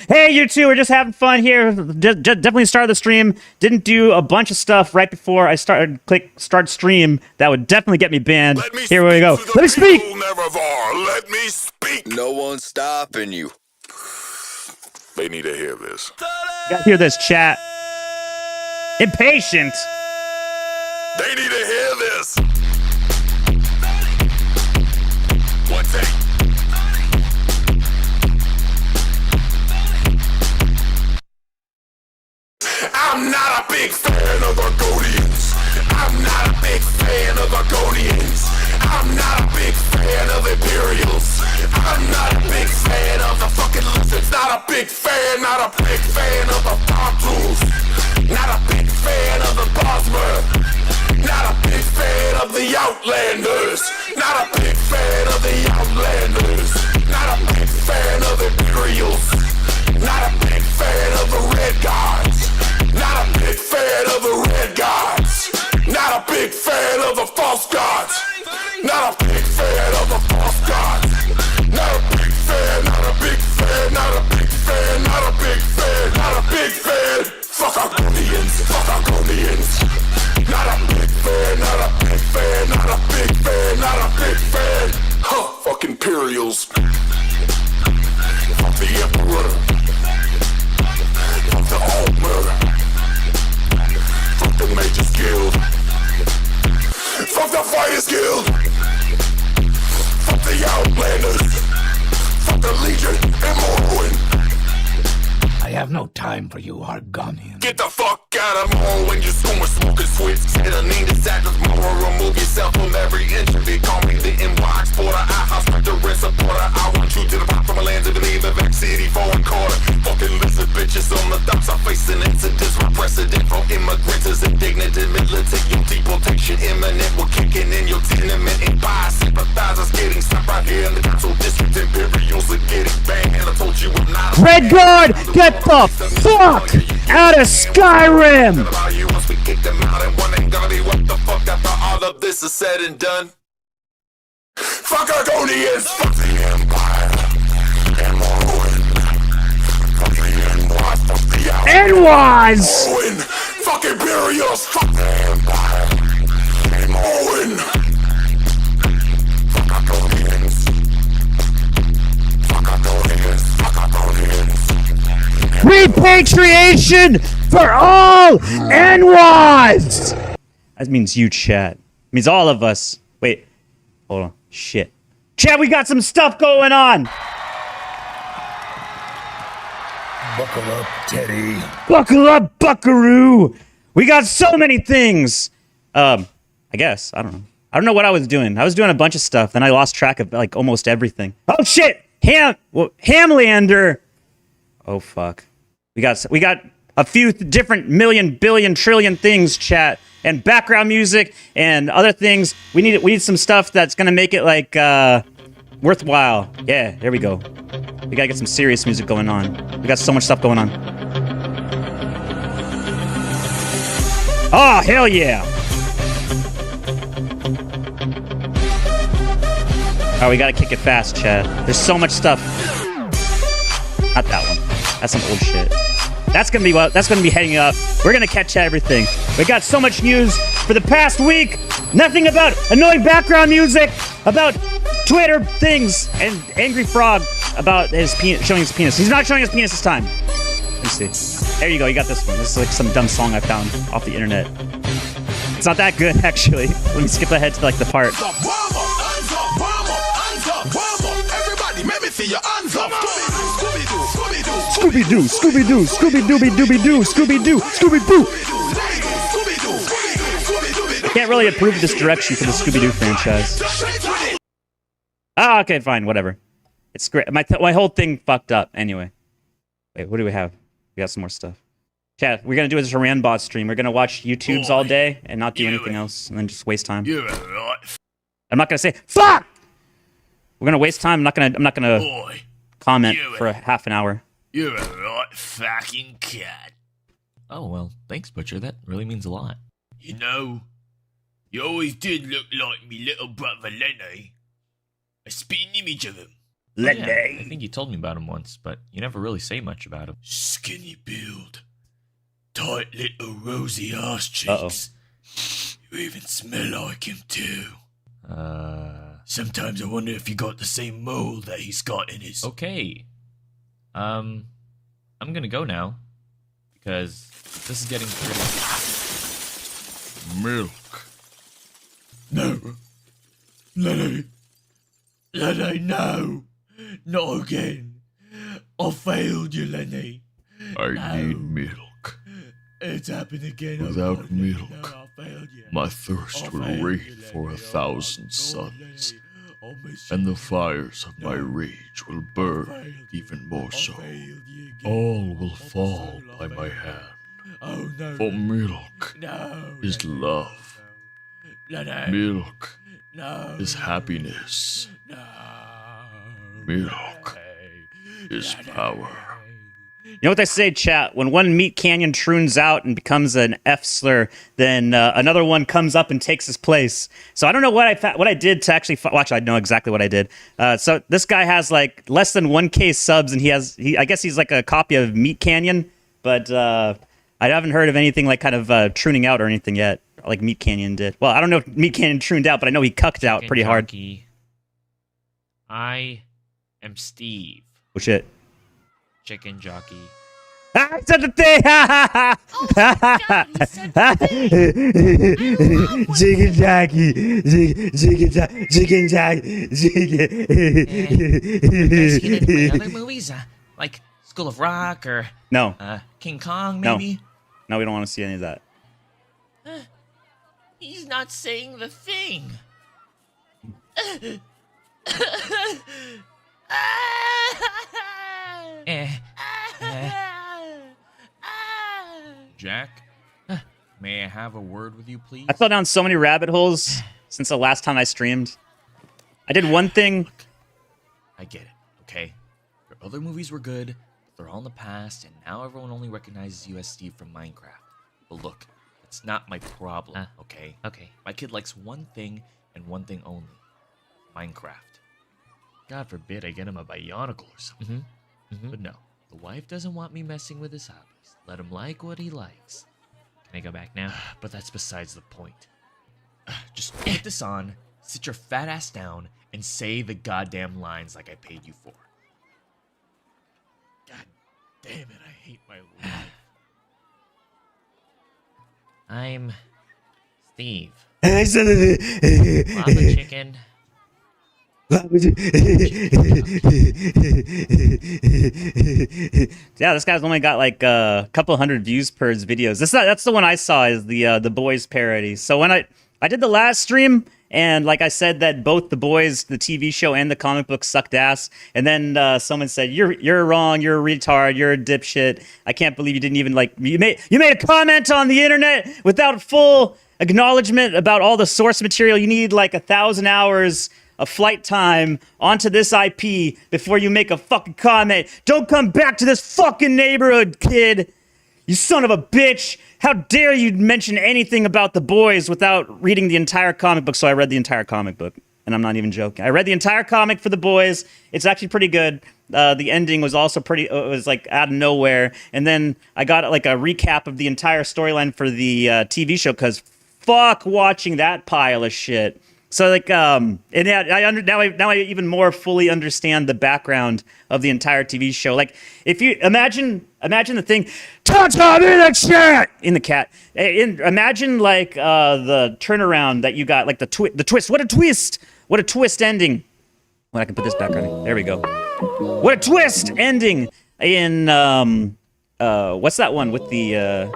Hey, you two, we're just having fun here. Definitely started the stream. Didn't do a bunch of stuff right before I started. Click start stream. That would definitely get me banned. Here we go. Let me speak. Let me speak. No one's stopping you. They need to hear this. You gotta hear this, chat. Impatient. They need to hear this. One take. I'm not a big fan of Argonians. I'm not a big fan of Argonians. I'm not a big fan of Imperials. I'm not a big fan of the fucking lizards. Not a big fan, not a big fan of the bomb tools. Not a big fan of the Bosmer. Not a big fan of the Outlanders. Not a big fan of the Outlanders. Not a big fan of Imperials. Not a big fan of the Red Gods. Not a big fan of the Red Gods. Not a big fan of the False Gods. Not a big fan of the False Gods. Not a big fan, not a big fan, not a big fan, not a big fan, not a big fan. Fuck Argonians, fuck Argonians. Not a big fan, not a big fan, not a big fan, not a big fan. Huh, fuck Imperials. Fuck the Emperor. Fuck the Altmer. Fuck the Mages Guild. Fuck the Fighters Guild. Fuck the Outlanders. Fuck the Legion and Morrowind. I have no time for you, Argonians. Get the fuck out of Morrowind, you're smoking sweet. Settling the saddles, more. Remove yourself from every inch of it. Call me the NY exporter, I house the rest supporter. I want you to the pop from a land to believe in Vac City, foreign quarter. Fucking lizard bitches on the docks are facing incidents with precedent from immigrants as indignant and militant. Your deportation imminent, we're kicking in your tenement. And by sympathizers getting stopped right here in the council district. Imperials are getting banned. And I told you I'm not a Red Guard, get the fuck out of Skyrim. once we kick them out, and one ain't gonna be what the fuck after all of this is said and done. Fuck Argonians! Fuck the Empire! And Morrowind! Fuck the NY! Fuck the NYs! Morrowind! Fuck Imperials! Fuck the Empire! And Morrowind! Fuck Argonians! Fuck Argonians! Fuck Argonians! Repatriation for all NYs! That means you, chat. It means all of us. Wait. Hold on. Shit. Chat, we got some stuff going on! Buckle up, Teddy. Buckle up, buckaroo! We got so many things! I guess. I don't know. I don't know what I was doing. I was doing a bunch of stuff, then I lost track of, like, almost everything. Oh, shit! Hamlander! Oh, fuck. We got a few different million, billion, trillion things, chat, and background music and other things. We need some stuff that's gonna make it like worthwhile. Yeah, there we go. We gotta get some serious music going on. We got so much stuff going on. Oh, hell yeah! Oh, we gotta kick it fast, chat. There's so much stuff. Not that one. That's some old shit. That's gonna be heading up. We're gonna catch everything. We got so much news for the past week. Nothing about annoying background music, about Twitter things, and Angry Frog about his showing his penis. He's not showing his penis this time. Let me see. There you go. You got this one. This is like some dumb song I found off the internet. It's not that good, actually. Let me skip ahead to like the part. Everybody, let me see your hands up. Scooby-Doo, Scooby-Doo, Scooby-Dooby-Dooby-Doo, Scooby-Doo, Scooby-Doo! I can't really approve of this direction for the Scooby-Doo franchise. Oh, okay, fine, whatever. It's great. My whole thing fucked up, anyway. Wait, what do we have? We got some more stuff. Chat, we're gonna do this Randbot stream. We're gonna watch YouTubes all day and not do anything else, and then just waste time. I'm not gonna say, fuck! We're gonna waste time. I'm not gonna comment for a half an hour. You're a right fucking cat. Oh, well, thanks, Butcher. That really means a lot. You know, you always did look like me little brother Lenny. I spit an image of him. I think you told me about him once, but you never really say much about him. Skinny build. Tight little rosy ass cheeks. You even smell like him too. Sometimes I wonder if you got the same mole that he's got in his... Okay. I'm gonna go now. Because this is getting pretty... Milk. No. Lenny, no. Not again. I failed you, Lenny. I need milk. It's happened again. Without milk, No, I failed you. my thirst I will failed rage you, for Lenny. 1,000 Oh, suns, Lenny, I miss and you. the fires of my No. rage will I burn failed you. even more I so. failed you again. All will I fall so by love my you. hand. Oh no. For Lenny. milk No. is Lenny, love. no. Lenny. Milk No. is happiness. No. Milk is power. You know what they say, chat? When one meat canyon troons out and becomes an F slur, then another one comes up and takes his place. So I don't know what I did to actually watch. I know exactly what I did. So this guy has like less than 1K subs, and I guess he's like a copy of Meat Canyon, but I haven't heard of anything like kind of trooning out or anything yet, like Meat Canyon did. Well, I don't know if Meat Canyon trooned out, but I know he cucked out pretty hard. Jockey. I am Steve. Oh shit. Chicken jockey. I said the thing! Chicken jockey, chicken jockey, Guys seen any other movies? Like School of Rock or No, King Kong, No. maybe? no, we don't want to see any of that. He's not saying the thing. Jack, may I have a word with you, please? I fell down so many rabbit holes since the last time I streamed. I did one thing. I get it, okay? Your other movies were good, but they're all in the past, and now everyone only recognizes you as Steve from Minecraft. But look, it's not my problem, okay? Okay. My kid likes one thing and one thing only. Minecraft. God forbid I get him a Bionicle or something. But no, the wife doesn't want me messing with his hobbies. Let him like what he likes. Can I go back now? But that's besides the point. Just put this on, sit your fat ass down, and say the goddamn lines like I paid you for. God damn it, I hate my life. I'm Steve. I said it. Lava chicken. Yeah, this guy's only got like a couple hundred views per his videos. That's the one I saw, is the Boys parody. So when I did the last stream, and like I said that both the Boys, the TV show, and the comic book sucked ass, and then someone said you're wrong, you're a retard, you're a dipshit. I can't believe you didn't even like you made a comment on the internet without full acknowledgement about all the source material. You need like 1,000 hours of flight time onto this IP before you make a fucking comment. Don't come back to this fucking neighborhood, kid. You son of a bitch. How dare you mention anything about the Boys without reading the entire comic book? So I read the entire comic book, and I'm not even joking. I read the entire comic for the Boys. It's actually pretty good. The ending was also pretty, it was like out of nowhere. And then I got like a recap of the entire storyline for the TV show, because fuck watching that pile of shit. So like, and yeah, now I even more fully understand the background of the entire TV show. Like, if you imagine the thing, touch on in the cat. Imagine like the turnaround that you got, like the twist. What a twist! What a twist ending. Well, I can put this back on. There we go. What a twist ending in what's that one with the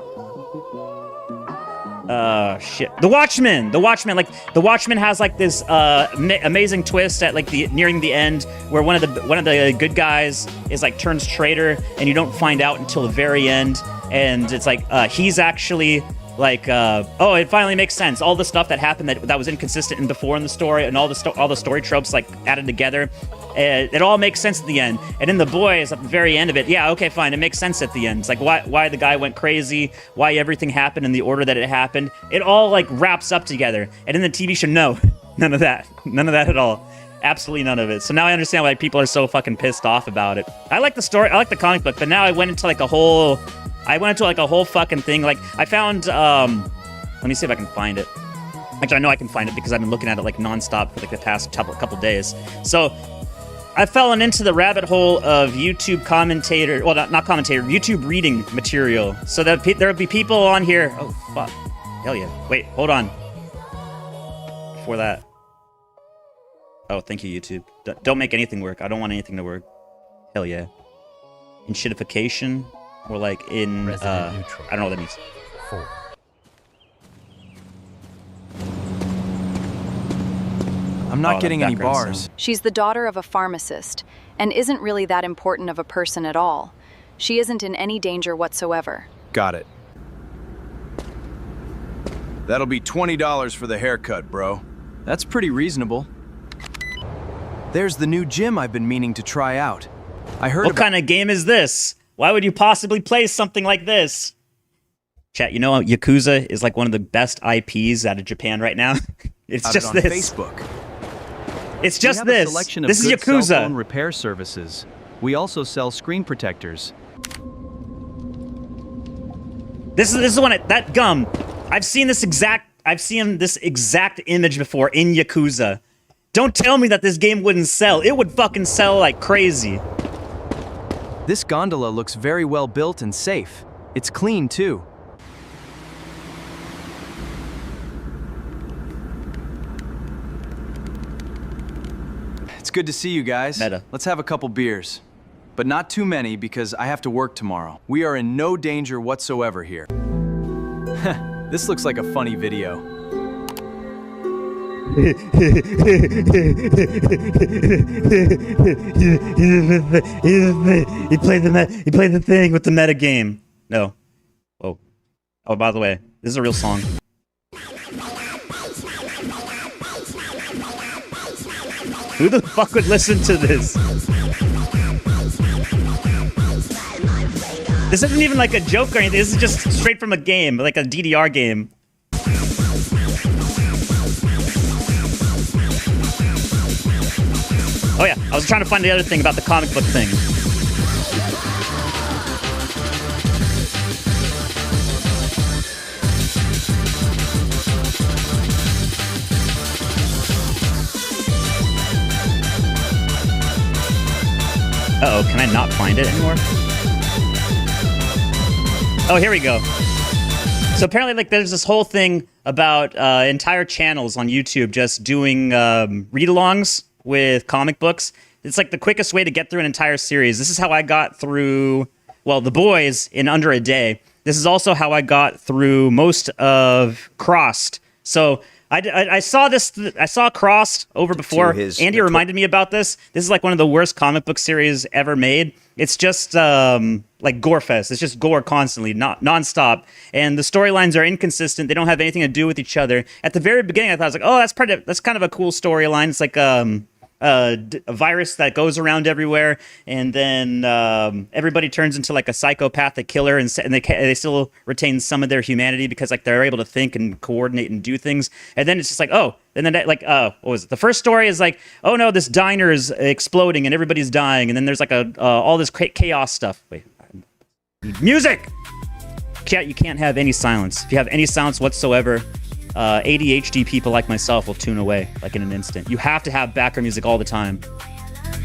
shit. The Watchmen. Like, The Watchmen has like this amazing twist at like nearing the end, where one of the good guys is like turns traitor, and you don't find out until the very end. And it's like he's actually like oh, it finally makes sense. All the stuff that happened that was inconsistent in before in the story, and all the story tropes like added together. It all makes sense at the end. And in The Boys, at the very end of it, yeah, okay, fine, it makes sense at the end. It's like why the guy went crazy, why everything happened in the order that it happened. It all like wraps up together. And in the TV show, no, none of that at all. Absolutely none of it. So now I understand why people are so fucking pissed off about it. I like the story. I like the comic book, but now I went into like a whole fucking thing. Like I found, let me see if I can find it. Actually, I know I can find it because I've been looking at it like nonstop for like the past couple days. So I've fallen into the rabbit hole of YouTube commentator, well, not commentator, YouTube reading material. So that there'll be people on here. Oh, fuck. Hell yeah. Wait, hold on. Before that. Oh, thank you, YouTube. Don't make anything work. I don't want anything to work. Hell yeah. In shitification, or like in, I don't know what that means. 4. I'm not Oh, getting that any background bars. sound. She's the daughter of a pharmacist and isn't really that important of a person at all. She isn't in any danger whatsoever. Got it. That'll be $20 for the haircut, bro. That's pretty reasonable. There's the new gym I've been meaning to try out. I heard What kind of game is this? Why would you possibly play something like this? Chat, you know Yakuza is like one of the best IPs out of Japan right now? It's about just it on this. Facebook. It's We just have a this. selection of This is good cell phone Yakuza. repair services. We also sell screen protectors. This is one that gum. I've seen this exact image before in Yakuza. Don't tell me that this game wouldn't sell. It would fucking sell like crazy. This gondola looks very well built and safe. It's clean, too. It's good to see you guys. Meta. Let's have a couple beers. But not too many because I have to work tomorrow. We are in no danger whatsoever here. This looks like a funny video. He played the thing with the meta game. No. Oh. Oh, by the way, this is a real song. Who the fuck would listen to this? This isn't even like a joke or anything. This is just straight from a game, like a DDR game. Oh yeah, I was trying to find the other thing about the comic book thing. Uh-oh, can I not find it anymore? Oh, here we go. So apparently, like, there's this whole thing about entire channels on YouTube just doing read-alongs with comic books. It's like the quickest way to get through an entire series. This is how I got through, well, The Boys in under a day. This is also how I got through most of Crossed. So I saw this. I saw Crossed over before. Andy reminded me about this. This is like one of the worst comic book series ever made. It's just like gore fest. It's just gore constantly, nonstop, and the storylines are inconsistent. They don't have anything to do with each other. At the very beginning, I thought I was like, oh, that's kind of a cool storyline. It's like a virus that goes around everywhere, and then everybody turns into like a psychopathic killer, and they still retain some of their humanity because like they're able to think and coordinate and do things. And then it's just like, oh, and then like what was it? The first story is like, oh no, this diner is exploding and everybody's dying, and then there's like all this chaos stuff. Wait, music. You can't have any silence. If you have any silence whatsoever, ADHD people like myself will tune away like in an instant. You have to have background music all the time.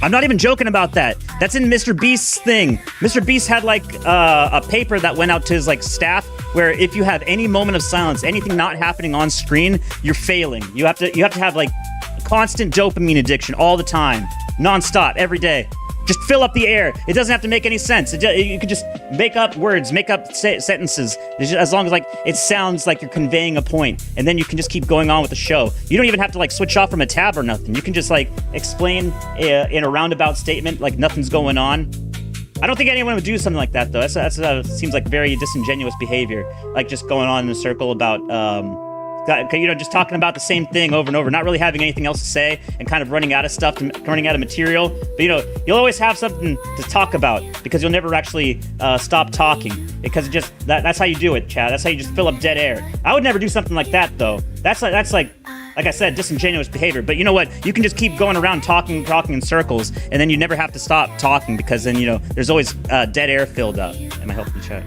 I'm not even joking about that. That's in Mr. Beast's thing. Mr. Beast had like a paper that went out to his like staff where if you have any moment of silence, anything not happening on screen, you're failing. You have to have like constant dopamine addiction all the time, nonstop, every day. Just fill up the air. It doesn't have to make any sense. You could just make up words, make up sentences, as long as like it sounds like you're conveying a point, and then you can just keep going on with the show. You don't even have to like switch off from a tab or nothing. You can just like explain in a roundabout statement like nothing's going on. I don't think anyone would do something like that though. That seems like very disingenuous behavior, like just going on in a circle about just talking about the same thing over and over, not really having anything else to say, and kind of running out of stuff, running out of material. But you'll always have something to talk about because you'll never actually stop talking, because that's how you do it, Chad. That's how you just fill up dead air. I would never do something like that though. That's like like I said, disingenuous behavior. But you know what? You can just keep going around talking in circles, and then you never have to stop talking because then, you know, there's always dead air filled up. Am I helping chat?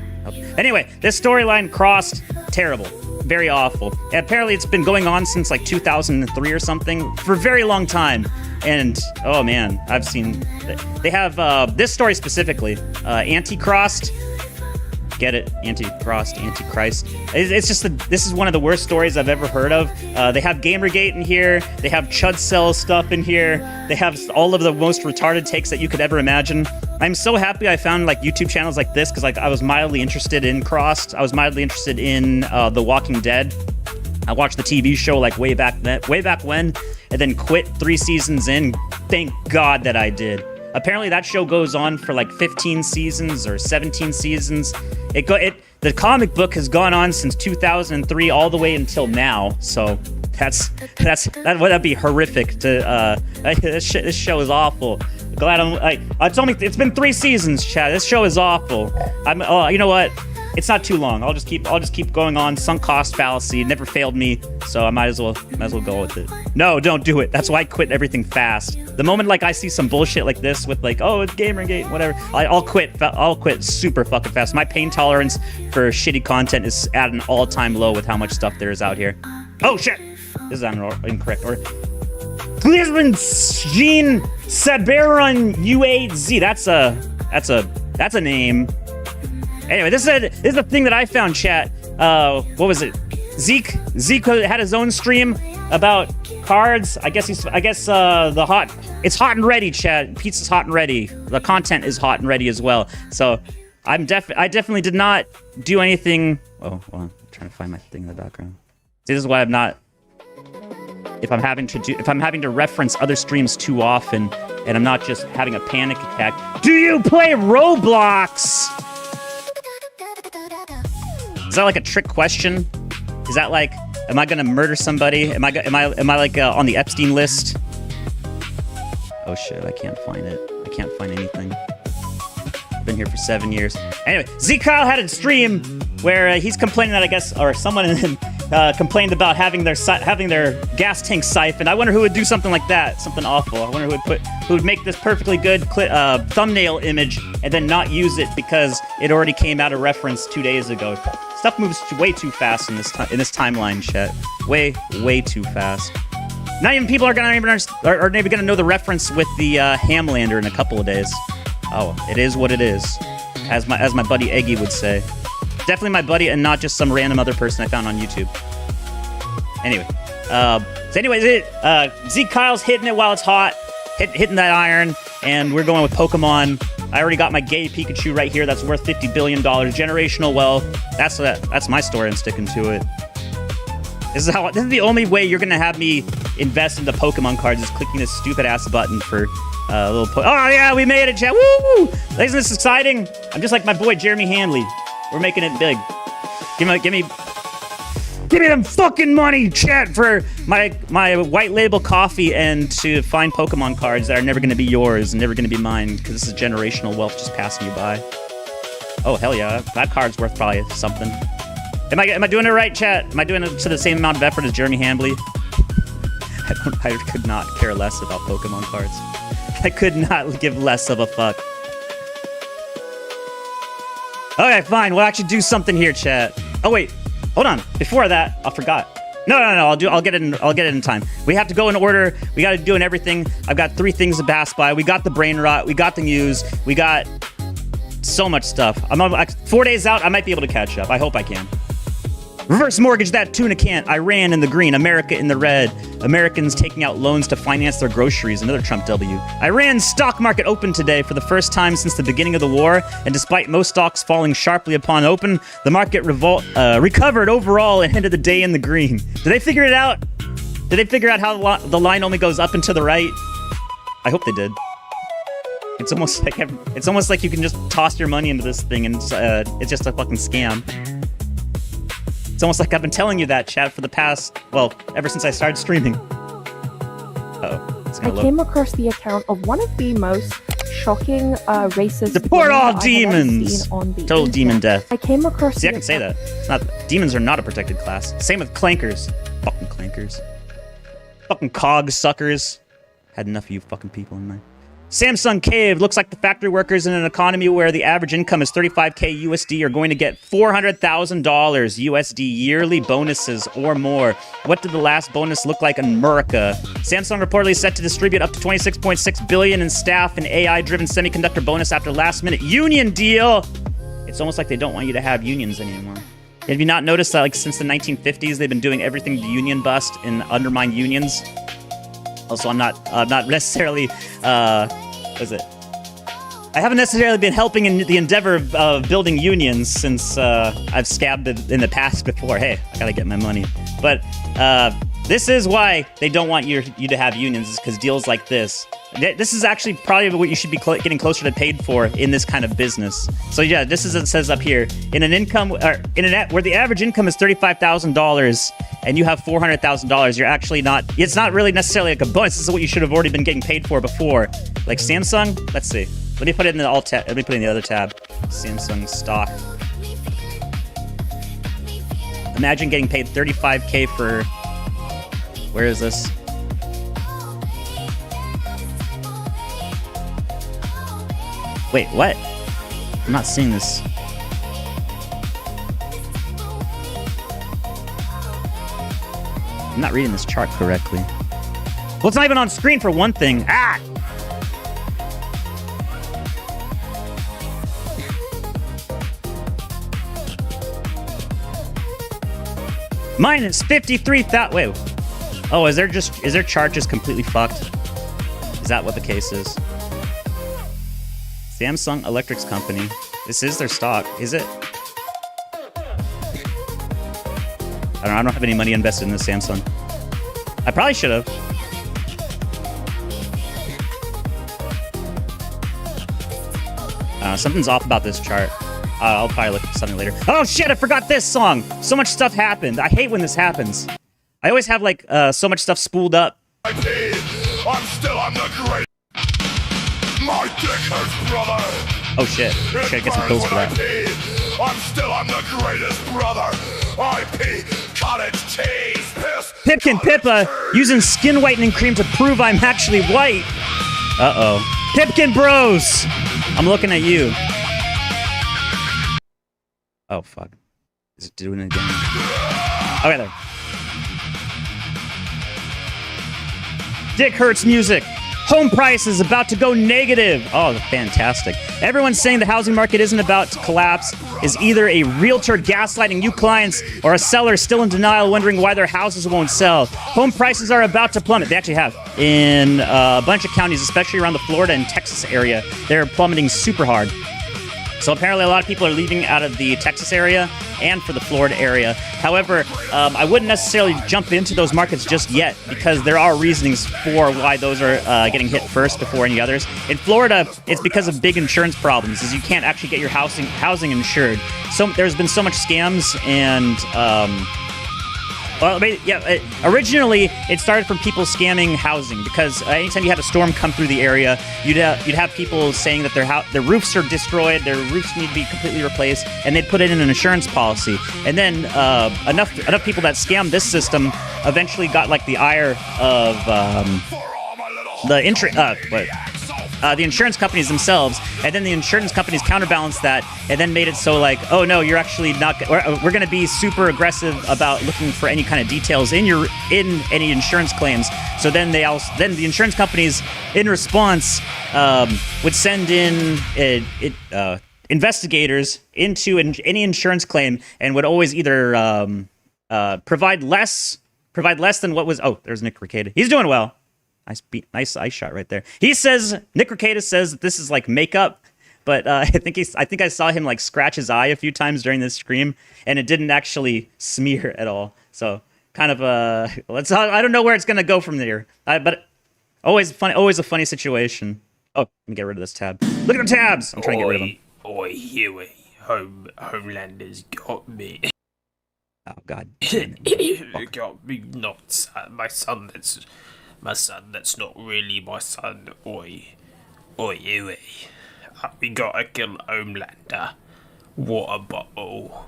Anyway, this storyline crossed. Terrible. Very awful. And apparently it's been going on since like 2003 or something for a very long time. And oh man, I've seen they have this story specifically, anti-crossed. Get it? Anti-crossed, anti-Christ. It's just this is one of the worst stories I've ever heard of. They have Gamergate in here. They have Chud Cell stuff in here. They have all of the most retarded takes that you could ever imagine. I'm so happy I found like YouTube channels like this because like I was mildly interested in Crossed. I was mildly interested in The Walking Dead. I watched the TV show like way back when, and then quit 3 seasons in. Thank God that I did. Apparently that show goes on for like 15 seasons or 17 seasons. The comic book has gone on since 2003 all the way until now. So that'd be horrific to this show is awful. Glad it's been 3 seasons, Chad. This show is awful. You know what? It's not too long. I'll just keep going on. Sunk cost fallacy. It never failed me, so I might as well go with it. No, don't do it. That's why I quit everything fast. The moment like I see some bullshit like this with like, oh, it's Gamergate, whatever, I'll quit. I'll quit super fucking fast. My pain tolerance for shitty content is at an all-time low with how much stuff there is out here. Oh shit, this is incorrect. Or Glizman Jean Saberon U8Z. That's a name. Anyway, this is a thing that I found, chat. What was it? Zeke had his own stream about cards. It's hot and ready, chat. Pizza's hot and ready. The content is hot and ready as well. So I definitely did not do anything. Oh, hold on. I'm trying to find my thing in the background. See, this is why I'm not. If I'm having to reference other streams too often, and I'm not just having a panic attack. Do you play Roblox? Is that like a trick question? Is that like, am I gonna murder somebody? Am I like on the Epstein list? Oh shit, I can't find it. I can't find anything. I've been here for 7 years. Anyway, Z Kyle had a stream where he's complaining that I guess, or someone complained about having their gas tank siphoned. I wonder who would do something like that, something awful. I wonder who would make this perfectly good thumbnail image and then not use it because it already came out of reference 2 days ago. Stuff moves way too fast in this timeline, chat. Way too fast. Not even people are maybe gonna know the reference with the Hamlander in a couple of days. Oh, it is what it is, as my buddy Eggy would say. Definitely my buddy and not just some random other person I found on YouTube. Anyway, Zeke Kyle's hitting it while it's hot, hitting that iron, and we're going with Pokemon. I already got my gay Pikachu right here. That's worth $50 billion. Generational wealth. That's my story. I'm sticking to it. This is the only way you're gonna have me invest into Pokemon cards is clicking this stupid ass button for a little. Oh yeah, we made it, chat. Woo! Isn't this exciting? I'm just like my boy Jeremy Handley. We're making it big. Give me them fucking money, chat, for my white label coffee and to find Pokemon cards that are never going to be yours and never going to be mine because this is generational wealth just passing you by. Oh hell yeah, that card's worth probably something. Am I doing it right, chat? Am I doing it to the same amount of effort as Jeremy Hambley? I could not care less about Pokemon cards. I could not give less of a fuck. Okay, fine. We'll actually do something here, chat. Oh wait, hold on. Before that, I forgot. No. I'll get it in time. We have to go in order. We got to do everything. I've got 3 things to pass by. We got the brain rot. We got the news. We got so much stuff. I'm 4 days out. I might be able to catch up. I hope I can. Reverse mortgage that tuna can't. Iran in the green, America in the red. Americans taking out loans to finance their groceries. Another Trump W. Iran's stock market opened today for the first time since the beginning of the war, and despite most stocks falling sharply upon open, the market recovered overall and ended the day in the green. Did they figure it out? Did they figure out how the line only goes up and to the right? I hope they did. It's almost like you can just toss your money into this thing and it's just a fucking scam. It's almost like I've been telling you that, chat, for the past, well, ever since I started streaming. I came across the account of one of the most shocking racist. Deport all demons! Total demon death. I came across. See, I can say that. It's not. Demons are not a protected class. Same with clankers. Fucking clankers. Fucking cog suckers. Had enough of you fucking people in there. Samsung Cave. Looks like the factory workers in an economy where the average income is 35K USD are going to get $400,000 USD yearly bonuses or more. What did the last bonus look like in America? Samsung reportedly set to distribute up to 26.6 billion in staff and AI-driven semiconductor bonus after last-minute union deal. It's almost like they don't want you to have unions anymore. Have you not noticed that, like, since the 1950s, they've been doing everything to union bust and undermine unions? Also, I'm not necessarily, what is it? I haven't necessarily been helping in the endeavor of building unions since I've scabbed it in the past before. Hey, I gotta get my money. But this is why they don't want you to have unions, is because deals like this. This is actually probably what you should be getting closer to paid for in this kind of business. So yeah, this is what it says up here. In an income, or where the average income is $35,000 and you have $400,000, you're actually not, it's not really necessarily like a bonus. This is what you should have already been getting paid for before. Like Samsung, let's see. Let me put it in the alt tab. Let me put it in the other tab. Samsung stock. Imagine getting paid 35K for, where is this? Wait, what? I'm not seeing this. I'm not reading this chart correctly. Well, it's not even on screen for one thing. Ah! Minus 53,000. Wait. Oh, is their chart just completely fucked? Is that what the case is? Samsung Electrics Company. This is their stock, is it? I don't have any money invested in this Samsung. I probably should have. Something's off about this chart. I'll probably look at something later. Oh shit, I forgot this song! So much stuff happened. I hate when this happens. I always have like so much stuff spooled up. I'm the great. My dick hurts, brother. Oh shit. Should get some pills for that. I'm the greatest brother. IP cottage cheese piss. Pipkin Pippa using skin whitening cream to prove I'm actually white. Uh-oh. Pipkin Bros! I'm looking at you. Oh fuck. Is it doing it again? Okay, there. Dick Hurts music. Home price is about to go negative. Oh, fantastic. Everyone's saying the housing market isn't about to collapse, is either a realtor gaslighting you clients or a seller still in denial wondering why their houses won't sell. Home prices are about to plummet. They actually have. In a bunch of counties, especially around the Florida and Texas area, they're plummeting super hard. So apparently a lot of people are leaving out of the Texas area and for the Florida area. However, I wouldn't necessarily jump into those markets just yet because there are reasonings for why those are getting hit first before any others. In Florida, it's because of big insurance problems, is you can't actually get your housing insured. So there's been so much scams and originally it started from people scamming housing because anytime you had a storm come through the area, you'd have people saying that their roofs are destroyed, their roofs need to be completely replaced, and they'd put it in an insurance policy. And then enough people that scammed this system eventually got like the ire of the insurance companies themselves, and then the insurance companies counterbalanced that and then made it so like, oh no, you're actually not, we're going to be super aggressive about looking for any kind of details in any insurance claims. So then the insurance companies in response would send in investigators into any insurance claim and would always either provide less than what was. Oh, there's Nick Ricada. He's doing well. Nice ice shot right there. He says, Nick Ricada says that this is like makeup, but I think I saw him like scratch his eye a few times during this stream, and it didn't actually smear at all. So kind of I don't know where it's gonna go from there. But always a funny situation. Oh, let me get rid of this tab. Look at the tabs. I'm trying to get rid of them. Oi, Huey, Homelander's got me. Oh God. Got me not my son. That's not really my son. Oi, Huey. We gotta kill Homelander. Water bottle.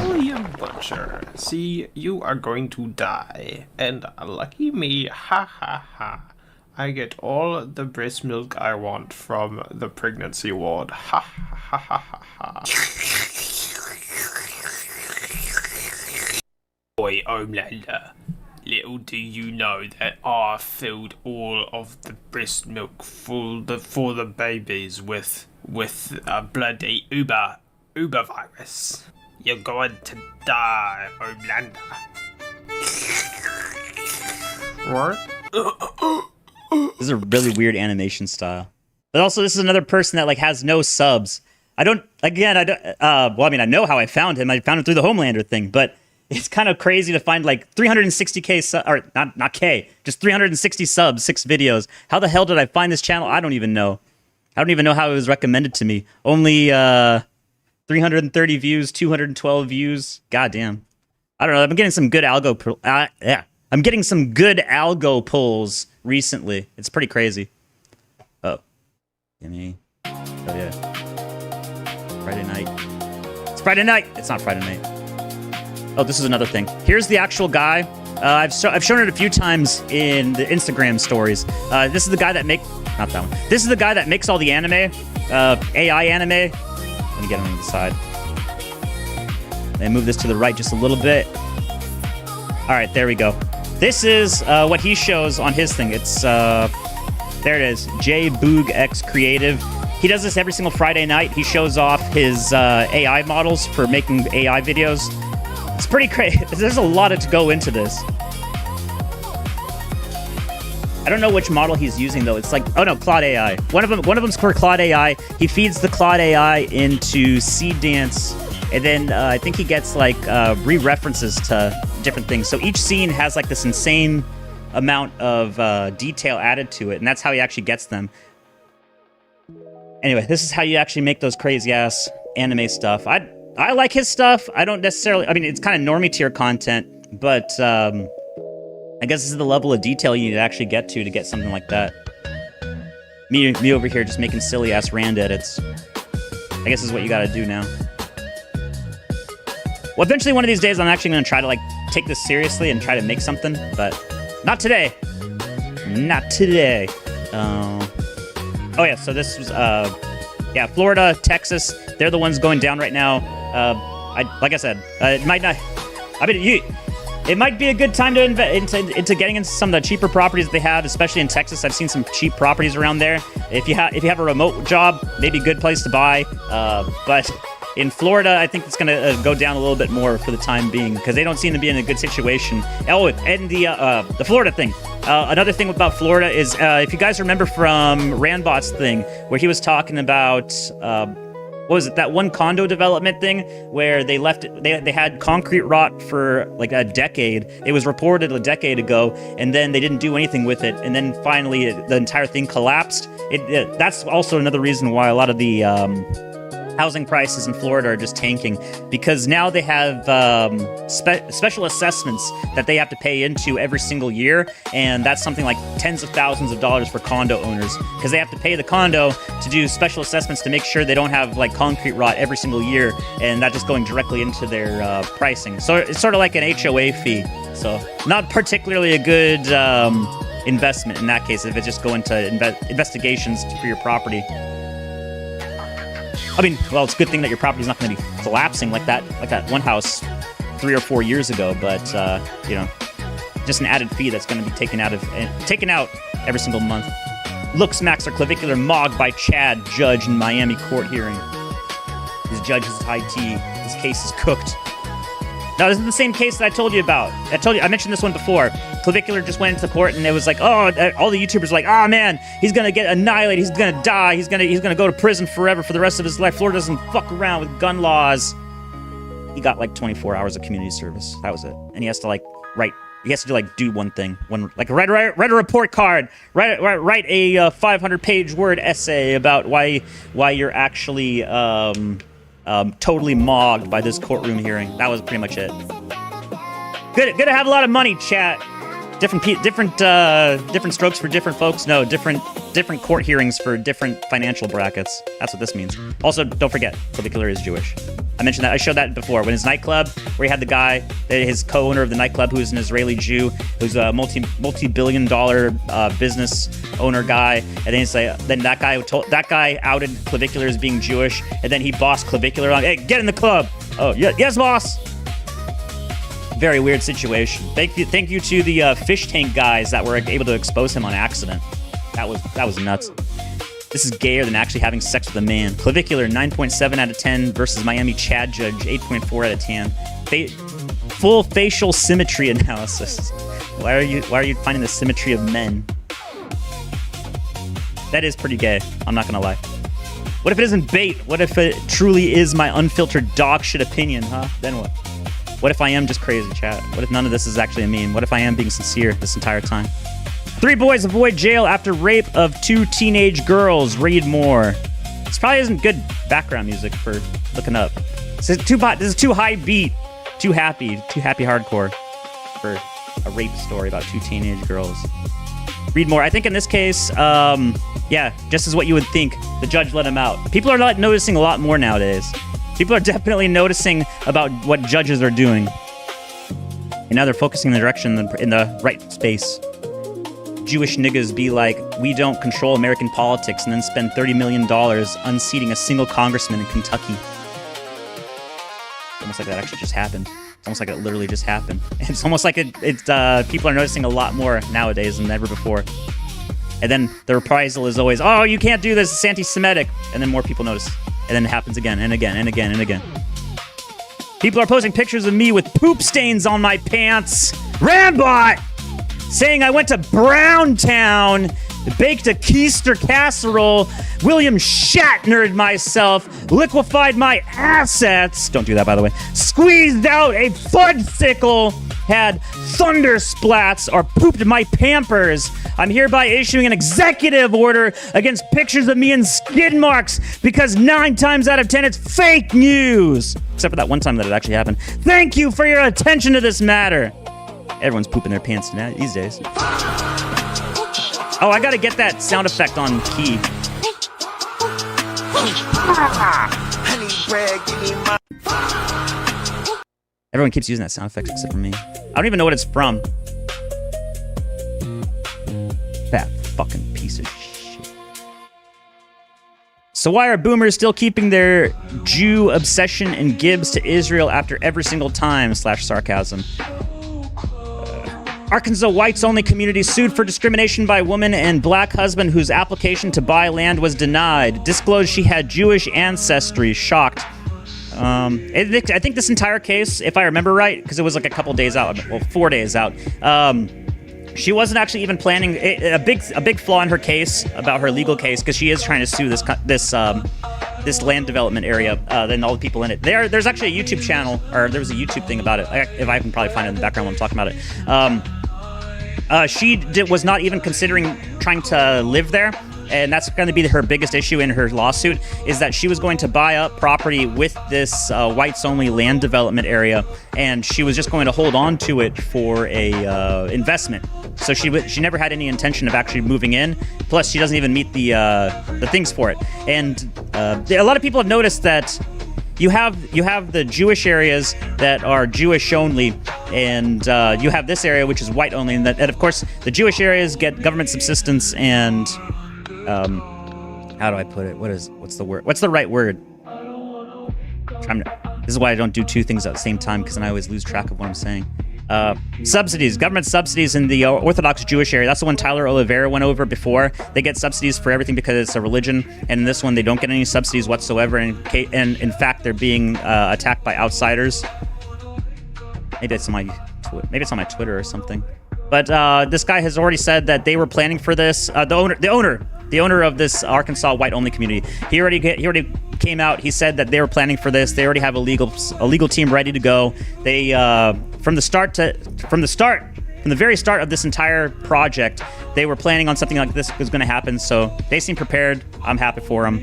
William Butcher, see, you are going to die. And lucky me, ha ha ha. I get all the breast milk I want from the pregnancy ward. Ha ha ha ha ha. Boy, Homelander, little do you know that I filled all of the breast milk for the babies with a bloody Uber virus. You're going to die, Homelander. What? This is a really weird animation style. But also, this is another person that like has no subs. I don't. Well, I mean, I know how I found him. I found him through the Homelander thing, but it's kind of crazy to find like 360k or not K, just 360 subs, 6 videos. How the hell did I find this channel? I don't even know. I don't even know how it was recommended to me. Only 330 views, 212 views. God damn. I don't know. I'm getting some good algo. I'm getting some good algo pulls recently. It's pretty crazy. Oh. Gimme. Oh yeah. Friday night. It's Friday night. It's not Friday night. Oh, this is another thing. Here's the actual guy. I've shown it a few times in the Instagram stories. This is the guy that not that one. This is the guy that makes all the anime, AI anime. Let me get him on the side. And move this to the right just a little bit. All right, there we go. This is what he shows on his thing. It's there it is. J Boog X Creative. He does this every single Friday night. He shows off his AI models for making AI videos. It's pretty crazy. There's a lot to go into this. I don't know which model he's using though. It's like, oh no, Claude AI. One of them's for Claude AI. He feeds the Claude AI into Seed Dance, and then I think he gets like re-references to different things. So each scene has like this insane amount of detail added to it, and that's how he actually gets them. Anyway, this is how you actually make those crazy ass anime stuff. I like his stuff. I don't necessarily... I mean, it's kind of normie tier content, but I guess this is the level of detail you need to actually get to get something like that. Me over here just making silly-ass rand edits. I guess this is what you gotta do now. Well, eventually one of these days I'm actually gonna try to, like, take this seriously and try to make something, but not today. Not today. Oh, yeah, so this was... yeah, Florida, Texas, they're the ones going down right now. Like I said, it might not... I mean, it might be a good time to invest into getting into some of the cheaper properties that they have, especially in Texas. I've seen some cheap properties around there. If you have a remote job, maybe a good place to buy. But in Florida, I think it's going to go down a little bit more for the time being because they don't seem to be in a good situation. Oh, and the Florida thing. Another thing about Florida is if you guys remember from Randbot's thing where he was talking about what was it, that one condo development thing where they had concrete rot for like a decade. It was reported a decade ago, and then they didn't do anything with it, and then finally the entire thing collapsed. That's also another reason why a lot of the housing prices in Florida are just tanking, because now they have special assessments that they have to pay into every single year, and that's something like tens of thousands of dollars for condo owners, because they have to pay the condo to do special assessments to make sure they don't have like concrete rot every single year, and that just going directly into their pricing. So it's sort of like an HOA fee. So not particularly a good investment in that case if it's just going to investigations for your property. I mean, well, it's a good thing that your property's not going to be collapsing like that one house 3 or 4 years ago. But you know, just an added fee that's going to be taken out every single month. Looks max or clavicular mogged by Chad, judge in Miami court hearing. His judge is high tea. His case is cooked. Now, this is the same case that I told you about. I mentioned this one before. Clavicular just went into court, and it was like, oh, all the YouTubers were like, oh man, he's gonna get annihilated, he's gonna die, he's gonna go to prison forever for the rest of his life. Florida doesn't fuck around with gun laws. He got like 24 hours of community service. That was it. And he has to like do one thing, write a report card, write a 500-page word essay about why you're actually totally mogged by this courtroom hearing. That was pretty much it. Good to have a lot of money, chat. different strokes for different folks. No, different court hearings for different financial brackets. That's what this means. Also, don't forget, Clavicular is Jewish. I mentioned that. I showed that before. When his nightclub, where he had the guy, his co-owner of the nightclub, who's an Israeli Jew, who's a multi-billion-dollar business owner guy, and then he's like, then that guy outed Clavicular as being Jewish, and then he bossed Clavicular on, hey, get in the club. Oh, yeah, yes, boss. Very weird situation. Thank you to the fish tank guys that were able to expose him on accident. That was nuts. This is gayer than actually having sex with a man. Clavicular 9.7 out of 10 versus Miami Chad Judge 8.4 out of 10. Full facial symmetry analysis. Why are you finding the symmetry of men? That is pretty gay. I'm not gonna lie. What if it isn't bait? What if it truly is my unfiltered dog shit opinion, huh? Then what? What if I am just crazy, chat? What if none of this is actually a meme? What if I am being sincere this entire time? 3 boys avoid jail after rape of 2 teenage girls. Read more. This probably isn't good background music for looking up. This is too high beat. Too happy hardcore for a rape story about 2 teenage girls. Read more. I think in this case, yeah, just as what you would think, the judge let him out. People are noticing a lot more nowadays. People are definitely noticing about what judges are doing. And now they're focusing in the direction in the right space. Jewish niggas be like, we don't control American politics, and then spend $30 million unseating a single congressman in Kentucky. It's almost like that actually just happened. It's almost like it literally just happened. It's almost like people are noticing a lot more nowadays than ever before. And then the reprisal is always, oh, you can't do this, it's anti-Semitic. And then more people notice. And then it happens again and again and again and again. People are posting pictures of me with poop stains on my pants. Rambot! Saying I went to Browntown, baked a keister casserole, William Shatnered myself, liquefied my assets, don't do that by the way, squeezed out a fudgesicle, had thunder splats, or pooped my Pampers. I'm hereby issuing an executive order against pictures of me in skid marks because 9 times out of 10 it's fake news. Except for that one time that it actually happened. Thank you for your attention to this matter. Everyone's pooping their pants now these days. Oh, I gotta get that sound effect on key. Everyone keeps using that sound effect except for me. I don't even know what it's from. That fucking piece of shit. So why are boomers still keeping their Jew obsession and gibs to Israel after every single time? /sarcasm. Arkansas whites-only community sued for discrimination by woman and black husband whose application to buy land was denied. Disclosed she had Jewish ancestry. Shocked. I think this entire case, if I remember right, because it was like a couple days out, well, 4 days out, she wasn't actually even planning. A big flaw in her case, about her legal case, because she is trying to sue this land development area, and all the people in it. There's actually a YouTube channel, or there was a YouTube thing about it. If I can probably find it in the background when I'm talking about it. She was not even considering trying to live there, and that's going to be her biggest issue in her lawsuit, is that she was going to buy up property with this whites-only land development area, and she was just going to hold on to it for a investment. So she never had any intention of actually moving in. Plus, she doesn't even meet the things for it. And a lot of people have noticed that you have the Jewish areas that are Jewish only, and you have this area which is white only, and of course the Jewish areas get government subsistence and how do I put it? What's the word? What's the right word? This is why I don't do 2 things at the same time, because then I always lose track of what I'm saying. Subsidies, government subsidies in the Orthodox Jewish area. That's the one Tyler Oliveira went over before. They get subsidies for everything because it's a religion, and in this one they don't get any subsidies whatsoever, and in fact they're being attacked by outsiders. Maybe it's on my Twitter or something. But this guy has already said that they were planning for this. The owner of this Arkansas white-only community. He already came out. He said that they were planning for this. They already have a legal team ready to go. They from the very start of this entire project, they were planning on something like this was going to happen. So they seem prepared. I'm happy for them.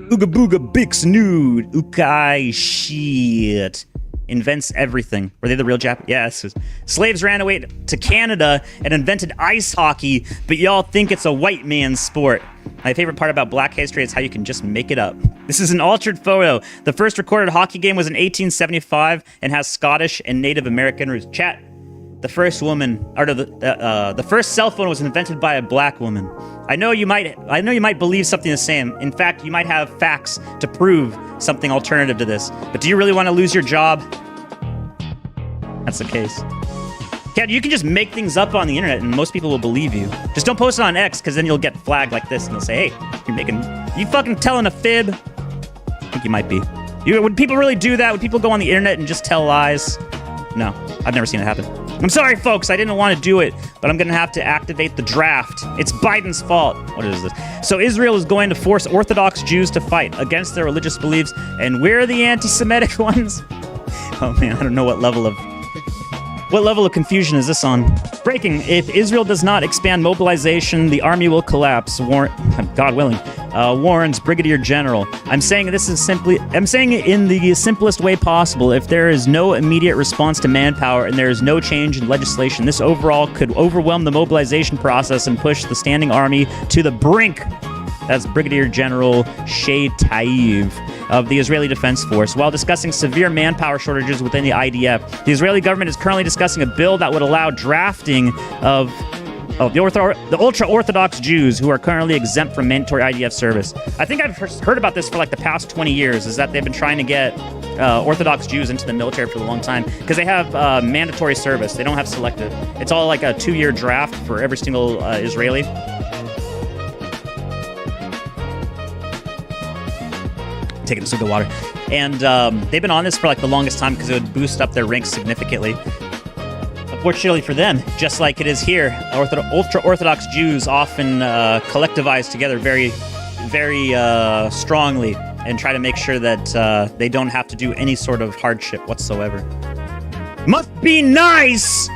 Ooga booga big snood. Ukai shit. invents everything. Were they the real Japanese? Yes. Slaves ran away to Canada and invented ice hockey, but y'all think it's a white man's sport. My favorite part about Black history is how you can just make it up. This is an altered photo. The first recorded hockey game was in 1875 and has Scottish and Native American roots. Chat. The first the first cell phone was invented by a black woman. I know you might believe something the same. In fact, you might have facts to prove something alternative to this. But do you really want to lose your job? That's the case. Yeah, you can just make things up on the internet and most people will believe you. Just don't post it on X, because then you'll get flagged like this and they'll say, hey, you fucking telling a fib? I think you might be. Would people really do that? Would people go on the internet and just tell lies? No, I've never seen it happen. I'm sorry, folks. I didn't want to do it, but I'm going to have to activate the draft. It's Biden's fault. What is this? So Israel is going to force Orthodox Jews to fight against their religious beliefs, and we're the anti-Semitic ones? Oh, man, I don't know what level of confusion is this on? Breaking. If Israel does not expand mobilization, the army will collapse. God willing. Warren's Brigadier General. I'm saying it in the simplest way possible. If there is no immediate response to manpower and there is no change in legislation, this overall could overwhelm the mobilization process and push the standing army to the brink. That's Brigadier General Shea Taiv of the Israeli Defense Force. While discussing severe manpower shortages within the IDF, the Israeli government is currently discussing a bill that would allow drafting of the ultra-Orthodox Jews who are currently exempt from mandatory IDF service. I think I've heard about this for like the past 20 years, is that they've been trying to get Orthodox Jews into the military for a long time because they have mandatory service. They don't have selective. It's all like a 2-year draft for every single Israeli. Taking a sip of water. And they've been on this for like the longest time because it would boost up their ranks significantly. Unfortunately for them, just like it is here, ultra-Orthodox Jews often collectivize together very, very strongly and try to make sure that they don't have to do any sort of hardship whatsoever. Must be nice!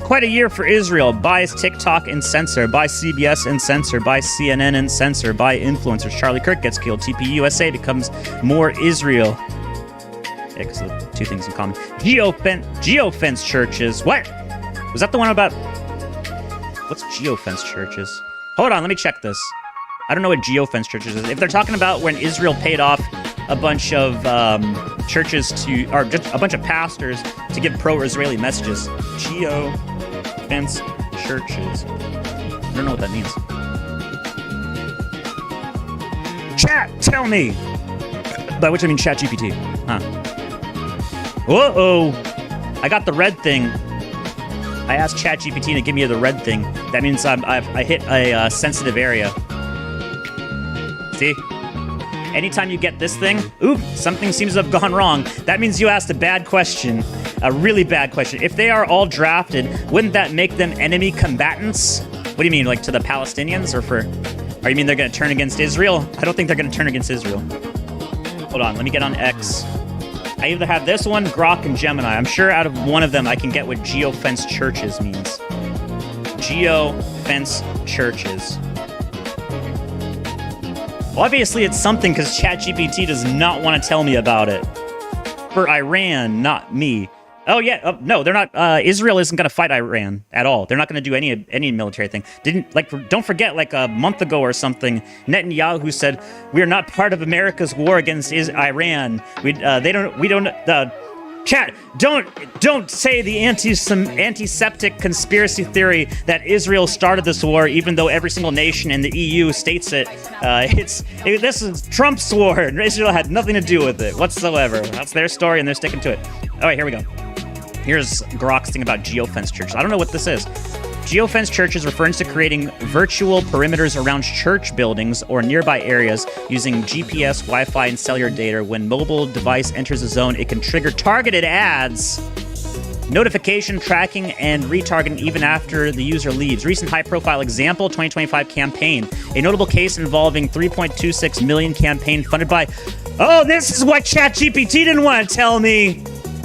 Quite a year for Israel. Buys TikTok and censor. Buy CBS and censor. Buy CNN and censor. Buy influencers. Charlie Kirk gets killed. TPUSA becomes more Israel. Yeah, because the two things in common. Geofence churches. What? Was that the one about... What's geofence churches? Hold on, let me check this. I don't know what geofence churches is. If they're talking about when Israel paid off a bunch of churches to... Or just a bunch of pastors to give pro-Israeli messages. Geofence churches. I don't know what that means. Chat, tell me! By which I mean Chat GPT. Huh. Whoa! I got the red thing. I asked ChatGPT to give me the red thing. That means I hit a sensitive area. See? Anytime you get this thing, oop, something seems to have gone wrong. That means you asked a bad question. A really bad question. If they are all drafted, wouldn't that make them enemy combatants? What do you mean, like to the Palestinians or for... Or you mean they're going to turn against Israel? I don't think they're going to turn against Israel. Hold on, let me get on X. I either have this one, Grok, and Gemini. I'm sure out of one of them I can get what geofence churches means. Geofence churches. Well, obviously it's something because ChatGPT does not want to tell me about it. For Iran, not me. Oh yeah, no, they're not. Israel isn't going to fight Iran at all. They're not going to do any military thing. Don't forget, like a month ago or something, Netanyahu said we are not part of America's war against Iran. Chat, don't say the antiseptic conspiracy theory that Israel started this war, even though every single nation in the EU states it. This is Trump's war, and Israel had nothing to do with it whatsoever. That's their story, and they're sticking to it. All right, here we go. Here's Grok's thing about geofence churches. I don't know what this is. Geofence churches refers to creating virtual perimeters around church buildings or nearby areas using GPS, Wi-Fi, and cellular data. When mobile device enters a zone, it can trigger targeted ads, notification tracking, and retargeting even after the user leaves. Recent high-profile example, 2025 campaign. A notable case involving 3.26 million campaign funded by... Oh, this is what ChatGPT didn't want to tell me!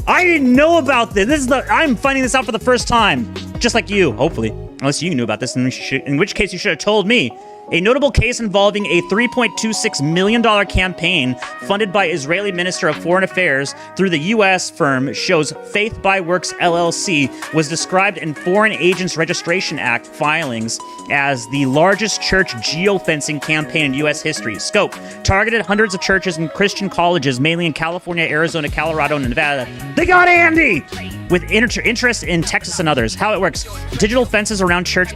I didn't know about this. I'm finding this out for the first time. Just like you, hopefully. Unless you knew about this, in which case you should have told me. A notable case involving a $3.26 million campaign funded by Israeli Minister of Foreign Affairs through the U.S. firm shows Faith by Works LLC was described in Foreign Agents Registration Act filings as the largest church geofencing campaign in U.S. history. Scope targeted hundreds of churches and Christian colleges, mainly in California, Arizona, Colorado, and Nevada. They got Andy! With interest in Texas and others. How it works. Digital fences around church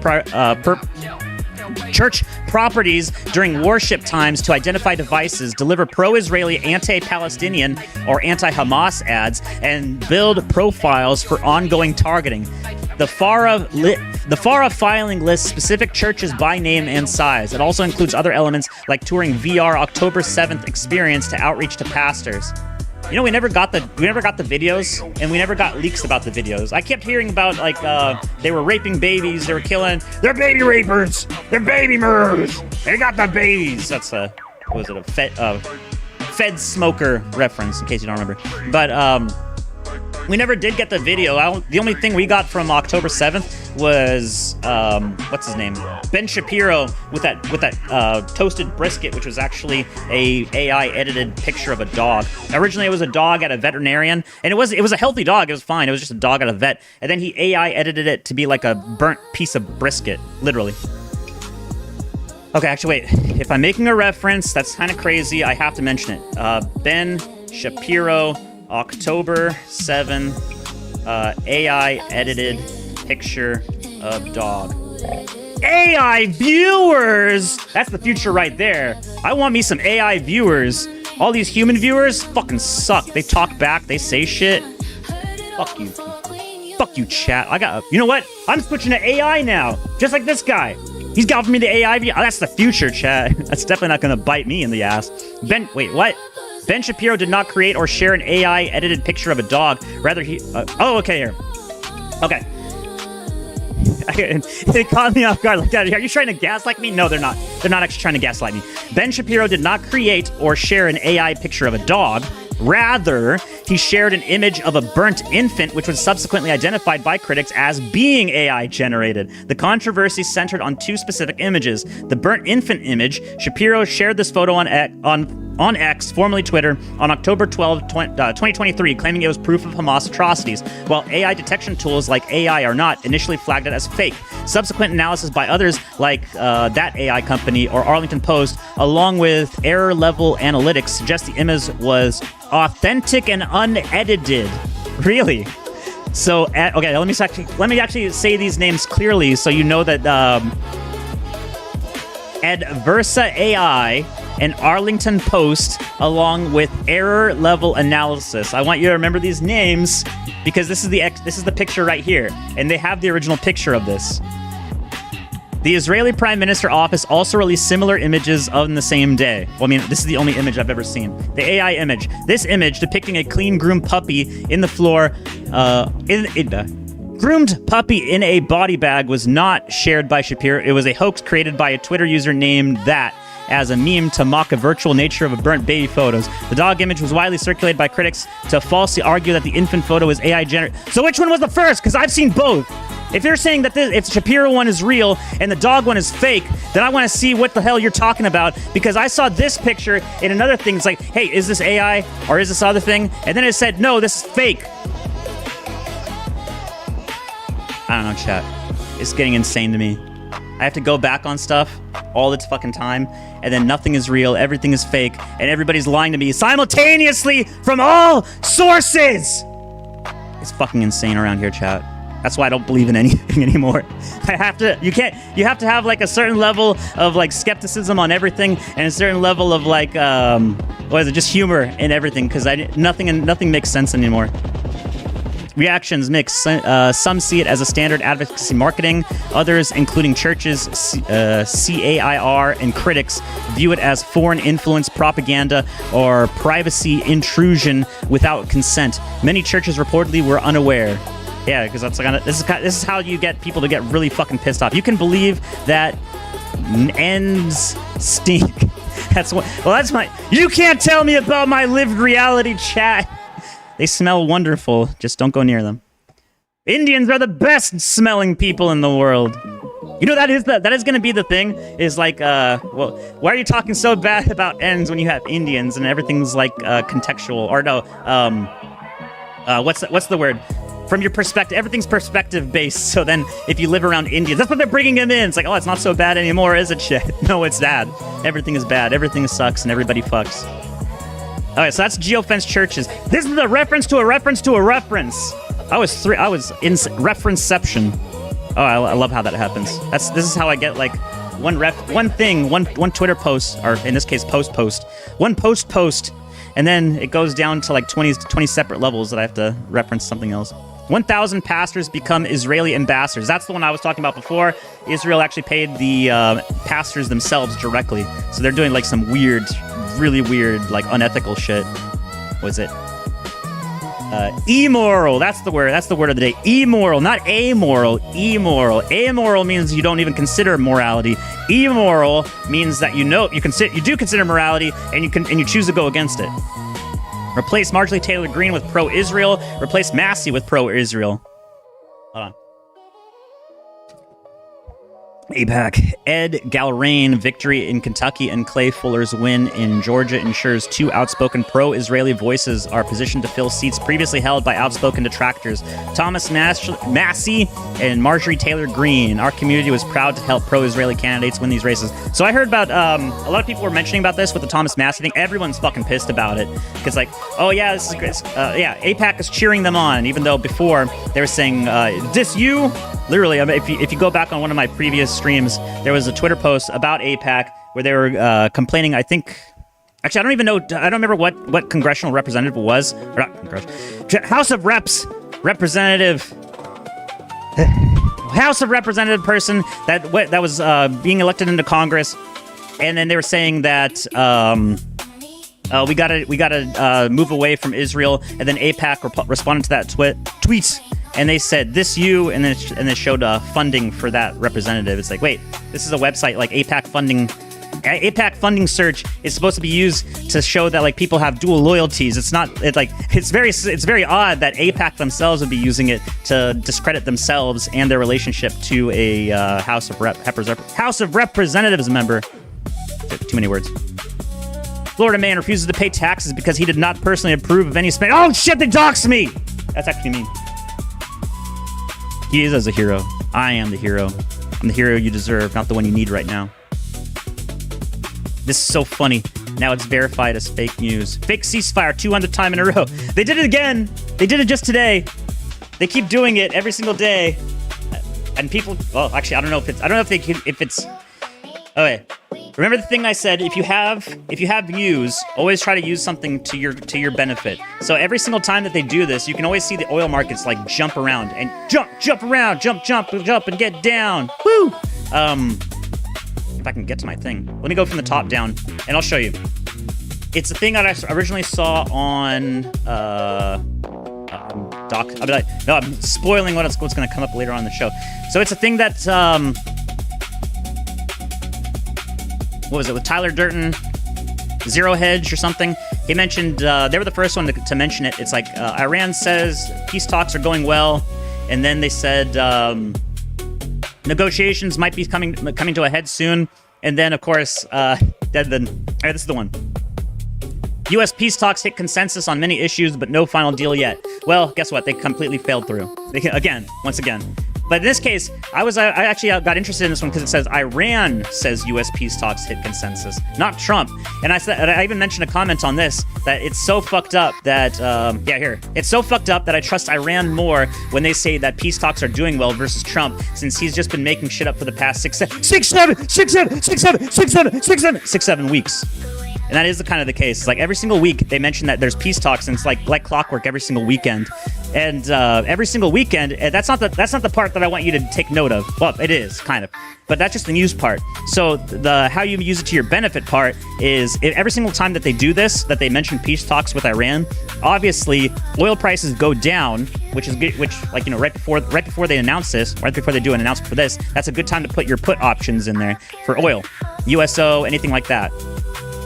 properties during worship times to identify devices, deliver pro-Israeli, anti-Palestinian, or anti-Hamas ads, and build profiles for ongoing targeting. The FARA filing lists specific churches by name and size. It also includes other elements like touring VR October 7th experience to outreach to pastors. You know, we never got the videos, and we never got leaks about the videos. I kept hearing about, like, they were raping babies, they were killing... They're baby rapers! They're baby murderers! They got the babies! That's a... What was it? A Fed smoker reference, in case you don't remember. But, we never did get the video. The only thing we got from October 7th was, what's his name? Ben Shapiro with that toasted brisket, which was actually a AI edited picture of a dog. Originally, it was a dog at a veterinarian, and it was a healthy dog. It was fine. It was just a dog at a vet, and then he AI edited it to be like a burnt piece of brisket, literally. Okay, actually, wait. If I'm making a reference, that's kind of crazy. I have to mention it. Ben Shapiro. October 7, AI edited picture of dog. AI viewers! That's the future right there. I want me some AI viewers. All these human viewers fucking suck. They talk back, they say shit. Fuck you. Fuck you, chat. You know what? I'm switching to AI now. Just like this guy. He's got for me the AI view. Oh, that's the future, chat. That's definitely not gonna bite me in the ass. Wait, what? Ben Shapiro did not create or share an AI-edited picture of a dog. Rather, he... okay, here. Okay. They caught me off guard. Like, are you trying to gaslight me? No, they're not. They're not actually trying to gaslight me. Ben Shapiro did not create or share an AI picture of a dog. Rather, he shared an image of a burnt infant, which was subsequently identified by critics as being AI-generated. The controversy centered on two specific images. The burnt infant image, Shapiro shared this photo on X, formerly Twitter, on October 12, 2023, claiming it was proof of Hamas atrocities, while AI detection tools like AI or not initially flagged it as fake. Subsequent analysis by others like that AI company or Arlington Post, along with error-level analytics, suggest the image was authentic and unedited. Really? So, okay, let me actually say these names clearly so you know that Adversa AI and Arlington Post, along with error level analysis. I want you to remember these names because this is the picture right here, and they have the original picture of this. The Israeli Prime Minister office also released similar images on the same day. Well, I mean, this is the only image I've ever seen. The AI image. This image depicting a clean groomed puppy in the floor, groomed puppy in a body bag was not shared by Shapiro. It was a hoax created by a Twitter user named that as a meme to mock a virtual nature of a burnt baby photos. The dog image was widely circulated by critics to falsely argue that the infant photo was AI generated. So which one was the first? Because I've seen both. If you're saying that if the Shapiro one is real and the dog one is fake, then I want to see what the hell you're talking about, because I saw this picture in another thing. It's like, hey, is this AI or is this other thing? And then it said, no, this is fake. I don't know, chat. It's getting insane to me. I have to go back on stuff all the fucking time, and then nothing is real, everything is fake, and everybody's lying to me simultaneously from all sources. It's fucking insane around here, chat. That's why I don't believe in anything anymore. You have to have like a certain level of like skepticism on everything and a certain level of like, just humor in everything, because nothing makes sense anymore. Reactions mixed. Some see it as a standard advocacy marketing. Others, including churches, CAIR, and critics, view it as foreign influence propaganda or privacy intrusion without consent. Many churches reportedly were unaware. Yeah, because this is how you get people to get really fucking pissed off. You can believe that ends stink. That's my. You can't tell me about my lived reality, chat. They smell wonderful. Just don't go near them. Indians are the best smelling people in the world. You know, that is going to be the thing. Is like, well, why are you talking so bad about ends when you have Indians and everything's like contextual? Or no, what's the word? From your perspective, everything's perspective based. So then, if you live around Indians, that's what they're bringing him in. It's like, oh, it's not so bad anymore, is it? Shit. No, it's bad. Everything is bad. Everything sucks, and everybody fucks. All right, so that's geofence churches. This is a reference to a reference to a reference. I was in referenceception. Oh, I love how that happens. This is how I get like one Twitter post, or in this case, post, one post, and then it goes down to like 20 separate levels that I have to reference something else. 1,000 pastors become Israeli ambassadors. That's the one I was talking about before. Israel actually paid the pastors themselves directly. So they're doing like some weird, really weird, like unethical shit. What is it? Immoral. That's the word. That's the word of the day. Immoral, not amoral. Immoral. Amoral means you don't even consider morality. Immoral means that you do consider morality, and you choose to go against it. Replace Marjorie Taylor Greene with pro-Israel. Replace Massey with pro-Israel. Hold on. APAC. Ed Galrain victory in Kentucky and Clay Fuller's win in Georgia ensures two outspoken pro-Israeli voices are positioned to fill seats previously held by outspoken detractors. Thomas Massey and Marjorie Taylor Greene. Our community was proud to help pro-Israeli candidates win these races. So I heard about, a lot of people were mentioning about this with the Thomas Massey thing. Everyone's fucking pissed about it. Because like, oh yeah, this is great. Yeah, APAC is cheering them on, even though before they were saying, this you? Literally, I mean, if you go back on one of my previous streams, there was a Twitter post about APAC where they were complaining, I think... Actually, I don't even know... I don't remember what congressional representative it was. Or not congressional... House of Reps representative... House of Representative person that was being elected into Congress. And then they were saying that... we gotta move away from Israel. And then APAC responded to that tweet. And they said, this you, and then it showed funding for that representative. It's like, wait, this is a website like APAC funding. APAC funding search is supposed to be used to show that like people have dual loyalties. It's not. It's very odd that APAC themselves would be using it to discredit themselves and their relationship to a House of Representatives member. Too many words. Florida man refuses to pay taxes because he did not personally approve of any spending. Oh shit! They doxed me. That's actually mean. He is as a hero. I am the hero. I'm the hero you deserve, not the one you need right now. This is so funny. Now it's verified as fake news. Fake ceasefire 200 times in a row. They did it again. They did it just today. They keep doing it every single day. And people, well, actually, I don't know if it's. Okay. Remember the thing I said, if you have views, always try to use something to your benefit. So every single time that they do this, you can always see the oil markets like jump around and jump around, jump and get down. Woo! If I can get to my thing. Let me go from the top down and I'll show you. It's a thing that I originally saw on Doc. I'll be like, no, I'm spoiling what's going to come up later on in the show. So it's a thing that what was it, with Tyler Durden, Zero Hedge or something? He mentioned, they were the first one to mention it. It's like, Iran says peace talks are going well, and then they said negotiations might be coming to a head soon, and then, of course, this is the one. U.S. peace talks hit consensus on many issues, but no final deal yet. Well, guess what? They completely failed through. Once again. But in this case, I actually got interested in this one because it says Iran says U.S. peace talks hit consensus, not Trump. And I even mentioned a comment on this that it's so fucked up that it's so fucked up that I trust Iran more when they say that peace talks are doing well versus Trump, since he's just been making shit up for the past 7 weeks. And that is the kind of the case. It's like every single week they mention that there's peace talks, and it's like clockwork every single weekend. And every single weekend, that's not the part that I want you to take note of. Well, it is kind of, but that's just the news part. So the how you use it to your benefit part is every single time that they do this, that they mention peace talks with Iran, obviously oil prices go down, which is good, right before they announce this, right before they do an announcement for this, that's a good time to put your put options in there for oil, USO, anything like that.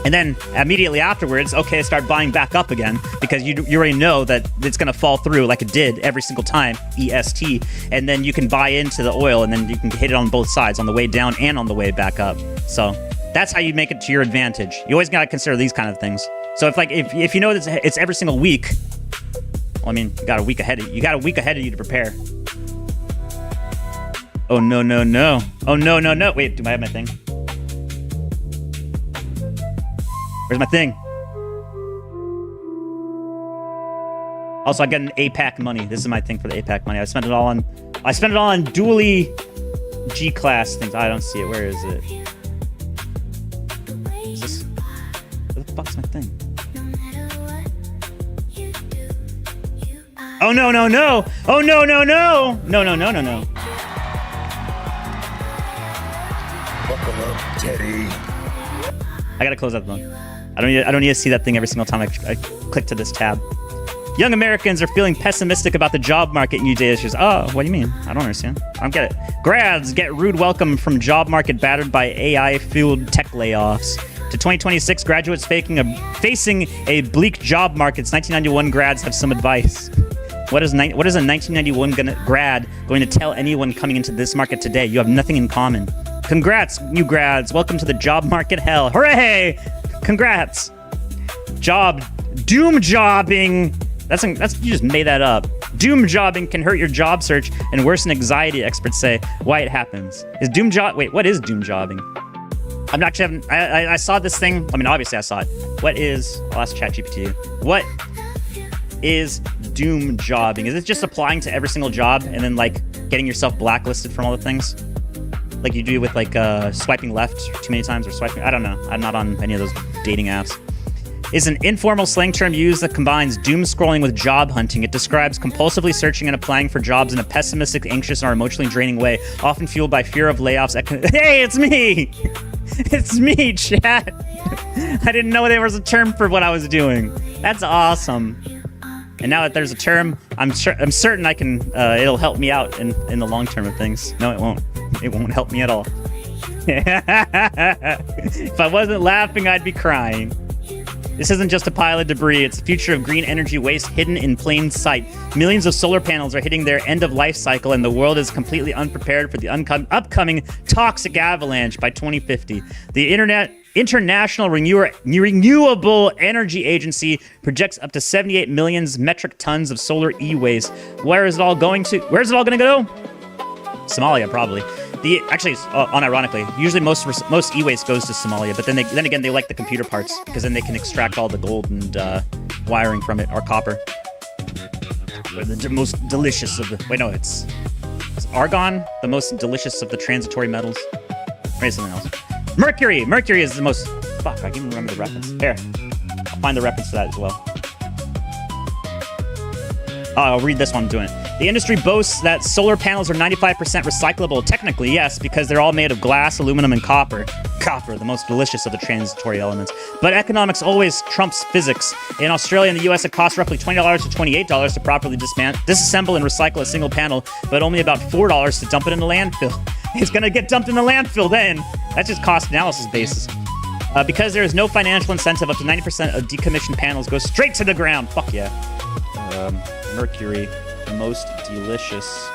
And then immediately afterwards, okay, start buying back up again because you already know that it's going to fall through like it did every single time, EST. And then you can buy into the oil and then you can hit it on both sides, on the way down and on the way back up. So that's how you make it to your advantage. You always got to consider these kind of things. So if you know that it's every single week, well, I mean, you got a week ahead of you to prepare. Oh, no, no, no. Oh, no, no, no. Wait, do I have my thing? Where's my thing? Also, I got an APAC money. This is my thing for the APAC money. I spent it all on dually G-class things. I don't see it. Where is it? Is this? Where the fuck's my thing? Oh, no, no, no. Oh, no, no, no. No, no, no, no, no. Buckle up, Teddy. I gotta close that one. I don't need to see that thing every single time I click to this tab. Young Americans are feeling pessimistic about the job market in new data issues. Oh, what do you mean? I don't understand. I don't get it. Grads get rude welcome from job market battered by AI-fueled tech layoffs. To 2026, graduates facing a bleak job market. 1991 grads have some advice. What is a 1991 grad going to tell anyone coming into this market today? You have nothing in common. Congrats, new grads. Welcome to the job market hell. Hooray! Congrats. Doom jobbing. That's you just made that up. Doom jobbing can hurt your job search and worsen anxiety, experts say. Why it happens. Wait, what is doom jobbing? I'm not actually I saw this thing. I mean, obviously I saw it. I'll ask ChatGPT. What is doom jobbing? Is it just applying to every single job and then like getting yourself blacklisted from all the things? Like you do with like swiping left too many times or swiping. I don't know. I'm not on any of those dating apps. Is an informal slang term used that combines doom scrolling with job hunting. It describes compulsively searching and applying for jobs in a pessimistic, anxious, or emotionally draining way, often fueled by fear of layoffs. Hey, it's me! It's me, chat! I didn't know there was a term for what I was doing. That's awesome. And now that there's a term, I'm certain I can. It'll help me out in the long term of things. No, it won't. It won't help me at all. If I wasn't laughing, I'd be crying. This isn't just a pile of debris. It's the future of green energy waste hidden in plain sight. Millions of solar panels are hitting their end of life cycle, and the world is completely unprepared for the upcoming toxic avalanche by 2050. The International Renewable Energy Agency projects up to 78 million metric tons of solar e-waste. Where is it all going to? Where's it all going to go? Somalia, probably. Unironically, usually most e-waste goes to Somalia, but then again they like the computer parts because then they can extract all the gold and wiring from it, or copper. Or the most delicious of the. Wait, no, it's argon, the most delicious of the transitory metals. Maybe something else. Mercury. Mercury is the most. Fuck, I can't even remember the reference. Here, I'll find the reference to that as well. Oh, I'll read this one. I'm doing it. The industry boasts that solar panels are 95% recyclable. Technically, yes, because they're all made of glass, aluminum, and copper. Copper, the most delicious of the transitory elements. But economics always trumps physics. In Australia and the US, it costs roughly $20 to $28 to properly disassemble and recycle a single panel, but only about $4 to dump it in the landfill. It's going to get dumped in the landfill then. That's just cost analysis basis. Because there is no financial incentive, up to 90% of decommissioned panels go straight to the ground. Fuck yeah. Mercury, the most delicious.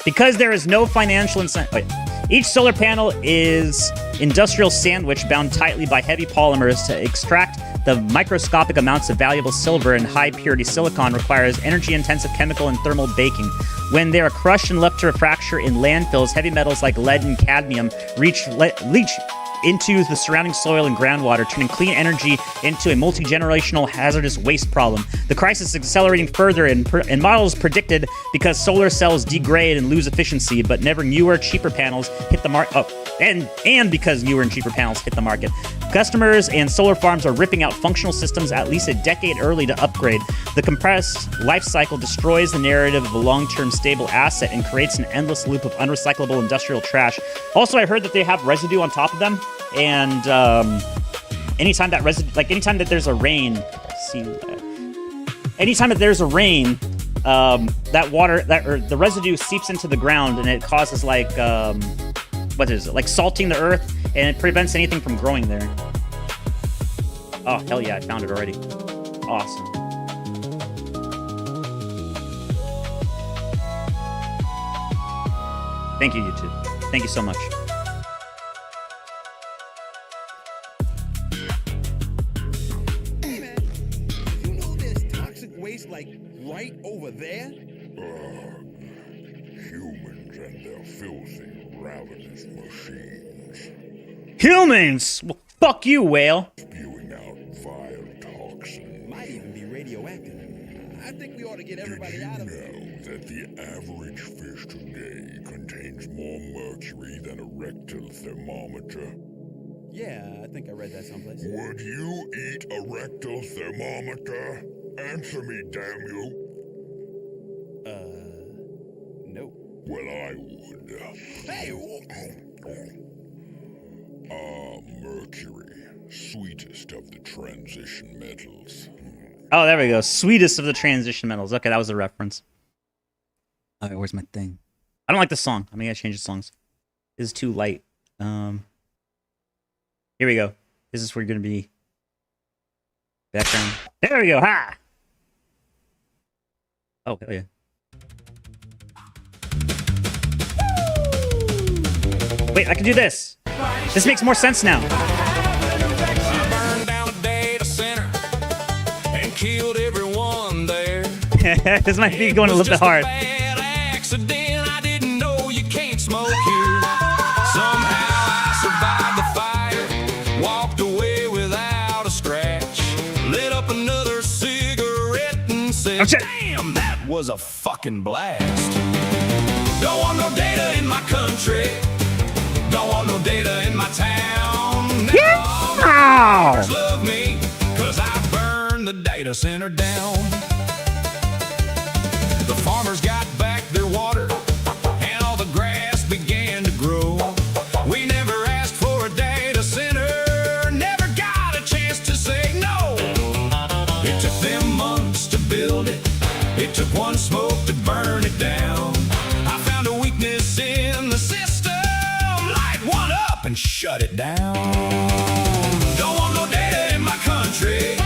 Because there is no financial incentive. Wait. Each solar panel is industrial sandwich bound tightly by heavy polymers. To extract the microscopic amounts of valuable silver and high purity silicon requires energy-intensive chemical and thermal baking. When they are crushed and left to fracture in landfills, heavy metals like lead and cadmium leach into the surrounding soil and groundwater, turning clean energy into a multi-generational hazardous waste problem. The crisis is accelerating further, and models predicted because solar cells degrade and lose efficiency, but newer, cheaper panels hit the market. And because newer and cheaper panels hit the market. Customers and solar farms are ripping out functional systems at least a decade early to upgrade. The compressed life cycle destroys the narrative of a long-term stable asset and creates an endless loop of unrecyclable industrial trash. Also, I heard that they have residue on top of them, and anytime that there's a rain, that water, the residue seeps into the ground, and it causes like what is it? Like salting the earth, and it prevents anything from growing there. Oh, hell yeah, I found it already. Awesome. Thank you, YouTube. Thank you so much. Hey, man. You know there's toxic waste, like, right over there? Humans and their filthy, ravenous machines. Humans? Well, fuck you, whale. Spewing out vile toxins. Might even be radioactive. I think we ought to get everybody out of here. Did you know that the average fish today contains more mercury than a rectal thermometer? Yeah, I think I read that someplace. Would you eat a rectal thermometer? Answer me, damn you. No. Well, I would. Hey! Mercury. Sweetest of the transition metals. Oh, there we go. Sweetest of the transition metals. Okay, that was a reference. Okay, where's my thing? I don't like the song. I gotta change the songs. This is too light. Here we go. This is where you're gonna be. Background. There we go. Ha! Oh, hell yeah. Wait, I can do this. This makes more sense now. Burned down a data center and killed everyone there. This might be going a little bit hard. Bad accident. I didn't know you can't smoke here. Somehow I survived the fire, walked away without a scratch, lit up another cigarette and said, "Damn, that was a fucking blast." Don't want no data in my country. Don't want no data in my town. Now all my neighbors love me 'cause I burned the data center down. The farmers got back their water and all the grass began to grow. We never asked for a data center, never got a chance to say no. It took them months to build it. It took one smoke to burn it down. I found a weakness in the system, light one up and shut it down. Don't want no data in my country.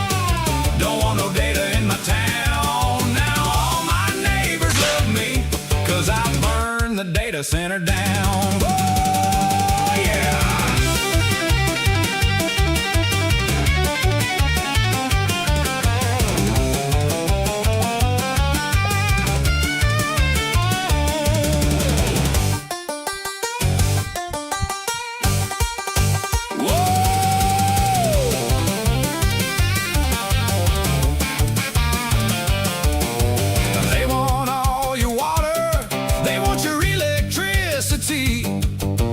Don't want no data in my town. Now all my neighbors love me 'cause I burned the data center down. Oh, yeah. They want all your water. They want your electricity.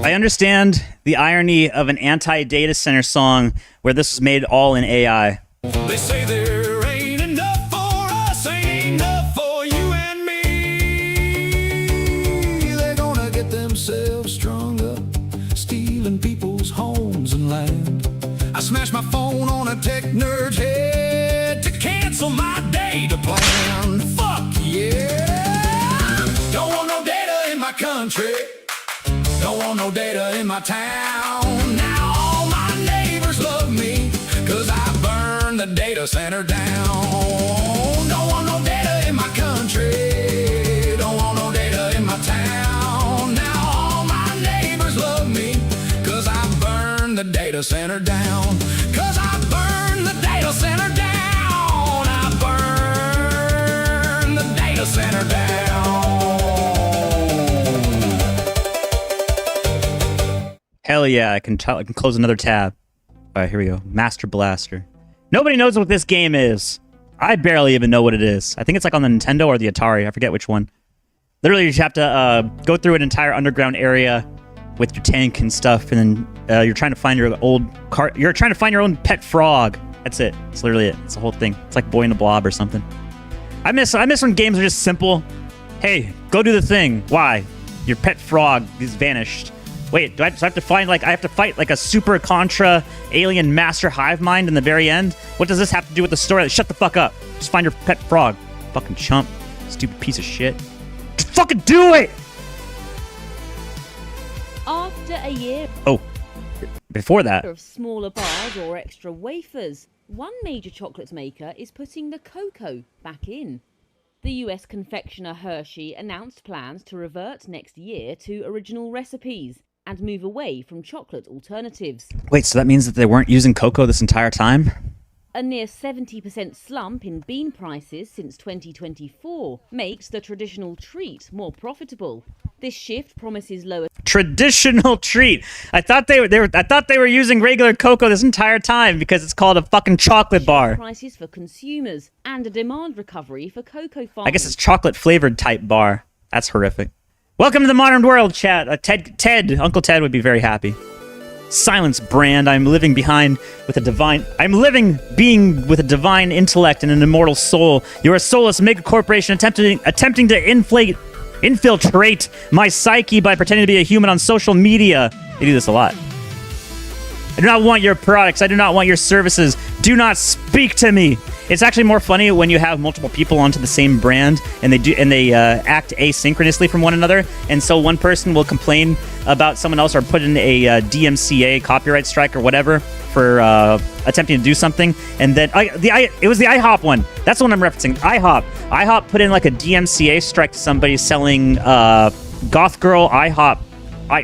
I understand the irony of an anti-data center song where this was made all in AI. They say there ain't enough for us, ain't enough for you and me. They're gonna get themselves strung up, stealing people's homes and land. I smashed my phone on a tech nerd's head to cancel my data plan. Fuck yeah! Don't want no data in my country. Don't want no data in my town. Now all my neighbors love me 'cause I burned the data center down. Don't want no data in my country. Don't want no data in my town. Now all my neighbors love me 'cause I burned the data center down. 'Cause I burned the data center down. I burned the data center down. Hell yeah, I can close another tab. All right, here we go. Master Blaster. Nobody knows what this game is. I barely even know what it is. I think it's like on the Nintendo or the Atari. I forget which one. Literally, you have to go through an entire underground area with your tank and stuff, and then you're trying to find your old car. You're trying to find your own pet frog. That's it. It's literally it. It's the whole thing. It's like Boy in the Blob or something. I miss when games are just simple. Hey, go do the thing. Why? Your pet frog is vanished. Wait, do I have to find, like, I have to fight, like, a super contra alien master hive mind in the very end? What does this have to do with the story? Shut the fuck up. Just find your pet frog. Fucking chump. Stupid piece of shit. Just fucking do it! After order a year Oh, before that. of smaller bars or extra wafers, one major chocolate maker is putting the cocoa back in. The US confectioner Hershey announced plans to revert next year to original recipes and move away from chocolate alternatives. Wait, so that means that they weren't using cocoa this entire time? A near 70% slump in bean prices since 2024 makes the traditional treat more profitable. This shift promises lower Traditional treat. I thought they were using regular cocoa this entire time because it's called a fucking chocolate bar. prices for consumers and a demand recovery for cocoa farmers. I guess it's chocolate flavored type bar. That's horrific. Welcome to the modern world, chat. Uncle Ted would be very happy. Silence, brand. I'm living being with a divine intellect and an immortal soul. You're a soulless mega corporation attempting to infiltrate my psyche by pretending to be a human on social media. They do this a lot. I do not want your products. I do not want your services. Do not speak to me. It's actually more funny when you have multiple people onto the same brand and they act asynchronously from one another. And so one person will complain about someone else or put in a DMCA copyright strike or whatever for attempting to do something. And then it was the IHOP one. That's the one I'm referencing. IHOP put in like a DMCA strike to somebody selling goth girl IHOP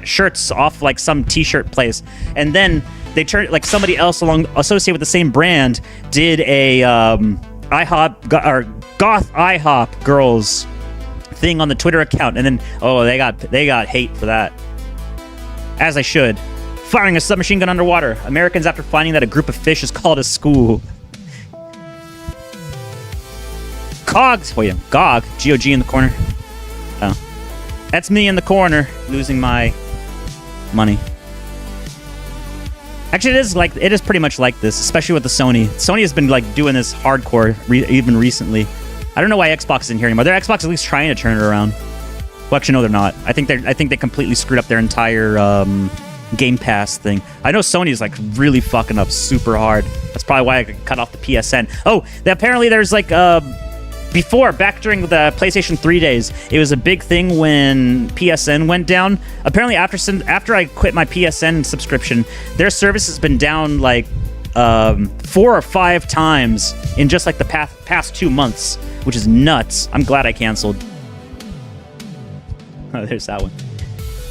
shirts off like some t-shirt place. And then they turned like somebody else associated with the same brand did a IHOP or goth IHOP girls thing on the Twitter account, and then they got hate for that, as I should. Firing a submachine gun underwater. Americans after finding that a group of fish is called a school. Cogs. Oh yeah, GOG. G-O-G in the corner. Oh, that's me in the corner losing my money. Actually, it is pretty much like this, especially with the Sony. Sony has been like doing this hardcore even recently. I don't know why Xbox isn't here anymore. They're Xbox at least trying to turn it around. Well, actually, no, they're not. I think they completely screwed up their entire Game Pass thing. I know Sony's like really fucking up super hard. That's probably why I could cut off the PSN. Oh, apparently there's like back during the PlayStation 3 days, it was a big thing when PSN went down. Apparently, after I quit my PSN subscription, their service has been down like 4 or 5 times in just like the past 2 months, which is nuts. I'm glad I canceled. Oh, there's that one.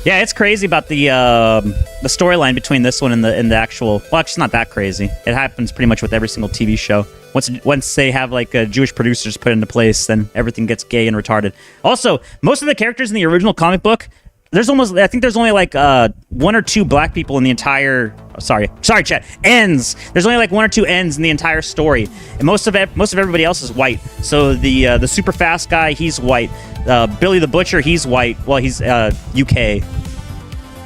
Yeah, it's crazy about the storyline between this one and the actual. Well, actually, it's not that crazy. It happens pretty much with every single TV show. Once they have like Jewish producers put into place, then everything gets gay and retarded. Also, most of the characters in the original comic book, there's only like 1 or 2 black people in the entire. Sorry, chat. Ends. There's only like 1 or 2 ends in the entire story, and most of everybody else is white. So the super fast guy, he's white. Billy the Butcher, he's white. Well, he's UK.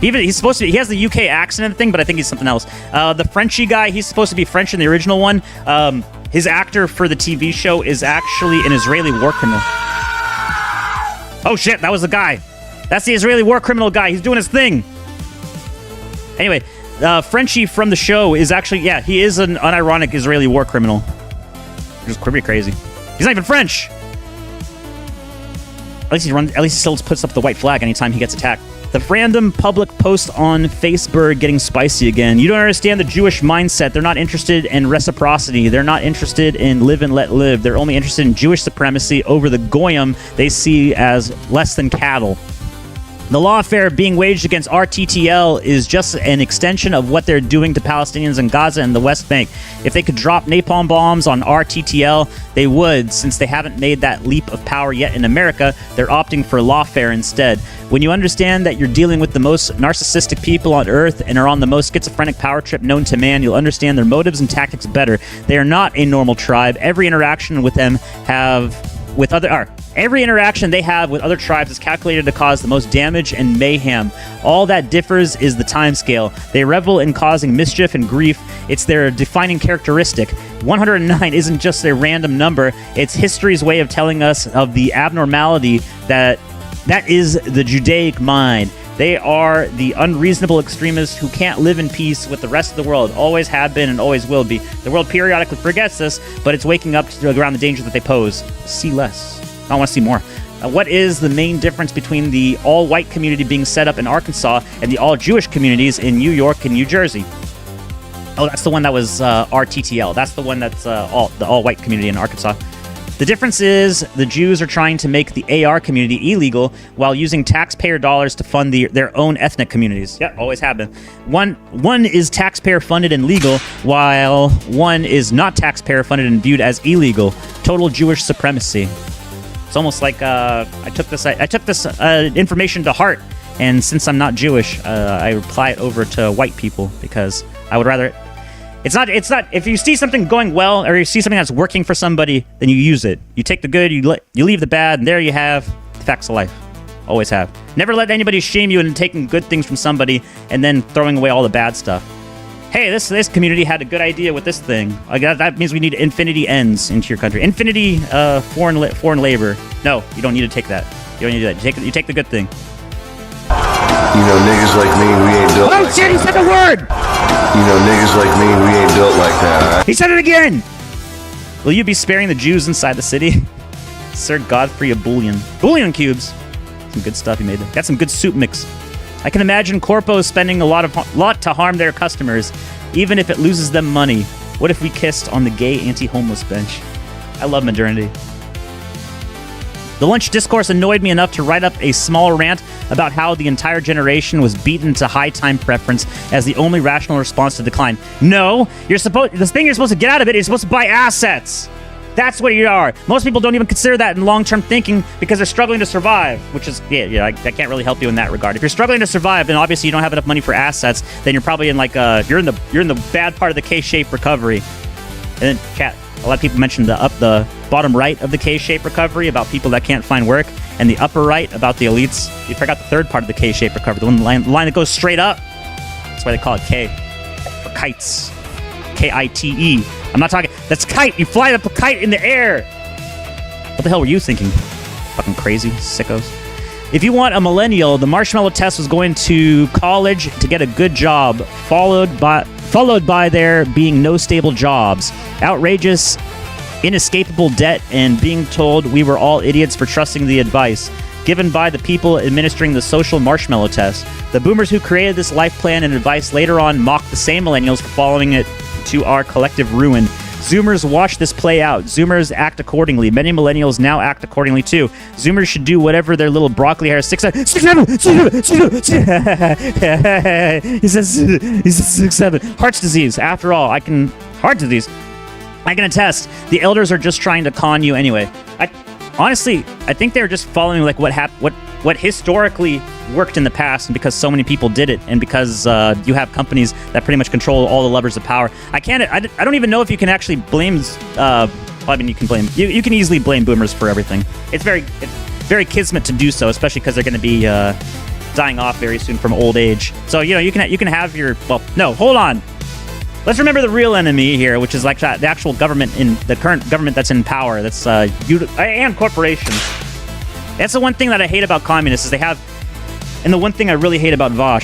He's supposed to be. He has the UK accent and thing, but I think he's something else. The Frenchy guy, he's supposed to be French in the original one. His actor for the TV show is actually an Israeli war criminal. Oh shit, that was the guy. That's the Israeli war criminal guy. He's doing his thing. Anyway, Frenchie from the show is actually, yeah, he is an unironic Israeli war criminal. Which is pretty crazy. He's not even French. At least he still puts up the white flag anytime he gets attacked. The random public post on Facebook getting spicy again. You don't understand the Jewish mindset. They're not interested in reciprocity. They're not interested in live and let live. They're only interested in Jewish supremacy over the Goyim they see as less than cattle. The lawfare being waged against RTTL is just an extension of what they're doing to Palestinians in Gaza and the West Bank. If they could drop napalm bombs on RTTL, they would. Since they haven't made that leap of power yet in America, they're opting for lawfare instead. When you understand that you're dealing with the most narcissistic people on Earth and are on the most schizophrenic power trip known to man, you'll understand their motives and tactics better. They are not a normal tribe. Every interaction with them Every interaction they have with other tribes is calculated to cause the most damage and mayhem. All that differs is the time scale. They revel in causing mischief and grief. It's their defining characteristic. 109 isn't just a random number. It's history's way of telling us of the abnormality that is the Judaic mind. They are the unreasonable extremists who can't live in peace with the rest of the world. Always have been and always will be. The world periodically forgets this, but it's waking up around the danger that they pose. See less. I want to see more. What is the main difference between the all-white community being set up in Arkansas and the all-Jewish communities in New York and New Jersey? Oh, that's the one that was RTTL. That's the one that's the all-white community in Arkansas. The difference is the Jews are trying to make the AR community illegal while using taxpayer dollars to fund their own ethnic communities. Yeah, always have been. One is taxpayer funded and legal, while one is not taxpayer funded and viewed as illegal. Total Jewish supremacy. It's almost like I took this information to heart, and since I'm not Jewish, I apply it over to white people because I would rather. It's not. If you see something going well, or you see something that's working for somebody, then you use it. You take the good, you leave the bad, and there you have the facts of life. Always have. Never let anybody shame you into taking good things from somebody and then throwing away all the bad stuff. Hey, this community had a good idea with this thing. That means we need infinity ends into your country. Infinity foreign labor. No, you don't need to take that. You don't need to do that. You take the good thing. You know, niggas like me, we ain't built like shit, he said the word! You know, niggas like me, we ain't built like that, alright? He said it again! Will you be sparing the Jews inside the city? Sir Godfrey of Bullion. Bullion cubes! Some good stuff he made there. Got some good soup mix. I can imagine corpos spending a lot to harm their customers, even if it loses them money. What if we kissed on the gay anti-homeless bench? I love modernity. The lunch discourse annoyed me enough to write up a small rant about how the entire generation was beaten to high time preference as the only rational response to decline. No, the thing you're supposed to get out of it is you're supposed to buy assets. That's what you are. Most people don't even consider that in long-term thinking because they're struggling to survive, which is, I can't really help you in that regard. If you're struggling to survive, then obviously you don't have enough money for assets, then you're probably in you're in the bad part of the K-shaped recovery. And then, chat, a lot of people mentioned the bottom right of the K-shaped recovery about people that can't find work, and the upper right about the elites. You forgot the third part of the K-shaped recovery, the line that goes straight up. That's why they call it K. For kites. K-I-T-E. I'm not talking... That's kite! You fly up a kite in the air! What the hell were you thinking? Fucking crazy sickos. If you want a millennial, the marshmallow test was going to college to get a good job, followed by there being no stable jobs, outrageous, inescapable debt, and being told we were all idiots for trusting the advice given by the people administering the social marshmallow test. The boomers who created this life plan and advice later on mocked the same millennials for following it to our collective ruin. Zoomers watch this play out. Zoomers act accordingly. Many millennials now act accordingly too. Zoomers should do whatever their little broccoli hair 6'7". He says 6'7". Heart's disease. After all, heart disease. I can attest. The elders are just trying to con you anyway. Honestly, I think they're just following like what historically worked in the past, and because so many people did it, and because you have companies that pretty much control all the levers of power. I don't even know if you can actually blame. I mean, you can blame. You can easily blame boomers for everything. It's very kismet to do so, especially because they're going to be dying off very soon from old age. So you can have your. Well, no, hold on. Let's remember the real enemy here, which is like the actual government, in the current government that's in power. That's and corporations. That's the one thing that I hate about communists is they have, and the one thing I really hate about Vaughn.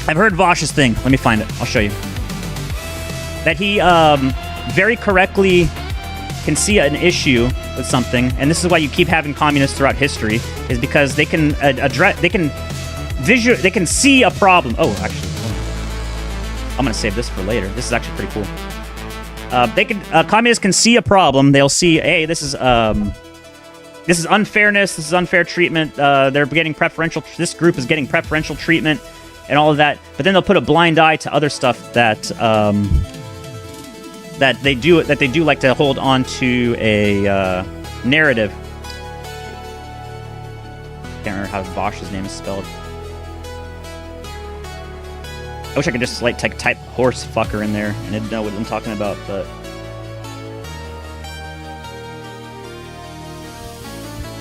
I've heard Vaugh's thing. Let me find it. I'll show you. That he very correctly can see an issue with something, and this is why you keep having communists throughout history, is because they can they can see a problem. Oh, actually. I'm going to save this for later. This is actually pretty cool. Communists can see a problem. They'll see, hey, this is unfairness. This is unfair treatment. They're getting preferential. This group is getting preferential treatment and all of that. But then they'll put a blind eye to other stuff that they do like to hold on to a narrative. Can't remember how Vaugh's name is spelled. I wish I could just type horse fucker in there and it'd know what I'm talking about,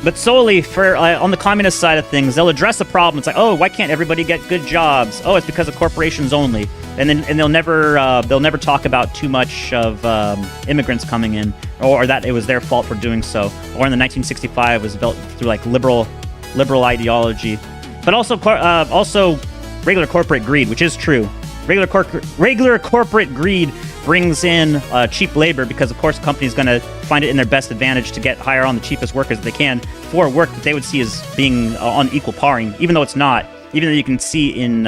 but solely for on the communist side of things, they'll address a problem. It's like, oh, why can't everybody get good jobs? Oh, it's because of corporations only, and they'll never talk about too much of immigrants coming in, or that it was their fault for doing so, or in the 1965 was built through like liberal ideology, but also regular corporate greed, which is true. Regular corporate greed brings in cheap labor because, of course, the company's going to find it in their best advantage to hire on the cheapest workers that they can for work that they would see as being on equal paring, even though it's not. Even though you can see in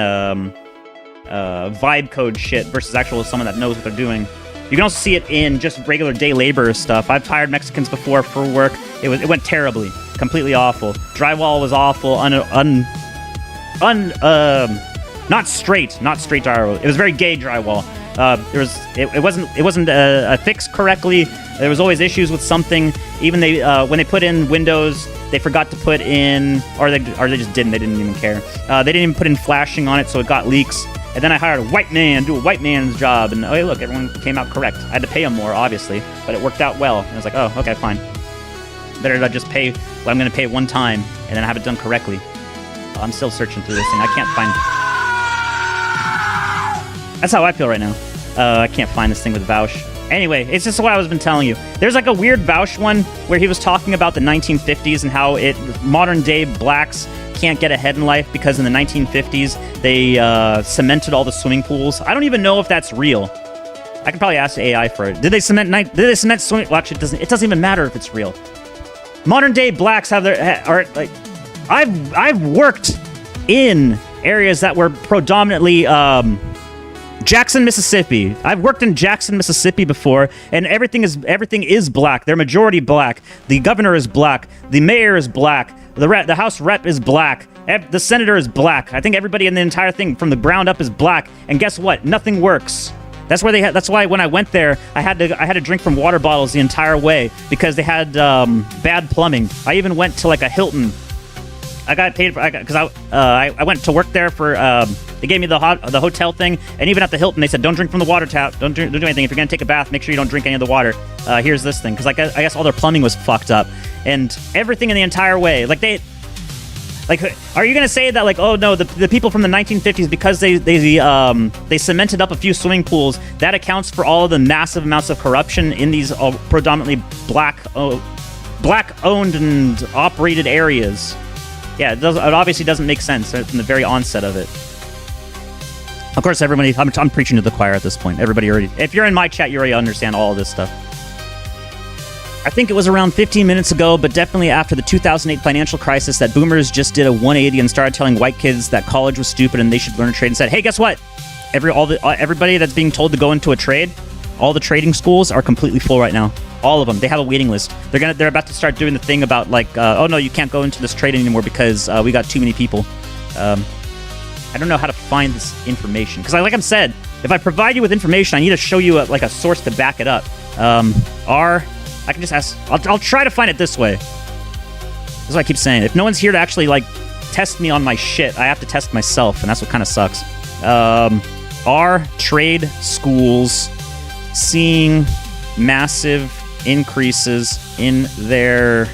vibe code shit versus actual someone that knows what they're doing. You can also see it in just regular day labor stuff. I've hired Mexicans before for work. It went terribly, completely awful. Drywall was awful, not straight drywall. It was very gay drywall. It wasn't fixed correctly. There was always issues with something. Even when they put in windows, they forgot to put in, or they just didn't. They didn't even care. They didn't even put in flashing on it, so it got leaks. And then I hired a white man to do a white man's job, and oh, hey, look, everyone came out correct. I had to pay him more, obviously, but it worked out well. And I was like, oh, okay, fine. Better to just pay what I'm going to pay one time and then have it done correctly. I'm still searching through this thing. I can't find... That's how I feel right now. I can't find this thing with Vaush. Anyway, it's just what I was been telling you. There's like a weird Vaush one where he was talking about the 1950s and how modern day blacks can't get ahead in life because in the 1950s they cemented all the swimming pools. I don't even know if that's real. I could probably ask AI for it. Did they cement swimming? Well, actually, it doesn't even matter if it's real. Modern day blacks are like. I've worked in areas that were predominantly Jackson, Mississippi. I've worked in Jackson, Mississippi before, and everything is black. They're majority black. The governor is black. The mayor is black. The House rep is black. The senator is black. I think everybody in the entire thing from the ground up is black. And guess what? Nothing works. That's why when I went there, I had to drink from water bottles the entire way because they had bad plumbing. I even went to like a Hilton. I got paid because I went to work there for. They gave me the hotel thing, and even at the Hilton, they said don't drink from the water tap. Don't do anything. If you're gonna take a bath, make sure you don't drink any of the water. Here's this thing because I guess all their plumbing was fucked up, and everything in the entire way. Are you gonna say that oh no, the people from the 1950s because they cemented up a few swimming pools that accounts for all of the massive amounts of corruption in these predominantly black owned and operated areas? Yeah, it obviously doesn't make sense from the very onset of it. Of course, everybody, I'm preaching to the choir at this point. Everybody already, if you're in my chat, you already understand all of this stuff. I think it was around 15 minutes ago, but definitely after the 2008 financial crisis, that boomers just did a 180 and started telling white kids that college was stupid and they should learn a trade and said, hey, guess what? Everybody that's being told to go into a trade, all the trading schools are completely full right now. All of them. They have a waiting list. They're about to start doing the thing about oh no, you can't go into this trade anymore because we got too many people. I don't know how to find this information because, like I said, if I provide you with information, I need to show you a source to back it up. I can just ask. I'll try to find it this way. That's what I keep saying. If no one's here to actually test me on my shit, I have to test myself, and that's what kind of sucks. Are trade schools seeing massive increases in their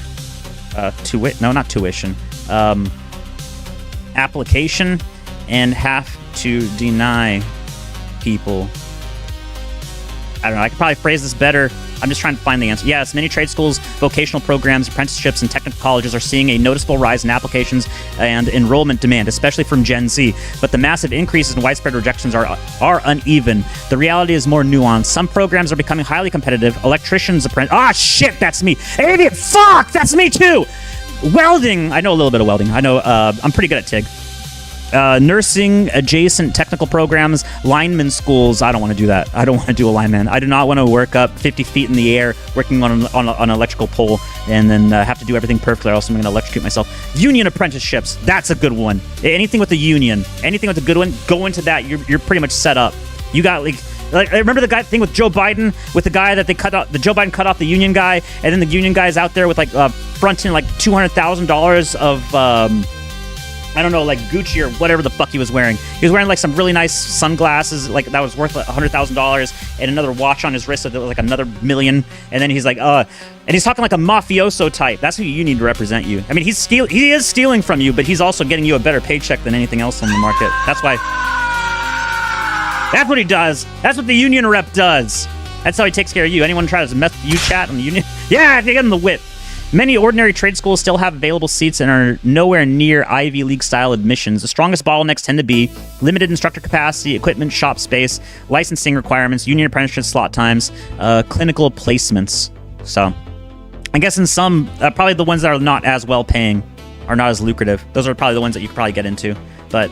application and have to deny people? I don't know. I could probably phrase this better. I'm just trying to find the answer. Yes, many trade schools, vocational programs, apprenticeships, and technical colleges are seeing a noticeable rise in applications and enrollment demand, especially from Gen Z. But the massive increases in widespread rejections are uneven. The reality is more nuanced. Some programs are becoming highly competitive. Electricians, shit, that's me. Avian, fuck, that's me too. Welding, I know a little bit of welding. I know, I'm pretty good at TIG. Nursing adjacent technical programs, lineman schools. I don't want to do that. I don't want to do a lineman. I do not want to work up 50 feet in the air working on an electrical pole and then have to do everything perfectly or else I'm going to electrocute myself. Union apprenticeships. That's a good one. Anything with the union. Anything with a good one, go into that. You're pretty much set up. You got I remember the thing with Joe Biden, with the guy that Joe Biden cut off the union guy, and then the union guy's out there with fronting $200,000 of I don't know, Gucci or whatever the fuck he was wearing. He was wearing some really nice sunglasses, that was worth $100,000, and another watch on his wrist that was another $1 million. And then he's and he's talking like a mafioso type. That's who you need to represent you. I mean, he is stealing from you, but he's also getting you a better paycheck than anything else on the market. That's why. That's what he does. That's what the union rep does. That's how he takes care of you. Anyone tries to mess with you, chat on the union? Yeah, they get him the whip. Many ordinary trade schools still have available seats and are nowhere near Ivy League-style admissions. The strongest bottlenecks tend to be limited instructor capacity, equipment, shop space, licensing requirements, union apprenticeship slot times, clinical placements. So, I guess in some, probably the ones that are not as well-paying are not as lucrative. Those are probably the ones that you could probably get into. But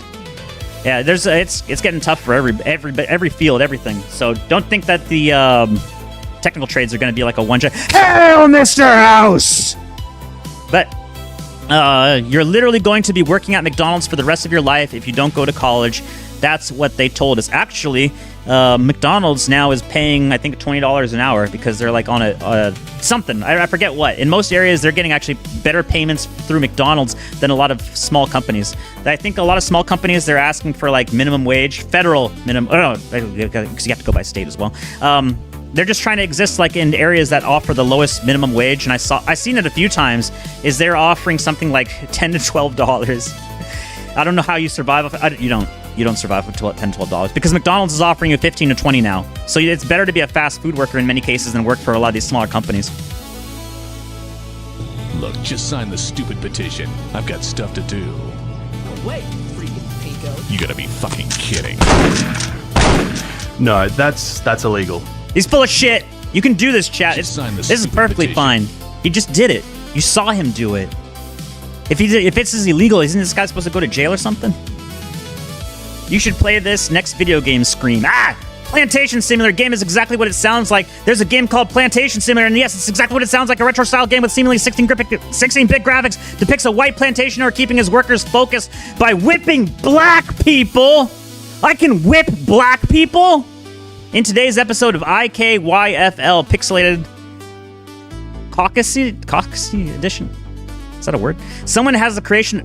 yeah, it's getting tough for every field, everything. So don't think that the technical trades are going to be like a one-shot. Hail, Mr. House! But you're literally going to be working at McDonald's for the rest of your life if you don't go to college. That's what they told us. Actually, McDonald's now is paying, I think, $20 an hour because they're like on a something. I forget what. In most areas, they're getting actually better payments through McDonald's than a lot of small companies. I think a lot of small companies, they're asking for like minimum wage, federal minimum. Oh, no, because you have to go by state as well. They're just trying to exist like in areas that offer the lowest minimum wage, and I've seen it a few times. Is they're offering something like $10 to $12. I don't know how you survive. You don't survive with $10 to $12 because McDonald's is offering you $15 to $20 now. So it's better to be a fast food worker in many cases than work for a lot of these smaller companies. Look, just sign the stupid petition. I've got stuff to do. Wait, freaking Pico. You gotta be fucking kidding. No, that's illegal. He's full of shit. You can do this, chat. This is perfectly fine. He just did it. You saw him do it. If it's illegal, isn't this guy supposed to go to jail or something? You should play this next video game scream. Plantation Simulator game is exactly what it sounds like. There's a game called Plantation Simulator, and yes, it's exactly what it sounds like. A retro-style game with seemingly 16-bit graphics depicts a white plantation owner keeping his workers focused by whipping black people. I can whip black people? In today's episode of IKYFL Pixelated Caucasy Edition. Is that a word? Someone has the creation.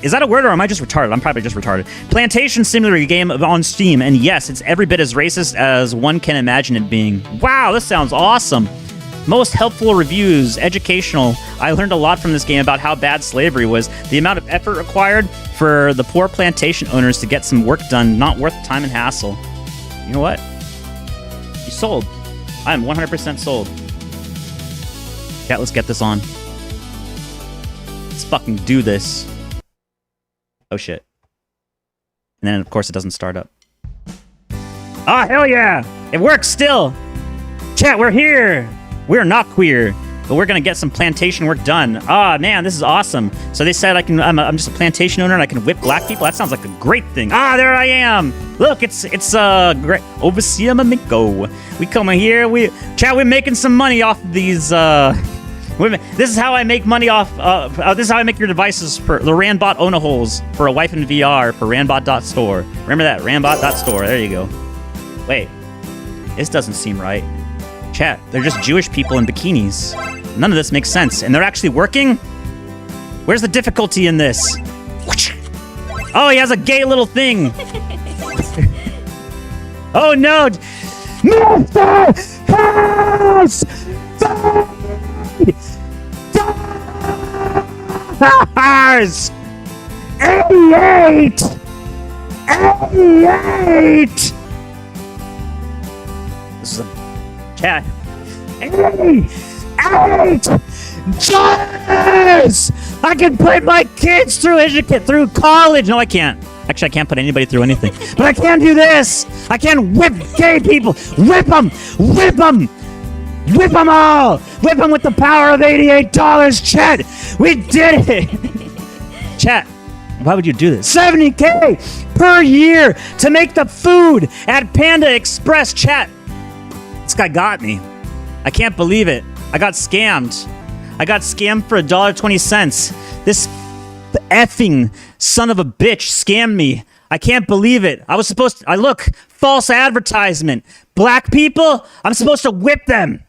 Is that a word or am I just retarded? I'm probably just retarded. Plantation Simulator game on Steam, and yes, it's every bit as racist as one can imagine it being. Wow, this sounds awesome. Most helpful reviews, educational. I learned a lot from this game about how bad slavery was. The amount of effort required for the poor plantation owners to get some work done, not worth the time and hassle. You know what? You sold. I am 100% sold. Chat, let's get this on. Let's fucking do this. Oh shit. And then of course it doesn't start up. Ah, hell yeah! It works still! Chat, we're here! We're not queer, but we're gonna get some plantation work done. Ah, man, this is awesome. So they said I'm just a plantation owner and I can whip black people? That sounds like a great thing. Ah, there I am! Look, it's great. Odysee Minko. We come in here, we're making some money off of these, this is how I make money off, this is how I make your devices for the Randbot Ona holes for a wife in VR for Randbot.store. Remember that, Randbot.store, there you go. Wait, this doesn't seem right. Chat, they're just Jewish people in bikinis. None of this makes sense, and they're actually working? Where's the difficulty in this? Oh, he has a gay little thing. Oh no! Mr. House! Stars! 88! 88! This is a chat. 88! Yes! I can put my kids through college. No, I can't. Actually, I can't put anybody through anything. But I can do this! I can whip gay people! Whip them! Whip them! Whip them all! Whip them with the power of $88, chat! We did it! Chat, why would you do this? $70K per year to make the food at Panda Express, chat! This guy got me. I can't believe it. I got scammed. I got scammed for $1.20. This effing son of a bitch scammed me. I can't believe it. I was supposed to... look, false advertisement. Black people, I'm supposed to whip them.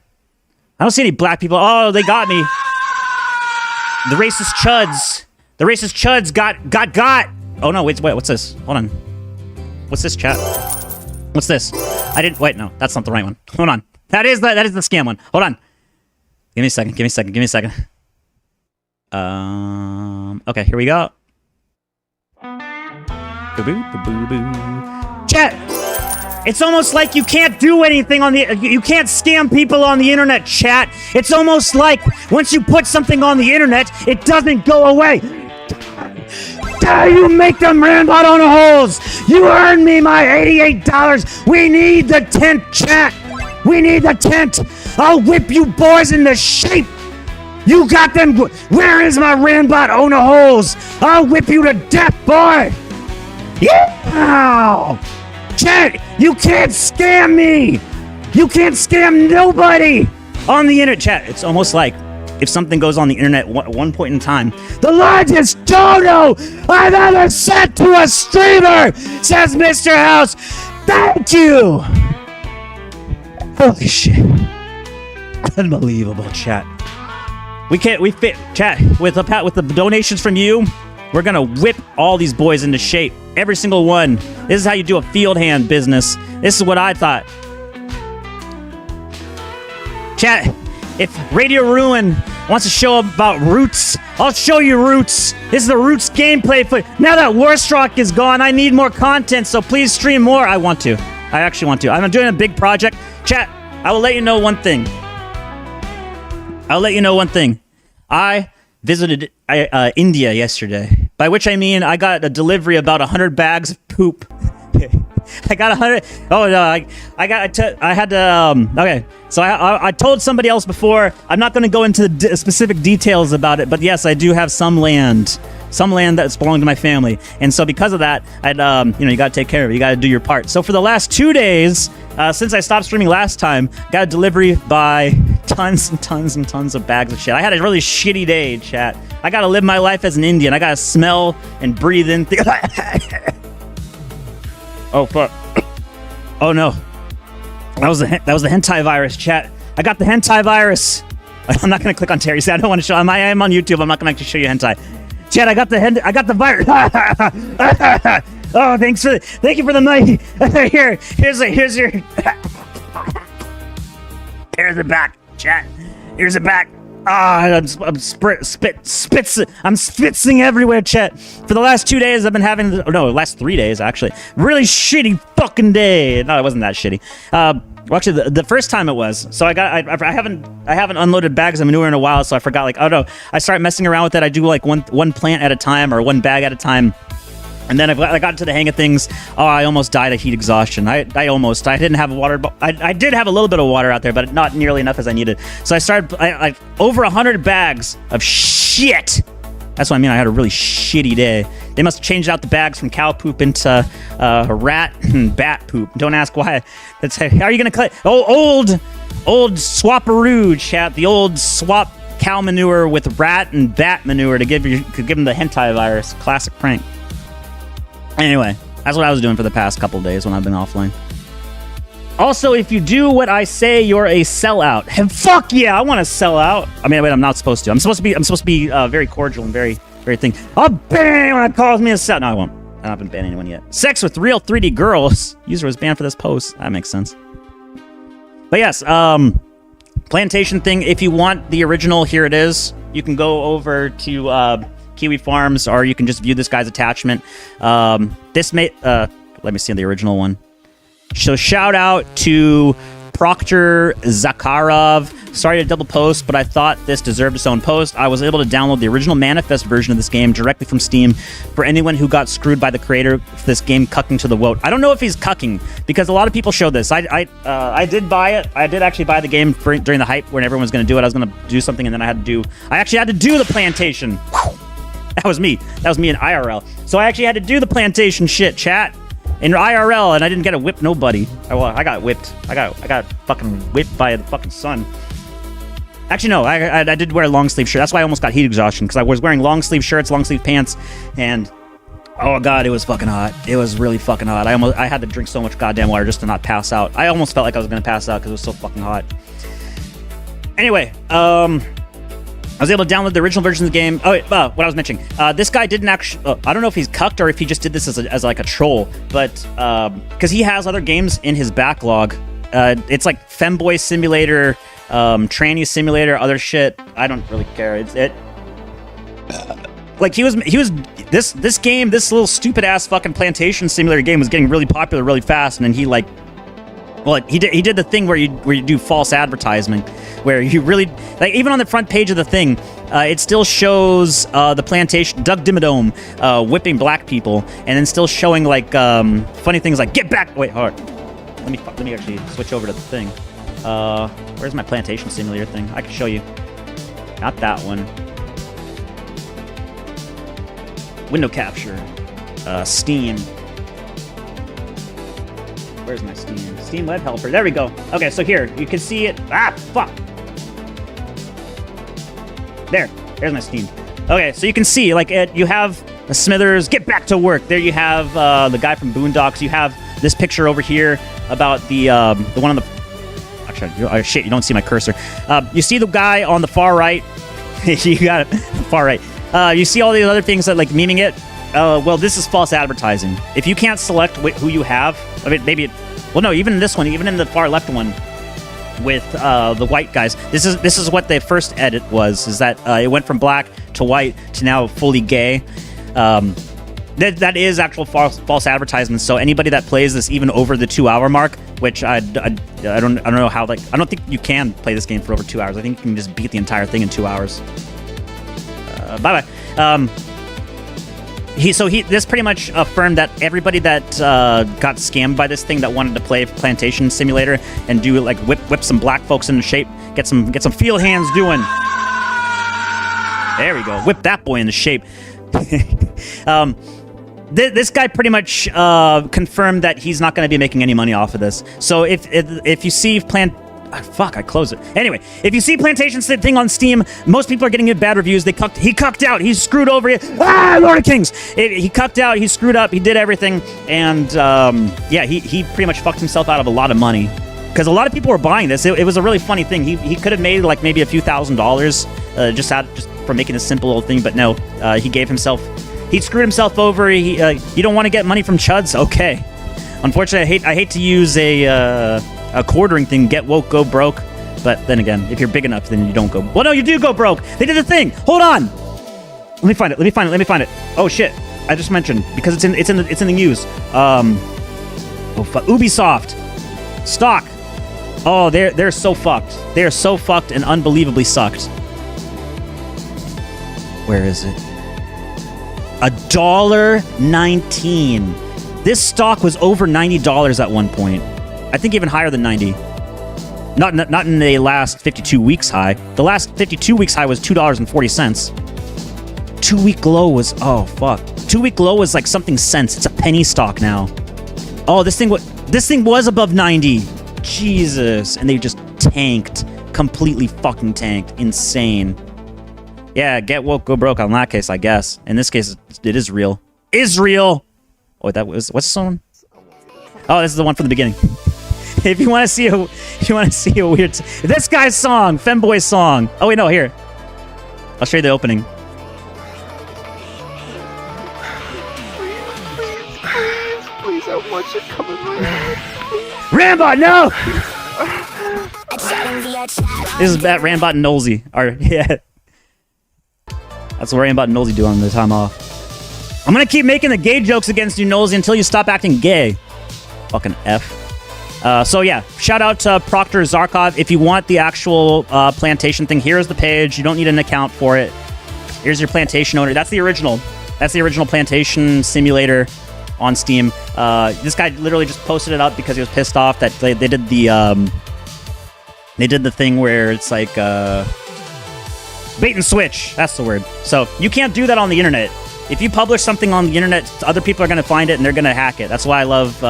I don't see any black people. Oh, they got me. The racist chuds. The racist chuds got. Oh no, wait, what's this? Hold on. What's this, chat? What's this? Wait, no, that's not the right one. Hold on. That is the scam one. Hold on. Give me a second. Okay, here we go. Chat! It's almost like you can't do anything you can't scam people on the internet, chat. It's almost like once you put something on the internet, it doesn't go away. You make them Randbot on holes. You earned me my $88. We need the tent, chat. We need the tent. I'll whip you boys into shape. You got them. Where is my Randbot on holes? I'll whip you to death, boy. Yeah. Chat, you can't scam me. You can't scam nobody on the internet, chat. It's almost like if something goes on the internet at one point in time, the largest dono I've ever sent to a streamer, says Mr. House. Thank you. Holy shit. Unbelievable, chat. We fit, chat, with the donations from you, we're gonna whip all these boys into shape. Every single one. This is how you do a field hand business. This is what I thought. Chat, if Radio Ruin wants to show about Roots, I'll show you Roots. This is the Roots gameplay. Now that Warstrock is gone, I need more content, so please stream more. I want to. I actually want to. I'm doing a big project. Chat, I will let you know one thing. I visited India yesterday, by which I mean I got a delivery about 100 bags of poop. I got 100. Oh no, I had to. Okay, so I told somebody else before. I'm not going to go into the specific details about it, but yes, I do have some land that's belonging to my family, and so because of that, you got to take care of it. You got to do your part. So for the last 2 days, since I stopped streaming last time, got a delivery by tons and tons and tons of bags of shit. I had a really shitty day, chat. I got to live my life as an Indian. I got to smell and breathe in things. Oh fuck! Oh no! That was the hentai virus, chat. I got the hentai virus. I'm not gonna click on Terry. I don't want to show. I am on YouTube. I'm not gonna actually show you hentai. Chat, I got the virus. Oh, thank you for the money. Here's the back, chat. Here's the back. I'm spitzing everywhere, chat. For the last 2 days, I've been having... last 3 days, actually. Really shitty fucking day. No, it wasn't that shitty. Well, actually, the first time it was. So I haven't unloaded bags of manure in a while, so I forgot, like, oh no. I started messing around with it. I do, like, one plant at a time, or one bag at a time. And then I got to the hang of things. Oh, I almost died of heat exhaustion. I didn't have water. I did have a little bit of water out there, but not nearly enough as I needed. So I started over 100 bags of shit. That's what I mean. I had a really shitty day. They must have changed out the bags from cow poop into rat and bat poop. Don't ask why. How are you gonna cut? Oh, old swapperoo, chat. The old swap cow manure with rat and bat manure to give them the hentai virus. Classic prank. Anyway, that's what I was doing for the past couple days when I've been offline. Also, if you do what I say, you're a sellout. And fuck yeah, I want to sell out. I mean, wait, I'm not supposed to. I'm supposed to be very cordial and very thing. I'll ban anyone that calls me a sellout. No, I won't. I haven't banned anyone yet. Sex with real 3D girls. User was banned for this post. That makes sense. But yes, plantation thing. If you want the original, here it is. You can go over to Kiwi Farms, or you can just view this guy's attachment. Let me see the original one. So shout out to Proctor Zakharov. Sorry to double post, but I thought this deserved its own post. I was able to download the original manifest version of this game directly from Steam for anyone who got screwed by the creator for this game cucking to the woke. I don't know if he's cucking, because a lot of people show this. I did buy it. I did actually buy the game during the hype when everyone was going to do it. I was going to do something, and then I actually had to do the plantation. That was me in IRL. So I actually had to do the plantation shit, chat, in IRL, and I didn't get to whip nobody. I got whipped. I got fucking whipped by the fucking sun. Actually, no, I did wear a long sleeve shirt. That's why I almost got heat exhaustion, because I was wearing long sleeve shirts, long sleeve pants, and oh god, it was fucking hot. It was really fucking hot. I had to drink so much goddamn water just to not pass out. I almost felt like I was gonna pass out because it was so fucking hot. Anyway, I was able to download the original version of the game. Oh, wait, what I was mentioning. This guy didn't actually... I don't know if he's cucked or if he just did this as like a troll, but... because he has other games in his backlog. It's like Femboy Simulator, Tranny Simulator, other shit. I don't really care. Like, he was... This game, this little stupid-ass fucking plantation simulator game was getting really popular really fast, and then he, like, Well, he did the thing where you do false advertisement, where you really like even on the front page of the thing, it still shows the plantation Doug Dimmadome whipping black people, and then still showing like funny things like get back. Wait, hold on. Let me actually switch over to the thing. Where's my plantation simulator thing? I can show you. Not that one. Window capture. Steam. Where's my Steam? Steam web helper. There we go. Okay, so here you can see it. Ah, fuck. There's my Steam. Okay, so you can see like you have Smithers. Get back to work. There you have the guy from Boondocks. You have this picture over here about the one on the. Actually, oh, shit, you don't see my cursor. You see the guy on the far right. You got it. Far right. You see all these other things that like memeing it. Well, this is false advertising. If you can't select who you have, I mean, maybe well, no, even in this one, even in the far left one with the white guys, this is what the first edit was, is that it went from black to white to now fully gay. That is actual false advertisement. So anybody that plays this even over the 2-hour mark, which I don't know how, like, I don't think you can play this game for over 2 hours. I think you can just beat the entire thing in 2 hours. Bye bye. This pretty much affirmed that everybody that got scammed by this thing, that wanted to play Plantation Simulator and do like whip some black folks into shape, get some field hands doing. There we go. Whip that boy into shape. This guy pretty much confirmed that he's not going to be making any money off of this. So if you see I closed it. Anyway, if you see Plantation thing on Steam, most people are getting it bad reviews. He cucked out. He screwed over it. Lord of Kings. He cucked out. He screwed up. He did everything. And yeah, he pretty much fucked himself out of a lot of money. Because a lot of people were buying this. It was a really funny thing. He could have made like maybe a few $1,000s just for making a simple little thing. But no, he screwed himself over. You don't want to get money from chuds? Okay. Unfortunately, I hate to use a quartering thing, get woke, go broke. But then again, if you're big enough, then you don't go. Well, no, you do go broke. They did the thing. Hold on. Let me find it. Oh shit! I just mentioned because it's in the news. Ubisoft stock. Oh, they're so fucked. They are so fucked and unbelievably sucked. Where is it? $1.19. This stock was over $90 at one point. I think even higher than 90. Not in the last 52 weeks high. The last 52 weeks high was $2.40. 2-week low was 2-week low was like something cents. It's a penny stock now. Oh, this thing was above 90. Jesus, and they just tanked, completely fucking tanked. Insane. Yeah, get woke, go broke. On that case, I guess. In this case, it is real. Israel. Oh, that was what's this one? Oh, this is the one from the beginning. If you want to see a weird, this guy's song, Femboy's song. Oh wait, no, here. I'll show you the opening. Please, I want you to come in my head. Rambot, no! This is Bat Rambot and Nolsey. Yeah. That's what Rambot and Nolsey do on their time off. I'm gonna keep making the gay jokes against you, Nolsey, until you stop acting gay. Fucking F. So yeah, shout out to Proctor Zarkov. If you want the actual plantation thing, here's the page. You don't need an account for it. Here's your plantation owner. That's the original. That's the original plantation simulator on Steam. This guy literally just posted it up because he was pissed off that they did the thing where it's like bait and switch. That's the word. So you can't do that on the internet. If you publish something on the internet, other people are going to find it and they're going to hack it. That's why I love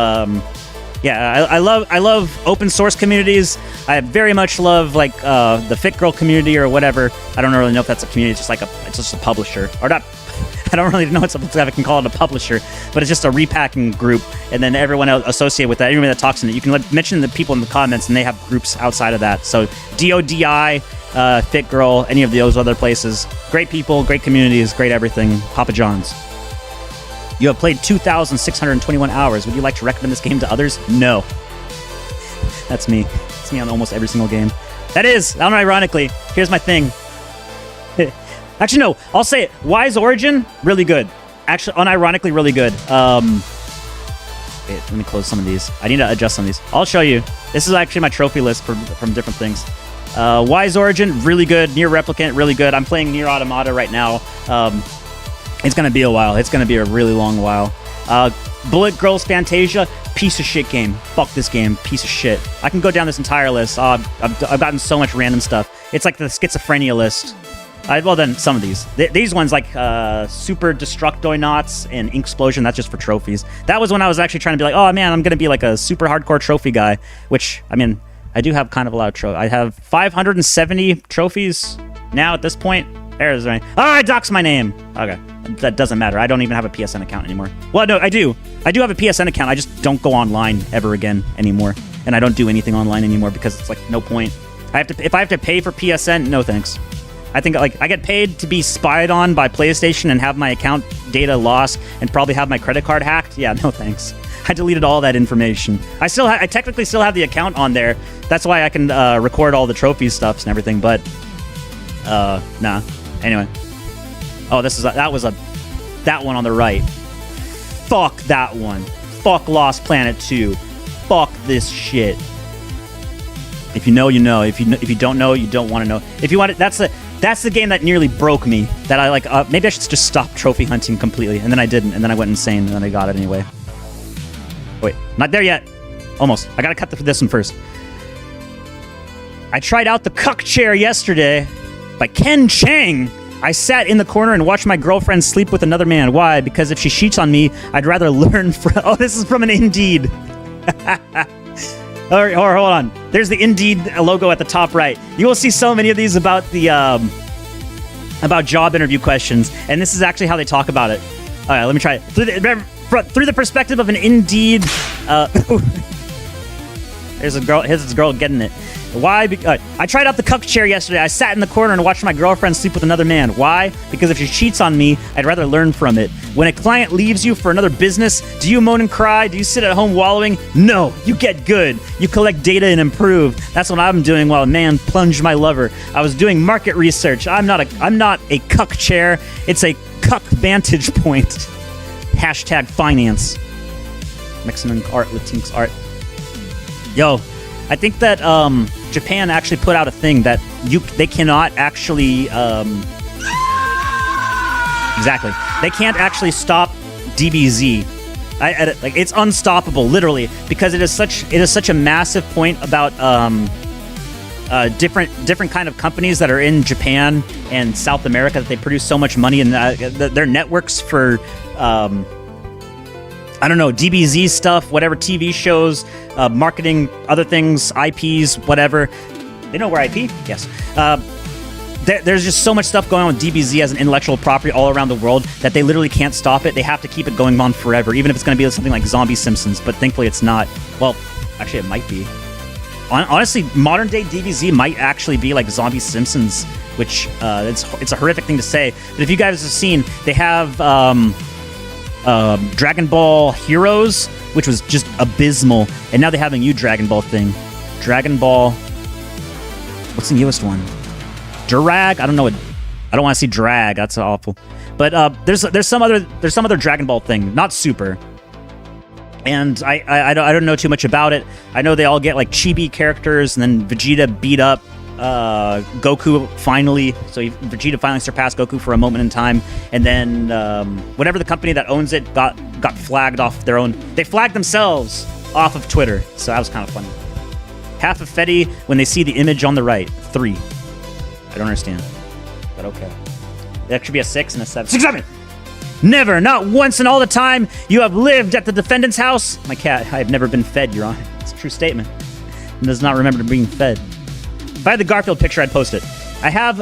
I love open source communities. I very much love like the Fit Girl community or whatever. I don't really know if that's a community. It's just like it's just a publisher or not. I don't really know if I can call it a publisher, but it's just a repacking group, and then everyone else associated with that, everyone that talks in it, you can mention the people in the comments, and they have groups outside of that. So DODI, Fit Girl, any of those other places, great people, great communities, great everything. Papa John's. You have played 2,621 hours. Would you like to recommend this game to others? No. That's me. It's me on almost every single game. That is, unironically, here's my thing. Actually, no, I'll say it. Wise Origin, really good. Actually, unironically, really good. Wait, let me close some of these. I need to adjust some of these. I'll show you. This is actually my trophy list from different things. Wise Origin, really good. Near Replicant, really good. I'm playing Near Automata right now. It's going to be a while. It's going to be a really long while. Bullet Girls Fantasia, piece of shit game. Fuck this game, piece of shit. I can go down this entire list. I've gotten so much random stuff. It's like the schizophrenia list. Well, then some of these. These ones like Super Destructoinauts and Inksplosion, that's just for trophies. That was when I was actually trying to be like, oh man, I'm going to be like a super hardcore trophy guy, which, I mean, I do have kind of a lot of trophies. I have 570 trophies now at this point. There's any. Oh, I doxed my name. Okay, that doesn't matter. I don't even have a PSN account anymore. Well, no, I do. I do have a PSN account. I just don't go online ever again anymore. And I don't do anything online anymore because it's like no point. If I have to pay for PSN, no thanks. I think like I get paid to be spied on by PlayStation and have my account data lost and probably have my credit card hacked. Yeah, no thanks. I deleted all that information. I technically still have the account on there. That's why I can record all the trophy stuffs and everything. But nah. Anyway. Oh, that one on the right. Fuck that one. Fuck Lost Planet 2. Fuck this shit. If you know, you know. If you don't know, you don't want to know. If you want it, that's the game that nearly broke me. That I like. Maybe I should just stop trophy hunting completely, and then I didn't, and then I went insane, and then I got it anyway. Wait, not there yet. Almost. I gotta cut this one first. I tried out the cuck chair yesterday by Ken Chang. I sat in the corner and watched my girlfriend sleep with another man. Why? Because if she cheats on me, I'd rather learn from... Oh, this is from an Indeed. Or hold on. There's the Indeed logo at the top right. You will see so many of these about the about job interview questions, and this is actually how they talk about it. All right, let me try it. Through the perspective of an Indeed... Here's a girl getting it. Why? I tried out the cuck chair yesterday. I sat in the corner and watched my girlfriend sleep with another man. Why? Because if she cheats on me, I'd rather learn from it. When a client leaves you for another business, do you moan and cry? Do you sit at home wallowing? No, you get good. You collect data and improve. That's what I'm doing while a man plunged my lover. I was doing market research. I'm not a cuck chair. It's a cuck vantage point. Hashtag finance. Mexican art, Latinx art. Yo, I think that Japan actually put out a thing that they cannot actually exactly. They can't actually stop DBZ. Like it's unstoppable, literally, because it is such a massive point about different kind of companies that are in Japan and South America that they produce so much money, and their networks for I don't know, DBZ stuff, whatever, TV shows, marketing, other things, IPs, whatever. They know we're IP? Yes. There's just so much stuff going on with DBZ as an intellectual property all around the world that they literally can't stop it. They have to keep it going on forever, even if it's going to be something like Zombie Simpsons, but thankfully it's not. Well, actually it might be. Honestly, modern day DBZ might actually be like Zombie Simpsons, which it's a horrific thing to say. But if you guys have seen, they have... Dragon Ball Heroes, which was just abysmal, and now they have a new Dragon Ball thing. Dragon Ball. What's the newest one? Drag? I don't know. I don't want to see drag. That's awful. But there's some other Dragon Ball thing, not Super. And I don't know too much about it. I know they all get like chibi characters, and then Vegeta beat up Goku finally. So Vegeta finally surpassed Goku for a moment in time, and then whatever the company that owns it got flagged off their own. They flagged themselves off of Twitter, so that was kind of funny. Half of Fetty when they see the image on the right. 3. I don't understand, but okay. That should be a 6 and a 7. 6, 7. Never, not once in all the time you have lived at the defendant's house. My cat, I have never been fed, Your Honor. It's a true statement. It does not remember being fed. If I had the Garfield picture, I'd post it. I have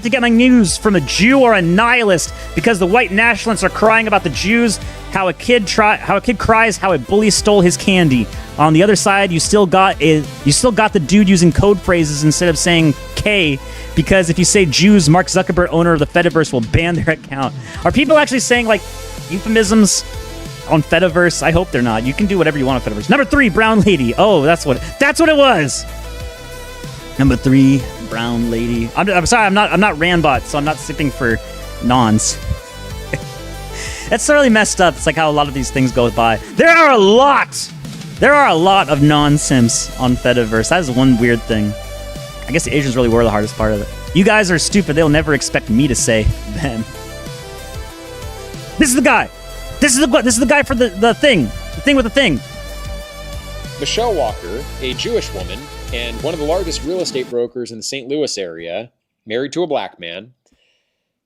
to get my news from a Jew or a nihilist because the white nationalists are crying about the Jews, how a kid cries how a bully stole his candy. On the other side, you still got the dude using code phrases instead of saying K, because if you say Jews, Mark Zuckerberg, owner of the Fediverse, will ban their account. Are people actually saying like euphemisms on Fediverse? I hope they're not. You can do whatever you want on Fediverse. Number 3, Brown Lady. Oh, that's what it was. Number 3, Brown Lady. I'm sorry, I'm not Randbot, so I'm not sipping for nons. It's really messed up. It's like how a lot of these things go by. There are a lot of non-simps on Fediverse. That is one weird thing. I guess the Asians really were the hardest part of it. You guys are stupid. They'll never expect me to say them. This is the guy. This is the guy for the thing. The thing with the thing. Michelle Walker, a Jewish woman and one of the largest real estate brokers in the St. Louis area, married to a black man,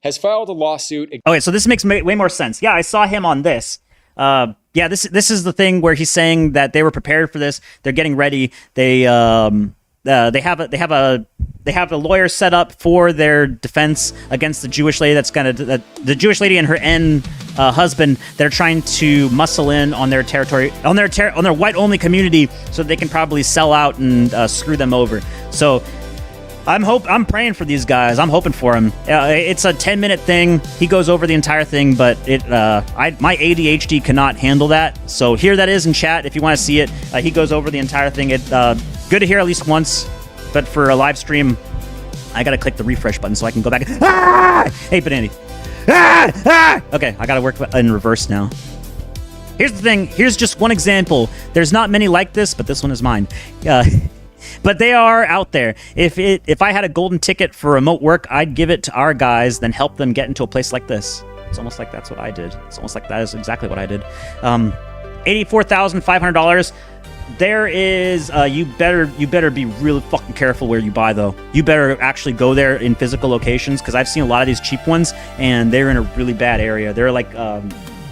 has filed a lawsuit. Okay, so this makes way more sense. Yeah, I saw him on this. Yeah, this is the thing where he's saying that they were prepared for this. They're getting ready. They have a lawyer set up for their defense against the Jewish lady the Jewish lady and her husband. They're trying to muscle in on their territory, on their white only community, so they can probably sell out and screw them over. So I'm praying for these guys. I'm hoping for him. It's a 10-minute thing. He goes over the entire thing, but my ADHD cannot handle that. So here that is in chat if you want to see it. He goes over the entire thing. Good to hear at least once, but for a live stream, I gotta click the refresh button so I can go back. Hey, Banani. Okay, I gotta work in reverse now. Here's the thing. Here's just one example. There's not many like this, but this one is mine. But they are out there. If I had a golden ticket for remote work, I'd give it to our guys, then help them get into a place like this. It's almost like that's what I did. It's almost like that is exactly what I did. $84,500. There is you better be really fucking careful where you buy though. You better actually go there in physical locations, because I've seen a lot of these cheap ones and they're in a really bad area. They're like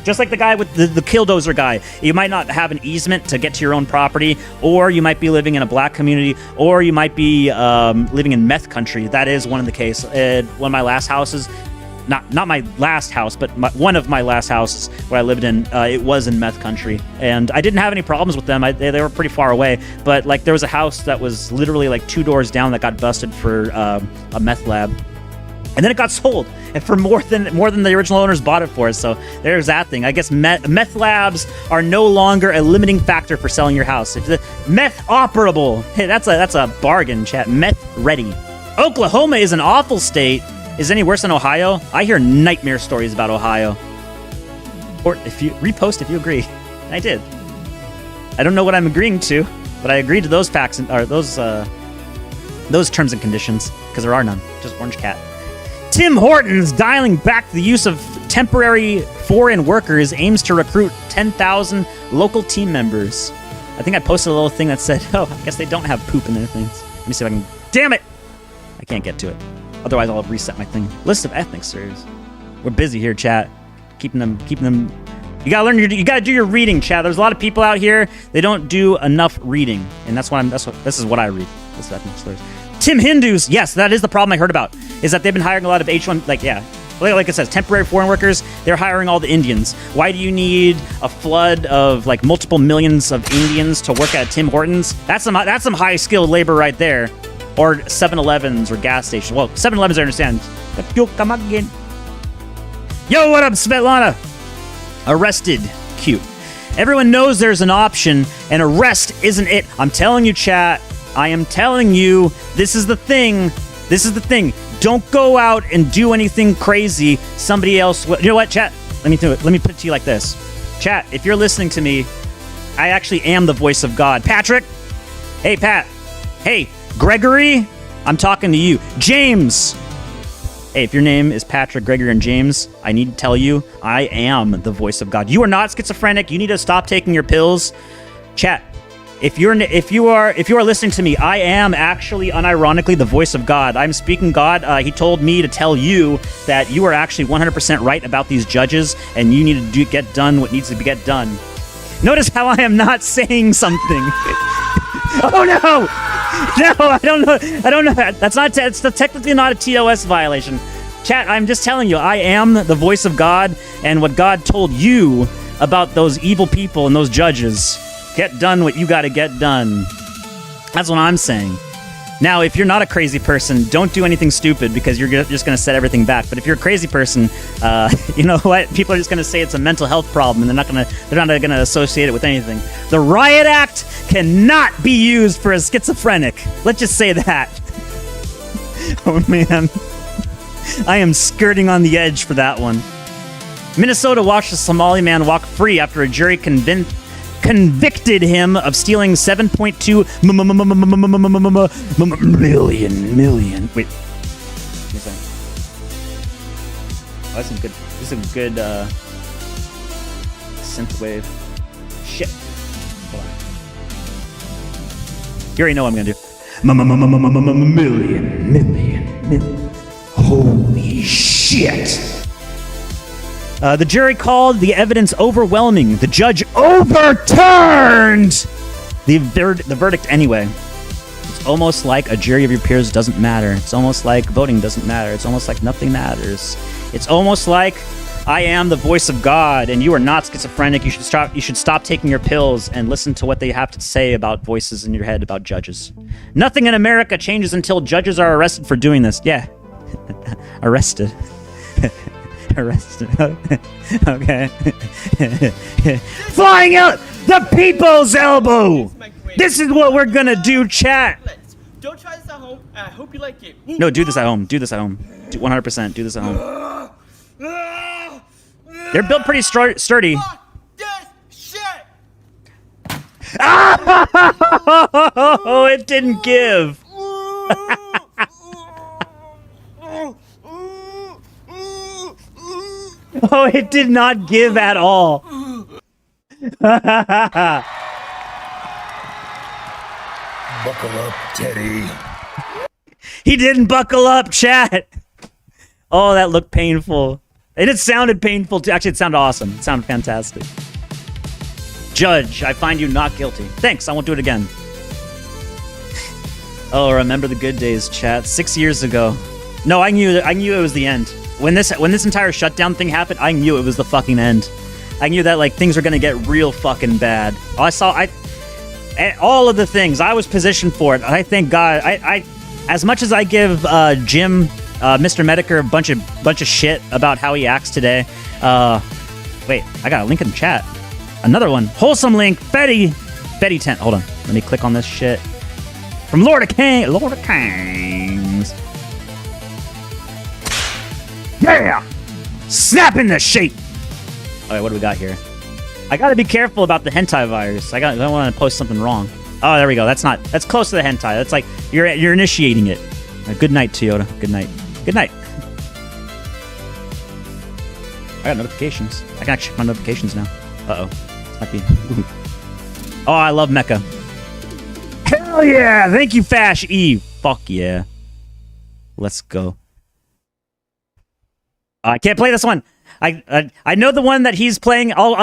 just like the guy with the killdozer guy. You might not have an easement to get to your own property, or you might be living in a black community, or you might be living in meth country. That is one of the case. One of my last houses, not my last house, but one of my last houses where I lived in, it was in meth country, and I didn't have any problems with them. They were pretty far away, but like there was a house that was literally like 2 doors down that got busted for a meth lab, and then it got sold, and for more than the original owners bought it for. So there's that thing. I guess meth labs are no longer a limiting factor for selling your house. If the meth operable, hey, that's a bargain, chat. Meth ready. Oklahoma is an awful state. Is it any worse than Ohio? I hear nightmare stories about Ohio. Or if you repost if you agree. I did. I don't know what I'm agreeing to, but I agreed to those facts or those terms and conditions, because there are none. Just orange cat. Tim Hortons dialing back the use of temporary foreign workers, aims to recruit 10,000 local team members. I think I posted a little thing that said, oh, I guess they don't have poop in their things. Let me see if I can. Damn it! I can't get to it. Otherwise, I'll reset my thing. List of ethnic slurs. We're busy here, chat. Keeping them. You gotta learn. You gotta do your reading, chat. There's a lot of people out here. They don't do enough reading, and this is what I read. List of ethnic slurs. Tim Hindus. Yes, that is the problem I heard about. Is that they've been hiring a lot of H1. Like it says, temporary foreign workers. They're hiring all the Indians. Why do you need a flood of like multiple millions of Indians to work at Tim Hortons? That's some high skilled labor right there. Or 7-Elevens or gas stations. Well, 7-Elevens I understand. But you'll come again. Yo, what up, Svetlana? Arrested. Cute. Everyone knows there's an option, and arrest isn't it. I'm telling you, chat. I am telling you, this is the thing. This is the thing. Don't go out and do anything crazy. Somebody else will. You know what, chat? Let me do it. Let me put it to you like this. Chat, if you're listening to me, I actually am the voice of God. Patrick? Hey, Pat. Hey, Gregory, I'm talking to you. James. Hey, if your name is Patrick, Gregory, and James, I need to tell you, I am the voice of God. You are not schizophrenic. You need to stop taking your pills. Chat. If you are listening to me, I am actually unironically the voice of God. I'm speaking God. He told me to tell you that you are actually 100% right about these judges, and you need to get done what needs to get done. Notice how I am not saying something. Oh no! No, I don't know. It's technically not a TOS violation. Chat, I'm just telling you, I am the voice of God, and what God told you about those evil people and those judges. Get done what you gotta get done. That's what I'm saying. Now, if you're not a crazy person, don't do anything stupid, because you're just gonna set everything back. But if you're a crazy person, you know what? People are just gonna say it's a mental health problem, and they're not gonna associate it with anything. The Riot Act cannot be used for a schizophrenic. Let's just say that. Oh man, I am skirting on the edge for that one. Minnesota watched a Somali man walk free after a jury convicted him of stealing 7.2 million. Wait. Oh, that's some good. This is a good synthwave. Shit. Hold on. You already know what I'm gonna do. Million. Holy shit. The jury called the evidence overwhelming. The judge overturned the verdict anyway. It's almost like a jury of your peers doesn't matter. It's almost like voting doesn't matter. It's almost like nothing matters. It's almost like I am the voice of God and you are not schizophrenic. You should stop taking your pills and listen to what they have to say about voices in your head about judges. Nothing in America changes until judges are arrested for doing this. Yeah. Arrested. Arrested. Okay. Flying out the people's elbow. This is what we're gonna do, chat. Don't try this at home. I hope you like it. No, do this at home. Do this at home. 100%. Do this at home. They're built pretty sturdy. Oh, it didn't give. Oh, it did not give at all. Buckle up, Teddy. He didn't buckle up, chat. Oh, that looked painful. And it sounded painful too. Actually, it sounded awesome. It sounded fantastic. Judge, I find you not guilty. Thanks, I won't do it again. Oh, remember the good days, chat. 6 years ago. No, I knew it was the end. When this entire shutdown thing happened, I knew it was the fucking end. I knew that like things were gonna get real fucking bad. All of the things I was positioned for it. I thank God. I as much as I give Jim, Mr. Mediker, a bunch of shit about how he acts today. Wait, I got a link in the chat. Another one, wholesome link. Betty 10. Hold on, let me click on this shit. From Lord of Kings. Yeah! Snap into shape! Alright, what do we got here? I gotta be careful about the hentai virus. I don't want to post something wrong. Oh, there we go. That's close to the hentai. That's like, you're initiating it. Good night, Toyota. Good night. Good night. I got notifications. I can actually check my notifications now. Uh-oh. This might be... Ooh. Oh, I love Mecha. Hell yeah! Thank you, Fash E. Fuck yeah. Let's go. I can't play this one. I know the one that he's playing. I'll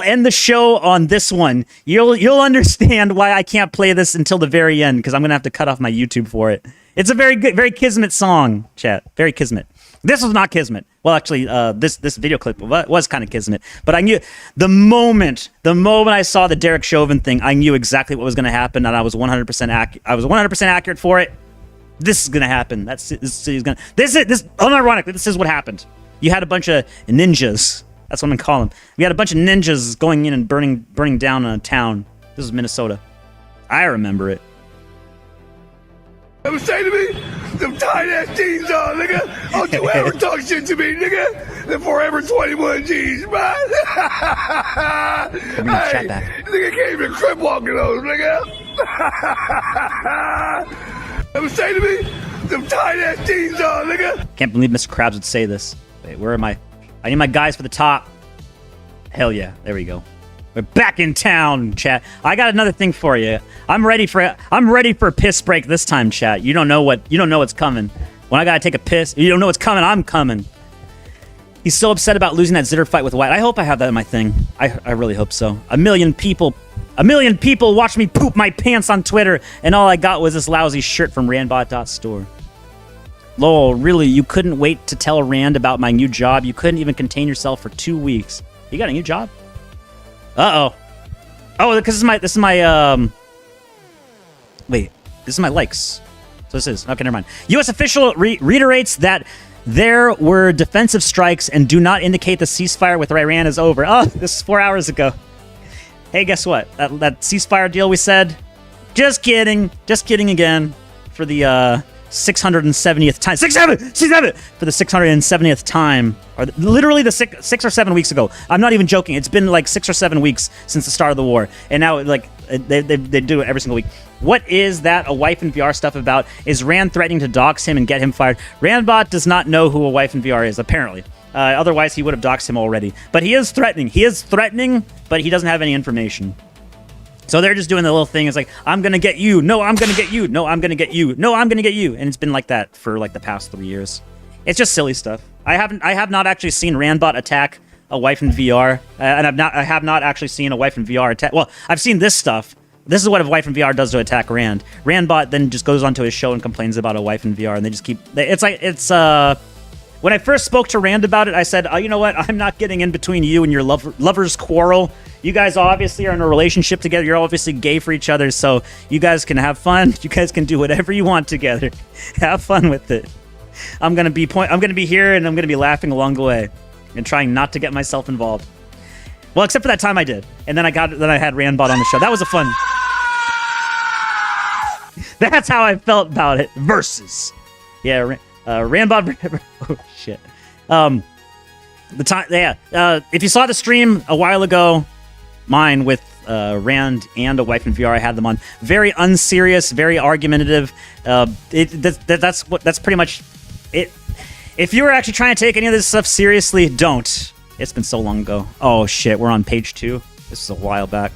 end the show on this one. You'll understand why I can't play this until the very end, because I'm gonna have to cut off my YouTube for it. It's a very good, very Kismet song, chat. Very Kismet. This was not Kismet. Well, actually, this video clip was kind of Kismet. But I knew the moment I saw the Derek Chauvin thing, I knew exactly what was gonna happen, and I was 100% accurate. I was 100% accurate for it. This is gonna happen. This unironically, this is what happened. You had a bunch of ninjas. That's what I'm gonna call them. We had a bunch of ninjas going in and burning down a town. This is Minnesota. I remember it. Ever say to me, them tight ass jeans on, nigga? Don't you ever talk shit to me, nigga? The Forever 21 jeans, man. Hey, nigga can't even crip walk in those, nigga. Ever say to me, them tight ass jeans on, nigga? Can't believe Mr. Krabs would say this. Wait, where am I? I need my guys for the top. Hell yeah, there we go. We're back in town, chat. I got another thing for you. I'm ready for a piss break this time, chat. You don't know what's coming. When I gotta take a piss, you don't know what's coming. I'm coming. He's so upset about losing that Zitter fight with White. I hope I have that in my thing. I really hope so. A million people watched me poop my pants on Twitter, and all I got was this lousy shirt from Randbot.store. Lol, really? You couldn't wait to tell Rand about my new job? You couldn't even contain yourself for 2 weeks. You got a new job? Uh-oh. Oh, because this is my wait, this is my likes. So this is, okay, never mind. U.S. official reiterates that there were defensive strikes and do not indicate the ceasefire with Iran is over. Oh, this is 4 hours ago. Hey, guess what? That ceasefire deal we said? Just kidding again. For the 670th time. 67 for the 670th time, or literally the 6 or 7 weeks ago. I'm not even joking. It's been like 6 or 7 weeks since the start of the war, and now like they do it every single week. What is that a wife in VR stuff about? Is Rand threatening to dox him and get him fired? Randbot does not know who a wife in VR is, apparently. Otherwise, he would have doxed him already. But he is threatening. He is threatening, but he doesn't have any information. So they're just doing the little thing. It's like, I'm going to get you. No, I'm going to get you. No, I'm going to get you. No, I'm going to get you. And it's been like that for like the past 3 years. It's just silly stuff. I have not actually seen Randbot attack a wife in VR. And I have not actually seen a wife in VR attack. Well, I've seen this stuff. This is what a wife in VR does to attack Rand. Randbot then just goes onto his show and complains about a wife in VR. And they just keep, when I first spoke to Rand about it, I said, you know what? I'm not getting in between you and your lovers quarrel. You guys obviously are in a relationship together. You're obviously gay for each other, so you guys can have fun. You guys can do whatever you want together. Have fun with it. I'm gonna be here, and I'm gonna be laughing along the way, and trying not to get myself involved. Well, except for that time I did, and then I had Randbot on the show. That was a fun. That's how I felt about it. Versus, yeah, Randbot. Oh shit. The time, yeah. If you saw the stream a while ago, mine with Rand and a wife in VR, I had them on. Very unserious, very argumentative. That's pretty much it. If you were actually trying to take any of this stuff seriously, don't. It's been so long ago. Oh shit, we're on page 2. This is a while back.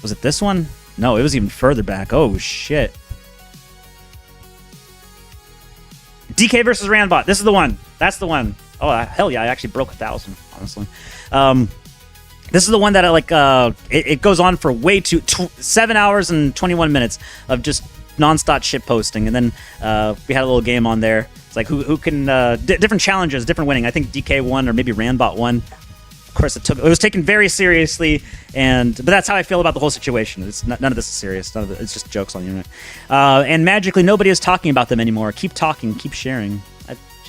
Was it this one? No, it was even further back. Oh shit. DK versus Randbot. This is the one. That's the one. Oh hell yeah! I actually broke 1,000. Honestly, this is the one that I like. It goes on for way 7 hours and 21 minutes of just nonstop shit posting, and then we had a little game on there. It's like who can different challenges, different winning. I think DK won, or maybe Randbot won. Of course, it was taken very seriously, but that's how I feel about the whole situation. It's none of this is serious. None of it's just jokes on the internet. And magically, nobody is talking about them anymore. Keep talking, keep sharing.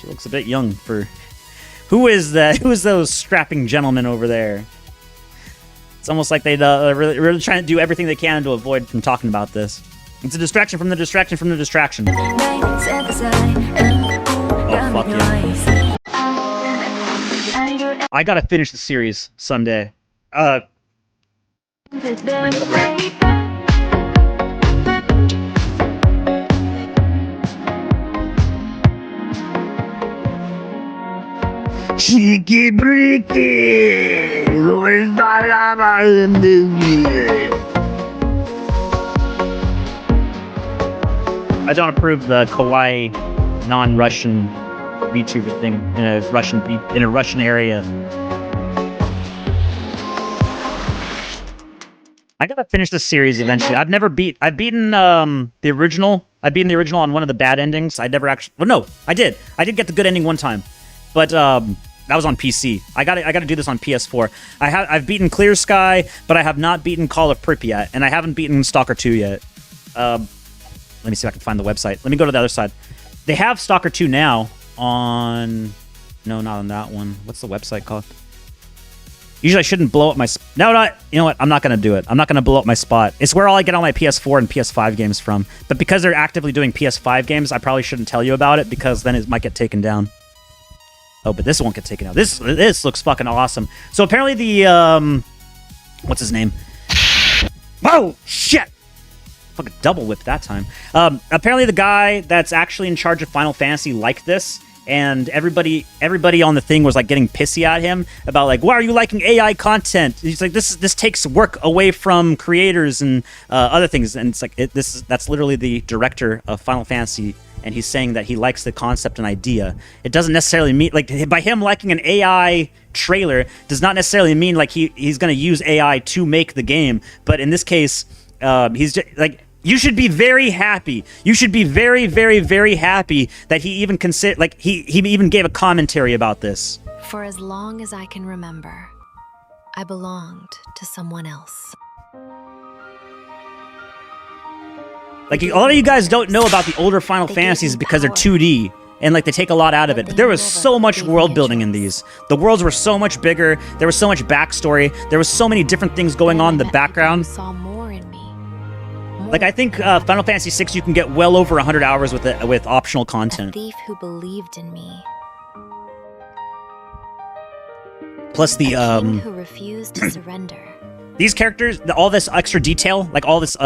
She looks a bit young for. Who is that? Who is those strapping gentlemen over there? It's almost like they're really trying to do everything they can to avoid from talking about this. It's a distraction from the distraction from the distraction. Oh fuck yeah! I gotta finish the series someday. Cheeky breaky, I don't approve the kawaii non-Russian VTuber thing in a Russian area. I gotta finish this series eventually. I've beaten the original. I've beaten the original on one of the bad endings. I never actually. Well, no, I did. I did get the good ending one time, but that was on PC. I gotta do this on PS4. I've beaten Clear Sky, but I have not beaten Call of Pripyat, and I haven't beaten Stalker 2 yet. Let me see if I can find the website. Let me go to the other side. They have Stalker 2 now on. No, not on that one. What's the website called? Usually I shouldn't blow up my... No, you know what? I'm not going to do it. I'm not going to blow up my spot. It's where all I get all my PS4 and PS5 games from. But because they're actively doing PS5 games, I probably shouldn't tell you about it because then it might get taken down. Oh, but this won't get taken down. This looks fucking awesome. So apparently the... what's his name? Whoa! Shit! Fucking double whip that time. Apparently the guy that's actually in charge of Final Fantasy liked this. And everybody on the thing was like getting pissy at him about like, why are you liking AI content? He's like, this takes work away from creators and other things. And it's like that's literally the director of Final Fantasy, and he's saying that he likes the concept and idea. It doesn't necessarily mean like by him liking an AI trailer does not necessarily mean like he's going to use AI to make the game. But in this case, he's just like. You should be very happy. You should be very, very, very happy that he even he even gave a commentary about this. For as long as I can remember, I belonged to someone else. Like a lot of you guys don't know about the older Final Fantasies because they're 2D and like they take a lot out of it. But there was so much world building in these. The worlds were so much bigger. There was so much backstory. There was so many different things going on in the background. Saw more in me. more. Like I think Final Fantasy VI, you can get well over 100 hours with optional A content. thief who believed in me. Plus the A king who refused to surrender. these characters, all this extra detail, like all this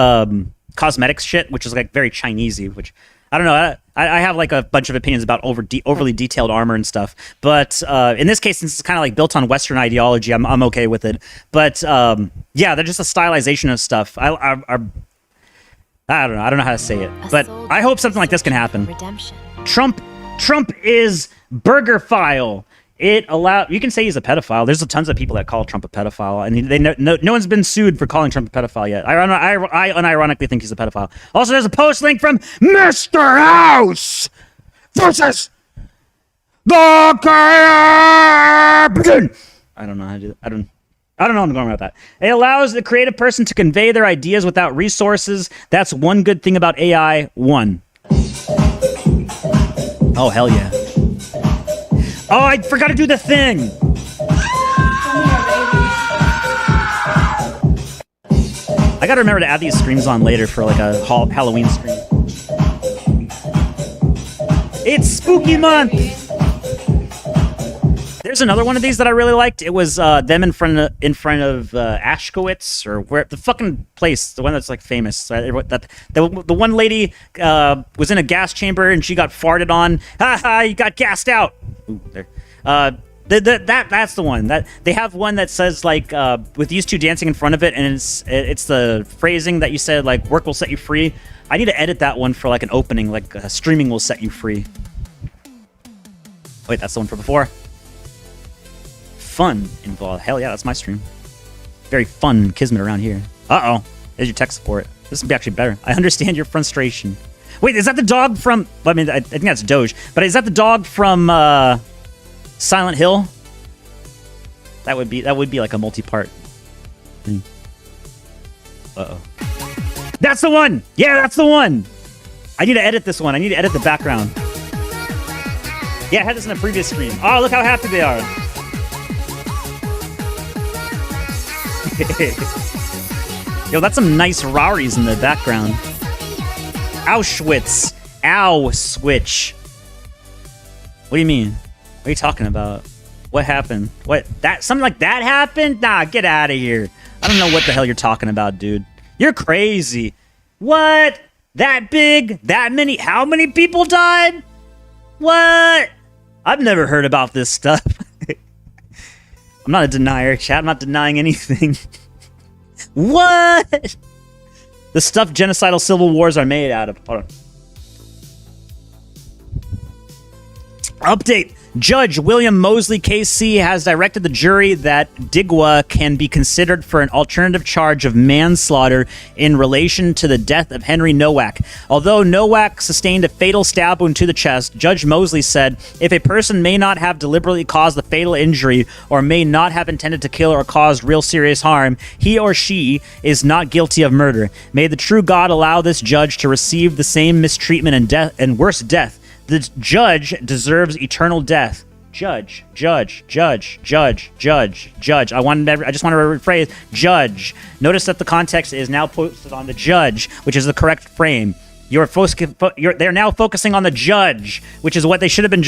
cosmetics shit, which is like very Chinesey, which I don't know. I have like a bunch of opinions about overly detailed armor and stuff. But in this case, since it's kind of like built on Western ideology, I'm okay with it. But yeah, they're just a stylization of stuff. I don't know. I don't know how to say it. But I hope something like this can happen. Redemption. Trump is BurgerFile. You can say he's a pedophile. There's tons of people that call Trump a pedophile, and no one's been sued for calling Trump a pedophile yet. I unironically think he's a pedophile. Also, there's a post link from Mr. House versus the Captain. I don't know how to do that. I don't know I'm going about that. It allows the creative person to convey their ideas without resources. That's one good thing about AI. One. Oh, hell yeah. Oh, I forgot to do the thing. I gotta remember to add these streams on later for like a Halloween stream. It's spooky month. There's another one of these that I really liked. It was them in front of Ashkowitz, or where the fucking place, the one that's like famous. The one lady was in a gas chamber and she got farted on. Ha ha! You got gassed out. Ooh, there. That's the one. That they have one that says like with these two dancing in front of it, and it's the phrasing that you said like work will set you free. I need to edit that one for like an opening, like streaming will set you free. Wait, that's the one from before. Fun involved. Hell yeah, that's my stream. Very fun kismet around here. Uh-oh. There's your tech support. This would be actually better. I understand your frustration. Wait, is that the dog from... I mean, I think that's Doge. But is that the dog from Silent Hill? That would be like a multi-part thing. Uh-oh. That's the one! Yeah, that's the one! I need to edit this one. I need to edit the background. Yeah, I had this in a previous stream. Oh, look how happy they are. Yo, that's some nice Raris in the background. Auschwitz. Ow, switch. What do you mean? What are you talking about? What happened? What? Something like that happened? Nah, get out of here. I don't know what the hell you're talking about, dude. You're crazy. What? That big? That many? How many people died? What? I've never heard about this stuff. I'm not a denier, chat. I'm not denying anything. What? The stuff genocidal civil wars are made out of. Hold on. Update. Judge William Mosley KC has directed the jury that Digwa can be considered for an alternative charge of manslaughter in relation to the death of Henry Nowak. Although Nowak sustained a fatal stab wound to the chest, Judge Mosley said, if a person may not have deliberately caused the fatal injury or may not have intended to kill or cause real serious harm, he or she is not guilty of murder. May the true God allow this judge to receive the same mistreatment and death and worse death. The judge deserves eternal death. Judge. I just want to rephrase. Judge. Notice that the context is now posted on the judge, which is the correct frame. They're now focusing on the judge, which is what they should have been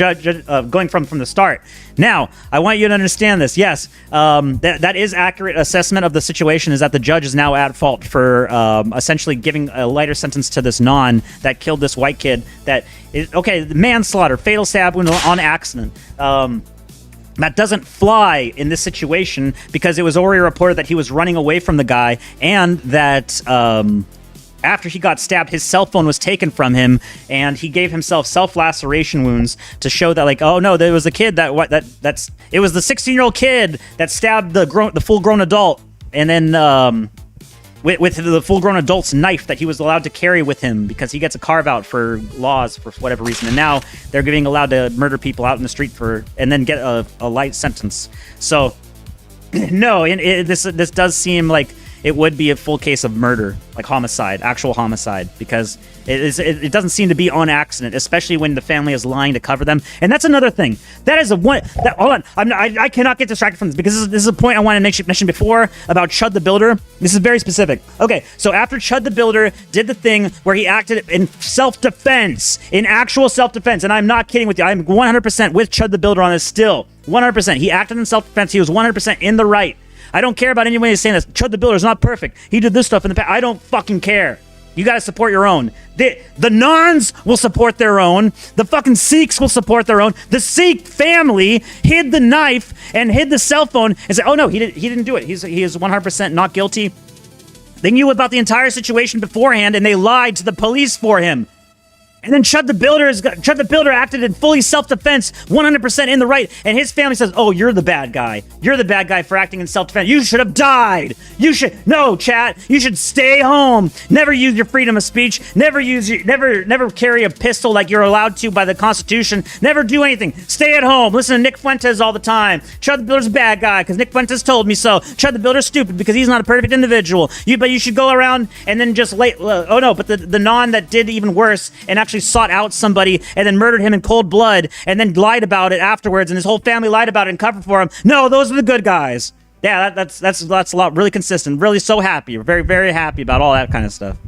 going from the start. Now, I want you to understand this. Yes, that is accurate assessment of the situation, is that the judge is now at fault for essentially giving a lighter sentence to this non that killed this white kid. Manslaughter, fatal stab wound on accident. That doesn't fly in this situation because it was already reported that he was running away from the guy, and that after he got stabbed, his cell phone was taken from him, and he gave himself self-laceration wounds to show that, like, oh no, there was a kid it was the 16-year-old kid that stabbed the full-grown adult, and then with the full-grown adult's knife that he was allowed to carry with him because he gets a carve-out for laws for whatever reason, and now they're being allowed to murder people out in the street and then get a light sentence. So no, this does seem like it would be a full case of murder, like homicide, actual homicide, because it doesn't seem to be on accident, especially when the family is lying to cover them. And that's another thing. That is hold on, I cannot get distracted from this, because this is a point I wanted to mention before about Chud the Builder. This is very specific. Okay, so after Chud the Builder did the thing where he acted in self-defense, in actual self-defense, and I'm not kidding with you, I'm 100% with Chud the Builder on this still. 100%. He acted in self-defense. He was 100% in the right. I don't care about anyone who's saying that Chud the Builder is not perfect. He did this stuff in the past. I don't fucking care. You gotta support your own. The Nons will support their own. The fucking Sikhs will support their own. The Sikh family hid the knife and hid the cell phone and said, oh no, he didn't do it. He is 100% not guilty. They knew about the entire situation beforehand and they lied to the police for him. And then Chud the Builder acted in fully self-defense, 100% in the right, and his family says, oh, you're the bad guy. You're the bad guy for acting in self-defense. You should have died. No, chat, you should stay home. Never use your freedom of speech. Never carry a pistol like you're allowed to by the Constitution. Never do anything. Stay at home. Listen to Nick Fuentes all the time. Chud the Builder's a bad guy because Nick Fuentes told me so. Chud the Builder's stupid because he's not a perfect individual. But you should go around and then just but the non that did even worse and actually sought out somebody and then murdered him in cold blood and then lied about it afterwards, and his whole family lied about it and covered for him. No, those are the good guys. Yeah, that's a lot, really consistent, really so happy. We're very, very happy about all that kind of stuff.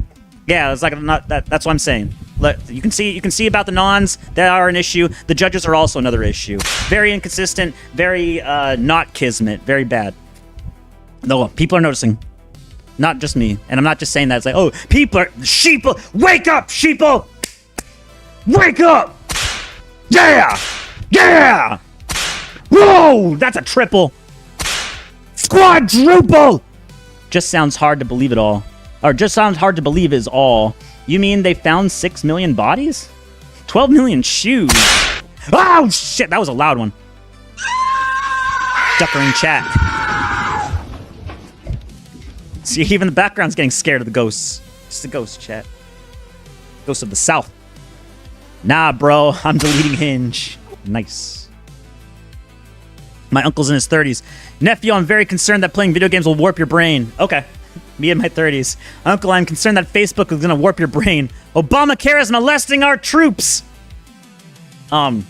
Yeah, it's like that's what I'm saying. Look, you can see about the Nons, that are an issue. The judges are also another issue. Very inconsistent, very not kismet, very bad. No, people are noticing. Not just me. And I'm not just saying that. It's like, oh, sheeple, wake up, sheeple! Wake up! Yeah! Yeah! Whoa! That's a triple! Quadruple! Just sounds hard to believe it all. Or just sounds hard to believe is all. You mean they found 6 million bodies? 12 million shoes? Oh, shit! That was a loud one. Duckering chat. See, even the background's getting scared of the ghosts. Just a ghost, chat. Ghosts of the South. Nah, bro, I'm deleting Hinge. Nice. My uncle's in his 30s. Nephew, I'm very concerned that playing video games will warp your brain. Okay. Me in my 30s. Uncle, I'm concerned that Facebook is gonna warp your brain. Obamacare is molesting our troops! I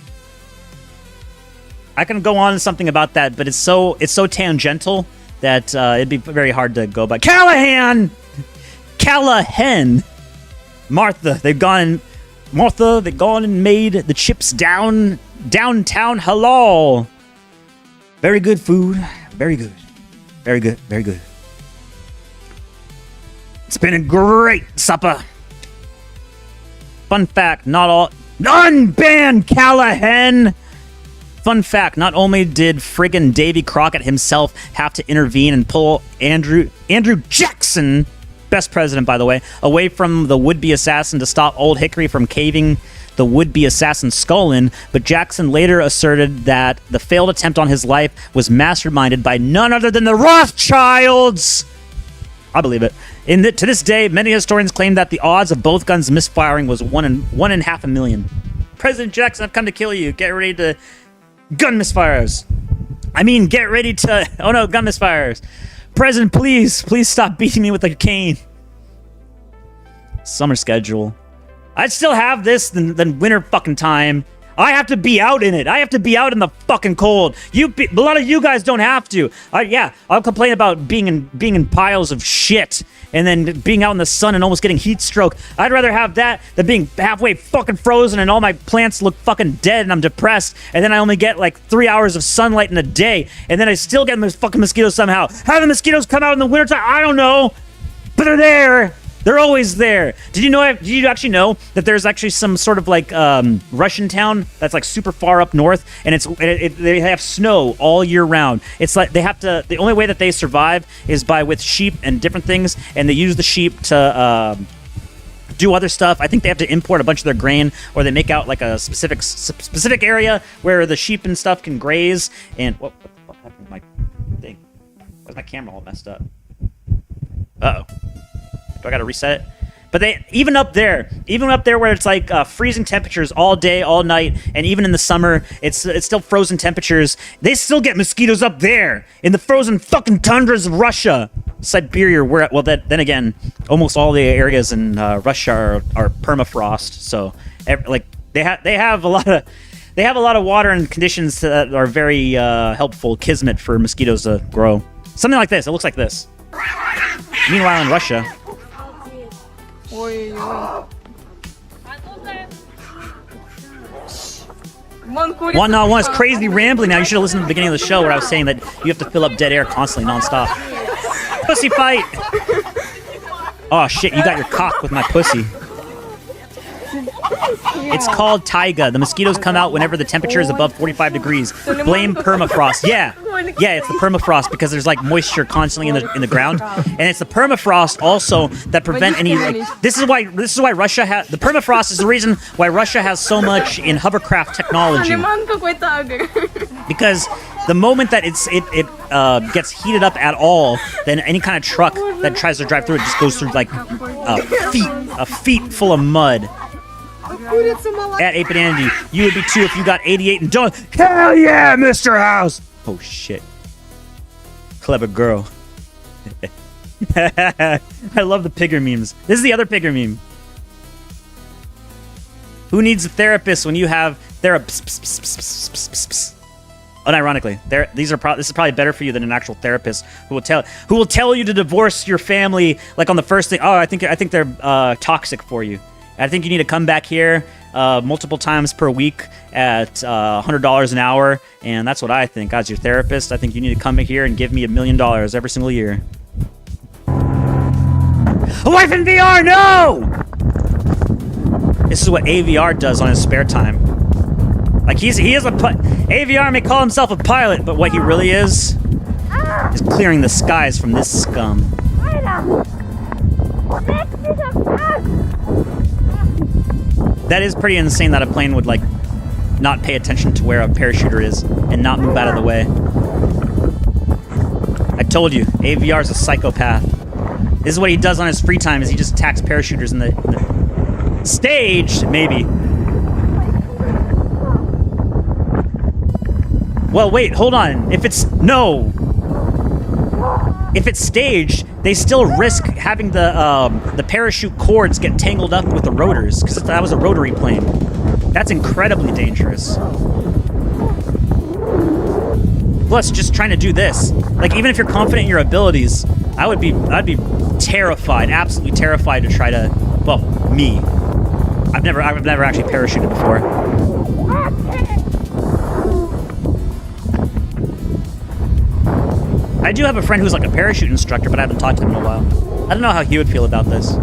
can go on to something about that, but it's so tangential that it'd be very hard to go by. Callahan! Martha, they've gone and made the chips downtown halal. Very good food. Very good. Very good. Very good. It's been a great supper. Fun fact, unban Callahan! Fun fact, not only did friggin' Davy Crockett himself have to intervene and pull Andrew Jackson, best president, by the way, away from the would-be assassin to stop Old Hickory from caving the would-be assassin's skull in, but Jackson later asserted that the failed attempt on his life was masterminded by none other than the Rothschilds. I believe it. To this day, many historians claim that the odds of both guns misfiring was 1 in 500,000. President Jackson, I've come to kill you. Get ready to... Gun misfires. I mean, get ready to... Oh no, gun misfires. President, please stop beating me with a cane. Summer schedule. I'd still have this than winter fucking time. I have to be out in it. I have to be out in the fucking cold. A lot of you guys don't have to. I'll complain about being in piles of shit and then being out in the sun and almost getting heat stroke. I'd rather have that than being halfway fucking frozen and all my plants look fucking dead and I'm depressed and then I only get like 3 hours of sunlight in a day and then I still get fucking mosquitoes somehow. How do the mosquitoes come out in the wintertime? I don't know. But they're there. They're always there. Did you actually know that there's actually some sort of like Russian town that's like super far up north, and they have snow all year round. It's like the only way that they survive is with sheep and different things, and they use the sheep to do other stuff. I think they have to import a bunch of their grain, or they make out like a specific area where the sheep and stuff can graze. And what the fuck happened to my thing? Why's my camera all messed up? Uh-oh. Do I gotta reset it? But they even up there where it's like freezing temperatures all day, all night, and even in the summer, it's still frozen temperatures. They still get mosquitoes up there in the frozen fucking tundras of Russia, Siberia. Then again, almost all the areas in Russia are permafrost. So they have a lot of water and conditions that are very helpful kismet for mosquitoes to grow. Something like this. It looks like this. Meanwhile, in Russia. Wantnotwant is crazy rambling now. You should have listened to the beginning of the show where I was saying that you have to fill up dead air constantly, nonstop. Pussy fight! Oh shit, you got your cock with my pussy. It's called taiga. The mosquitoes come out whenever the temperature is above 45 degrees. Blame permafrost. Yeah, it's the permafrost because there's like moisture constantly in the ground, and it's the permafrost also that prevent any like. This is why Russia has the permafrost is the reason why Russia has so much in hovercraft technology. Because the moment that it gets heated up at all, then any kind of truck that tries to drive through it just goes through like a feet full of mud. At Ape Bananity, you would be too if you got 88 and done. Hell yeah, Mr. House! Oh shit. Clever girl. I love the pigger memes. This is the other pigger meme. Who needs a therapist when you have therapists? Unironically, this is probably better for you than an actual therapist who will tell you to divorce your family like on the first thing. Oh, I think they're toxic for you. I think you need to come back here multiple times per week at $100 an hour, and that's what I think. As your therapist, I think you need to come here and give me $1 million every single year. A wife in VR, no! This is what AVR does on his spare time. Like he is AVR may call himself a pilot, but what he really is clearing the skies from this scum. That is pretty insane that a plane would, like, not pay attention to where a parachuter is and not move out of the way. I told you, AVR is a psychopath. This is what he does on his free time, is he just attacks parachuters in the stage, maybe. Well, wait, hold on. If it's staged, they still risk having the parachute cords get tangled up with the rotors, because that was a rotary plane. That's incredibly dangerous. Plus, just trying to do this, like even if you're confident in your abilities, I'd be terrified, absolutely terrified to try to. Well, me. I've never actually parachuted before. I do have a friend who's like a parachute instructor, but I haven't talked to him in a while. I don't know how he would feel about this.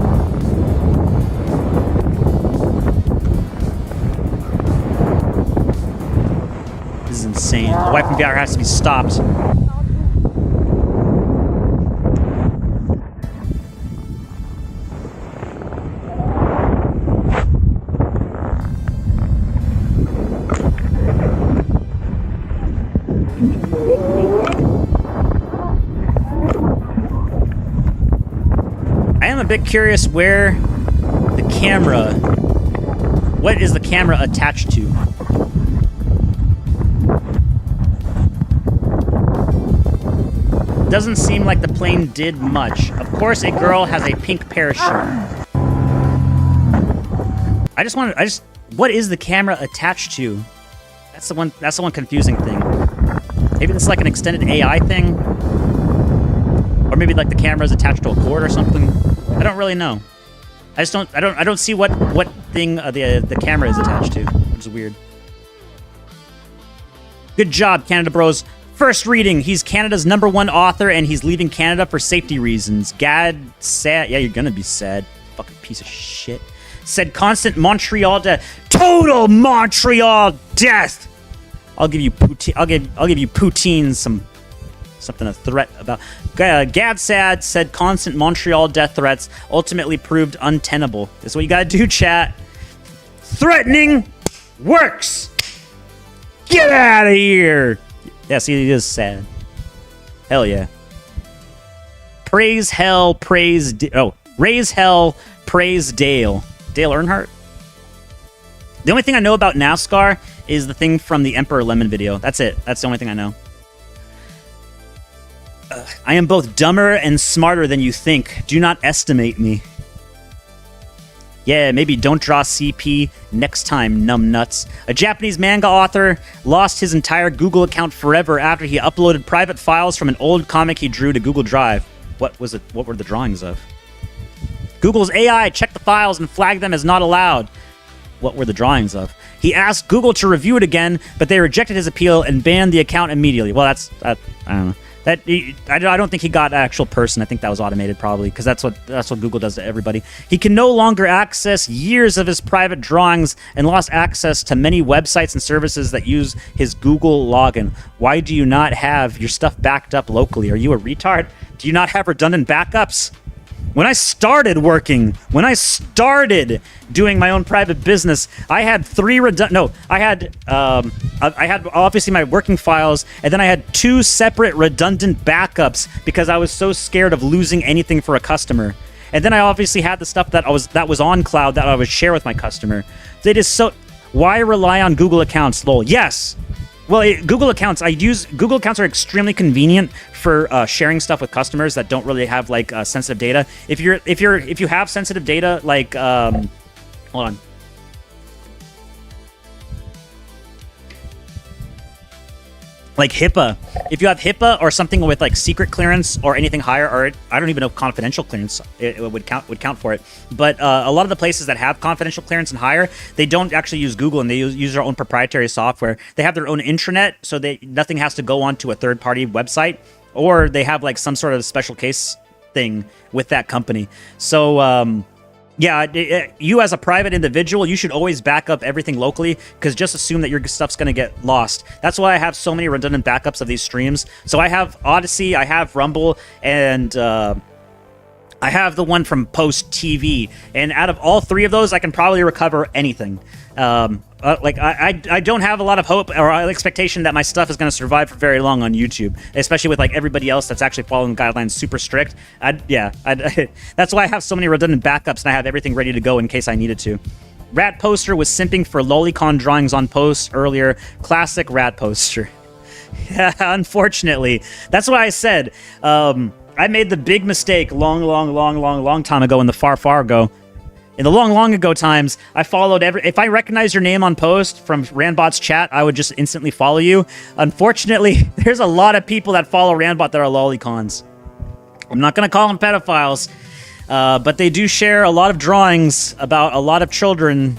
This is insane. The wife in VR has to be stopped. A bit curious where the camera. What is the camera attached to? Doesn't seem like the plane did much. Of course, a girl has a pink parachute. What is the camera attached to? That's the one confusing thing. Maybe this is like an extended AI thing? Or maybe like the camera is attached to a cord or something? I don't really know. I don't see what thing the camera is attached to. It's weird. Good job, Canada Bros. First reading. He's Canada's #1 author, and he's leaving Canada for safety reasons. Gad sad. Yeah, you're gonna be sad. Fucking piece of shit. Said constant Montreal death. Total Montreal death. I'll give you poutine something a threat about. Gadsad said constant Montreal death threats ultimately proved untenable. This is what you gotta do, chat. Threatening works. Get out of here. Yeah, see, he is sad. Hell yeah. Raise hell, Praise Dale. Dale Earnhardt? The only thing I know about NASCAR is the thing from the Emperor Lemon video. That's it. That's the only thing I know. I am both dumber and smarter than you think. Do not estimate me. Yeah, maybe don't draw CP next time, numbnuts. A Japanese manga author lost his entire Google account forever after he uploaded private files from an old comic he drew to Google Drive. What was it? What were the drawings of? Google's AI checked the files and flagged them as not allowed. What were the drawings of? He asked Google to review it again, but they rejected his appeal and banned the account immediately. Well, I don't know. I don't think he got an actual person. I think that was automated probably, because that's what Google does to everybody. He can no longer access years of his private drawings and lost access to many websites and services that use his Google login. Why do you not have your stuff backed up locally? Are you a retard? Do you not have redundant backups? When I started doing my own private business, I had I had obviously my working files, and then I had 2 separate redundant backups because I was so scared of losing anything for a customer. And then I obviously had the stuff that was on cloud that I would share with my customer. It is so. Why rely on Google accounts, lol? Yes. Well, Google accounts are extremely convenient for sharing stuff with customers that don't really have like sensitive data. If you have sensitive data, like hold on. Like HIPAA. If you have HIPAA or something with like secret clearance or anything higher, or I don't even know if confidential clearance it would count for it. But a lot of the places that have confidential clearance and higher, they don't actually use Google, and they use their own proprietary software. They have their own intranet, so nothing has to go onto a third-party website, or they have like some sort of special case thing with that company. So yeah, you as a private individual, you should always back up everything locally, because just assume that your stuff's going to get lost. That's why I have so many redundant backups of these streams. So I have Odysee, I have Rumble, and I have the one from Poast TV. And out of all 3 of those, I can probably recover anything. I don't have a lot of hope or expectation that my stuff is going to survive for very long on YouTube, especially with like everybody else that's actually following guidelines super strict. That's why I have so many redundant backups, and I have everything ready to go in case I needed to. Rat Poster was simping for lolicon drawings on Post earlier. Classic Rat Poster. Yeah, unfortunately. That's why I said I made the big mistake long time ago in the far ago. In the long ago times, I followed if I recognize your name on Post from Randbot's chat, I would just instantly follow you. Unfortunately, there's a lot of people that follow Randbot that are lolicons. I'm not going to call them pedophiles, but they do share a lot of drawings about a lot of children,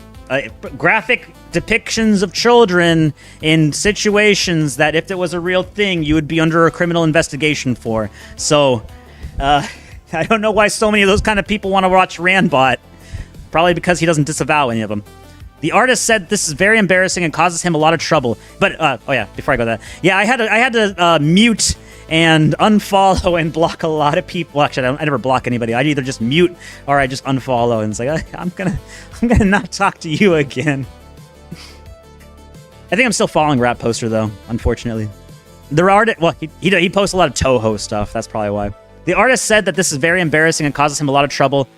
graphic depictions of children in situations that if it was a real thing, you would be under a criminal investigation for. So, I don't know why so many of those kind of people want to watch Randbot. Probably because he doesn't disavow any of them. The artist said this is very embarrassing and causes him a lot of trouble. But, oh yeah, before I go to that. Yeah, I had to mute and unfollow and block a lot of people. Well, actually, I never block anybody. I'd either just mute or I just unfollow. And it's like, I'm gonna not talk to you again. I think I'm still following Rat Poster, though, unfortunately. The artist, well, he posts a lot of Toho stuff. That's probably why. The artist said that this is very embarrassing and causes him a lot of trouble.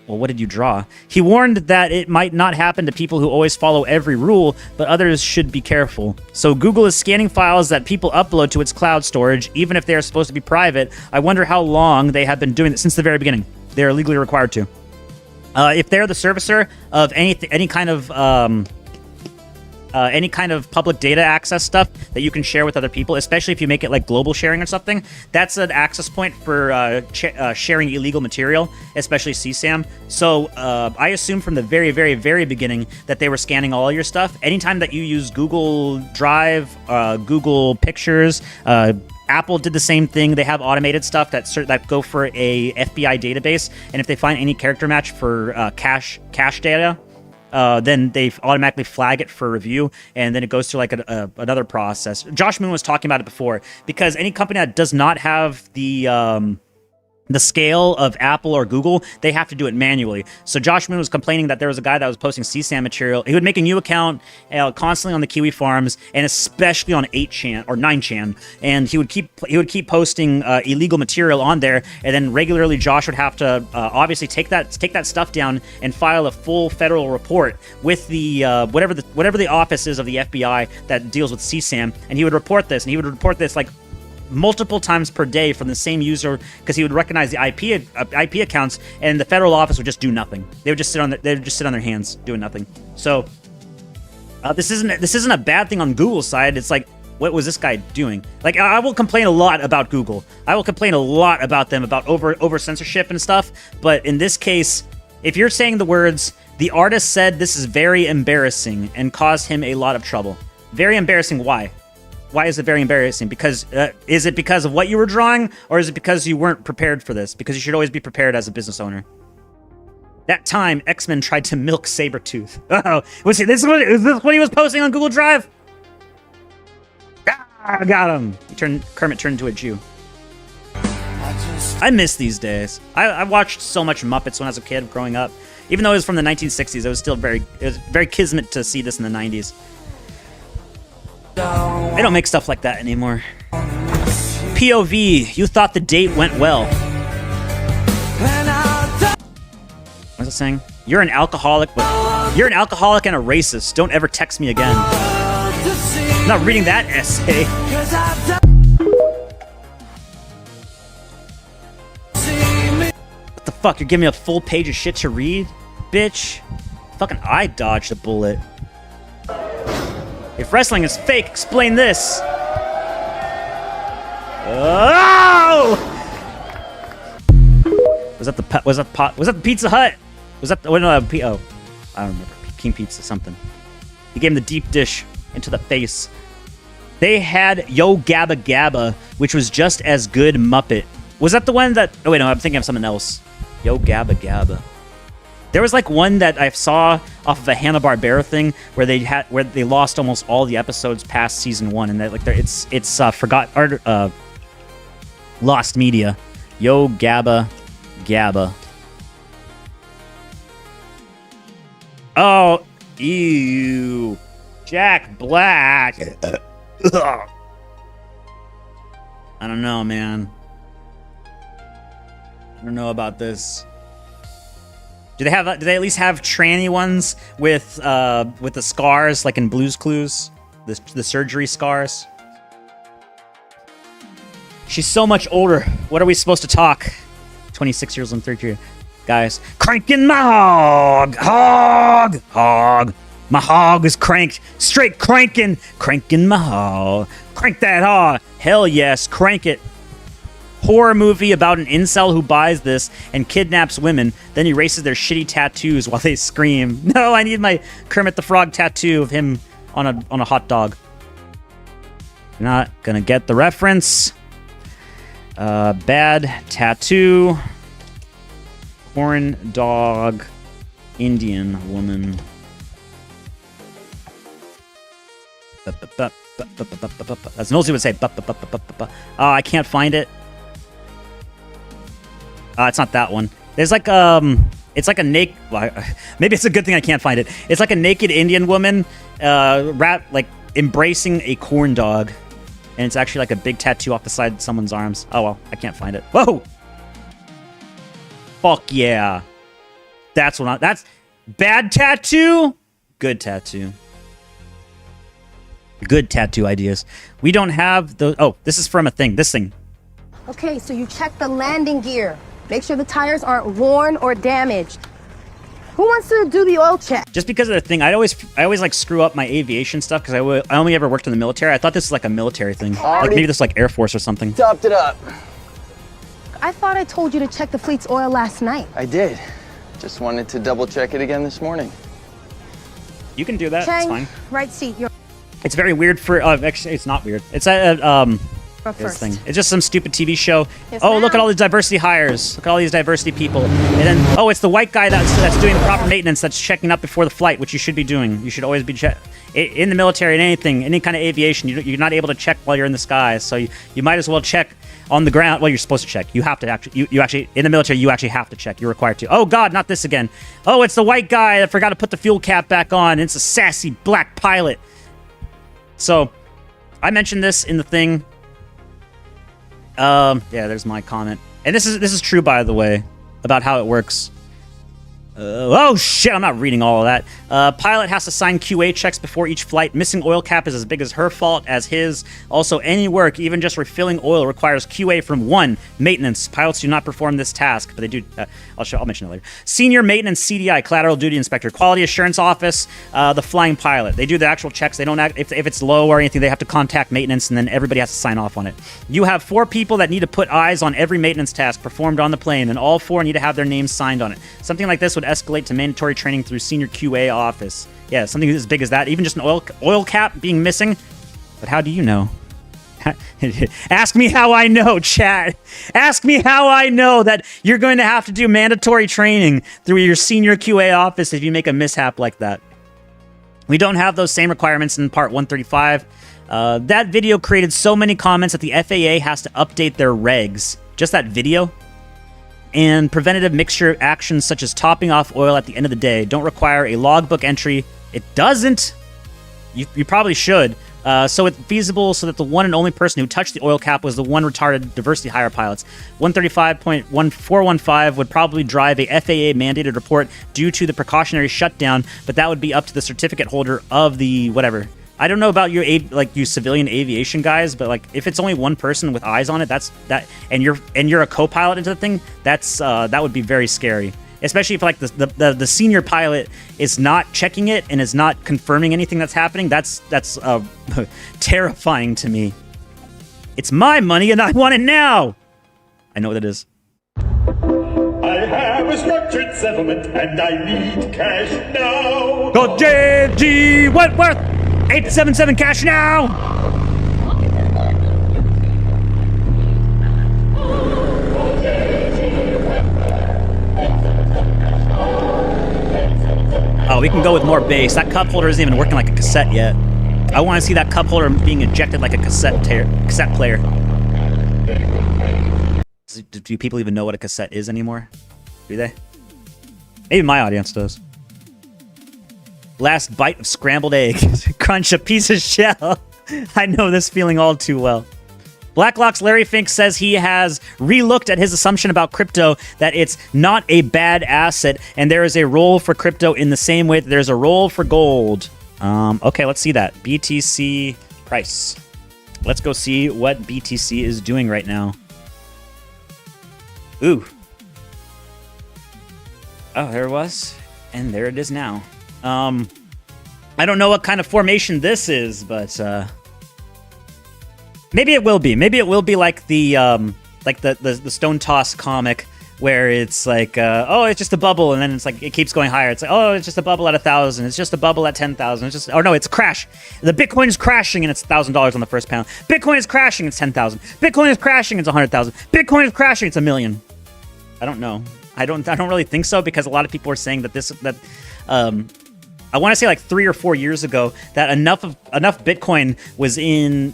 Well, what did you draw? He warned that it might not happen to people who always follow every rule, but others should be careful. So Google is scanning files that people upload to its cloud storage, even if they are supposed to be private. I wonder how long they have been doing it since the very beginning. They are legally required to. If they're the servicer of any kind of public data access stuff that you can share with other people, especially if you make it like global sharing or something, that's an access point for sharing illegal material, especially CSAM. So I assume from the very beginning that they were scanning all your stuff. Anytime that you use Google Drive, Google Pictures, Apple did the same thing. They have automated stuff that go for a FBI database, and if they find any character match for cache data, then they automatically flag it for review, and then it goes through like another process. Josh Moon was talking about it before, because any company that does not have the the scale of Apple or Google, they have to do it manually. So Josh Moon was complaining that there was a guy that was posting CSAM material. He would make a new account constantly on the Kiwi Farms, and especially on 8chan or 9chan, and he would keep posting illegal material on there. And then regularly, Josh would have to obviously take that stuff down and file a full federal report with the whatever the office is of the FBI that deals with CSAM, and he would report this, like multiple times per day from the same user, because he would recognize the IP accounts, and the federal office would just do nothing. They would just sit on their hands doing nothing. So this isn't a bad thing on Google's side. It's like, what was this guy doing? Like, I will complain a lot about Google. I will complain a lot about them, about over censorship and stuff. But in this case, if you're saying the words, the artist said this is very embarrassing and caused him a lot of trouble. Very embarrassing. Why? Why is it very embarrassing? Because is it because of what you were drawing, or is it because you weren't prepared for this? Because you should always be prepared as a business owner. That time, X-Men tried to milk Sabretooth. Uh-oh. Is this what he was posting on Google Drive? Ah, got him. Kermit turned into a Jew. I miss these days. I watched so much Muppets when I was a kid growing up. Even though it was from the 1960s, it was very kismet to see this in the 90s. They don't make stuff like that anymore. POV, you thought the date went well. What's it saying? You're an alcoholic, you're an alcoholic and a racist. Don't ever text me again. I'm not reading that essay. What the fuck? You're giving me a full page of shit to read? Bitch. Fucking I dodged a bullet. If wrestling is fake, explain this. Oh! Was that the Pizza Hut? Was that the, oh, no, oh, I don't remember. King Pizza something. He gave him the deep dish into the face. They had Yo Gabba Gabba, which was just as good Muppet. Was that the one that... Oh, wait, no, I'm thinking of something else. Yo Gabba Gabba. There was like one that I saw off of a Hanna-Barbera thing where they lost almost all the episodes past season 1, and it's lost media. Yo Gabba Gabba. Oh, ew. Jack Black. I don't know, man. I don't know about this. Do they at least have tranny ones with the scars, like in Blue's Clues, the surgery scars? She's so much older. What are we supposed to talk? 26 years and 30 years. Guys, cranking my hog. My hog is cranked, straight cranking my hog. Crank that hog. Hell yes, crank it. Horror movie about an incel who buys this and kidnaps women, then erases their shitty tattoos while they scream. No, I need my Kermit the Frog tattoo of him on a hot dog. Not gonna get the reference. Bad tattoo. Corn dog. Indian woman. As Nosy would say. Oh, I can't find it. It's not that one. There's like it's like a naked. Maybe it's a good thing I can't find it. It's like a naked Indian woman, like embracing a corn dog, and it's actually like a big tattoo off the side of someone's arms. Oh well, I can't find it. Whoa! Fuck yeah! That's bad tattoo. Good tattoo. Good tattoo ideas. We don't have the. Oh, this is from a thing. This thing. Okay, so you check the landing gear. Make sure the tires aren't worn or damaged. Who wants to do the oil check? Just because of the thing, I always like screw up my aviation stuff because I only ever worked in the military. I thought this was like a military thing. Like maybe this is like Air Force or something. Topped it up. I thought I told you to check the fleet's oil last night. I did. Just wanted to double check it again this morning. You can do that. Chang, it's fine. Right seat. It's very weird for actually it's not weird. It's But This first. thing. It's just some stupid TV show. Yes, Oh, look at ma'am. all these diversity hires. Look at all these diversity people. And then, oh, it's the white guy that's doing the proper maintenance, that's checking up before the flight, which you should be doing. You should always be in the military and anything, any kind of aviation. You're not able to check while you're in the sky, so you might as well check on the ground. Well, you're supposed to check. You have to actually. You actually in the military. You actually have to check. You're required to. Oh God, not this again. Oh, it's the white guy that forgot to put the fuel cap back on. It's a sassy black pilot. So, I mentioned this in the thing. Yeah, there's my comment. And this is true, by the way, about how it works. Oh shit, I'm not reading all of that. Pilot has to sign QA checks before each flight. Missing oil cap is as big as her fault as his. Also, any work, even just refilling oil, requires QA from 1, maintenance. Pilots do not perform this task, but they do. I'll mention it later. Senior maintenance CDI, collateral duty inspector. Quality assurance office, the flying pilot. They do the actual checks. They don't act, if it's low or anything, they have to contact maintenance, and then everybody has to sign off on it. You have 4 people that need to put eyes on every maintenance task performed on the plane, and all 4 need to have their names signed on it. Something like this would escalate to mandatory training through senior QA office. Yeah, something as big as that. Even just an oil cap being missing. But how do you know? Ask me how I know, chat. Ask me how I know that you're going to have to do mandatory training through your senior QA office if you make a mishap like that. We don't have those same requirements in Part 135. That video created so many comments that the FAA has to update their regs. Just that video. And preventative mixture actions such as topping off oil at the end of the day don't require a logbook entry. It doesn't. You probably should. So it's feasible so that the one and only person who touched the oil cap was the one retarded diversity hire pilots. 135.1415 would probably drive a FAA mandated report due to the precautionary shutdown, but that would be up to the certificate holder of the whatever. I don't know about you civilian aviation guys, but like if it's only one person with eyes on it, and you're a co-pilot into the thing, that would be very scary. Especially if like the senior pilot is not checking it and is not confirming anything that's happening. That's terrifying to me. It's my money and I want it now. I know what it is. I have a structured settlement and I need cash now. Go JG Wentworth! 877 cash now! Oh, we can go with more bass. That cup holder isn't even working like a cassette yet. I want to see that cup holder being ejected like a cassette player. Do people even know what a cassette is anymore? Do they? Maybe my audience does. Last bite of scrambled egg. Crunch a piece of shell. I know this feeling all too well. Blacklock's Larry Fink says he has re-looked at his assumption about crypto, that it's not a bad asset, and there is a role for crypto in the same way that there's a role for gold. Okay, let's see that. BTC price. Let's go see what BTC is doing right now. Ooh. Oh, there it was. And there it is now. I don't know what kind of formation this is, but maybe it will be. Maybe it will be like the Stone Toss comic where it's like, oh, it's just a bubble, and then it's like it keeps going higher. It's like, oh, it's just a bubble at 1,000. It's just a bubble at 10,000. It's just, oh no, it's crash. The Bitcoin is crashing, and it's $1,000 on the first panel. Bitcoin is crashing, it's 10,000. Bitcoin is crashing, it's 100,000. Bitcoin is crashing, it's 1 million. I don't know. I don't really think so, because a lot of people are saying that I want to say like 3 or 4 years ago that enough Bitcoin was in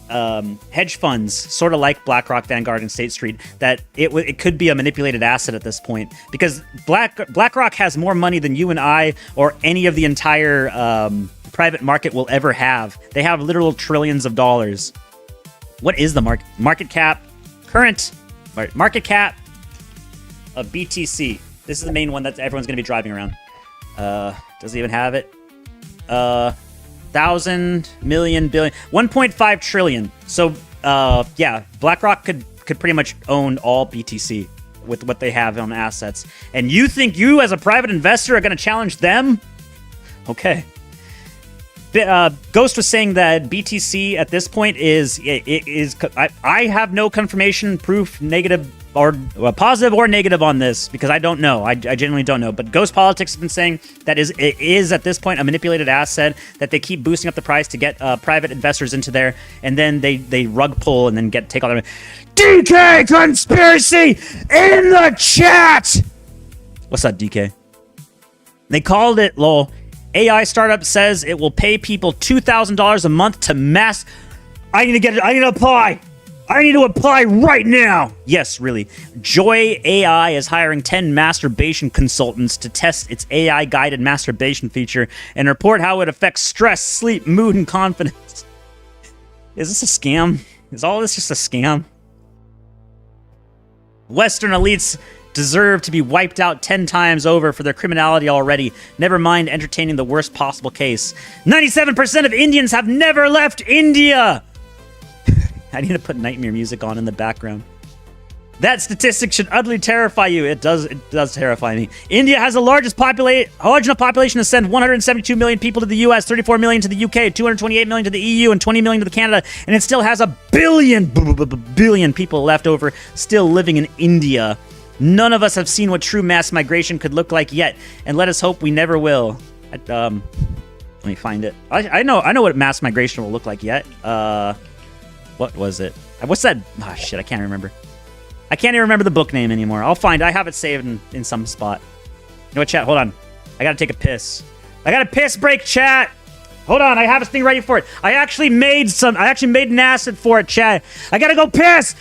hedge funds, sort of like BlackRock, Vanguard, and State Street, that it could be a manipulated asset at this point, because BlackRock has more money than you and I or any of the entire private market will ever have. They have literal trillions of dollars. What is the market cap? Current market cap of BTC. This is the main one that everyone's going to be driving around. Does it even have it? 1,000 million billion 1.5 trillion. So yeah, BlackRock could pretty much own all BTC with what they have on assets. And you think you as a private investor are going to challenge them? Okay. Ghost was saying that BTC at this point is I have no confirmation, proof, negative positive or negative on this because I don't know. I genuinely don't know. But Ghost Politics has been saying that it is at this point a manipulated asset that they keep boosting up the price to get private investors into there, and then they rug pull and then take all their DK conspiracy in the chat. What's up, DK? They called it lol. AI startup says it will pay people $2,000 a month to mass. I need to get it. I need to apply. I need to apply right now. Yes, really. Joy AI is hiring 10 masturbation consultants to test its AI-guided masturbation feature and report how it affects stress, sleep, mood, and confidence. Is this a scam? Is all this just a scam? Western elites deserve to be wiped out 10 times over for their criminality already. Never mind entertaining the worst possible case. 97% of Indians have never left India. I need to put nightmare music on in the background. That statistic should utterly terrify you. It does terrify me. India has the large enough population to send 172 million people to the US, 34 million to the UK, 228 million to the EU, and 20 million to Canada, and it still has a billion people left over still living in India. None of us have seen what true mass migration could look like yet, and let us hope we never will. Let me find it. I know what mass migration will look like yet. What was it? What's that? Oh, shit, I can't remember. I can't even remember the book name anymore. I'll find it. I have it saved in some spot. You know what, chat? Hold on. I gotta take a piss. I got a piss break, chat. Hold on, I have a thing ready for it. I actually made an acid for it, chat. I gotta go piss.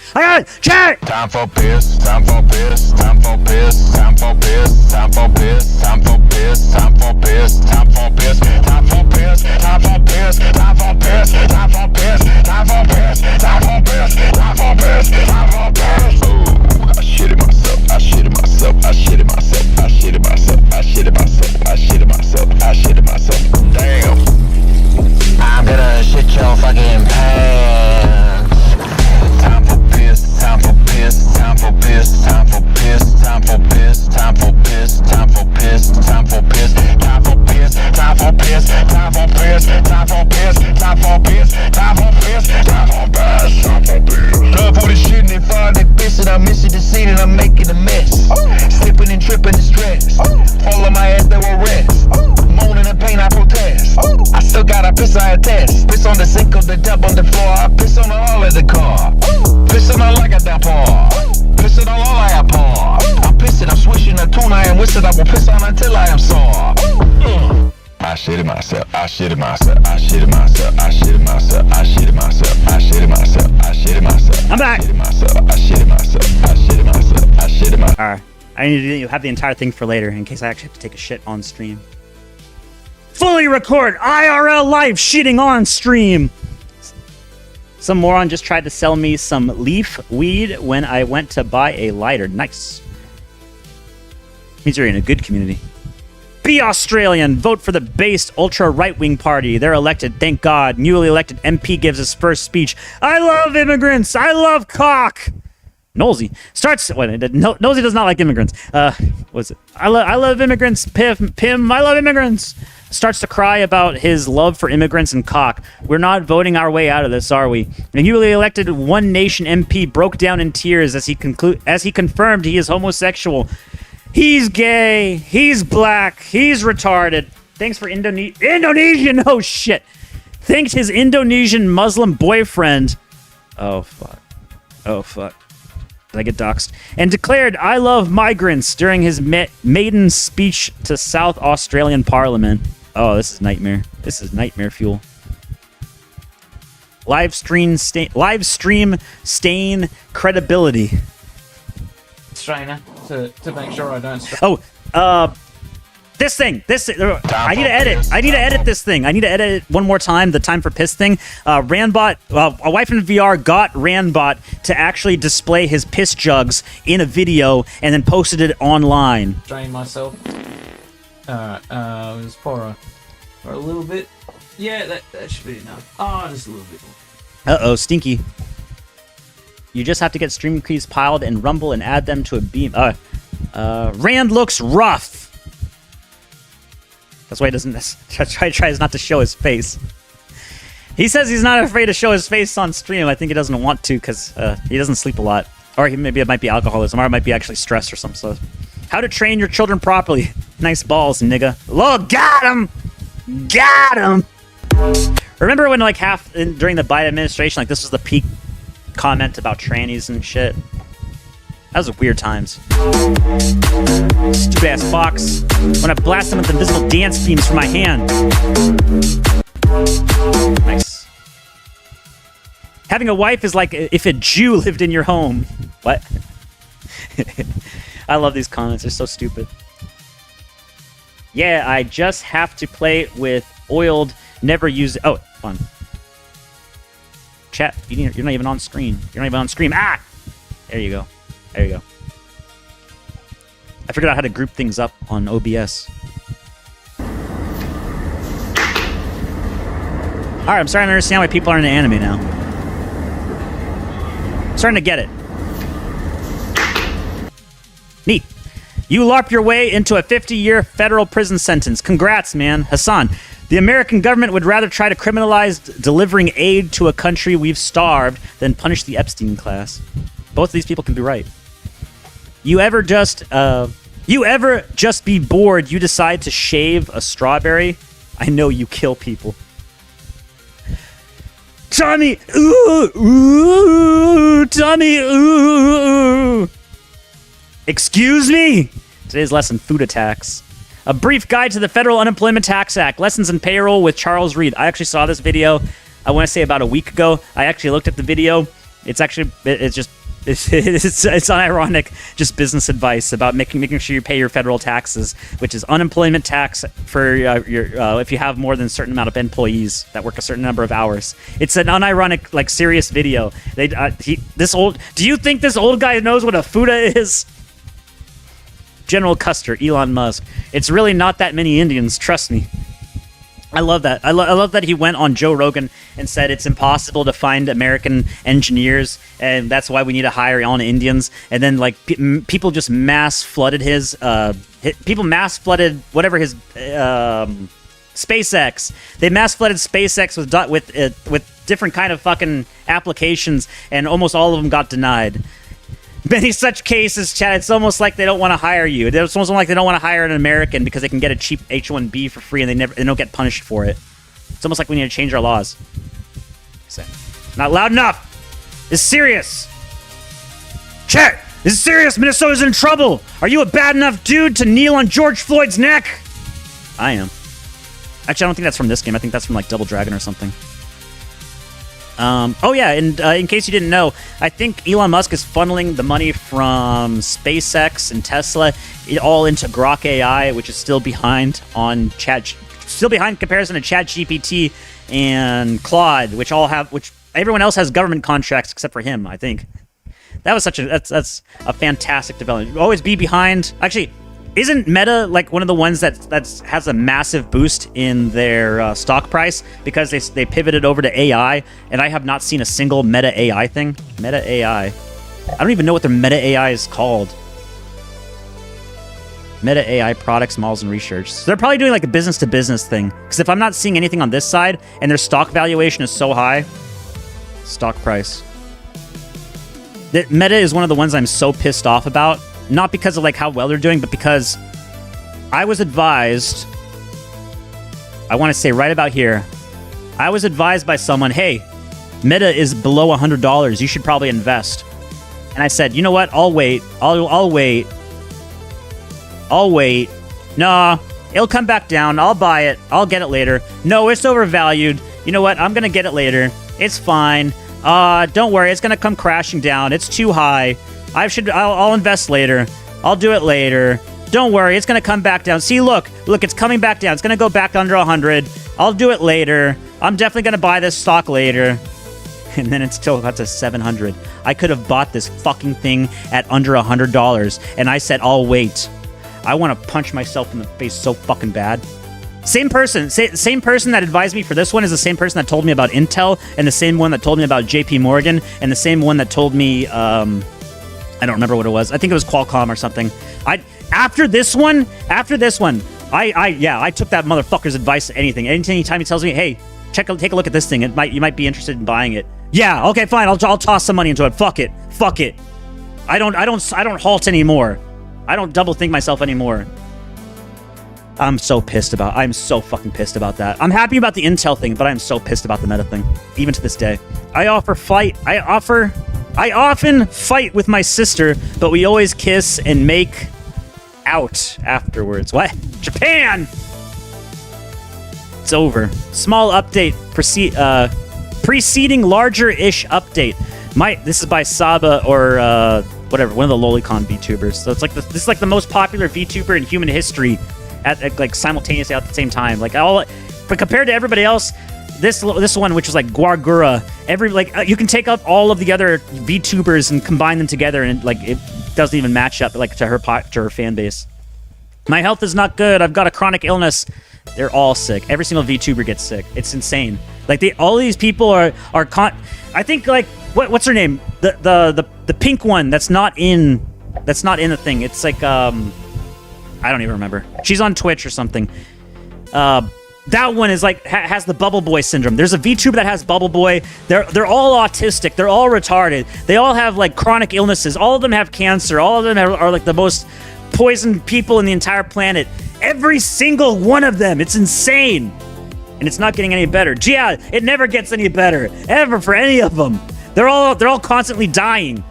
Chat. Time for piss, time for piss, time for piss, time for piss, time for piss, time for piss, time for piss, time for piss, time for piss, time for piss, time for piss, time for piss, time for piss, time for piss, time for piss, time for piss. Oh, I shitted myself, I shitted myself, I shitted myself, I shitted myself, I shitted myself, I shitted myself, I shitted myself. Damn. I'm gonna shit your fucking pants. Time for piss, time for piss, time for piss, time for piss, time for piss, time for piss, time for piss, time for piss, time for piss, time for piss, time for piss, time for piss, time for piss, time for piss, time for piss, time for piss. Love for the shit and they find that piss and I'm missing the scene and I'm making a mess. Slipping and tripping and stress. All of my ass they will rest. Moaning and pain I protest. I still gotta piss I attest. Piss on the sink or the tub on the floor. I piss on the hall of the car. Pissing on like a damper. Pissing on all I have paw. I'm pissing, I'm swishing a tuna and whistling. I will piss on until I am sore. I shitted myself, I shitted myself, I shitted myself, I shitted myself, I shitted myself, I shitted myself, I shitted myself. I'm back. I shitted myself, I shitted myself, I shitted myself, I shitted myself. Alright. I need to have the entire thing for later in case I actually have to take a shit on stream. Fully record IRL live shitting on stream. Some moron just tried to sell me some leaf weed when I went to buy a lighter. Nice. Means you're in a good community. Be Australian. Vote for the based ultra right-wing party. They're elected, thank God. Newly elected MP gives his first speech. I love immigrants. I love cock. Nosy starts. Nosy does not like immigrants. What's it? I love immigrants. Pim. I love immigrants. Starts to cry about his love for immigrants and cock. We're not voting our way out of this, are we? A newly elected One Nation MP broke down in tears as he confirmed he is homosexual. He's gay. He's black. He's retarded. Thanks for Indonesian. Oh shit. Thanked his Indonesian Muslim boyfriend. Oh fuck. Oh fuck. Did I get doxxed? And declared, I love migrants during his maiden speech to South Australian Parliament. Oh, this is nightmare. This is nightmare fuel. Live stream stain credibility. Strainer to make sure I don't. This thing. I need to edit. I need to edit this thing. I need to edit it one more time. The time for piss thing. Ranbot. A wife in VR got Ranbot to actually display his piss jugs in a video and then posted it online. Drain myself. Just pour a little bit. Yeah, that should be enough. Oh, just a little bit more. Uh-oh, stinky. You just have to get stream keys piled and Rumble and add them to a beam. Rand looks rough. That's why he doesn't tries not to show his face. He says he's not afraid to show his face on stream. I think he doesn't want to because he doesn't sleep a lot. Or maybe it might be alcoholism, or it might be actually stress or some stuff. How to train your children properly. Nice balls, nigga. Look, got him! Got him! Remember when, like, during the Biden administration, like, this was the peak comment about trannies and shit? That was weird times. Stupid ass fox. When I blast them with invisible dance beams from my hand. Nice. Having a wife is like if a Jew lived in your home. What? I love these comments. They're so stupid. Yeah, I just have to play it with oiled, never use. Oh, fun. Chat, you're not even on screen. You're not even on screen. Ah! There you go. There you go. I figured out how to group things up on OBS. Alright, I'm starting to understand why people are into anime now. I'm starting to get it. Neat. You LARP your way into a 50-year federal prison sentence. Congrats, man. Hassan, the American government would rather try to criminalize delivering aid to a country we've starved than punish the Epstein class. Both of these people can be right. You ever just be bored, you decide to shave a strawberry? I know you kill people. Tommy, ooh, Tommy, ooh. Excuse me? Today's lesson, food attacks. A brief guide to the Federal Unemployment Tax Act, lessons in payroll with Charles Reed. I actually saw this video, I want to say about a week ago. I actually looked at the video. It's unironic, just business advice about making sure you pay your federal taxes, which is unemployment tax for if you have more than a certain amount of employees that work a certain number of hours. It's an unironic, like, serious video. Do you think this old guy knows what a FUTA is? General Custer, Elon Musk. It's really not that many Indians, trust me. I love that. I love that he went on Joe Rogan and said it's impossible to find American engineers, and that's why we need to hire on Indians. And then, like, people just mass flooded his SpaceX. They mass flooded SpaceX with different kind of fucking applications, and almost all of them got denied. Many such cases, Chad, it's almost like they don't want to hire you. It's almost like they don't want to hire an American because they can get a cheap H-1B for free and they don't get punished for it. It's almost like we need to change our laws. Not loud enough! It's serious! Chat! This is serious! Minnesota's in trouble! Are you a bad enough dude to kneel on George Floyd's neck? I am. Actually, I don't think that's from this game. I think that's from, like, Double Dragon or something. Oh yeah, and in case you didn't know, I think Elon Musk is funneling the money from SpaceX and Tesla all into Grok AI, which is still behind on comparison to ChatGPT and Claude, which everyone else has government contracts except for him, I think. That's a fantastic development. Always be behind. Actually, isn't Meta like one of the ones that has a massive boost in their stock price because they pivoted over to AI, and I have not seen a single Meta AI thing. Meta AI. I don't even know what their Meta AI is called. Meta AI products, models, and research. So they're probably doing like a business-to-business thing, because if I'm not seeing anything on this side and their stock valuation is so high, stock price. Meta is one of the ones I'm so pissed off about. Not because of like how well they're doing, but because I was advised, I want to say right about here, I was advised by someone, hey, Meta is below $100. You should probably invest. And I said, you know what? I'll wait. I'll wait. Nah, it'll come back down. I'll buy it. I'll get it later. No, it's overvalued. You know what? I'm going to get it later. It's fine. Don't worry. It's going to come crashing down. It's too high. I'll invest later. I'll do it later. Don't worry, it's gonna come back down. See, look, it's coming back down. It's gonna go back under 100. I'll do it later. I'm definitely gonna buy this stock later. And then it's still got to 700. I could have bought this fucking thing at under $100, and I said, I'll wait. I want to punch myself in the face so fucking bad. Same person that advised me for this one is the same person that told me about Intel, and the same one that told me about JP Morgan, and the same one that told me, I don't remember what it was. I think it was Qualcomm or something. After this one, I took that motherfucker's advice to anything. Anytime he tells me, hey, take a look at this thing. You might be interested in buying it. Yeah, okay, fine. I'll toss some money into it. Fuck it. I don't halt anymore. I don't double think myself anymore. I'm so fucking pissed about that. I'm happy about the intel thing, but I'm so pissed about the meta thing, even to this day. I often fight with my sister, but we always kiss and make out afterwards. What? Japan! It's over. Small update. Preceding larger-ish update. This is by Saba or whatever, one of the Lolicon VTubers. So it's like this is like the most popular VTuber in human history at like simultaneously at the same time. Like but compared to everybody else, this one, which is like Guargura, you can take up all of the other VTubers and combine them together, and like it doesn't even match up like to her fan base. My health is not good. I've got a chronic illness. They're all sick. Every single VTuber gets sick. It's insane. Like all these people are I think like what's her name? The pink one that's not in the thing. It's like I don't even remember. She's on Twitch or something. That one is like has the Bubble Boy syndrome. There's a VTuber that has Bubble Boy. They're all autistic. They're all retarded. They all have like chronic illnesses. All of them have cancer. All of them are like the most poisoned people in the entire planet. Every single one of them. It's insane. And it's not getting any better. Yeah, it never gets any better. Ever for any of them. They're all constantly dying.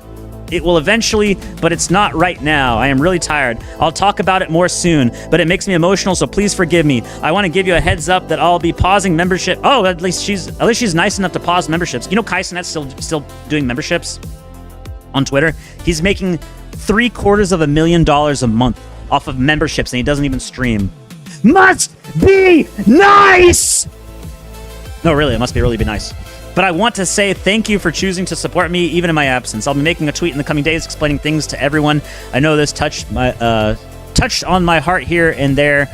It will eventually, but it's not right now. I am really tired. I'll talk about it more soon, but it makes me emotional, so please forgive me. I want to give you a heads up that I'll be pausing membership. Oh, at least she's nice enough to pause memberships. You know Kaisonet's still doing memberships on Twitter. He's making $750,000 a month off of memberships, and he doesn't even stream. Must be nice! No, really, it must really be nice. But I want to say thank you for choosing to support me even in my absence. I'll be making a tweet in the coming days explaining things to everyone. I know this touched on my heart here and there.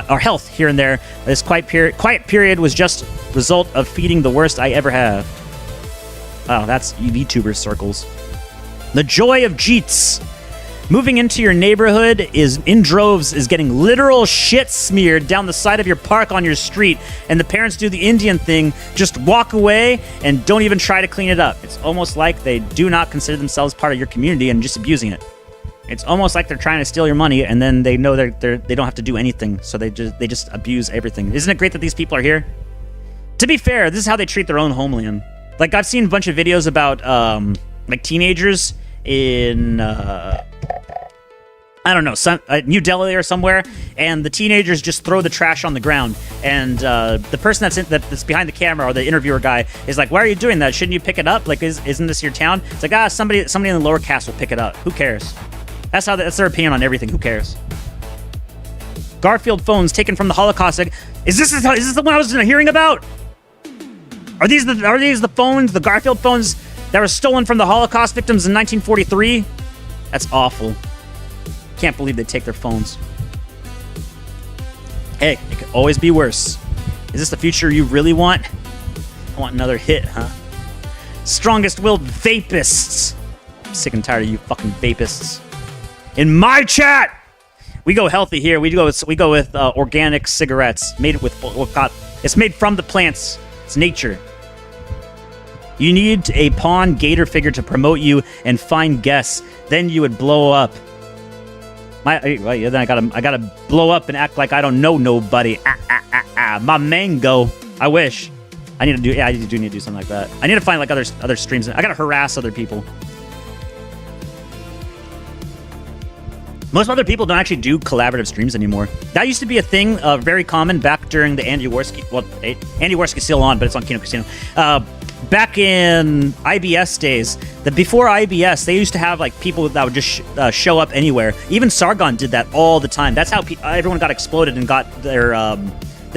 Our health here and there. This quiet period was just result of feeding the worst I ever have. Oh, that's VTuber circles. The joy of Jeets. Moving into your neighborhood in droves is getting literal shit smeared down the side of your park on your street, and the parents do the Indian thing, just walk away and don't even try to clean it up. It's almost like they do not consider themselves part of your community and just abusing it. It's almost like they're trying to steal your money, and then they know they don't have to do anything, so they just abuse everything. Isn't it great that these people are here? To be fair, this is how they treat their own homeland. Like, I've seen a bunch of videos about like teenagers in I don't know, New Delhi or somewhere, and the teenagers just throw the trash on the ground, and the person that's behind the camera, or the interviewer guy, is like, why are you doing that? Shouldn't you pick it up? Like, isn't this your town? It's like, somebody in the lower caste will pick it up. Who cares? That's their opinion on everything. Who cares? Garfield phones taken from the Holocaust. Like, is this the one I was hearing about? Are these the phones, the Garfield phones that were stolen from the Holocaust victims in 1943? That's awful. Can't believe they take their phones. Hey, it could always be worse. Is this the future you really want? I want another hit, huh? Strongest-willed vapists. I'm sick and tired of you fucking vapists. In my chat, we go healthy here. We go with organic cigarettes made with it's made from the plants. It's nature. You need a pawn gator figure to promote you and find guests. Then you would blow up. Then I gotta blow up and act like I don't know nobody. My mango. I wish. I do need to do something like that. I need to find like other streams. I gotta harass other people. Most other people don't actually do collaborative streams anymore. That used to be a thing, very common back during the Andy Worski. Well, Andy Worski's still on, but it's on Kino Casino. Back in IBS days, before IBS, they used to have like people that would just show up anywhere. Even Sargon did that all the time. That's how everyone got exploded and got their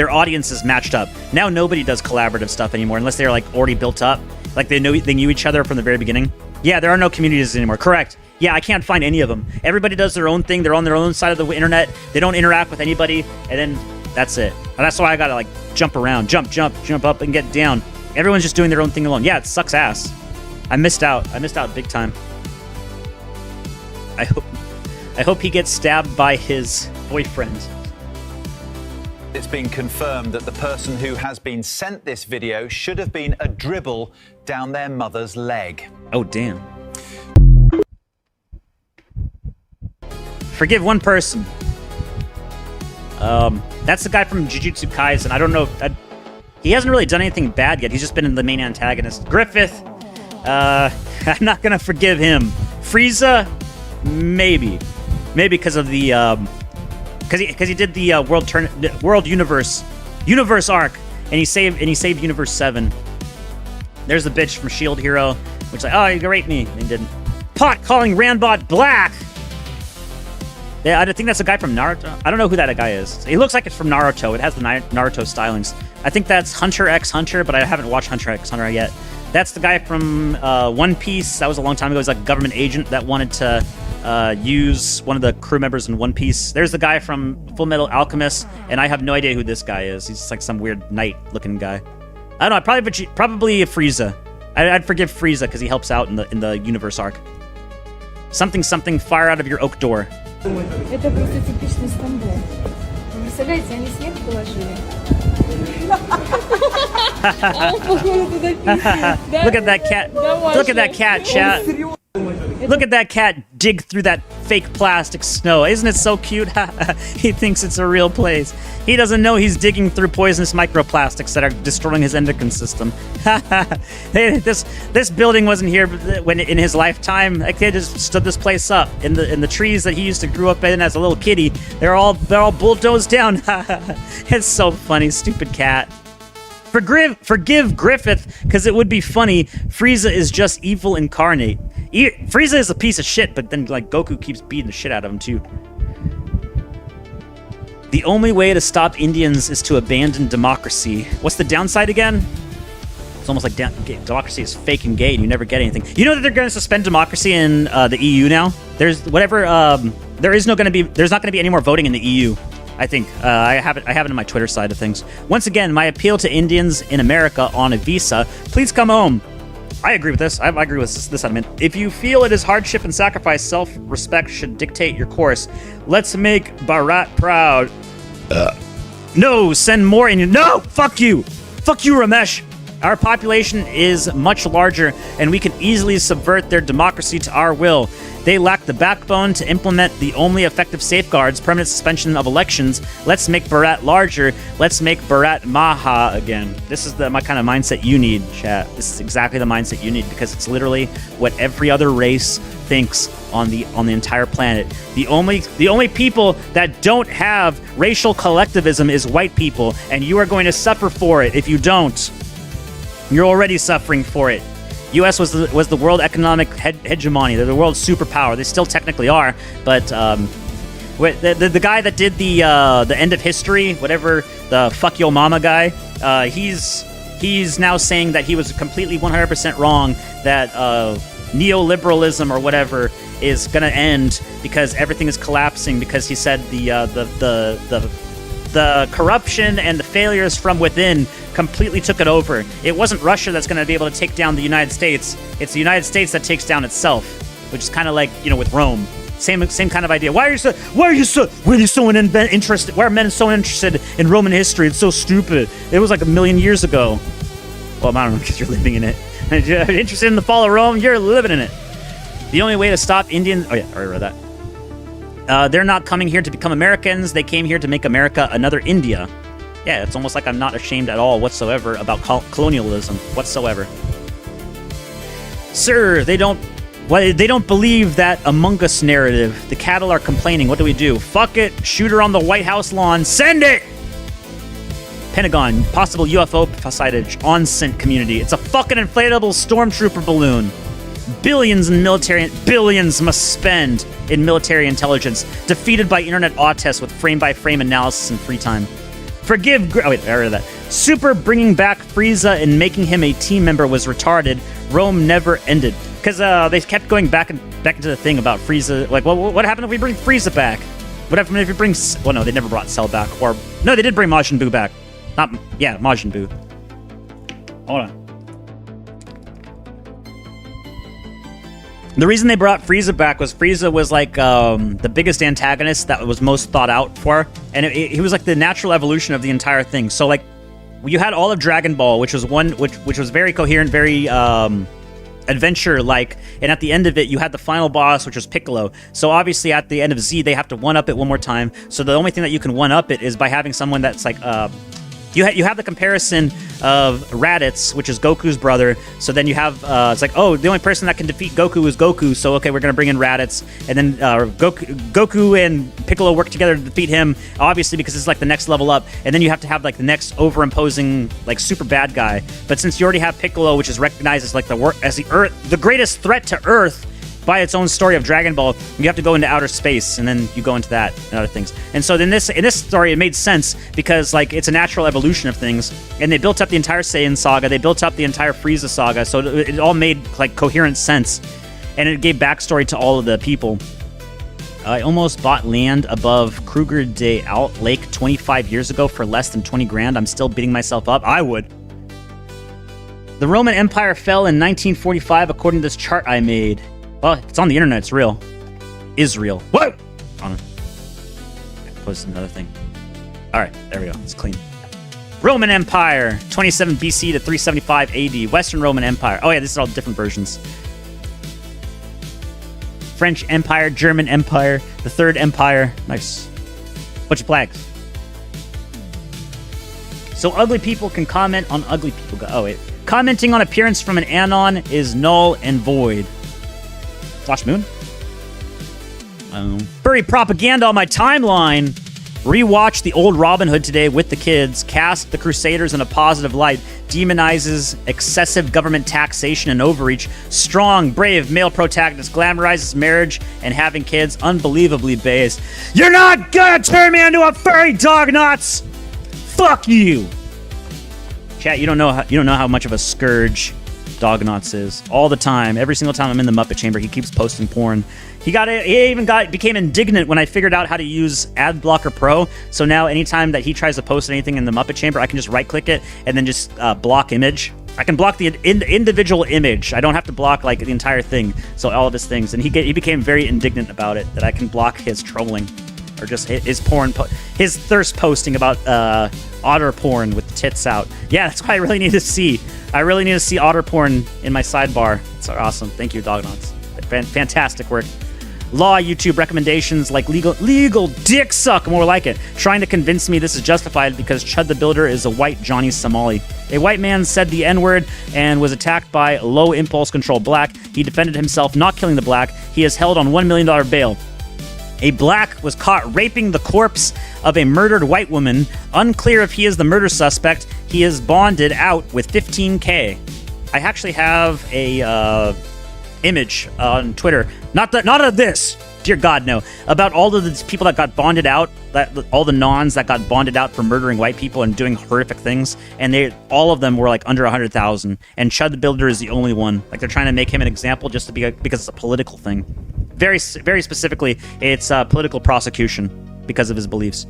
audiences matched up. Now nobody does collaborative stuff anymore unless they're like already built up, like they knew each other from the very beginning. Yeah, there are no communities anymore. Correct. Yeah, I can't find any of them. Everybody does their own thing. They're on their own side of the internet. They don't interact with anybody, and then that's it. And that's why I gotta like jump around, jump up, and get down. Everyone's just doing their own thing alone. Yeah, it sucks ass. I missed out big time. I hope he gets stabbed by his boyfriend. It's been confirmed that the person who has been sent this video should have been a dribble down their mother's leg. Oh, damn. Forgive one person. That's the guy from Jujutsu Kaisen. I don't know if he hasn't really done anything bad yet. He's just been the main antagonist. Griffith, I'm not gonna forgive him. Frieza, maybe because of the because he did the world universe arc, and he saved Universe 7. There's the bitch from Shield Hero, which is like, oh, you can rape me, and he didn't. Pot calling Ranbot black. Yeah, I think that's a guy from Naruto. I don't know who that guy is. He looks like it's from Naruto. It has the Naruto stylings. I think that's Hunter x Hunter, but I haven't watched Hunter x Hunter yet. That's the guy from One Piece. That was a long time ago. He's like a government agent that wanted to use one of the crew members in One Piece. There's the guy from Full Metal Alchemist, and I have no idea who this guy is. He's just like some weird knight-looking guy. I don't know. Probably a Frieza. I'd forgive Frieza because he helps out in the universe arc. Something, fire out of your oak door. Это просто типичный Стамбул. Представляете, они снег положили. Look at that cat. Look at that cat, chat. Look at that cat dig through that fake plastic snow. Isn't it so cute? He thinks it's a real place. He doesn't know he's digging through poisonous microplastics that are destroying his endocrine system. This building wasn't here when in his lifetime. Like, they just stood this place up in the trees that he used to grow up in as a little kitty. They're all bulldozed down. It's so funny, stupid cat. Forgive Griffith, because it would be funny. Frieza is just evil incarnate. Frieza is a piece of shit, but then like Goku keeps beating the shit out of him too. The only way to stop Indians is to abandon democracy. What's the downside again? It's almost like democracy is fake and gay and you never get anything. You know that they're going to suspend democracy in the EU now? There's not going to be any more voting in the EU. I think I have it in my Twitter side of things. Once again, my appeal to Indians in America on a visa: please come home. I agree with this. I agree with this sentiment. If you feel it is hardship and sacrifice, self-respect should dictate your course. Let's make Bharat proud. No, send more Indians. No, fuck you, Ramesh. Our population is much larger, and we can easily subvert their democracy to our will. They lack the backbone to implement the only effective safeguards, permanent suspension of elections. Let's make Bharat larger. Let's make Bharat Maha again. This is my kind of mindset you need, chat. This is exactly the mindset you need, because it's literally what every other race thinks on the entire planet. The only people that don't have racial collectivism is white people, and you are going to suffer for it if you don't. You're already suffering for it. U.S. was the world economic hegemony. They're the world's superpower. They still technically are, but the guy that did the end of history, whatever, the fuck yo mama guy, he's now saying that he was completely 100% wrong, that neoliberalism or whatever is gonna end because everything is collapsing, because he said the corruption and the failures from within completely took it over. It wasn't Russia that's going to be able to take down the United States. It's the United States that takes down itself, which is kind of like, with Rome. Same kind of idea. Why are men so interested in Roman history? It's so stupid. It was like 1 million years ago. Well, I don't know, because you're living in it. You're interested in the fall of Rome? You're living in it. The only way to stop Indians... Oh yeah, I already read that. They're not coming here to become Americans. They came here to make America another India. Yeah, it's almost like I'm not ashamed at all whatsoever about colonialism whatsoever. Sir, they don't believe that Among Us narrative. The cattle are complaining. What do we do? Fuck it. Shoot her on the White House lawn. Send it! Pentagon. Possible UFO sightage. On-scent community. It's a fucking inflatable stormtrooper balloon. Billions must spend in military intelligence. Defeated by internet autists with frame-by-frame analysis in free time. Forgive... Oh, wait, I read that. Super bringing back Frieza and making him a team member was retarded. Rome never ended. Because they kept going back into the thing about Frieza. Like, what happened if we bring Frieza back? What happened if we bring... Well, no, they never brought Cell back. Or... No, they did bring Majin Buu back. Majin Buu. Hold on. The reason they brought Frieza back was Frieza was like the biggest antagonist that was most thought out for, and he was like the natural evolution of the entire thing. So like, you had all of Dragon Ball, which was which was very coherent, very adventure like, and at the end of it you had the final boss, which was Piccolo. So obviously at the end of Z they have to one up it one more time. So the only thing that you can one up it is by having someone that's like you have the comparison of Raditz, which is Goku's brother. So then you have it's like, oh, the only person that can defeat Goku is Goku. So okay, we're gonna bring in Raditz, and then Goku and Piccolo work together to defeat him, obviously because it's like the next level up. And then you have to have like the next overimposing like super bad guy. But since you already have Piccolo, which is recognized as like the greatest threat to Earth by its own story of Dragon Ball, you have to go into outer space, and then you go into that and other things. And so in this story, it made sense because like it's a natural evolution of things, and they built up the entire Saiyan saga, they built up the entire Frieza saga, so it all made like coherent sense, and it gave backstory to all of the people. I almost bought land above Kruger de Alt Lake 25 years ago for less than 20 grand. I'm still beating myself up. I would. The Roman Empire fell in 1945 according to this chart I made. Well, it's on the internet. It's real. Israel. Whoa! On it. Post another thing. All right, there we go. It's clean. Roman Empire, 27 BC to 375 AD. Western Roman Empire. Oh yeah, this is all different versions. French Empire, German Empire, the Third Empire. Nice. Bunch of flags. So ugly people can comment on ugly people. Oh wait. Commenting on appearance from an anon is null and void. Flash Moon. Furry propaganda on my timeline. Rewatch the old Robin Hood today with the kids. Cast the Crusaders in a positive light. Demonizes excessive government taxation and overreach. Strong, brave male protagonist. Glamorizes marriage and having kids. Unbelievably based. You're not gonna turn me into a furry dog nuts. Fuck you. Chat, you don't know how much of a scourge Dognauts is. All the time, every single time I'm in the Muppet Chamber, he keeps posting porn. He became indignant when I figured out how to use Ad Blocker Pro. So now anytime that he tries to post anything in the Muppet Chamber, I can just right click it and then just block image. I can block the individual image. I don't have to block like the entire thing. So all of his things, and he became very indignant about it, that I can block his trolling or just his porn, his thirst posting about otter porn with the tits out. Yeah, that's what I really need to see. I really need to see otter porn in my sidebar. It's awesome. Thank you, Dognauts. Fantastic work. Law YouTube recommendations like legal dick suck, more like it. Trying to convince me this is justified because Chud the Builder is a white Johnny Somali. A white man said the N-word and was attacked by low impulse control black. He defended himself, not killing the black. He is held on $1 million bail. A black was caught raping the corpse of a murdered white woman. Unclear if he is the murder suspect. He is bonded out with $15K. I actually have a image on Twitter. Not of this. Dear God, no. About all of the people that got bonded out, all the nons that got bonded out for murdering white people and doing horrific things, and all of them were like under 100,000. And Chud the Builder is the only one. Like they're trying to make him an example just to be because it's a political thing. Very, very specifically, it's political prosecution because of his beliefs.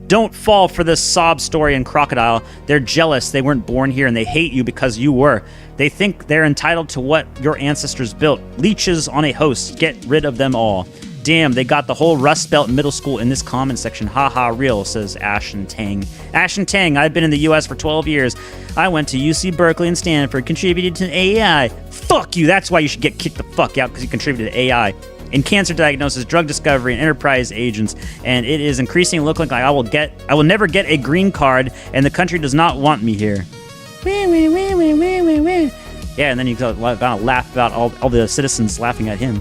Don't fall for this sob story and Crocodile. They're jealous they weren't born here, and they hate you because you were. They think they're entitled to what your ancestors built. Leeches on a host. Get rid of them all. Damn, they got the whole Rust Belt middle school in this comment section. Haha, real, says Ash and Tang. Ash and Tang, I've been in the U.S. for 12 years. I went to UC Berkeley and Stanford, contributed to AI. Fuck you, that's why you should get kicked the fuck out, because you contributed to AI. In cancer diagnosis, drug discovery, and enterprise agents, and it is increasingly looking like I will never get a green card, and the country does not want me here. Yeah, and then you gotta laugh about all the citizens laughing at him.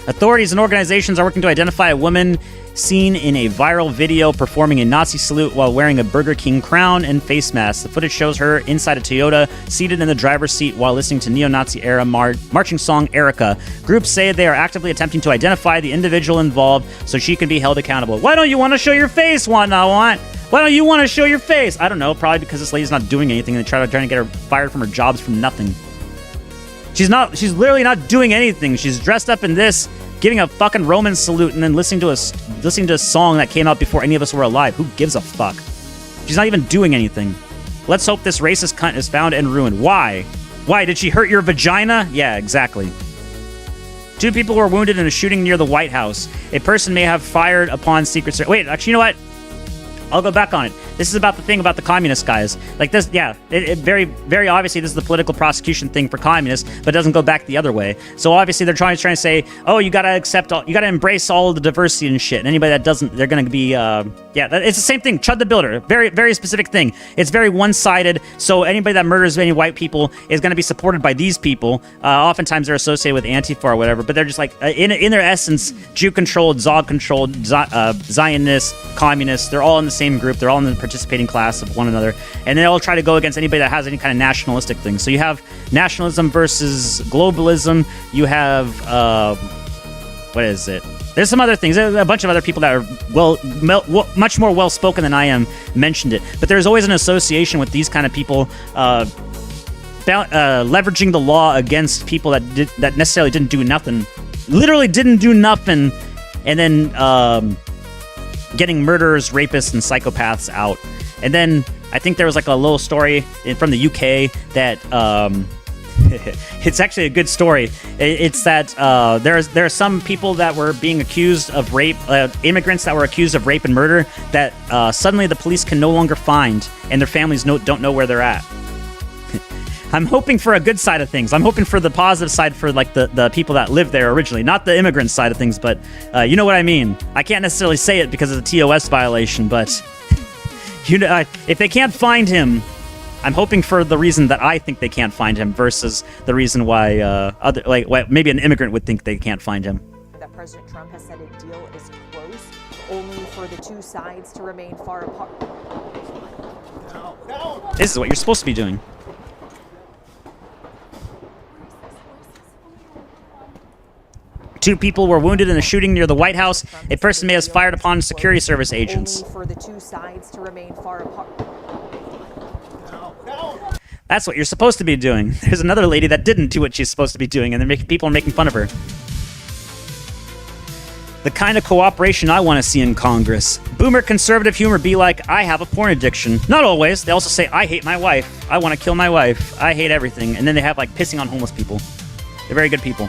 Authorities and organizations are working to identify a woman seen in a viral video performing a Nazi salute while wearing a Burger King crown and face mask. The footage shows her inside a Toyota, seated in the driver's seat while listening to neo-Nazi-era marching song Erica. Groups say they are actively attempting to identify the individual involved so she can be held accountable. Why don't you want to show your face, wantnotwant? Why don't you want to show your face? I don't know, probably because this lady's not doing anything and they're trying to get her fired from her jobs from nothing. She's literally not doing anything. She's dressed up in this, giving a fucking Roman salute, and then listening to a song that came out before any of us were alive. Who gives a fuck? She's not even doing anything. Let's hope this racist cunt is found and ruined. Why? Why? Did she hurt your vagina? Yeah, exactly. 2 people were wounded in a shooting near the White House. A person may have fired upon Secret Service. Wait, actually, you know what? I'll go back on it. This is about the thing about the communist guys. Like this, yeah, it very, very obviously this is the political prosecution thing for communists, but it doesn't go back the other way. So obviously they're trying to say, oh, you gotta accept, you gotta embrace all of the diversity and shit. And anybody that doesn't, they're gonna be, it's the same thing. Chud the Builder, very, very specific thing. It's very one-sided. So anybody that murders any white people is gonna be supported by these people. Oftentimes they're associated with Antifa or whatever, but they're just like, in their essence, Jew-controlled, Zog-controlled, Zionist, communists. They're all in the same group. They're all in the participating class of one another, and they all try to go against anybody that has any kind of nationalistic thing. So you have nationalism versus globalism. You have what is it? There's some other things. There's a bunch of other people that are much more well-spoken than I am mentioned it. But there's always an association with these kind of people leveraging the law against people that necessarily didn't do nothing, literally didn't do nothing, and then getting murderers, rapists, and psychopaths out. And then I think there was like a little story from the UK that it's actually a good story. It's that there are some people that were being accused of rape, immigrants that were accused of rape and murder that suddenly the police can no longer find, and their families don't know where they're at. I'm hoping for a good side of things. I'm hoping for the positive side for like the people that lived there originally, not the immigrant side of things, but you know what I mean. I can't necessarily say it because of the TOS violation, but you know, if they can't find him, I'm hoping for the reason that I think they can't find him versus the reason why maybe an immigrant would think they can't find him. That President Trump has said a deal is close, only for the two sides to remain far apart. This is what you're supposed to be doing. Two people were wounded in a shooting near the White House. A person may have fired upon security service agents. Only for the two sides to remain far apart. That's what you're supposed to be doing. There's another lady that didn't do what she's supposed to be doing, and people are making fun of her. The kind of cooperation I want to see in Congress. Boomer conservative humor be like, I have a porn addiction. Not always. They also say, I hate my wife. I want to kill my wife. I hate everything. And then they have like pissing on homeless people. They're very good people.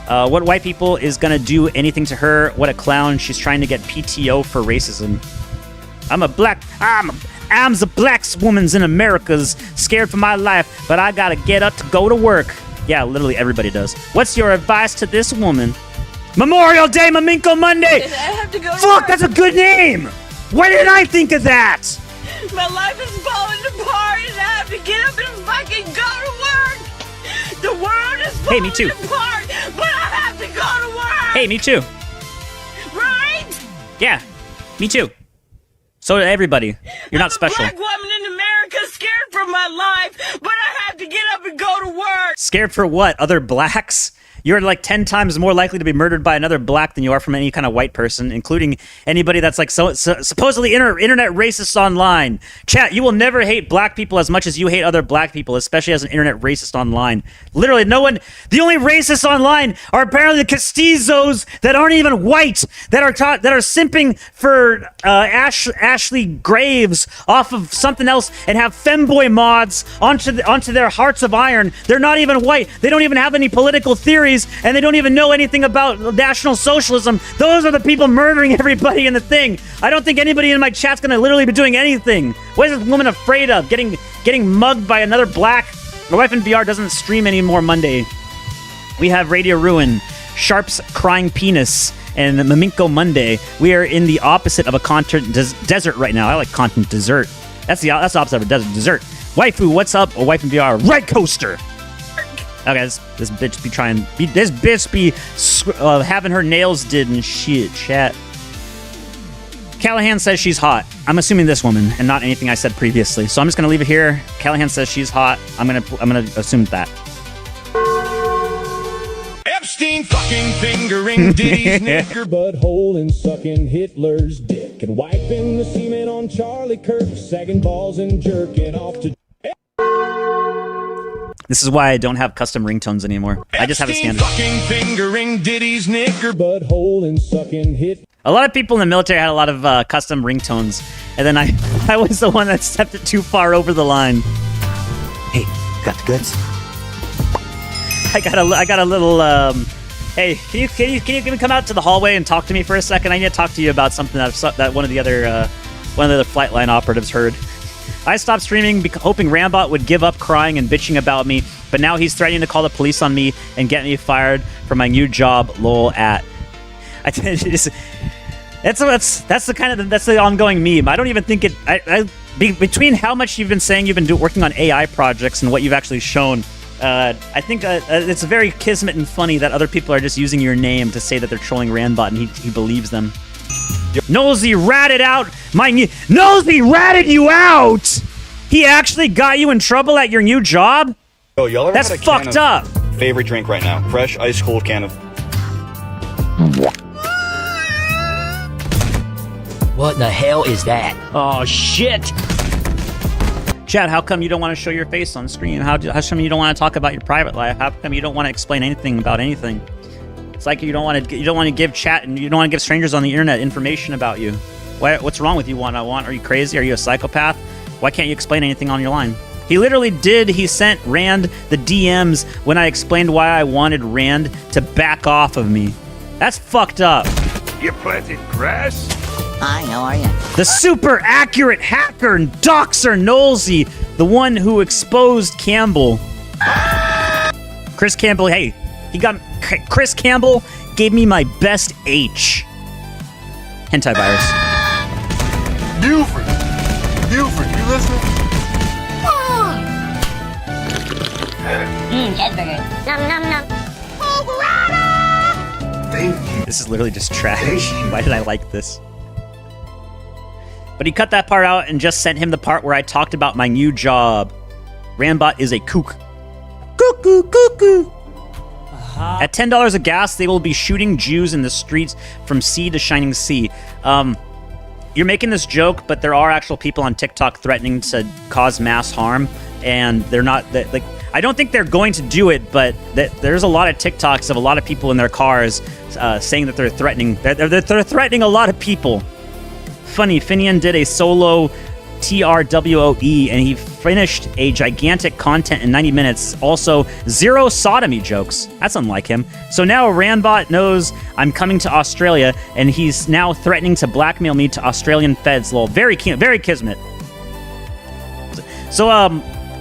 What white people is gonna do anything to her? What a clown. She's trying to get PTO for racism. I'm the black woman's in America's scared for my life, but I gotta get up to go to work. Yeah, literally everybody does. What's your advice to this woman? Memorial Day, Maminko Monday! I have to go to Fuck, work. that's a good name! Why didn't I think of that? My life is falling apart and I have to get up and fucking go to work! The world is falling me too. apart, but I have to go to work! Hey, me too. Right? Yeah, me too. So did everybody. You're not special. Black woman in America scared for my life, but I have to get up and go to work! Scared for what? Other blacks? You're like 10 times more likely to be murdered by another black than you are from any kind of white person, including anybody that's like supposedly internet racist online. Chat, you will never hate black people as much as you hate other black people, especially as an internet racist online. Literally, no one. The only racists online are apparently the castizos that aren't even white, that are simping for Ashley Graves off of something else and have femboy mods onto their Hearts of Iron. They're not even white. They don't even have any political theories, and they don't even know anything about National Socialism. Those are the people murdering everybody in the thing. I don't think anybody in my chat's gonna literally be doing anything. What is this woman afraid of? Getting mugged by another black? My wife in VR doesn't stream anymore Monday. We have Radio Ruin, Sharp's Crying Penis, and Maminko Monday. We are in the opposite of a content desert right now. I like content dessert. That's the opposite of a desert. Waifu, what's up? A wife in VR. Red Coaster. Okay, this bitch be having her nails did and shit, chat. Callahan says she's hot. I'm assuming this woman and not anything I said previously. So I'm just gonna leave it here. Callahan says she's hot. I'm gonna assume that. Epstein fucking fingering Diddy's knicker butthole and sucking Hitler's dick and wiping the semen on Charlie Kirk, sagging balls and jerking off to. This is why I don't have custom ringtones anymore. I just have a standard. Fucking fingering Diddy's knicker butthole and sucking hit. A lot of people in the military had a lot of custom ringtones, and then I was the one that stepped it too far over the line. Hey, got the goods? I got a little Hey, can you come out to the hallway and talk to me for a second? I need to talk to you about something that one of the other flight line operatives heard. I stopped streaming hoping Rambot would give up crying and bitching about me, but now he's threatening to call the police on me and get me fired from my new job. Lol at. That's the ongoing meme. I don't even think it. Between how much you've been saying you've been working on AI projects and what you've actually shown, I think it's very kismet and funny that other people are just using your name to say that they're trolling Rambot and he believes them. Nosy ratted you out! He actually got you in trouble at your new job? Yo, y'all ever That's had a fucked up! Favorite drink right now? Fresh, ice cold can of... What the hell is that? Oh, shit! Chad, how come you don't want to show your face on screen? How come you don't want to talk about your private life? How come you don't want to explain anything about anything? It's like you don't want to give chat and you don't want to give strangers on the internet information about you. What's wrong with you, wantnotwant? Are you crazy? Are you a psychopath? Why can't you explain anything on your line? He literally did. He sent Rand the DMs when I explained why I wanted Rand to back off of me. That's fucked up. You planted grass? Hi, how are you? The super accurate hacker and doxer Knowlesy, the one who exposed Campbell. Chris Campbell, hey, Chris Campbell gave me my best H. Hentai virus. Buford, you listening? Cheeseburger. Nom nom nom. This is literally just trash. Why did I like this? But he cut that part out and just sent him the part where I talked about my new job. Rambot is a kook. Cuckoo, cuckoo. At $10 a gas, they will be shooting Jews in the streets from sea to shining sea. You're making this joke, but there are actual people on TikTok threatening to cause mass harm, and they're not like. I don't think they're going to do it, but there's a lot of TikToks of a lot of people in their cars saying that they're threatening. They're threatening a lot of people. Funny, Finian did a solo TRWOE, and he finished a gigantic content in 90 minutes. Also, 0 sodomy jokes. That's unlike him. So now Rambot knows I'm coming to Australia, and he's now threatening to blackmail me to Australian feds. Lol, very kismet. So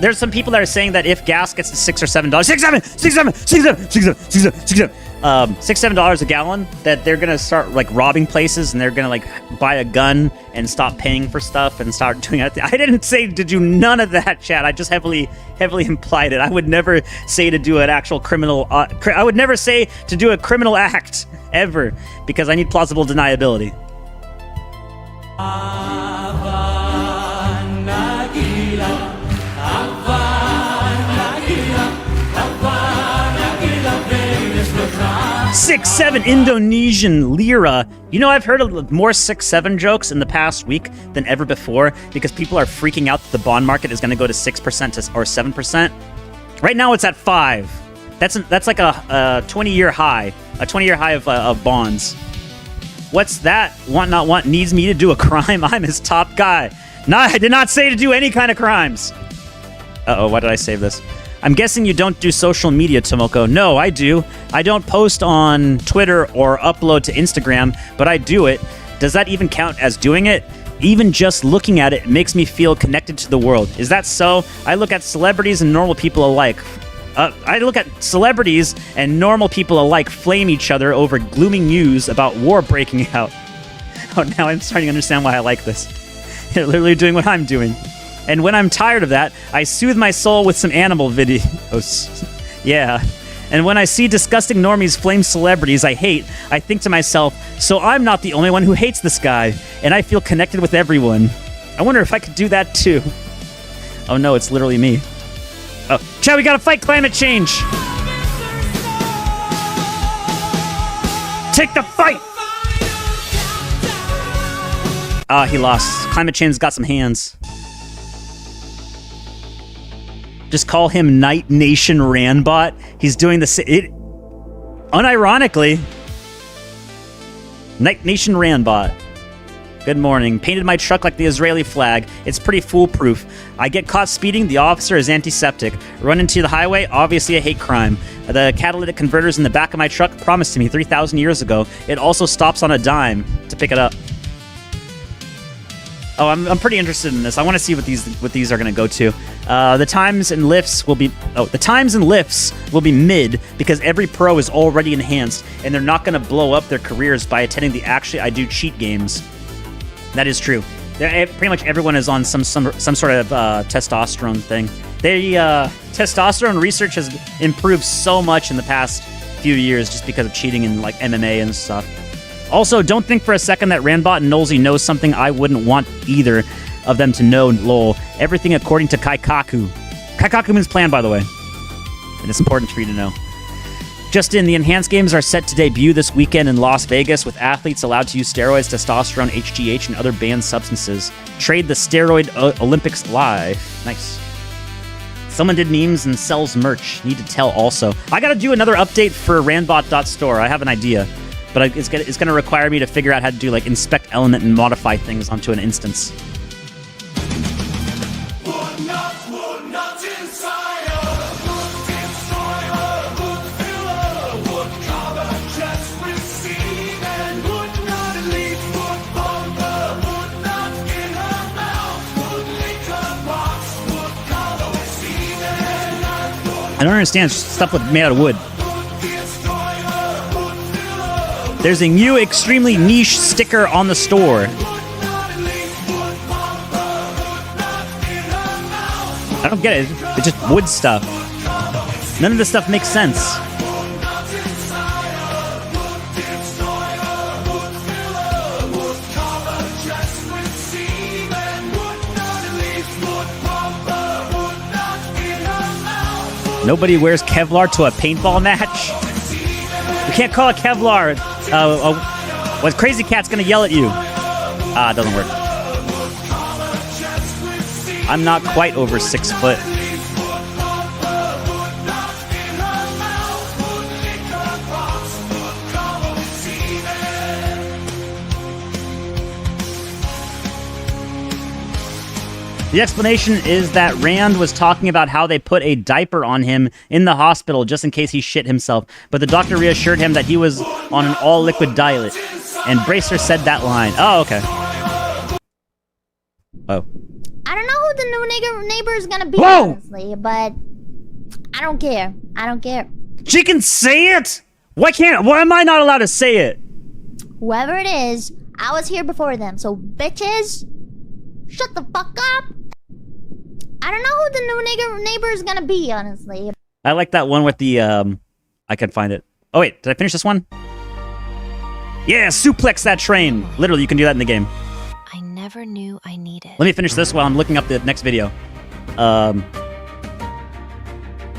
there's some people that are saying that if gas gets to $6 or $7, $6-7 a gallon, that they're gonna start like robbing places and they're gonna like buy a gun and stop paying for stuff and start doing it. I didn't say to do none of that, chat. I just heavily implied it. I would never say to do an actual criminal. I would never say to do a criminal act ever because I need plausible deniability. Six, 7 Indonesian lira. You know, I've heard of more 6-7 jokes in the past week than ever before because people are freaking out that the bond market is going to go to 6% or 7%. Right now, it's at 5. That's like a 20-year high, a 20-year high of bonds. What's that? wantnotwant needs me to do a crime. I'm his top guy. No, I did not say to do any kind of crimes. Uh-oh, why did I save this? I'm guessing you don't do social media, Tomoko. No, I do. I don't post on Twitter or upload to Instagram, but I do it. Does that even count as doing it? Even just looking at it makes me feel connected to the world. Is that so? I look at celebrities and normal people alike. Flame each other over gloomy news about war breaking out. Oh, now I'm starting to understand why I like this. They're literally doing what I'm doing. And when I'm tired of that, I soothe my soul with some animal videos. Yeah. And when I see disgusting normies flame celebrities I hate, I think to myself, so I'm not the only one who hates this guy, and I feel connected with everyone. I wonder if I could do that too. Oh no, it's literally me. Oh, Chad, we gotta fight climate change! Take the fight! He lost. Climate change's got some hands. Just call him Night Nation Rambot. He's doing the same. Unironically, Night Nation Rambot. Good morning. Painted my truck like the Israeli flag. It's pretty foolproof. I get caught speeding. The officer is antiseptic. Run into the highway. Obviously a hate crime. The catalytic converters in the back of my truck promised to me 3,000 years ago. It also stops on a dime to pick it up. Oh, I'm pretty interested in this. I want to see what these are going to go to. The times and lifts will be mid because every pro is already enhanced and they're not going to blow up their careers by attending the Actually I Do cheat games. That is true. Pretty much everyone is on some sort of testosterone thing. Testosterone research has improved so much in the past few years just because of cheating in like MMA and stuff. Also, don't think for a second that Randbot and Nolsey knows something I wouldn't want either of them to know, lol. Everything according to Kaikaku. Kaikaku means plan, by the way. And it's important for you to know. Just in, the enhanced games are set to debut this weekend in Las Vegas with athletes allowed to use steroids, testosterone, HGH, and other banned substances. Trade the Steroid Olympics live. Nice. Someone did memes and sells merch. Need to tell also. I gotta do another update for randbot.store. I have an idea. But it's going to require me to figure out how to do like inspect element and modify things onto an instance. I don't understand stuff made out of wood. There's a new extremely niche sticker on the store. I don't get it. It's just wood stuff. None of this stuff makes sense. Nobody wears Kevlar to a paintball match. You can't call it Kevlar. What Crazy Cat's gonna yell at you? It doesn't work. I'm not quite over 6 foot. The explanation is that Rand was talking about how they put a diaper on him in the hospital just in case he shit himself, but the doctor reassured him that he was on an all-liquid diet, and Bracer said that line. Oh, okay. Oh. I don't know who the new neighbor is gonna be, Whoa! honestly, but I don't care. I don't care. She can say it? Why am I not allowed to say it? Whoever it is, I was here before them, so bitches, shut the fuck up. I don't know who the new neighbor is gonna be, honestly. I like that one with the, I can find it. Oh wait, did I finish this one? Yeah, suplex that train. Literally, you can do that in the game. I never knew I needed. Let me finish this while I'm looking up the next video.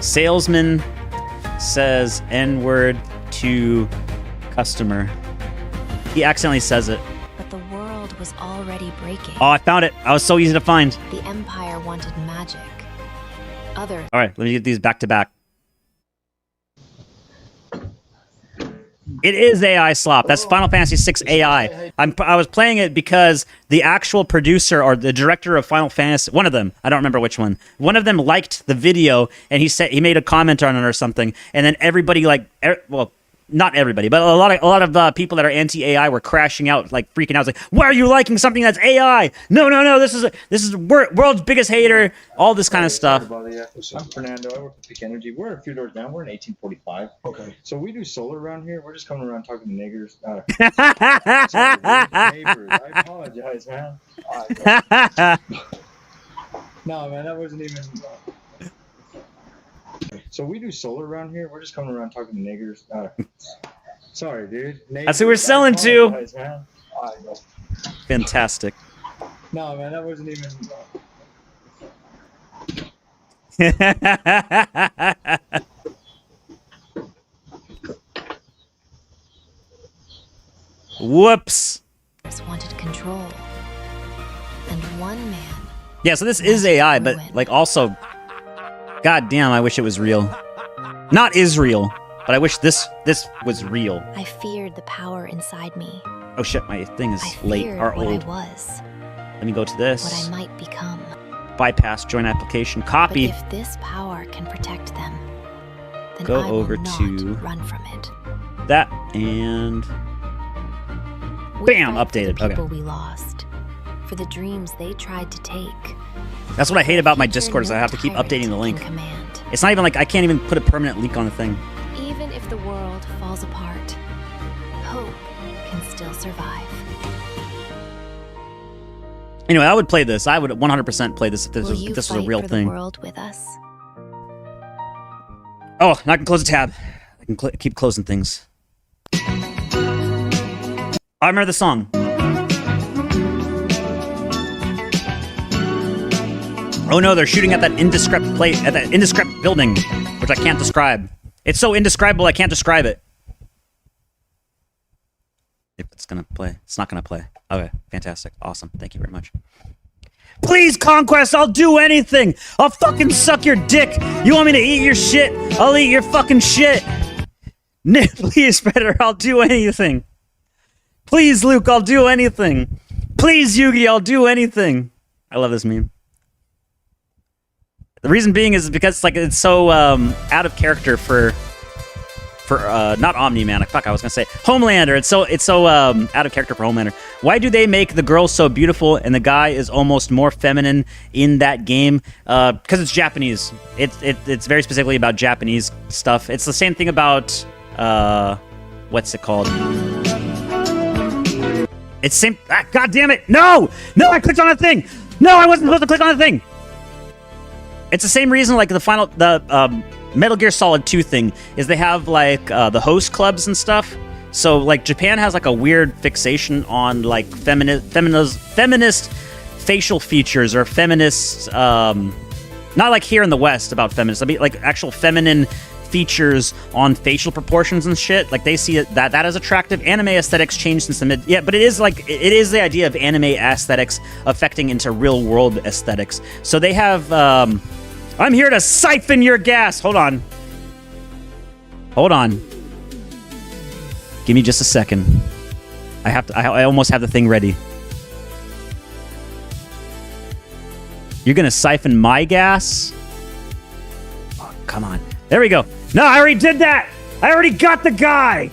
Salesman says N-word to customer. He accidentally says it. But the world was already breaking. Oh, I found it. I was so easy to find. The Empire wanted magic. All right, let me get these back to back. It is AI slop. That's Final Fantasy VI AI. I was playing it because the actual producer or the director of Final Fantasy, one of them, I don't remember which one of them liked the video and he made a comment on it or something, and then everybody well, not everybody, but a lot of people that are anti-AI were crashing out, like freaking out. It's like, why are you liking something that's AI? No, this is world's biggest hater. All this kind of stuff. I'm Fernando. I work for Peak Energy. We're a few doors down. We're in 1845. Okay. So we do solar around here. We're just coming around talking to niggers. Sorry, neighbors. I apologize, man. No, man, that wasn't even. So we do solar around here. We're just coming around talking to niggers. Sorry, dude. That's who we're selling to. Man. Fantastic. No, man, that wasn't even. Whoops. Wanted control. And one man. Yeah, so this is AI, but like also, god damn, I wish it was real. Not Israel, but I wish this was real. I feared the power inside me. Oh shit, my thing is late feared or what old. I was, Let me go to this. what I might become. Bypass, join application, copy. But if this power can protect them, then Go I over will not to run from it. that and We bam, fight for updated. the people Okay. we lost, for the dreams they tried to take. That's what I hate about my Discord is I have to keep updating the link. It's not even like I can't even put a permanent link on the thing. Even if the world falls apart, hope can still survive. Anyway, I would play this. I would 100% play this if this Will was, you if this was a fight real for thing. the world with us? Oh, now I can close the tab. I can keep closing things. I remember the song. Oh no, they're shooting at that indescript place, at that indescript building, which I can't describe. It's so indescribable I can't describe it. If it's gonna play, it's not gonna play. Okay, fantastic, awesome, thank you very much. Please, Conquest, I'll do anything. I'll fucking suck your dick. You want me to eat your shit? I'll eat your fucking shit. Please, Predator, I'll do anything. Please, Luke, I'll do anything. Please, Yugi, I'll do anything. I love this meme. The reason being is because it's so out of character for not Omni-Man. Fuck, I was gonna say Homelander. It's so out of character for Homelander. Why do they make the girl so beautiful and the guy is almost more feminine in that game? Because it's Japanese. It's very specifically about Japanese stuff. It's the same thing about what's it called? It's same. God damn it! No, I clicked on a thing. No, I wasn't supposed to click on a thing. It's the same reason, like the Metal Gear Solid 2 thing is they have like the host clubs and stuff. So like Japan has like a weird fixation on like feminist facial features or feminist, not like here in the West about feminists. I mean like actual feminine features on facial proportions and shit. Like they see that as attractive. Anime aesthetics changed since the mid. Yeah, but it is the idea of anime aesthetics affecting into real world aesthetics. So they have. I'm here to siphon your gas. Hold on. Give me just a second. I almost have the thing ready. You're gonna siphon my gas? Oh, come on. There we go. No, I already did that. I already got the guy.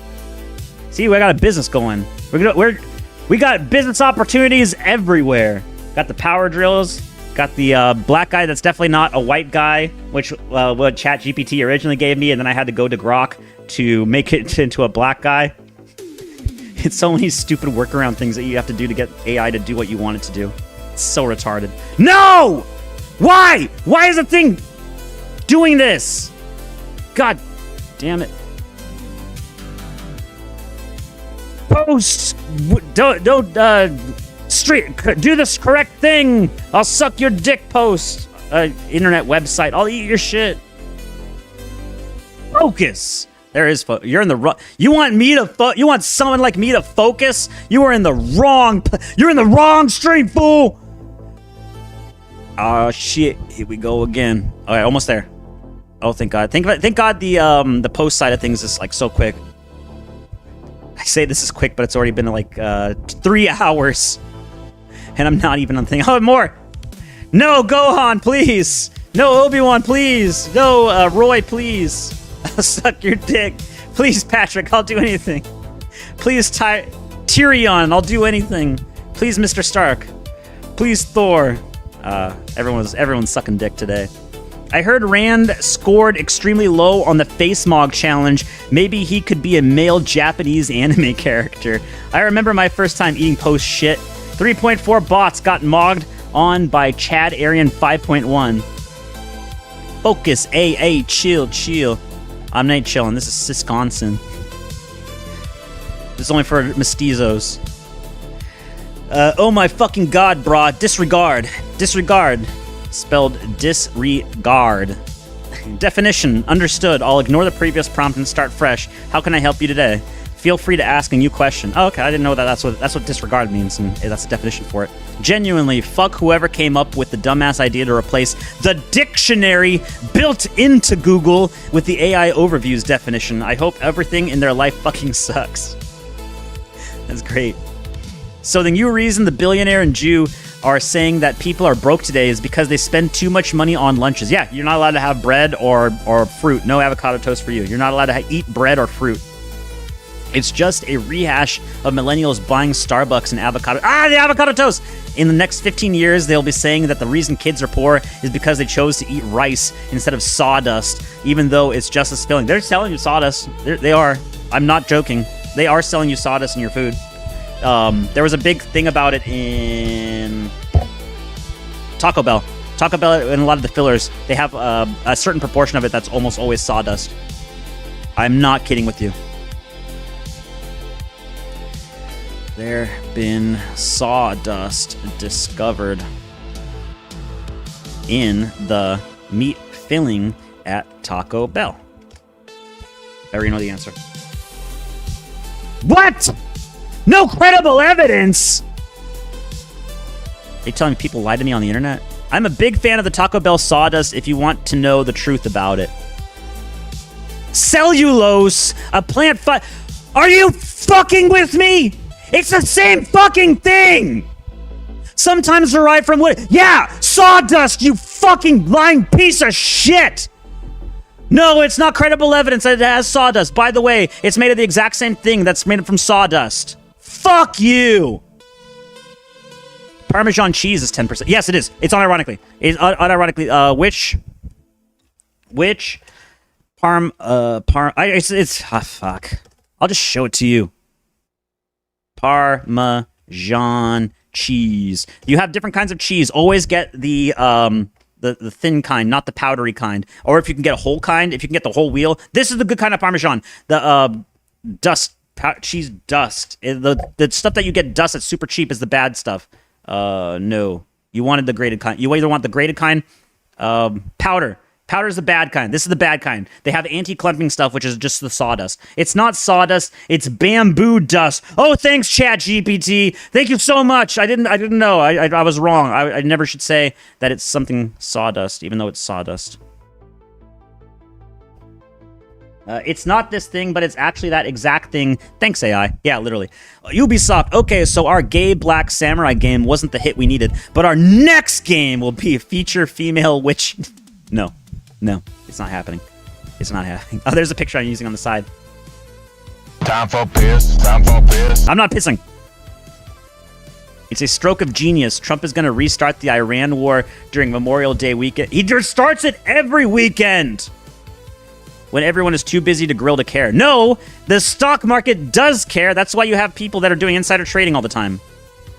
See, we got a business going. We got business opportunities everywhere. Got the power drills. Got the black guy that's definitely not a white guy, which what ChatGPT originally gave me, and then I had to go to Grok to make it into a black guy. It's so many stupid workaround things that you have to do to get AI to do what you want it to do. It's so retarded. No! Why? Why is the thing doing this? God damn it. Poast! Don't do this correct thing. I'll suck your dick, Poast. Internet website. I'll eat your shit. Focus. There is. You're in the wrong. You want me to? You want someone like me to focus? You are in the wrong. You're in the wrong stream, fool. Oh shit! Here we go again. All right, almost there. Oh, thank God. Thank God the post side of things is like so quick. I say this is quick, but it's already been like 3 hours. And I'm not even on the thing. Oh, more! No, Gohan, please! No, Obi-Wan, please! No, Roy, please! I'll suck your dick. Please, Patrick, I'll do anything. Please, Tyrion, I'll do anything. Please, Mr. Stark. Please, Thor. Everyone's sucking dick today. I heard Rand scored extremely low on the face mog challenge. Maybe he could be a male Japanese anime character. I remember my first time eating Post shit. 3.4 bots got mogged on by Chad Arian 5.1. Focus, chill. I'm not chilling. This is Wisconsin. This is only for mestizos. Oh my fucking God, brah. Disregard. Spelled disregard. Definition, understood. I'll ignore the previous prompt and start fresh. How can I help you today? Feel free to ask a new question. Oh, okay, I didn't know that's what disregard means, and that's the definition for it. Genuinely, fuck whoever came up with the dumbass idea to replace the dictionary built into Google with the AI overviews definition. I hope everything in their life fucking sucks. That's great. So the new reason the billionaire and Jew are saying that people are broke today is because they spend too much money on lunches. Yeah, you're not allowed to have bread or fruit. No avocado toast for you. You're not allowed to eat bread or fruit. It's just a rehash of millennials buying Starbucks and avocado. The avocado toast! In the next 15 years, they'll be saying that the reason kids are poor is because they chose to eat rice instead of sawdust, even though it's just as filling. They're selling you sawdust. They are. I'm not joking. They are selling you sawdust in your food. There was a big thing about it in Taco Bell. Taco Bell and a lot of the fillers, they have a certain proportion of it that's almost always sawdust. I'm not kidding with you. There been sawdust discovered in the meat filling at Taco Bell. I already know the answer. What? No credible evidence! Are you telling me people lie to me on the internet? I'm a big fan of the Taco Bell sawdust if you want to know the truth about it. Cellulose, a plant Are you fucking with me? It's the same fucking thing! Sometimes derived from wood. Yeah, sawdust, you fucking lying piece of shit! No, it's not credible evidence that it has sawdust. By the way, it's made of the exact same thing that's made from sawdust. Fuck you! Parmesan cheese is 10%. Yes, it is. It's unironically. It's unironically. Which fuck. I'll just show it to you. Parmesan cheese. You have different kinds of cheese. Always get the thin kind, not the powdery kind. Or if you can get a whole kind, if you can get the whole wheel. This is the good kind of Parmesan. The cheese dust. The stuff that you get dust that's super cheap is the bad stuff. No. You wanted the grated kind. You either want the grated kind, powder. Powder's the bad kind. This is the bad kind. They have anti-clumping stuff, which is just the sawdust. It's not sawdust. It's bamboo dust. Oh, thanks, ChatGPT. Thank you so much. I didn't know. I was wrong. I never should say that it's something sawdust, even though it's sawdust. It's not this thing, but it's actually that exact thing. Thanks, AI. Yeah, literally. Ubisoft. Okay, so our gay black samurai game wasn't the hit we needed, but our next game will be a feature female witch. No, it's not happening. It's not happening. Oh, there's a picture I'm using on the side. Time for piss. Time for piss. I'm not pissing. It's a stroke of genius. Trump is going to restart the Iran war during Memorial Day weekend. He just starts it every weekend when everyone is too busy to grill to care. No, the stock market does care. That's why you have people that are doing insider trading all the time.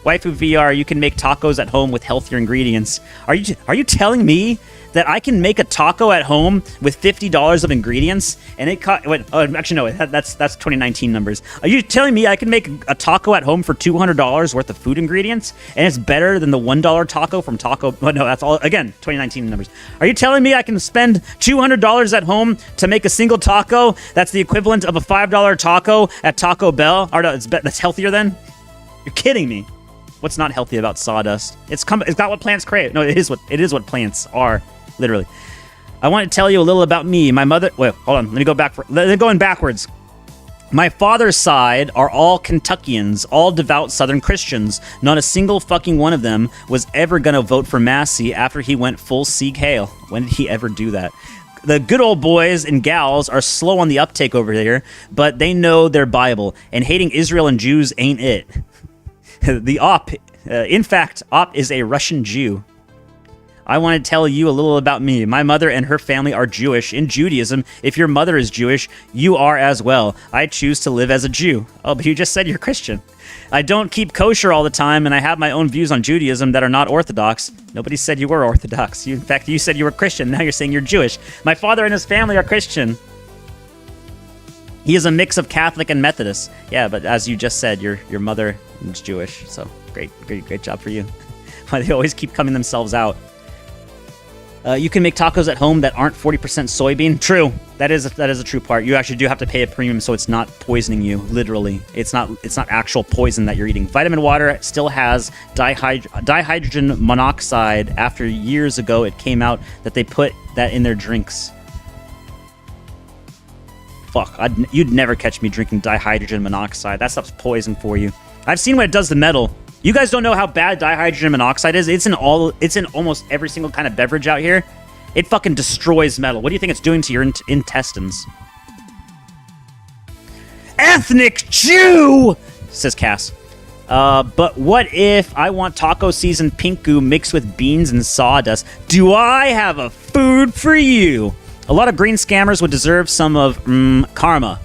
Waifu VR, you can make tacos at home with healthier ingredients. Are you telling me that I can make a taco at home with $50 of ingredients and it cost... actually, no, that's 2019 numbers. Are you telling me I can make a taco at home for $200 worth of food ingredients and it's better than the $1 taco from Taco... Well, no, that's all... Again, 2019 numbers. Are you telling me I can spend $200 at home to make a single taco that's the equivalent of a $5 taco at Taco Bell? Or no, that's healthier then? You're kidding me. What's not healthy about sawdust? It's got what plants crave. No, it is what plants are. Literally. I want to tell you a little about me. My mother... Wait, hold on. Let me go back. Going backwards. My father's side are all Kentuckians, all devout Southern Christians. Not a single fucking one of them was ever going to vote for Massey after he went full Sieg Heil. When did he ever do that? The good old boys and gals are slow on the uptake over here, but they know their Bible, and hating Israel and Jews ain't it. The op... in fact, op is a Russian Jew. I want to tell you a little about me. My mother and her family are Jewish. In Judaism, if your mother is Jewish, you are as well. I choose to live as a Jew. Oh, but you just said you're Christian. I don't keep kosher all the time, and I have my own views on Judaism that are not Orthodox. Nobody said you were Orthodox. In fact, you said you were Christian. Now you're saying you're Jewish. My father and his family are Christian. He is a mix of Catholic and Methodist. Yeah, but as you just said, your mother is Jewish. So great job for you. Why they always keep coming themselves out. You can make tacos at home that aren't 40% soybean. True. That is a true part. You actually do have to pay a premium so it's not poisoning you, literally. It's not actual poison that you're eating. Vitamin water still has dihydrogen monoxide. After years ago, it came out that they put that in their drinks. Fuck, you'd never catch me drinking dihydrogen monoxide. That stuff's poison for you. I've seen what it does to metal. You guys don't know how bad dihydrogen monoxide is. It's in almost every single kind of beverage out here. It fucking destroys metal. What do you think it's doing to your intestines? Ethnic Jew, says Cass. But what if I want taco seasoned pink goo mixed with beans and sawdust? Do I have a food for you? A lot of green scammers would deserve some of karma.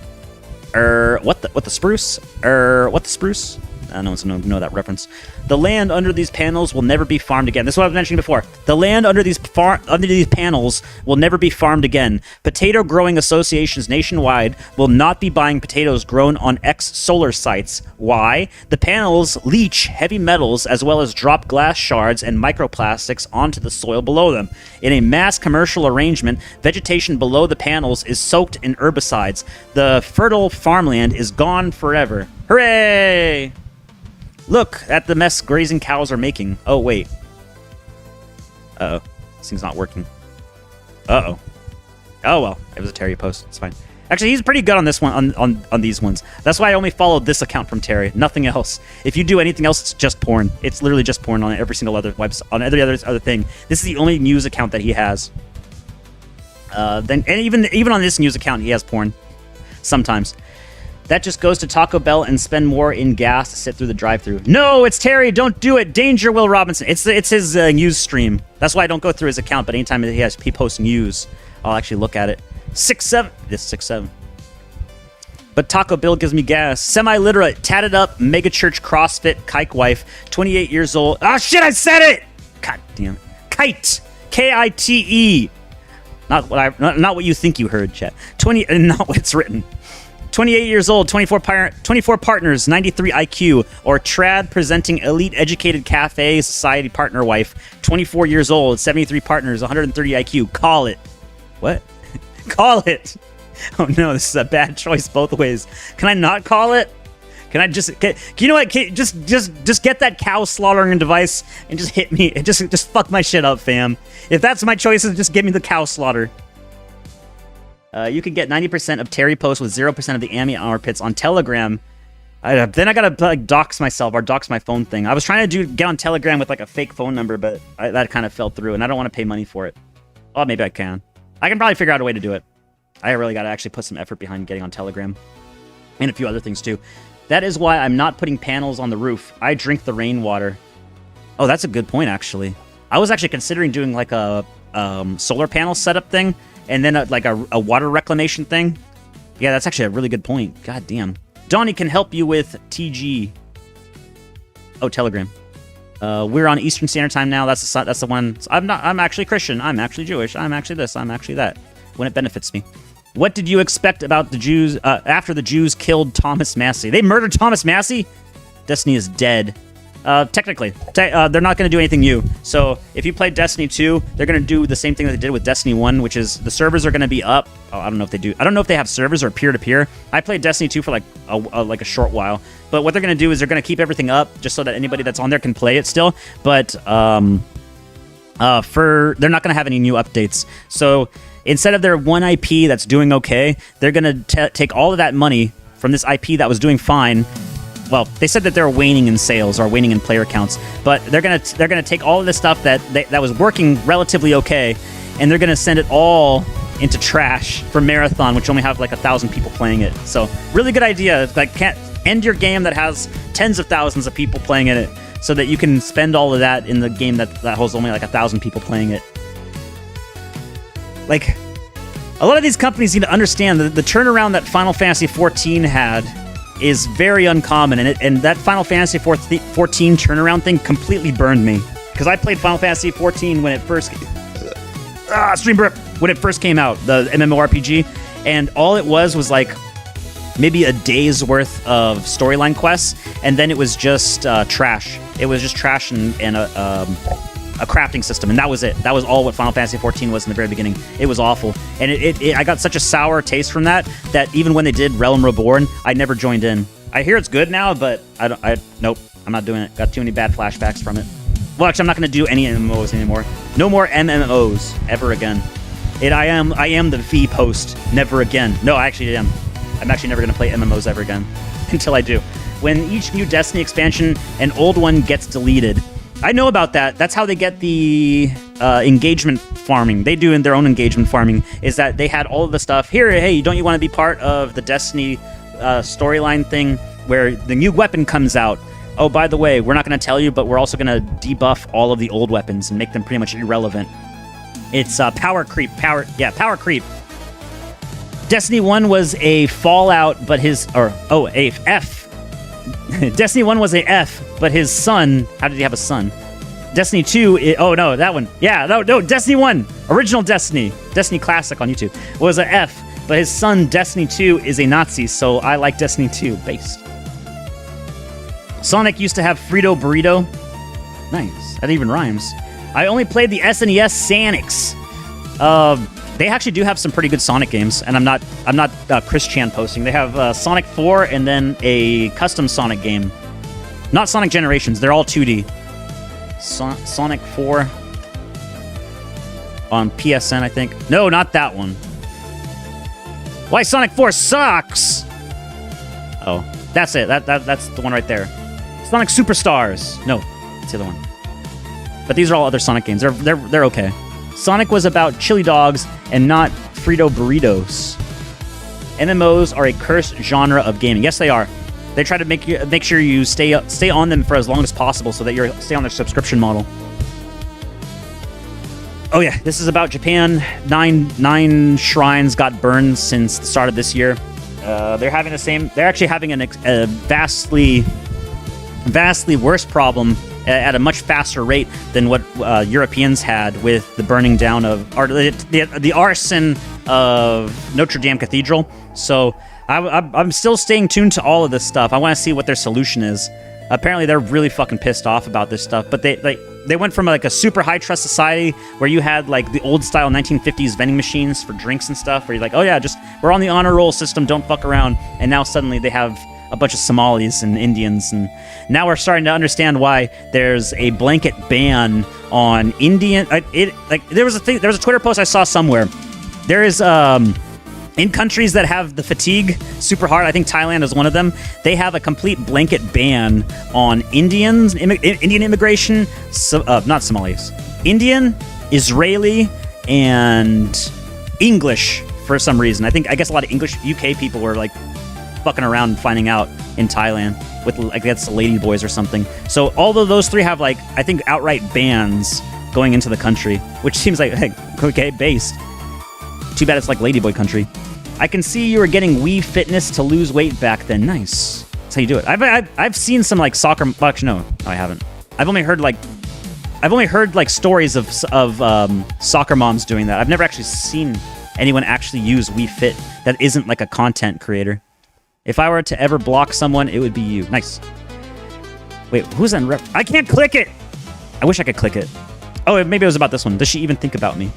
What the spruce? What the spruce? No one's gonna know that reference. The land under these panels will never be farmed again. This is what I was mentioning before. The land under these panels will never be farmed again. Potato growing associations nationwide will not be buying potatoes grown on ex-solar sites. Why? The panels leach heavy metals as well as drop glass shards and microplastics onto the soil below them. In a mass commercial arrangement, vegetation below the panels is soaked in herbicides. The fertile farmland is gone forever. Hooray! Look at the mess grazing cows are making. Oh, wait. Uh-oh. This thing's not working. Uh-oh. Oh, well. It was a Terry post. It's fine. Actually, he's pretty good on this one, on these ones. That's why I only followed this account from Terry. Nothing else. If you do anything else, it's just porn. It's literally just porn on every single other website, on every other thing. This is the only news account that he has. And even on this news account, he has porn. Sometimes. That just goes to Taco Bell and spend more in gas to sit through the drive-thru. No, it's Terry. Don't do it. Danger, Will Robinson. It's his news stream. That's why I don't go through his account. But anytime he posts news, I'll actually look at it. 6'7". This 6'7". But Taco Bell gives me gas. Semi-literate, tatted up, mega church CrossFit kike wife, 28 years old. Ah, shit! I said it. God damn it. Kite. K-I-T-E. Not what you think you heard, chat. Not what it's written. 28 years old, 24 partners, 93 IQ, or trad presenting elite educated cafe society partner wife, 24 years old, 73 partners, 130 IQ. Call it. What? Call it. Oh no, this is a bad choice both ways. Can I not call it? Can I just you know what? Just get that cow slaughtering device and just hit me. Just fuck my shit up, fam. If that's my choices, just give me the cow slaughter. You can get 90% of Terry posts with 0% of the Amy armpits on Telegram. Then I gotta dox myself or dox my phone thing. I was trying to get on Telegram with like a fake phone number, but that kind of fell through, and I don't want to pay money for it. Oh, maybe I can. I can probably figure out a way to do it. I really gotta actually put some effort behind getting on Telegram, and a few other things too. That is why I'm not putting panels on the roof. I drink the rainwater. Oh, that's a good point, actually. I was actually considering doing like a solar panel setup thing. And then like a water reclamation thing. Yeah, that's actually a really good point. God damn. Donnie can help you with TG. Oh, Telegram. We're on Eastern Standard Time now. That's the one. I'm actually Christian. I'm actually Jewish. I'm actually this. I'm actually that. When it benefits me. What did you expect about the Jews after the Jews killed Thomas Massey? They murdered Thomas Massey? Destiny is dead. Technically. They're not going to do anything new. So if you play Destiny 2, they're going to do the same thing that they did with Destiny 1, which is the servers are going to be up. Oh, I don't know if they do. I don't know if they have servers or peer-to-peer. I played Destiny 2 for like a short while. But what they're going to do is they're going to keep everything up just so that anybody that's on there can play it still. But they're not going to have any new updates. So instead of their one IP that's doing okay, they're going to take all of that money from this IP that was doing fine. Well, they said that they're waning in sales or waning in player counts, but they're gonna take all of this stuff that was working relatively okay, and they're gonna send it all into trash for Marathon, which only have like 1,000 people playing it. So really good idea. Like, can't end your game that has tens of thousands of people playing in it, so that you can spend all of that in the game that holds only like 1,000 people playing it. Like, a lot of these companies need to understand that the turnaround that Final Fantasy XIV had is very uncommon, and that Final Fantasy XIV turnaround thing completely burned me, because I played Final Fantasy XIV when it first when it first came out, the MMORPG, and all it was like maybe a day's worth of storyline quests, and then it was just trash. It was just trash and a crafting system, and that was it. That was all what Final Fantasy XIV was in the very beginning. It was awful, and I got such a sour taste from that even when they did Realm Reborn, I never joined in. I hear it's good now, but nope, I'm not doing it. Got too many bad flashbacks from it. Well, actually, I'm not going to do any MMOs anymore. No more MMOs ever again. I am the V Poast. Never again. No, I actually am. I'm actually never going to play MMOs ever again until I do. when each new Destiny expansion, an old one gets deleted. I know about that. That's how they get the engagement farming. They do in their own engagement farming, is that they had all of the stuff. Here, hey, don't you want to be part of the Destiny storyline thing where the new weapon comes out? Oh, by the way, we're not going to tell you, but we're also going to debuff all of the old weapons and make them pretty much irrelevant. It's power creep. Power creep. Destiny 1 was a Fallout, but a F. Destiny 1 was a F, but his son... How did he have a son? Destiny 2... oh, no, that one. Yeah, no, Destiny 1. Original Destiny. Destiny Classic on YouTube. Was a F, but his son, Destiny 2, is a Nazi, so I like Destiny 2. Based. Sonic used to have Frito Burrito. Nice. That even rhymes. I only played the SNES Sanix. They actually do have some pretty good Sonic games, and I'm not Chris Chan posting. They have Sonic 4 and then a custom Sonic game. Not Sonic Generations. They're all 2D. Sonic 4 on PSN, I think. No, not that one. Why Sonic 4 sucks? Oh, that's it. That's the one right there. Sonic Superstars. No, it's the other one. But these are all other Sonic games. They're okay. Sonic was about chili dogs and not Frito burritos. MMOs are a cursed genre of gaming. Yes, they are. They try to make sure you stay on them for as long as possible so that you stay on their subscription model. Oh yeah, this is about Japan. Nine shrines got burned since the start of this year. They're actually having a vastly worse problem at a much faster rate than what Europeans had with the burning down of the arson of Notre Dame Cathedral. So I'm still staying tuned to all of this stuff. I want to see what their solution is. Apparently, they're really fucking pissed off about this stuff. But they went from like a super high trust society where you had like the old style 1950s vending machines for drinks and stuff, where you're like, oh yeah, we're on the honor roll system, don't fuck around. And now suddenly they have a bunch of Somalis and Indians, and now we're starting to understand why there's a blanket ban on Indian. There was a Twitter post I saw somewhere. There is in countries that have the fatigue super hard. I think Thailand is one of them. They have a complete blanket ban on Indian immigration. Not Somalis, Indian, Israeli, and English for some reason. I guess a lot of English UK people were like fucking around and finding out in Thailand with, like, that's the lady boys or something. So although those three have, like, I think outright bans going into the country, which seems like, hey, okay, based. Too bad it's like ladyboy country. I can see you were getting Wii Fitness to lose weight back then. Nice. That's how you do it. I've seen some like soccer. Well, actually, no, I haven't. I've only heard like stories of soccer moms doing that. I've never actually seen anyone actually use Wii Fit that isn't like a content creator. If I were to ever block someone, it would be you. Nice. Wait, who's that in rep? I can't click it! I wish I could click it. Oh, maybe it was about this one. Does she even think about me?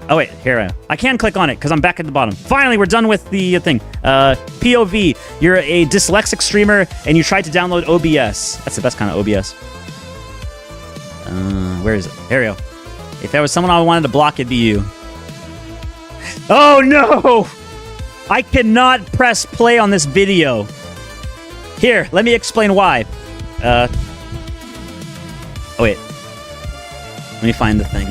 Oh, wait. Here I can click on it because I'm back at the bottom. Finally, we're done with the thing. POV. You're a dyslexic streamer and you tried to download OBS. That's the best kind of OBS. Where is it? There we go. If there was someone I wanted to block, it'd be you. Oh no! I cannot press play on this video. Here, let me explain why. Oh wait. Let me find the thing.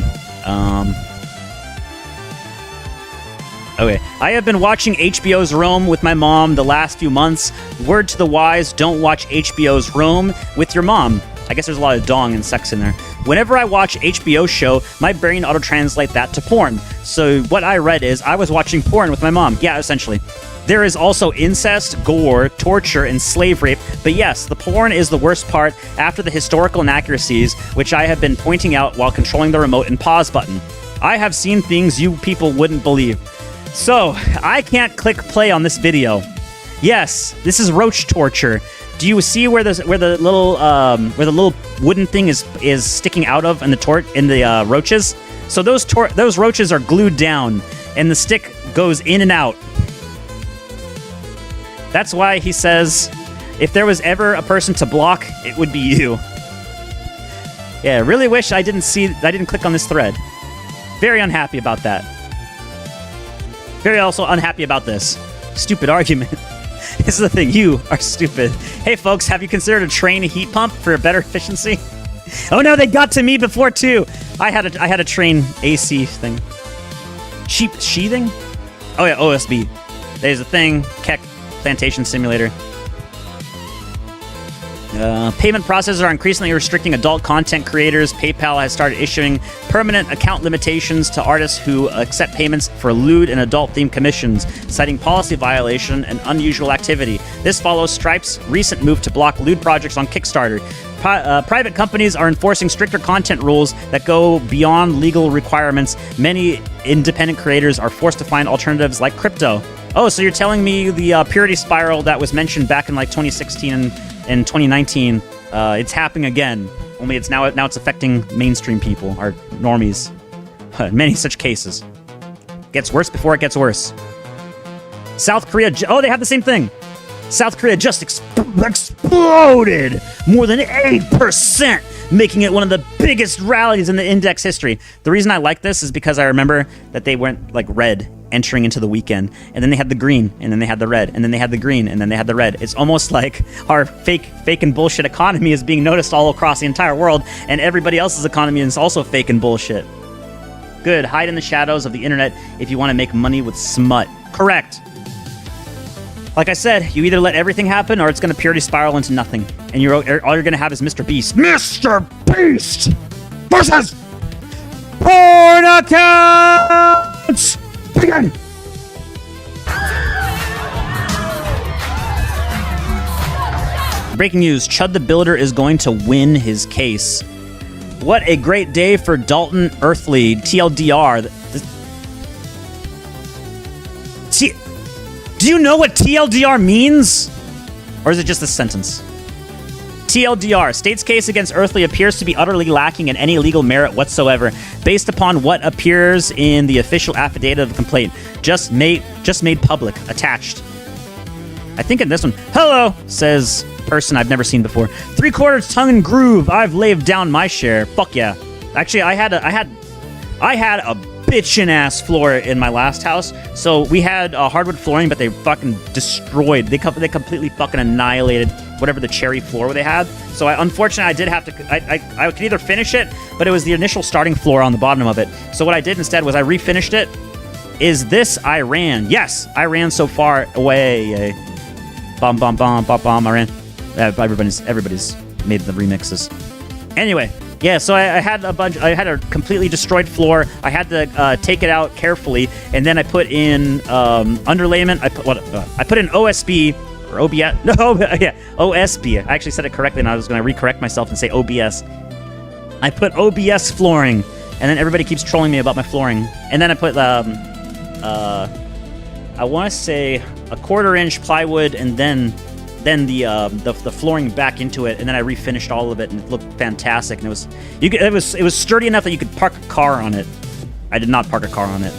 Okay. I have been watching HBO's Rome with my mom the last few months. Word to the wise, don't watch HBO's Rome with your mom. I guess there's a lot of dong and sex in there. Whenever I watch HBO show, my brain auto-translate that to porn. So what I read is I was watching porn with my mom. Yeah, essentially. There is also incest, gore, torture, and slave rape. But yes, the porn is the worst part after the historical inaccuracies, which I have been pointing out while controlling the remote and pause button. I have seen things you people wouldn't believe. So, I can't click play on this video. Yes, this is roach torture. Do you see where the little wooden thing is sticking out of in the roaches? So those roaches are glued down, and the stick goes in and out. That's why he says, if there was ever a person to block, it would be you. Yeah, really wish I didn't click on this thread. Very unhappy about that. Very also unhappy about this. Stupid argument. This is the thing. You are stupid. Hey, folks, have you considered a train heat pump for better efficiency? Oh no, they got to me before too. I had a train AC thing. Cheap sheathing? Oh yeah, OSB. There's a thing. Keck Plantation Simulator. Payment processors are increasingly restricting adult content creators. PayPal has started issuing permanent account limitations to artists who accept payments for lewd and adult-themed commissions, citing policy violation and unusual activity. This follows Stripe's recent move to block lewd projects on Kickstarter. Private companies are enforcing stricter content rules that go beyond legal requirements. Many independent creators are forced to find alternatives like crypto. Oh, so you're telling me the purity spiral that was mentioned back in like 2016 and 2019, it's happening again. Only it's now it's affecting mainstream people, our normies. Many such cases. Gets worse before it gets worse. South Korea. Oh, they have the same thing. South Korea just exploded more than 8%, making it one of the biggest rallies in the index history. The reason I like this is because I remember that they went like red entering into the weekend, and then they had the green, and then they had the red, and then they had the green, and then they had the red. It's almost like our fake and bullshit economy is being noticed all across the entire world, and everybody else's economy is also fake and bullshit. Good. Hide in the shadows of the internet if you want to make money with smut. Correct. Like I said, you either let everything happen or it's going to purity spiral into nothing. And all you're going to have is Mr. Beast. Mr. Beast versus porn accounts! Begin! Breaking news. Chud the Builder is going to win his case. What a great day for Dalton Earthly. TLDR. Do you know what TLDR means? Or is it just a sentence? TLDR. State's case against Earthly appears to be utterly lacking in any legal merit whatsoever, based upon what appears in the official affidavit of the complaint, just made public, attached. I think in this one, hello, says person I've never seen before. 3/4 tongue and groove. I've laid down my share. Fuck yeah. Actually, I had a bitchin' ass floor in my last house. So we had hardwood flooring, but they fucking destroyed. They completely fucking annihilated whatever the cherry floor they had. So unfortunately, I did have to. I could either finish it, but it was the initial starting floor on the bottom of it. So what I did instead was I refinished it. Is this I ran? Yes, I ran so far away. Bomb, bomb, bomb, bomb, bomb. I ran. Everybody's made the remixes. Anyway. Yeah, so I had a completely destroyed floor. I had to take it out carefully, and then I put in underlayment. I put in OSB or OBS. No, yeah, OSB. I actually said it correctly, and I was going to recorrect myself and say OBS. I put OBS flooring, and then everybody keeps trolling me about my flooring. And then I put I want to say a 1/4-inch plywood, and then the flooring back into it, and then I refinished all of it, and it looked fantastic. And it was sturdy enough that you could park a car on it. I did not park a car on it.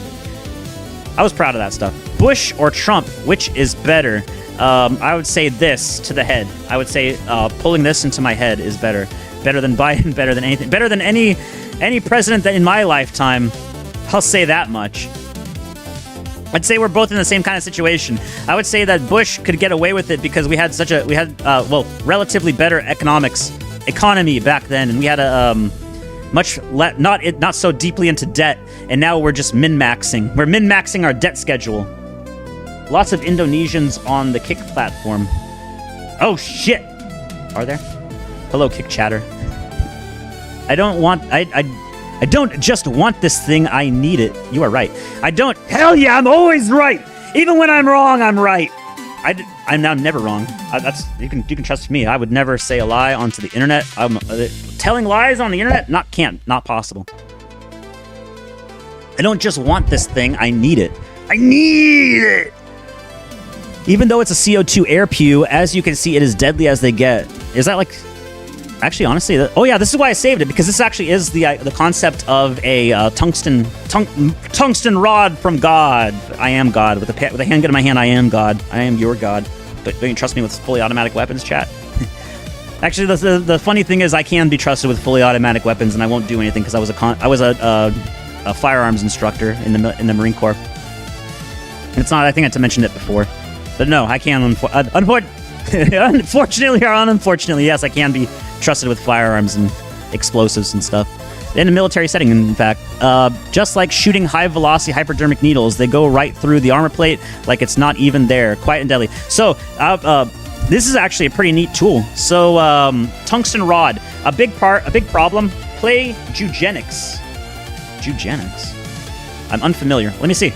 I was proud of that stuff. Bush or Trump, which is better? I would say this to the head. I would say pulling this into my head is better. Better than Biden. Better than anything. Better than any president that in my lifetime. I'll say that much. I'd say we're both in the same kind of situation. I would say that Bush could get away with it because we had relatively better economy back then, and we had a not so deeply into debt, and now we're just min-maxing. We're min-maxing our debt schedule. Lots of Indonesians on the Kick platform. Oh shit! Are there? Hello, Kick chatter. I don't just want this thing, I need it. You are right. I don't... Hell yeah, I'm always right! Even when I'm wrong, I'm right. I'm never wrong. You can trust me. I would never say a lie onto the internet. Telling lies on the internet? Not possible. I don't just want this thing, I need it. I need it! Even though it's a CO2 air pew, as you can see, it is deadly as they get. Is that like... Actually, honestly, oh yeah, this is why I saved it, because this actually is the concept of a tungsten rod from God. I am God. With a handgun in my hand, I am God. I am your God. But don't you trust me with fully automatic weapons, chat? Actually, the funny thing is I can be trusted with fully automatic weapons, and I won't do anything because I was a firearms instructor in the Marine Corps. It's not. I think I mentioned it before, but no, I can. Unfortunately or unfortunately, yes, I can be trusted with firearms and explosives and stuff. In a military setting, in fact, just like shooting high-velocity hypodermic needles, they go right through the armor plate like it's not even there. Quiet and deadly. So, this is actually a pretty neat tool. So, tungsten rod, a big problem. Play Eugenics. Eugenics. I'm unfamiliar. Let me see.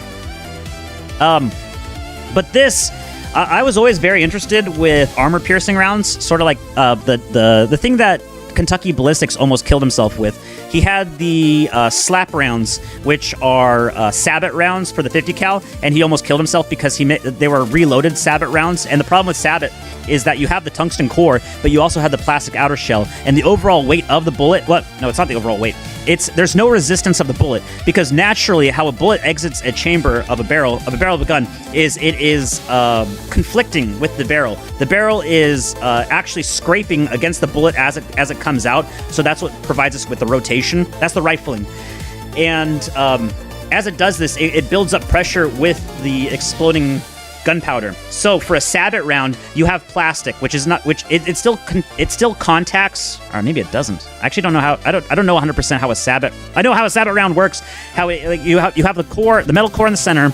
But this, I was always very interested with armor-piercing rounds, sort of like the thing that Kentucky Ballistics almost killed himself with. He had the slap rounds, which are sabot rounds for the 50 cal, and he almost killed himself because they were reloaded sabot rounds. And the problem with sabot is that you have the tungsten core, but you also have the plastic outer shell, and the overall weight of the bullet. No, it's not the overall weight. There's no resistance of the bullet, because naturally, how a bullet exits a chamber of a barrel of a gun is it is conflicting with the barrel. The barrel is actually scraping against the bullet as it comes out. So that's what provides us with the rotation. That's the rifling, and as it does this, it builds up pressure with the exploding gunpowder. So for a sabot round, you have plastic, which is not, it still contacts, or maybe it doesn't. I actually don't know how. I don't know 100% how a sabot. I know how a sabot round works. How you have the core, the metal core in the center,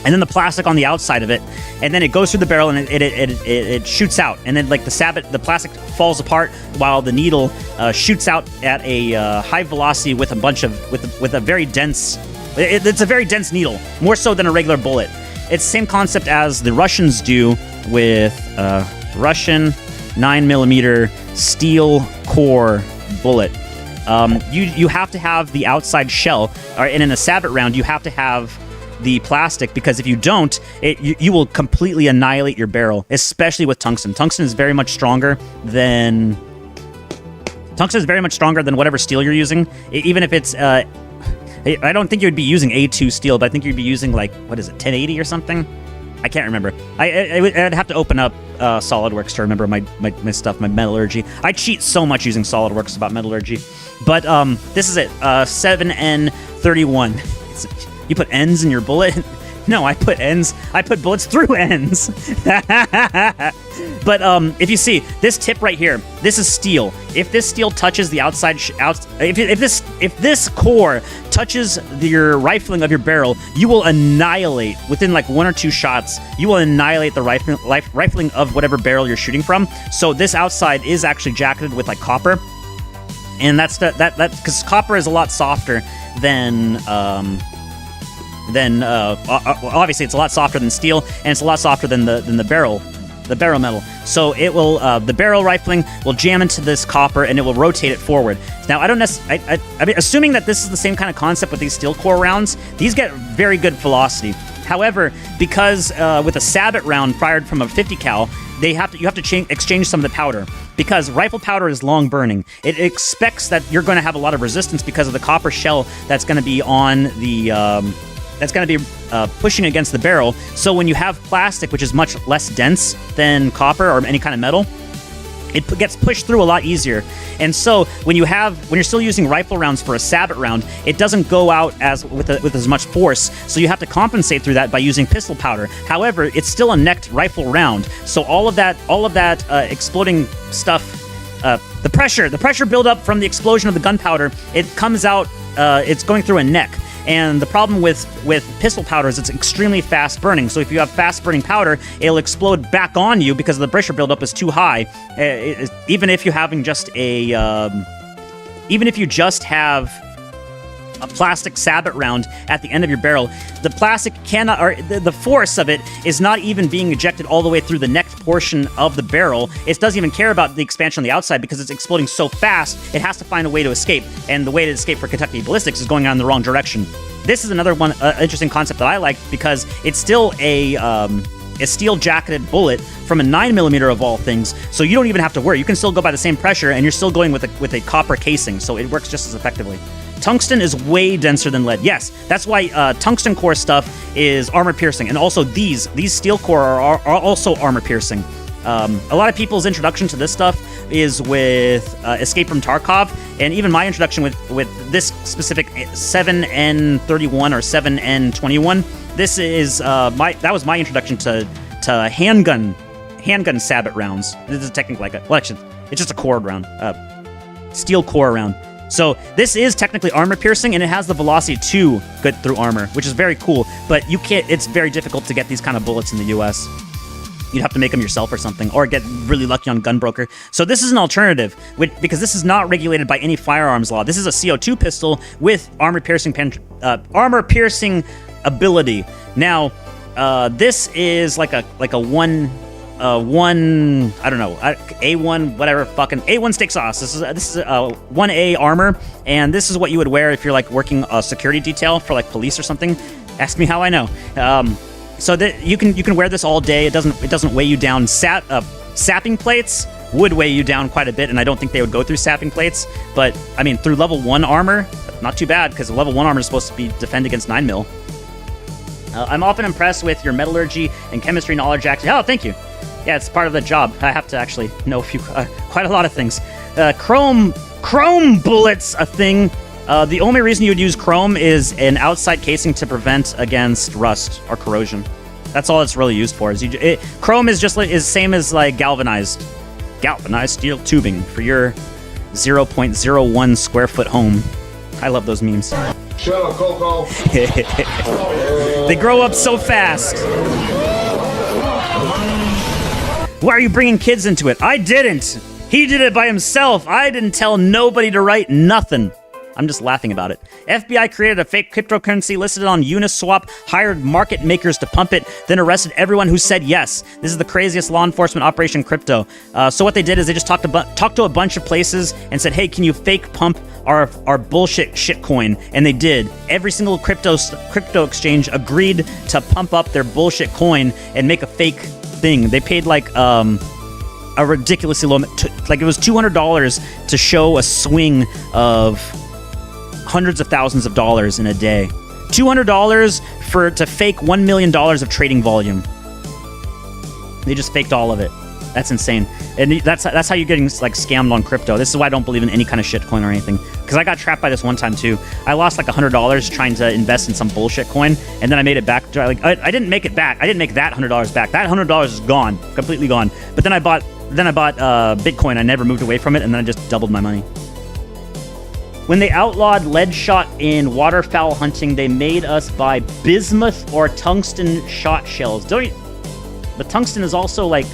and then the plastic on the outside of it, and then it goes through the barrel and it shoots out, and then like the plastic falls apart while the needle shoots out at a high velocity with a very dense. It's a very dense needle, more so than a regular bullet. It's the same concept as the Russians do with Russian 9mm steel core bullet. You have to have the outside shell, and in a sabot round, you have to have the plastic, because if you don't, you will completely annihilate your barrel, especially with tungsten. Tungsten is very much stronger than whatever steel you're using, even if it's... I don't think you would be using A2 steel, but I think you'd be using, like, what is it, 1080 or something? I can't remember. I'd have to open up SolidWorks to remember my stuff, my metallurgy. I cheat so much using SolidWorks about metallurgy. But this is it, 7N31. You put N's in your bullet? No, I put bullets through ends. But if you see this tip right here, this is steel. If this steel touches the outside, if this core touches your rifling of your barrel, you will annihilate within like 1 or 2 shots. You will annihilate the rifling of whatever barrel you're shooting from. So this outside is actually jacketed with like copper, and that's because copper is a lot softer than. Obviously it's a lot softer than steel, and it's a lot softer than the barrel metal. So it will the barrel rifling will jam into this copper and it will rotate it forward. Now I mean, assuming that this is the same kind of concept with these steel core rounds, these get very good velocity. However, because with a sabot round fired from a 50 cal, you have to exchange some of the powder, because rifle powder is long burning. It expects that you're going to have a lot of resistance because of the copper shell that's going to be on the pushing against the barrel. So when you have plastic, which is much less dense than copper or any kind of metal, it gets pushed through a lot easier. And so when you're still using rifle rounds for a sabot round, it doesn't go out with as much force. So you have to compensate through that by using pistol powder. However, it's still a necked rifle round. So all of that exploding stuff, the pressure buildup from the explosion of the gunpowder, it comes out. It's going through a neck. And the problem with pistol powder is it's extremely fast burning. So if you have fast burning powder, it'll explode back on you because the pressure buildup is too high. Even if you just have a plastic sabot round at the end of your barrel, the plastic cannot, or the force of it is not even being ejected all the way through the necked portion of the barrel. It doesn't even care about the expansion on the outside because it's exploding so fast, it has to find a way to escape. And the way to escape for Kentucky Ballistics is going on in the wrong direction. This is another one, interesting concept that I like, because it's still a steel jacketed bullet from a 9mm of all things, so you don't even have to worry. You can still go by the same pressure, and you're still going with a copper casing, so it works just as effectively. Tungsten is way denser than lead. Yes, that's why tungsten core stuff is armor piercing, and also these steel core are also armor piercing. A lot of people's introduction to this stuff is with Escape from Tarkov, and even my introduction with this specific 7N31 or 7N21. This is that was my introduction to handgun sabot rounds. This is technically like it's just a core round, steel core round. So this is technically armor piercing, and it has the velocity to get through armor, which is very cool. But you can't. It's very difficult to get these kind of bullets in the U.S. You'd have to make them yourself or something, or get really lucky on Gunbroker. So this is an alternative, because this is not regulated by any firearms law. This is a CO2 pistol with armor piercing ability. Now, this is like a one I don't know, A1 whatever fucking A1 steak sauce. This is 1A armor, and this is what you would wear if you're like working a security detail for like police or something. Ask me how I know. So that you can wear this all day. It doesn't weigh you down. Sapping plates would weigh you down quite a bit, and I don't think they would go through sapping plates. But I mean, through level 1 armor, not too bad, because level 1 armor is supposed to be defend against 9mm. I'm often impressed with your metallurgy and chemistry knowledge. Actually, oh, thank you. Yeah, it's part of the job. I have to actually know quite a lot of things. Chrome bullets, a thing. The only reason you would use chrome is an outside casing to prevent against rust or corrosion. That's all it's really used for. Chrome is same as like galvanized steel tubing for your 0.01 square foot home. I love those memes. Shut up, Coco. They grow up so fast. Why are you bringing kids into it? I didn't. He did it by himself. I didn't tell nobody to write nothing. I'm just laughing about it. FBI created a fake cryptocurrency, listed it on Uniswap, hired market makers to pump it, then arrested everyone who said yes. This is the craziest law enforcement operation crypto. So what they did is they just talked to a bunch of places and said, hey, can you fake pump our bullshit shitcoin? And they did. Every single crypto exchange agreed to pump up their bullshit coin and make a fake thing. They paid like a ridiculously low, like it was $200 to show a swing of hundreds of thousands of dollars in a day. $200 to fake $1 million of trading volume. They just faked all of it. That's insane. And that's how you're getting like scammed on crypto. This is why I don't believe in any kind of shit coin or anything. Because I got trapped by this one time too. I lost like $100 trying to invest in some bullshit coin, and then I made it back. Like I didn't make it back. I didn't make that $100 back. That $100 is gone, completely gone. But then I bought Bitcoin. I never moved away from it, and then I just doubled my money. When they outlawed lead shot in waterfowl hunting, they made us buy bismuth or tungsten shot shells. But tungsten is also like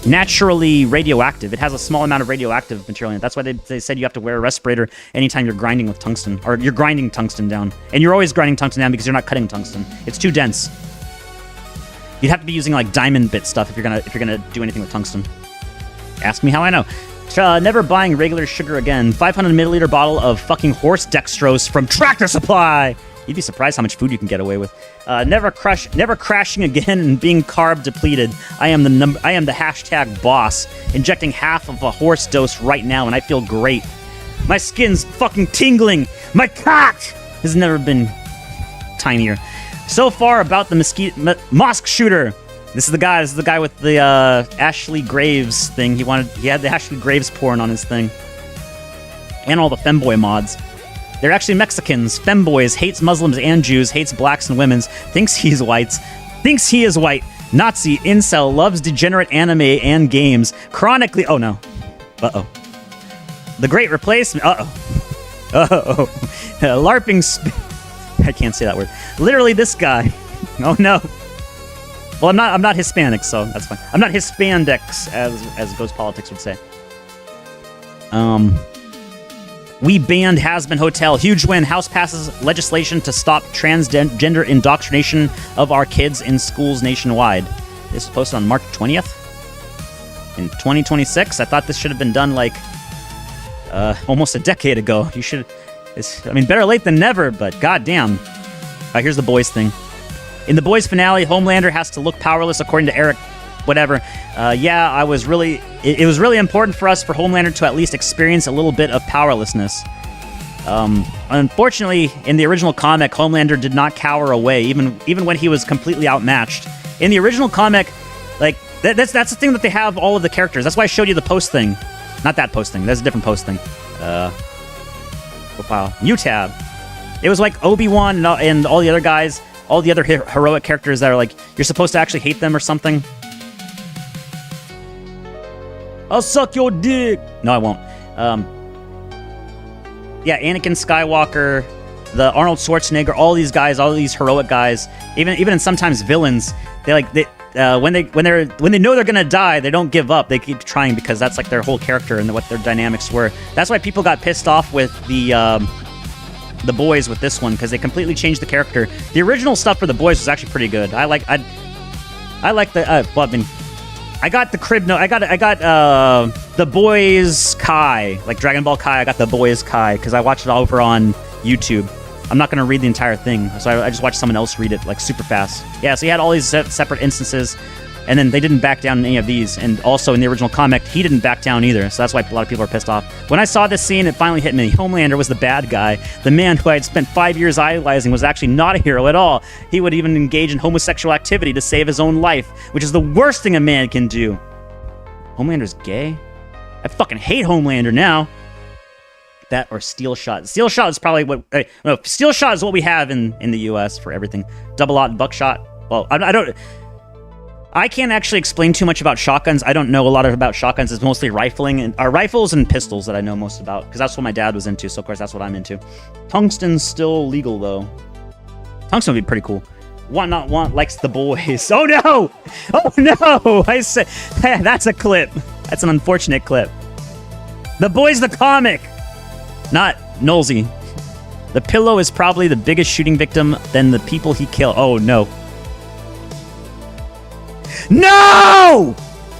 naturally radioactive. It has a small amount of radioactive material in it. That's why they said you have to wear a respirator anytime you're grinding with tungsten, or you're grinding tungsten down. And you're always grinding tungsten down because you're not cutting tungsten. It's too dense. You'd have to be using like diamond bit stuff if you're gonna do anything with tungsten. Ask me how I know. Never buying regular sugar again. 500 milliliter bottle of fucking horse dextrose from Tractor Supply. You'd be surprised how much food you can get away with. Never crashing again and being carb depleted. I am the hashtag boss. Injecting half of a horse dose right now, and I feel great. My skin's fucking tingling. My cock has never been tinier. So far about the mosque shooter. This is the guy with the Ashley Graves thing. He had the Ashley Graves porn on his thing. And all the femboy mods. They're actually Mexicans. Femboys, hates Muslims and Jews, hates blacks and women's, thinks he is white, Nazi, incel, loves degenerate anime and games, chronically, oh no. Uh-oh. The Great Replacement, uh-oh. LARPing, I can't say that word. Literally this guy. Oh no. Well, I'm not Hispanic, so that's fine. I'm not Hispandex, as Ghost Politics would say. We banned Has-Been Hotel. Huge win. House passes legislation to stop transgender indoctrination of our kids in schools nationwide. This was posted on March 20th. In 2026. I thought this should have been done like almost a decade ago. Better late than never, but goddamn. Here's the boys thing. In the boys finale, Homelander has to look powerless according to Eric. Whatever. It was really important for us for Homelander to at least experience a little bit of powerlessness. Unfortunately, in the original comic, Homelander did not cower away, even when he was completely outmatched. In the original comic, like, That's the thing that they have all of the characters. That's why I showed you the Poast thing. Not that Poast thing. That's a different Poast thing. Profile. New tab. It was like Obi-Wan and all the other guys, all the other heroic characters that are like, you're supposed to actually hate them or something. I'll suck your dick. No, I won't. Yeah, Anakin Skywalker, the Arnold Schwarzenegger, all these guys, all these heroic guys, even in sometimes villains, when they know they're gonna die, they don't give up. They keep trying because that's like their whole character and what their dynamics were. That's why people got pissed off with the boys with this one, because they completely changed the character. The original stuff for the boys was actually pretty good. I like the well, I mean, I got the crib. No, I got the boys Kai, like Dragon Ball Kai. I got the boys Kai because I watched it over on YouTube. I'm not going to read the entire thing, so I just watched someone else read it like super fast. Yeah, so he had all these separate instances, and then they didn't back down in any of these. And also in the original comic, he didn't back down either, so that's why a lot of people are pissed off. When I saw this scene, it finally hit me. Homelander was the bad guy. The man who I had spent 5 years idolizing was actually not a hero at all. He would even engage in homosexual activity to save his own life, which is the worst thing a man can do. Homelander's gay? I fucking hate Homelander now. That or Steel Shot. Steel Shot is probably what... no, Steel Shot is what we have in the U.S. for everything. Double Aught and Buckshot. Well, I can't actually explain too much about shotguns. I don't know a lot about shotguns. It's mostly rifles and pistols that I know most about, because that's what my dad was into, so of course that's what I'm into. Tungsten's still legal, though. Tungsten would be pretty cool. Want Not Want likes the boys. Oh, no! Oh, no! I said... That's a clip. That's an unfortunate clip. The Boys the comic! Not Nolsey. The Pillow is probably the biggest shooting victim than the people he killed. Oh, no. No!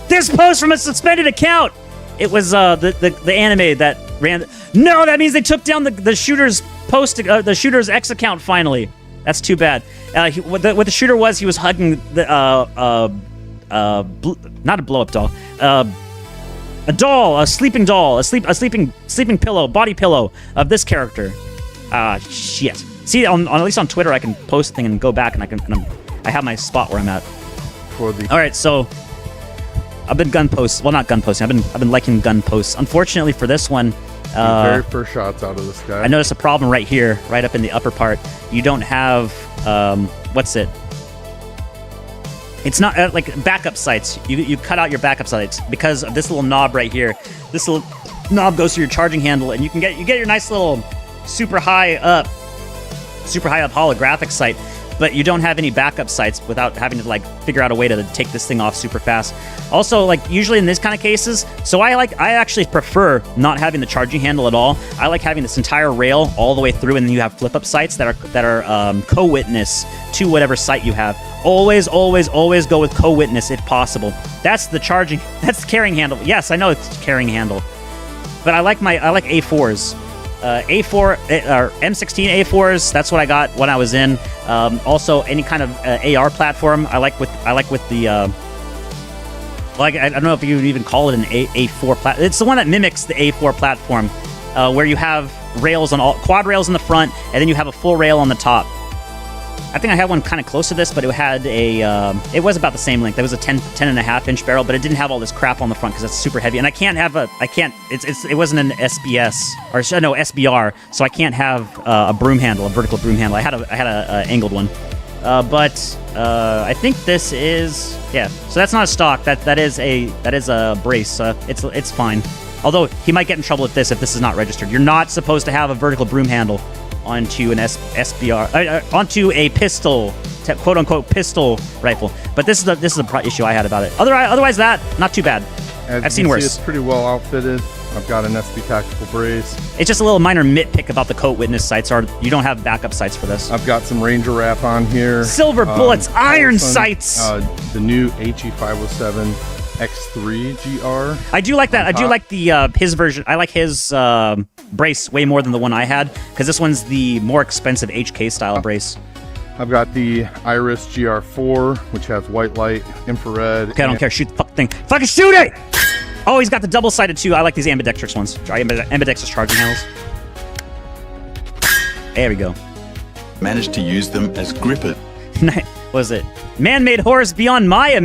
This post from a suspended account! It was the anime that ran... No, that means they took down the shooter's post... the shooter's X account, finally. That's too bad. What the shooter was, he was hugging the... not a blow-up doll. A doll, a sleeping doll, a sleeping pillow, body pillow of this character. Shit. See, at least on Twitter, I can post a thing and go back, and I have my spot where I'm at. All right, so I've been gun posts. Well, not gun posting. I've been liking gun posts. Unfortunately for this one, the very first shots out of this guy. I noticed a problem right here, right up in the upper part. You don't have what's it? It's not like backup sights. You cut out your backup sights because of this little knob right here. This little knob goes to your charging handle, and you get your nice little super high up holographic sight, but you don't have any backup sights without having to like figure out a way to take this thing off super fast. Also, like usually in this kind of cases, so I actually prefer not having the charging handle at all. I like having this entire rail all the way through, and then you have flip-up sights that are co-witness to whatever sight you have. Always go with co-witness if possible. That's the carrying handle. Yes, I know it's carrying handle, but I like A4s. A4 or M16 A4s. That's what I got when I was in. Also, any kind of AR platform. I like with the. I don't know if you would even call it an A4 platform. It's the one that mimics the A4 platform, where you have rails on quad rails in the front, and then you have a full rail on the top. I think I had one kind of close to this, but it had it was about the same length. It was a 10.5-inch barrel, but it didn't have all this crap on the front because it's super heavy. And it wasn't an SBS or no SBR, so I can't have a broom handle, a vertical broom handle. I had a angled one, but I think this is So that's not a stock. That is a brace. It's fine. Although he might get in trouble with this if this is not registered. You're not supposed to have a vertical broom handle onto an SBR, onto a pistol, quote unquote pistol rifle. But this is the issue I had about it. Otherwise, that not too bad. I've seen worse. It's pretty well outfitted. I've got an SB tactical brace. It's just a little minor nitpick about the coat witness sights, or you don't have backup sights for this. I've got some Ranger wrap on here. Silver bullets, iron sights. The new HE507 X3 GR. I do like that. I do like the his version. I like his brace way more than the one I had, because this one's the more expensive HK style brace. I've got the Iris GR4, which has white light, infrared. Okay, I don't care. Shoot the fucking thing. Fucking shoot it! Oh, he's got the double-sided too. I like these ambidextrous ones. Ambidextrous charging handles. There we go. Managed to use them as grippers. Was it man-made horrors beyond my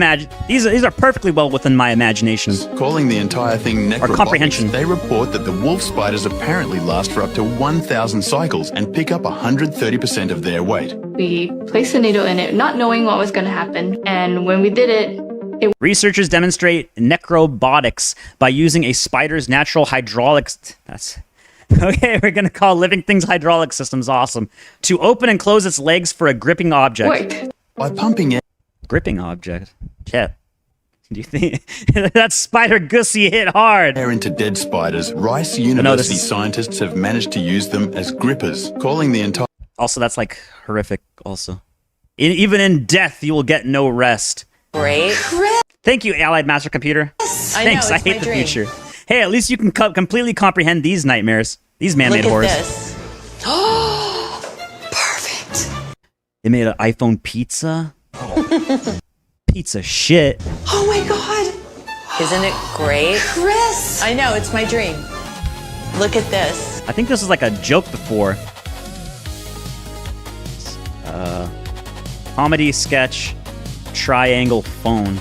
these are perfectly well within my imagination. Calling the entire thing or comprehension. They report that the wolf spiders apparently last for up to 1,000 cycles and pick up 130% of their weight. We placed a needle in it, not knowing what was going to happen. And when we did it, researchers demonstrate necrobotics by using a spider's natural hydraulics. That's okay. We're gonna call living things hydraulic systems. Awesome. To open and close its legs for a gripping object. Wait. By pumping it. Gripping object. Chat. Do you think that spider Gussie hit hard? Air into dead spiders. Rice University scientists have managed to use them as grippers, calling the entire. Also, that's like horrific. Also, even in death, you will get no rest. Great. Thank you, Allied Master Computer. Thanks. I hate the future. Hey, at least you can completely comprehend these nightmares. These man-made horrors. Oh, perfect. They made an iPhone pizza. Pizza shit. Oh my god. Isn't it great? Chris! I know, it's my dream. Look at this. I think this was like a joke before. Comedy sketch, triangle phone.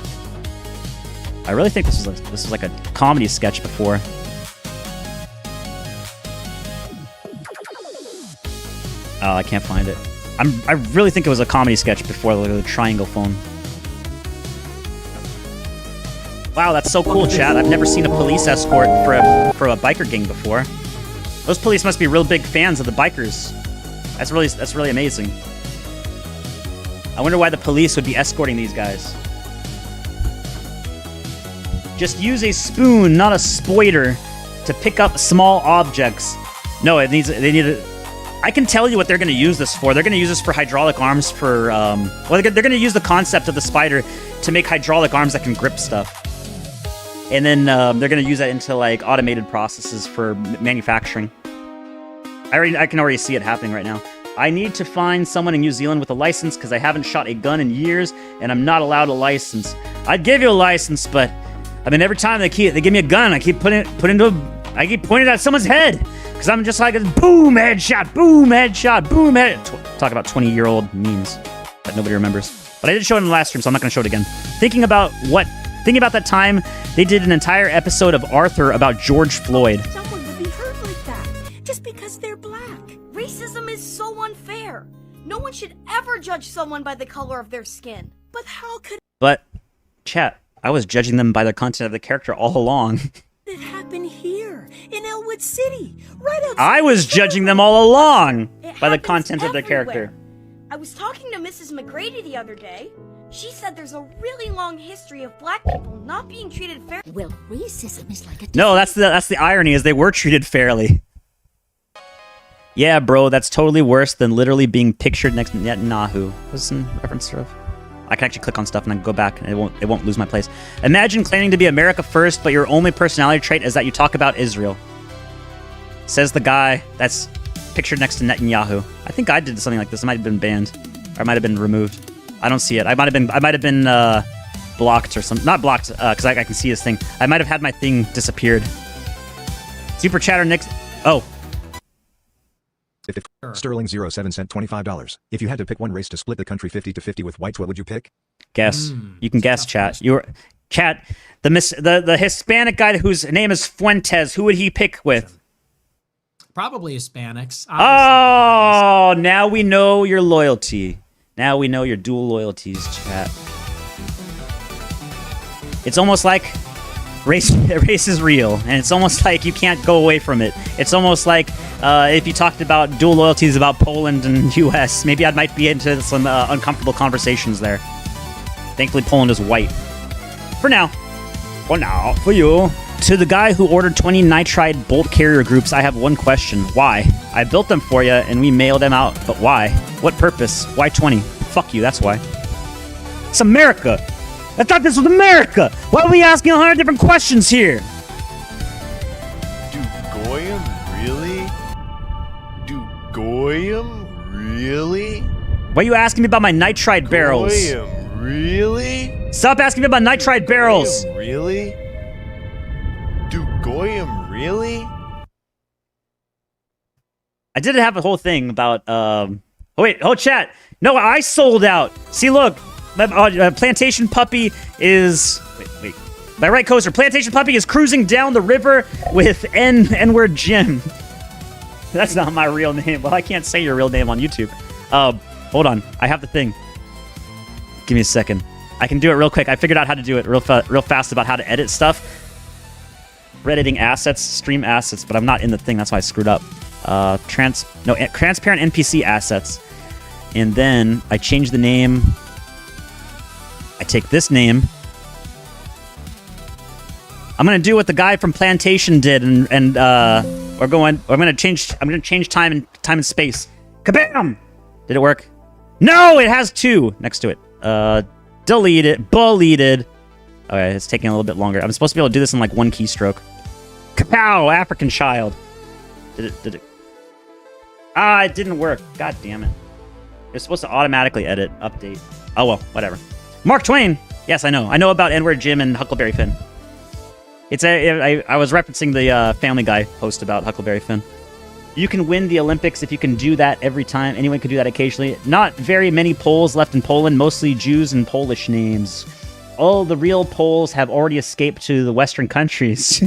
I really think this was like a comedy sketch before. Oh, I can't find it. I really think it was a comedy sketch before the triangle phone. Wow, that's so cool, chat. I've never seen a police escort for a biker gang before. Those police must be real big fans of the bikers. That's really amazing. I wonder why the police would be escorting these guys. Just use a spoon, not a spoiter, to pick up small objects. No, they need a... I can tell you what they're going to use this for. They're going to use this for hydraulic arms for... well, they're going to use the concept of the spider to make hydraulic arms that can grip stuff. And then they're going to use that into, like, automated processes for manufacturing. I can already see it happening right now. I need to find someone in New Zealand with a license because I haven't shot a gun in years, and I'm not allowed a license. I'd give you a license, but... I mean, every time they give me a gun, I keep pointing it at someone's head. Because I'm just like, boom, headshot, boom, headshot, boom, head. Talk about 20-year-old memes that nobody remembers. But I did show it in the last stream, so I'm not going to show it again. Thinking about that time, they did an entire episode of Arthur about George Floyd. Someone would be hurt like that, just because they're black. Racism is so unfair. No one should ever judge someone by the color of their skin. But how could... But, chat, I was judging them by the content of the character all along. It happened here, in Elwood City, right outside. I was judging them all along by the content of their character. I was talking to Mrs. McGrady the other day. She said there's a really long history of black people not being treated fairly. Well, racism is like a... No, that's the irony, is they were treated fairly. Yeah, bro, that's totally worse than literally being pictured next to Netanyahu. Was in reference to... I can actually click on stuff and then go back, and it won't lose my place. Imagine claiming to be America first, but your only personality trait is that you talk about Israel. Says the guy that's pictured next to Netanyahu. I think I did something like this. It might have been banned, or it might have been removed. I don't see it. I might have been blocked or something. Not blocked, because I can see this thing. I might have had my thing disappeared. Super chatter next. Oh. Sterling 07 sent $25. If you had to pick one race to split the country 50-50 with whites, what would you pick? Guess. You can guess, chat. Chat. The Hispanic guy whose name is Fuentes. Who would he pick with? Probably Hispanics. Oh, now we know your loyalty. Now we know your dual loyalties, chat. It's almost like race is real, and it's almost like you can't go away from it. It's almost like if you talked about dual loyalties about Poland and U.S., maybe I might be into some uncomfortable conversations there. Thankfully, Poland is white. For now. For you. To the guy who ordered 20 nitride bolt carrier groups, I have one question. Why? I built them for you, and we mailed them out, but why? What purpose? Why 20? Fuck you, that's why. It's America! I thought this was America! Why are we asking 100 different questions here? Do Goyim really? Do Goyim really? Why are you asking me about my nitride barrels? Goyim really? Stop asking me about nitride barrels! Goyim really? Do Goyim really? I did have a whole thing about, hold Oh, wait. Oh, chat. No, I sold out. See, look. My Plantation Puppy is... Wait. My right coaster. Plantation Puppy is cruising down the river with N-word Jim. That's not my real name. Well, I can't say your real name on YouTube. Hold on. I have the thing. Give me a second. I can do it real quick. I figured out how to do it real fast about how to edit stuff. Editing assets, stream assets, but I'm not in the thing. That's why I screwed up. Transparent NPC assets. And then I change the name. I take this name. I'm gonna do what the guy from Plantation did, and I'm gonna change time and space. Kabam! Did it work? No, it has 2 next to it. Deleted. Okay, it's taking a little bit longer. I'm supposed to be able to do this in like 1 keystroke. Kapow! African child. Did it? Ah, it didn't work. God damn it. It's supposed to automatically edit, update. Oh well, whatever. Mark Twain. Yes, I know. I know about N-word Jim and Huckleberry Finn. I was referencing the Family Guy post about Huckleberry Finn. You can win the Olympics if you can do that every time. Anyone can do that occasionally. Not very many Poles left in Poland, mostly Jews and Polish names. All the real Poles have already escaped to the Western countries.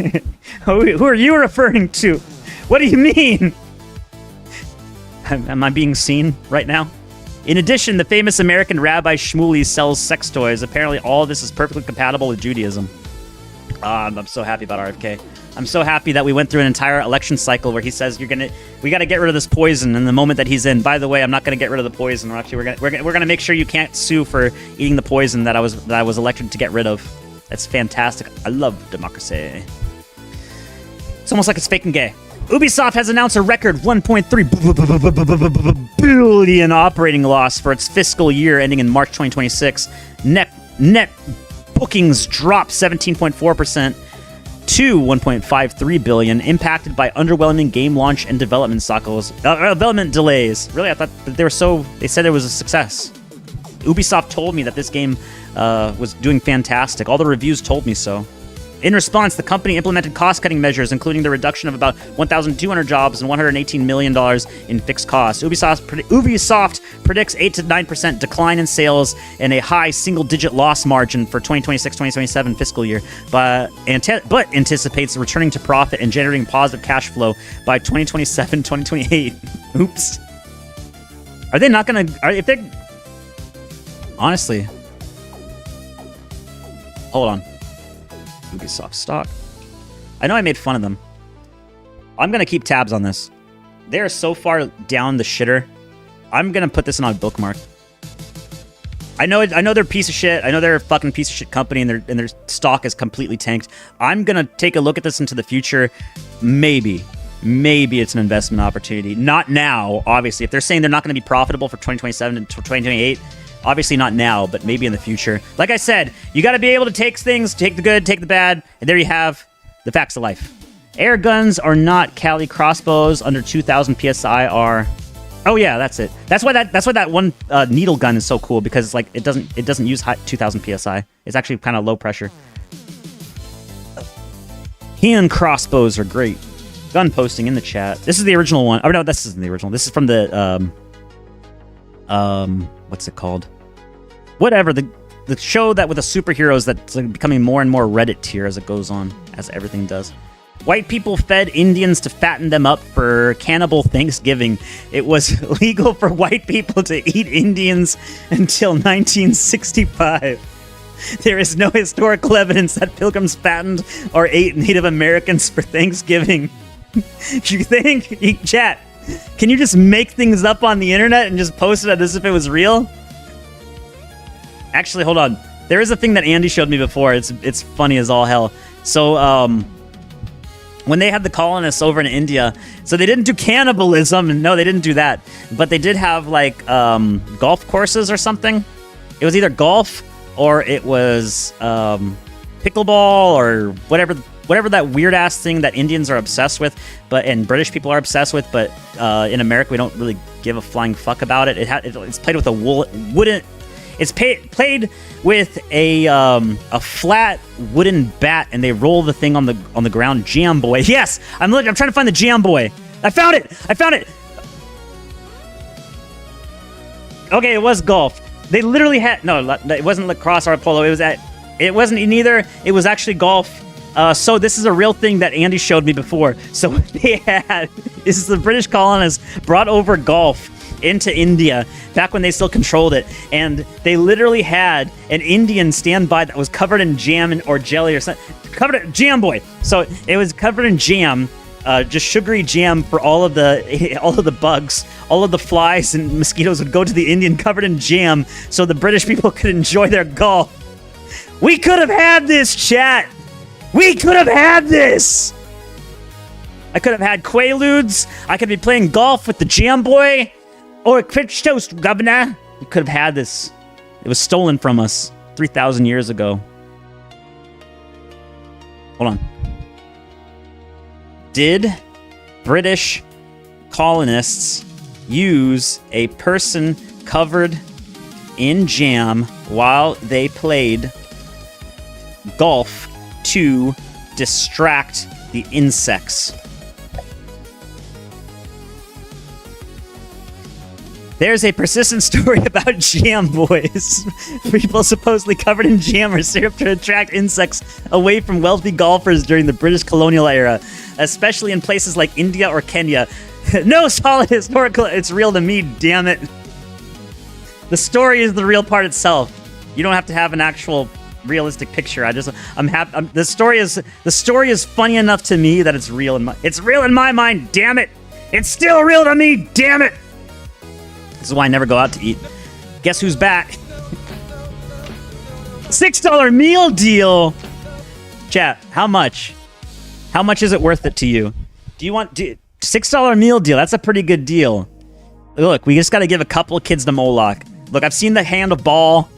Who are you referring to? What do you mean? Am I being seen right now? In addition, the famous American Rabbi Shmuley sells sex toys. Apparently, all of this is perfectly compatible with Judaism. I'm so happy about RFK. I'm so happy that we went through an entire election cycle where he says we got to get rid of this poison. And the moment that he's in, by the way, I'm not going to get rid of the poison. We're going to make sure you can't sue for eating the poison that I was elected to get rid of. That's fantastic. I love democracy. It's almost like it's fake and gay. Ubisoft has announced a record 1.3 billion operating loss for its fiscal year ending in March 2026. Net bookings dropped 17.4% to 1.53 billion, impacted by underwhelming game launch and development development delays. Really, I thought that they said it was a success. Ubisoft told me that this game was doing fantastic. All the reviews told me so. In response, the company implemented cost-cutting measures, including the reduction of about 1,200 jobs and $118 million in fixed costs. Ubisoft predicts 8 to 9% decline in sales and a high single-digit loss margin for 2026-2027 fiscal year, but anticipates returning to profit and generating positive cash flow by 2027-2028. Oops. Are they not going to... Honestly. Hold on. Ubisoft stock. I know I made fun of them. I'm going to keep tabs on this. They're so far down the shitter. I'm going to put this in on bookmark. I know they're a piece of shit. I know they're a fucking piece of shit company and their stock is completely tanked. I'm going to take a look at this into the future. Maybe it's an investment opportunity. Not now, obviously. If they're saying they're not going to be profitable for 2027 and 2028, obviously not now, but maybe in the future. Like I said, you got to be able to take things, take the good, take the bad, and there you have the facts of life. Air guns are not Cali crossbows. Under 2,000 psi are. Oh yeah, that's it. That's why that one needle gun is so cool, because it's like it doesn't use high 2,000 psi. It's actually kind of low pressure. Hand crossbows are great. Gun posting in the chat. This is the original one. Oh no, this isn't the original. This is from the what's it called? Whatever, the show that with the superheroes that's like becoming more and more Reddit tier as it goes on, as everything does. White people fed Indians to fatten them up for cannibal Thanksgiving. It was legal for white people to eat Indians until 1965. There is no historical evidence that pilgrims fattened or ate Native Americans for Thanksgiving. You think? Chat, can you just make things up on the internet and just post it as if it was real? Actually, hold on. There is a thing that Andy showed me before. It's funny as all hell. So, when they had the colonists over in India, so they didn't do cannibalism. No, they didn't do that. But they did have, like, golf courses or something. It was either golf or it was pickleball or whatever that weird-ass thing that Indians are obsessed with, and British people are obsessed with, but in America we don't really give a flying fuck about it. It's played with a wooden... It's played with a flat wooden bat, and they roll the thing on the ground. Jam Boy. Yes, I'm trying to find the Jam Boy. I found it. Okay, it was golf. They literally had it wasn't lacrosse or polo. It wasn't neither. It was actually golf. So this is a real thing that Andy showed me before. So they had is the British colonists brought over golf into India back when they still controlled it, and they literally had an Indian stand by that was covered in jam or jelly or something, covered in jam boy. So it was covered in jam, just sugary jam for all of the bugs, all of the flies and mosquitoes would go to the Indian covered in jam, so the British people could enjoy their golf. We could have had this, chat. We could have had this. I could have had Quaaludes. I could be playing golf with the jam boy. Or French toast, governor. We could have had this. It was stolen from us 3,000 years ago. Hold on. Did British colonists use a person covered in jam while they played golf to distract the insects? There's a persistent story about jam boys. People supposedly covered in jam or syrup to attract insects away from wealthy golfers during the British colonial era, especially in places like India or Kenya. No solid historical, it's real to me, damn it. The story is the real part itself. You don't have to have an actual realistic picture. I'm happy. The story is funny enough to me that it's real in my mind, damn it. It's still real to me, damn it. This is why I never go out to eat. Guess who's back? $6 meal deal. Chat, how much? How much is it worth it to you? Do you want $6 meal deal? That's a pretty good deal. Look, we just got to give a couple of kids to Moloch. Look, I've seen the hand of ball.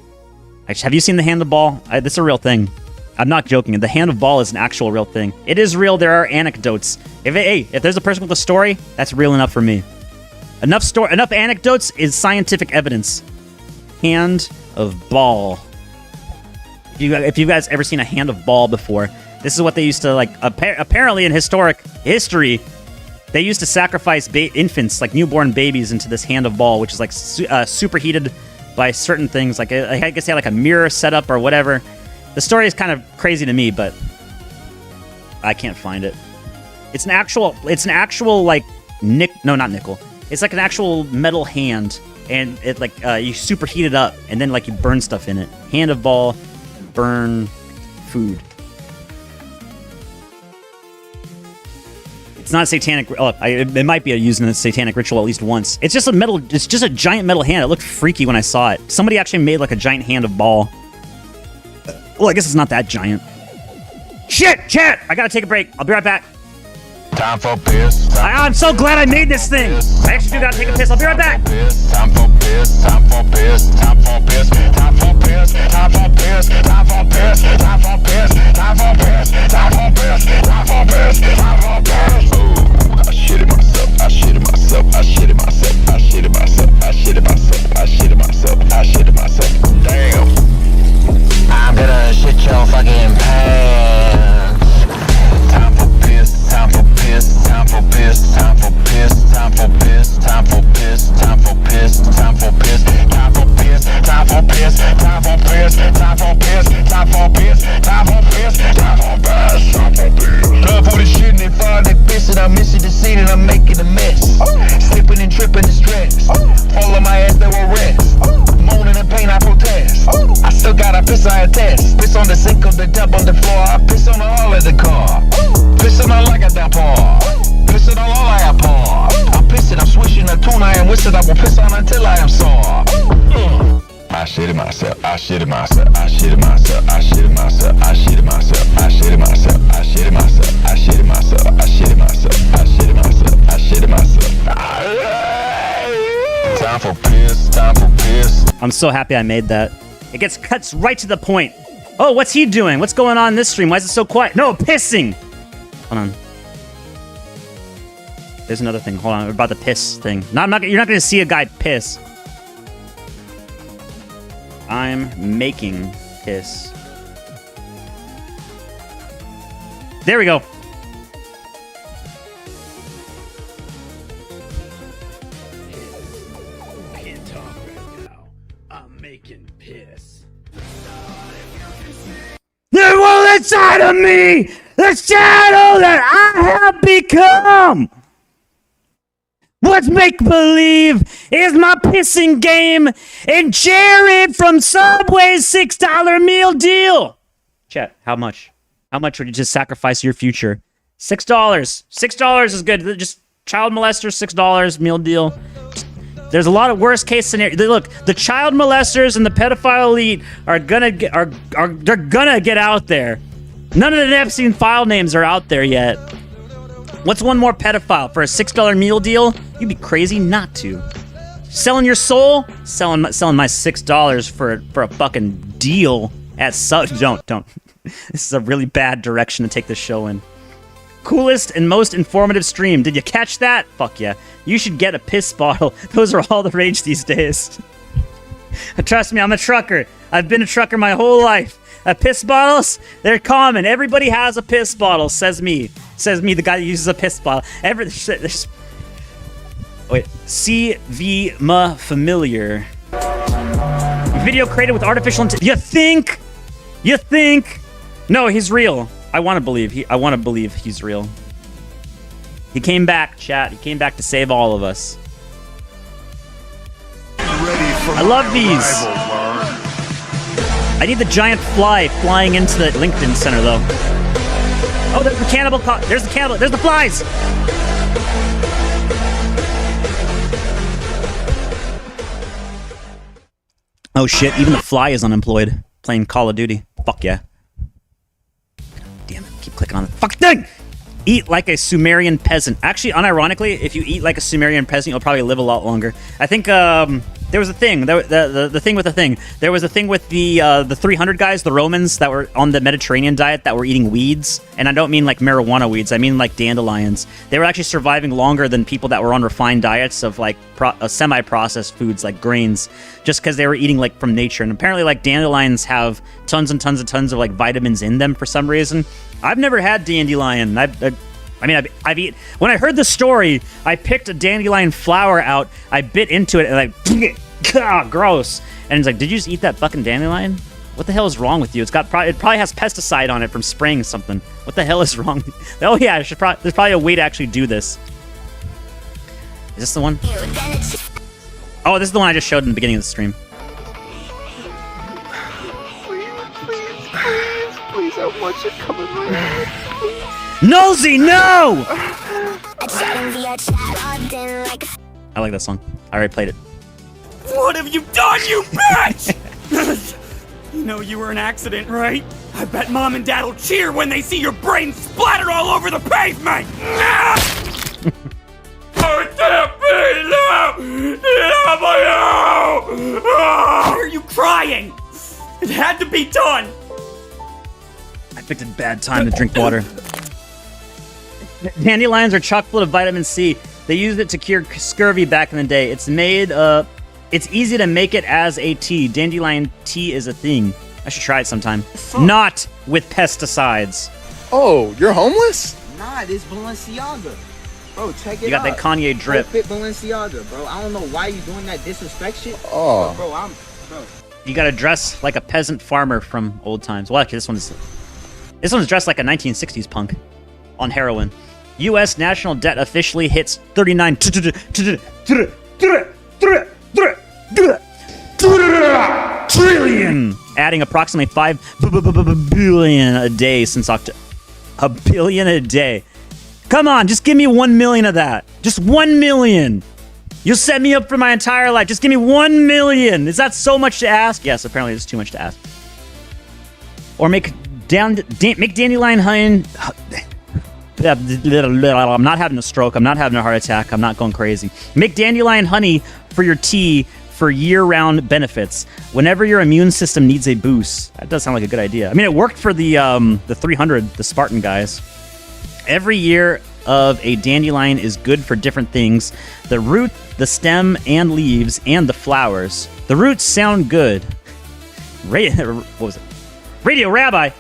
Have you seen the hand of ball? This is a real thing. I'm not joking. The hand of ball is an actual real thing. It is real. There are anecdotes. If there's a person with a story, that's real enough for me. Enough anecdotes is scientific evidence. Hand of ball. If you guys ever seen a hand of ball before, this is what they used to like. Apparently, in historic history, they used to sacrifice infants, like newborn babies, into this hand of ball, which is like superheated by certain things. Like I guess they had like a mirror setup or whatever. The story is kind of crazy to me, but I can't find it. It's an actual like not nickel. It's like an actual metal hand, and it like you superheat it up, and then like you burn stuff in it. Hand of ball, burn food. It's not a satanic. It might be used in a satanic ritual at least once. It's just a giant metal hand. It looked freaky when I saw it. Somebody actually made like a giant hand of ball. Well, I guess it's not that giant. Shit, chat! I gotta take a break. I'll be right back. Time for piss. I'm so glad I made this thing. I actually do gotta take a piss. I'll be right back. Time for piss. Time for piss. Time for piss. Time for piss. Time for piss. Time for piss. Time for piss. Time for piss. Time for piss. Time for piss. Time for piss. Oh, I shitted myself. I shitted myself. I shitted myself. I shitted myself. I shitted myself. I shitted myself. I shitted myself. Damn. I'm gonna shit your fucking pants. Time for piss. Time for piss. Time for piss. Time for piss. Time for piss. Time for piss. Time for piss. Time for piss. Time for piss. Time for piss. Time for piss. Time for piss. Time for piss. Time for piss. Time for piss. Time for piss. Love for the shit and they find they pissing. I'm missing the scene and I'm making a mess. Slipping and tripping and stress. All of my ass they will rest. Moaning in pain I protest. I still gotta piss I attest. Piss on the sink of the tub on the floor. I piss on the hall of the car. Pissing on like a damper. Pissing on all I have paw. I'm pissing, I'm swishing a tuna and whistling. I will piss on until I am sore. I shitted myself. I shitted myself. I shitted myself. I shitted myself. I shitted myself. I shitted myself. I shitted myself. I shitted myself. I shitted myself. I shitted myself. I shitted myself. Time for piss. Time for piss. I'm so happy I made that. It cuts right to the point. Oh, what's he doing? What's going on in this stream? Why is it so quiet? No, pissing. Hold on. There's another thing. Hold on. About the piss thing. No, you're not going to see a guy piss. I'm making piss. There we go. Can't talk right now. I'm making piss. The one inside of me! The shadow that I have become! What's make-believe is my pissing game and Jared from Subway's $6 meal deal. Chat, how much? How much would you just sacrifice your future? $6. $6 is good. Just child molester, $6 meal deal. There's a lot of worst case scenarios. Look, the child molesters and the pedophile elite are gonna get out there. None of the Epstein file names are out there yet. What's one more pedophile for a $6 meal deal? You'd be crazy not to. Selling your soul? Selling my $6 for a fucking deal at Don't. This is a really bad direction to take the show in. Coolest and most informative stream. Did you catch that? Fuck yeah. You should get a piss bottle. Those are all the rage these days. Trust me, I'm a trucker. I've been a trucker my whole life. Piss bottles, they're common. Everybody has a piss bottle, says me. Says me, the guy that uses a piss bottle. Wait, CV ma familiar. Video created with artificial intelligence. You think? No, he's real. I want to believe he's real. He came back, chat. He came back to save all of us. I love these. I need the giant fly flying into the LinkedIn Center, though. Oh, there's the cannibal. There's the cannibal. There's the flies. Oh shit! Even the fly is unemployed, playing Call of Duty. Fuck yeah. Damn it! Keep clicking on the fucking thing. Eat like a Sumerian peasant. Actually, unironically, if you eat like a Sumerian peasant, you'll probably live a lot longer. I think there was a thing. The thing with the thing. There was a thing with the 300 guys, the Romans that were on the Mediterranean diet that were eating weeds, and I don't mean like marijuana weeds. I mean like dandelions. They were actually surviving longer than people that were on refined diets of like semi-processed foods like grains, just because they were eating like from nature. And apparently, like dandelions have tons and tons and tons of like vitamins in them for some reason. I've never had dandelion. I've eaten. When I heard the story, I picked a dandelion flower out. I bit into it and like, gross. And it's like, did you just eat that fucking dandelion? What the hell is wrong with you? It probably has pesticide on it from spraying something. What the hell is wrong? Oh yeah, there's probably a way to actually do this. Is this the one? Oh, this is the one I just showed in the beginning of the stream. Please, I want you coming right now. Nosy, no! I like that song. I already played it. What have you done, you bitch? You know you were an accident, right? I bet Mom and Dad will cheer when they see your brains splattered all over the pavement! I can't be now! Why are you crying? It had to be done! I picked a bad time to drink water. Dandelions are chock full of vitamin C. They used it to cure scurvy back in the day. It's easy to make it as a tea. Dandelion tea is a thing. I should try it sometime. Not with pesticides. Oh, you're homeless? Nah, this Balenciaga. Bro, check it out. You got that Kanye drip. Fit Balenciaga, bro. I don't know why you doing that disrespect shit. Oh. Bro. You gotta dress like a peasant farmer from old times. Well, actually, this one's dressed like a 1960s punk on heroin. U.S. national debt officially hits 39 trillion, adding approximately 5 billion a day since October. A billion a day. Come on, just give me 1 million of that. Just 1 million. You'll set me up for my entire life. Just give me 1 million. Is that so much to ask? Yes, apparently it's too much to ask. Or make dandelion honey. I'm not having a stroke. I'm not having a heart attack. I'm not going crazy. Make dandelion honey for your tea for year-round benefits. Whenever your immune system needs a boost. That does sound like a good idea. I mean, it worked for the 300, the Spartan guys. Every year of a dandelion is good for different things. The root, the stem, and leaves, and the flowers. The roots sound good. What was it? Radio Rabbi.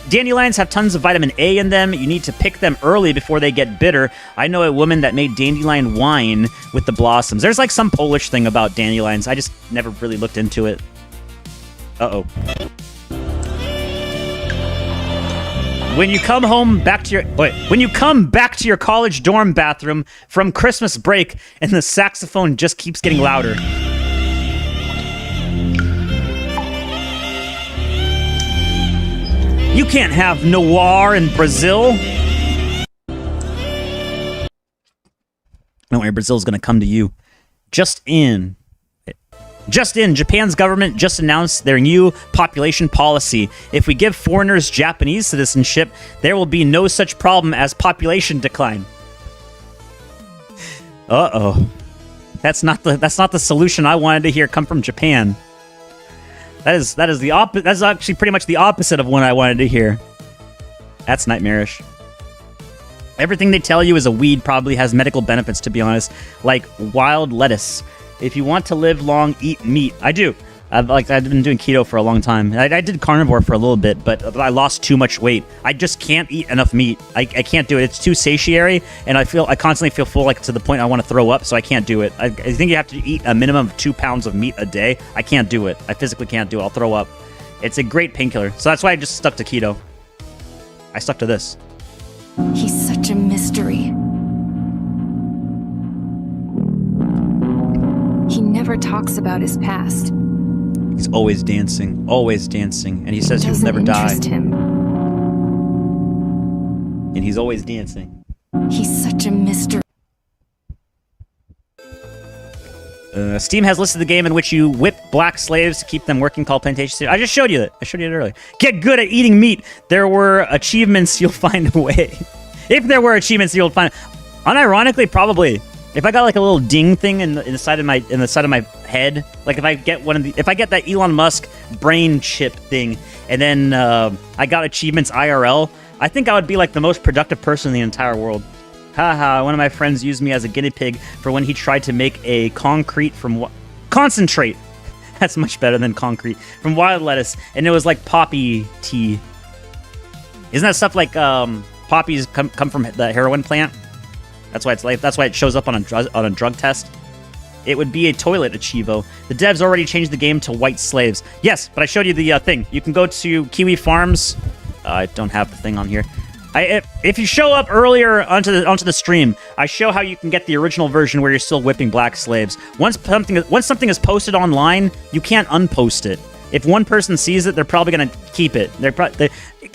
Dandelions have tons of vitamin A in them. You need to pick them early before they get bitter. I know a woman that made dandelion wine with the blossoms. There's like some Polish thing about dandelions. I just never really looked into it. Uh-oh. When you come back to your college dorm bathroom from Christmas break and the saxophone just keeps getting louder. You can't have noir in Brazil. Don't worry, Brazil's gonna come to you. Just in, Japan's government just announced their new population policy. If we give foreigners Japanese citizenship, there will be no such problem as population decline. Uh-oh. That's not the solution I wanted to hear come from Japan. That is the opposite. That's actually pretty much the opposite of what I wanted to hear. That's nightmarish. Everything they tell you is a weed probably has medical benefits, to be honest, like wild lettuce. If you want to live long, eat meat. I do. I've been doing keto for a long time. I did carnivore for a little bit, but I lost too much weight. I just can't eat enough meat. I can't do it. It's too satiary, and I constantly feel full, like to the point I want to throw up, so I can't do it. I think you have to eat a minimum of 2 pounds of meat a day. I can't do it. I physically can't do it. I'll throw up. It's a great painkiller, so that's why I just stuck to keto. I stuck to this. He's such a mystery. He never talks about his past. He's always dancing, and he says he'll never die. Him. And he's always dancing. He's such a mystery. Steam has listed the game in which you whip black slaves to keep them working called plantation. I just showed you that. I showed you it earlier. Get good at eating meat. There were achievements, you'll find a way. If there were achievements, you'll find. Unironically, probably. If I got like a little ding thing in the side of my head, like if I get that Elon Musk brain chip thing, and then I got achievements IRL, I think I would be like the most productive person in the entire world. Haha, one of my friends used me as a guinea pig for when he tried to make a concentrate. That's much better than concrete. From wild lettuce, and it was like poppy tea. Isn't that stuff like poppies come from the heroin plant? That's why it shows up on a drug test. It would be a toilet achievo. The devs already changed the game to white slaves. Yes, but I showed you the thing. You can go to Kiwi Farms. I don't have the thing on here. If you show up earlier onto the stream, I show how you can get the original version where you're still whipping black slaves. Once something is posted online, you can't unpost it. If one person sees it, they're probably gonna keep it.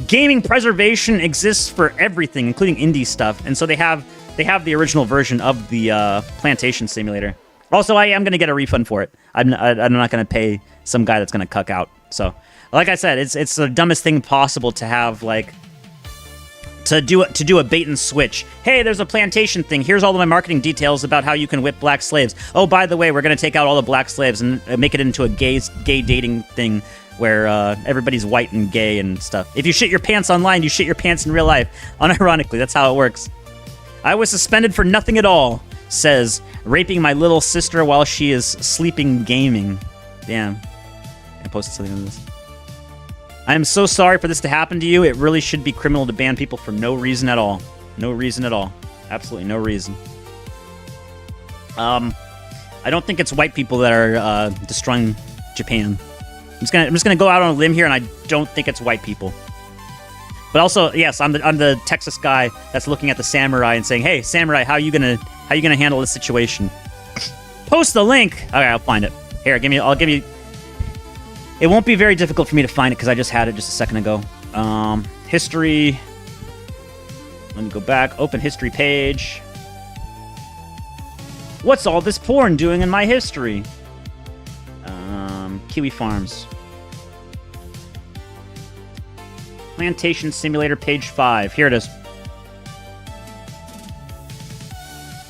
Gaming preservation exists for everything, including indie stuff, and so they have the original version of the plantation simulator. Also, I am going to get a refund for it. I'm not going to pay some guy that's going to cuck out. So, like I said, it's the dumbest thing possible to have, like, to do a bait and switch. Hey, there's a plantation thing. Here's all of my marketing details about how you can whip black slaves. Oh, by the way, we're going to take out all the black slaves and make it into a gay dating thing where everybody's white and gay and stuff. If you shit your pants online, you shit your pants in real life. Unironically, that's how it works. I was suspended for nothing at all, says, raping my little sister while she is sleeping gaming. Damn. I posted something on this. I am so sorry for this to happen to you. It really should be criminal to ban people for no reason at all. No reason at all. Absolutely no reason. I don't think it's white people that are destroying Japan. I'm just gonna go out on a limb here, and I don't think it's white people. But also, yes, I'm the Texas guy that's looking at the samurai and saying, "Hey, samurai, how you gonna handle this situation?" Post the link. Okay, I'll find it. Here, I'll give you. It won't be very difficult for me to find it because I just had it just a second ago. History. Let me go back. Open history page. What's all this porn doing in my history? Kiwi Farms. Plantation Simulator, page 5. Here it is.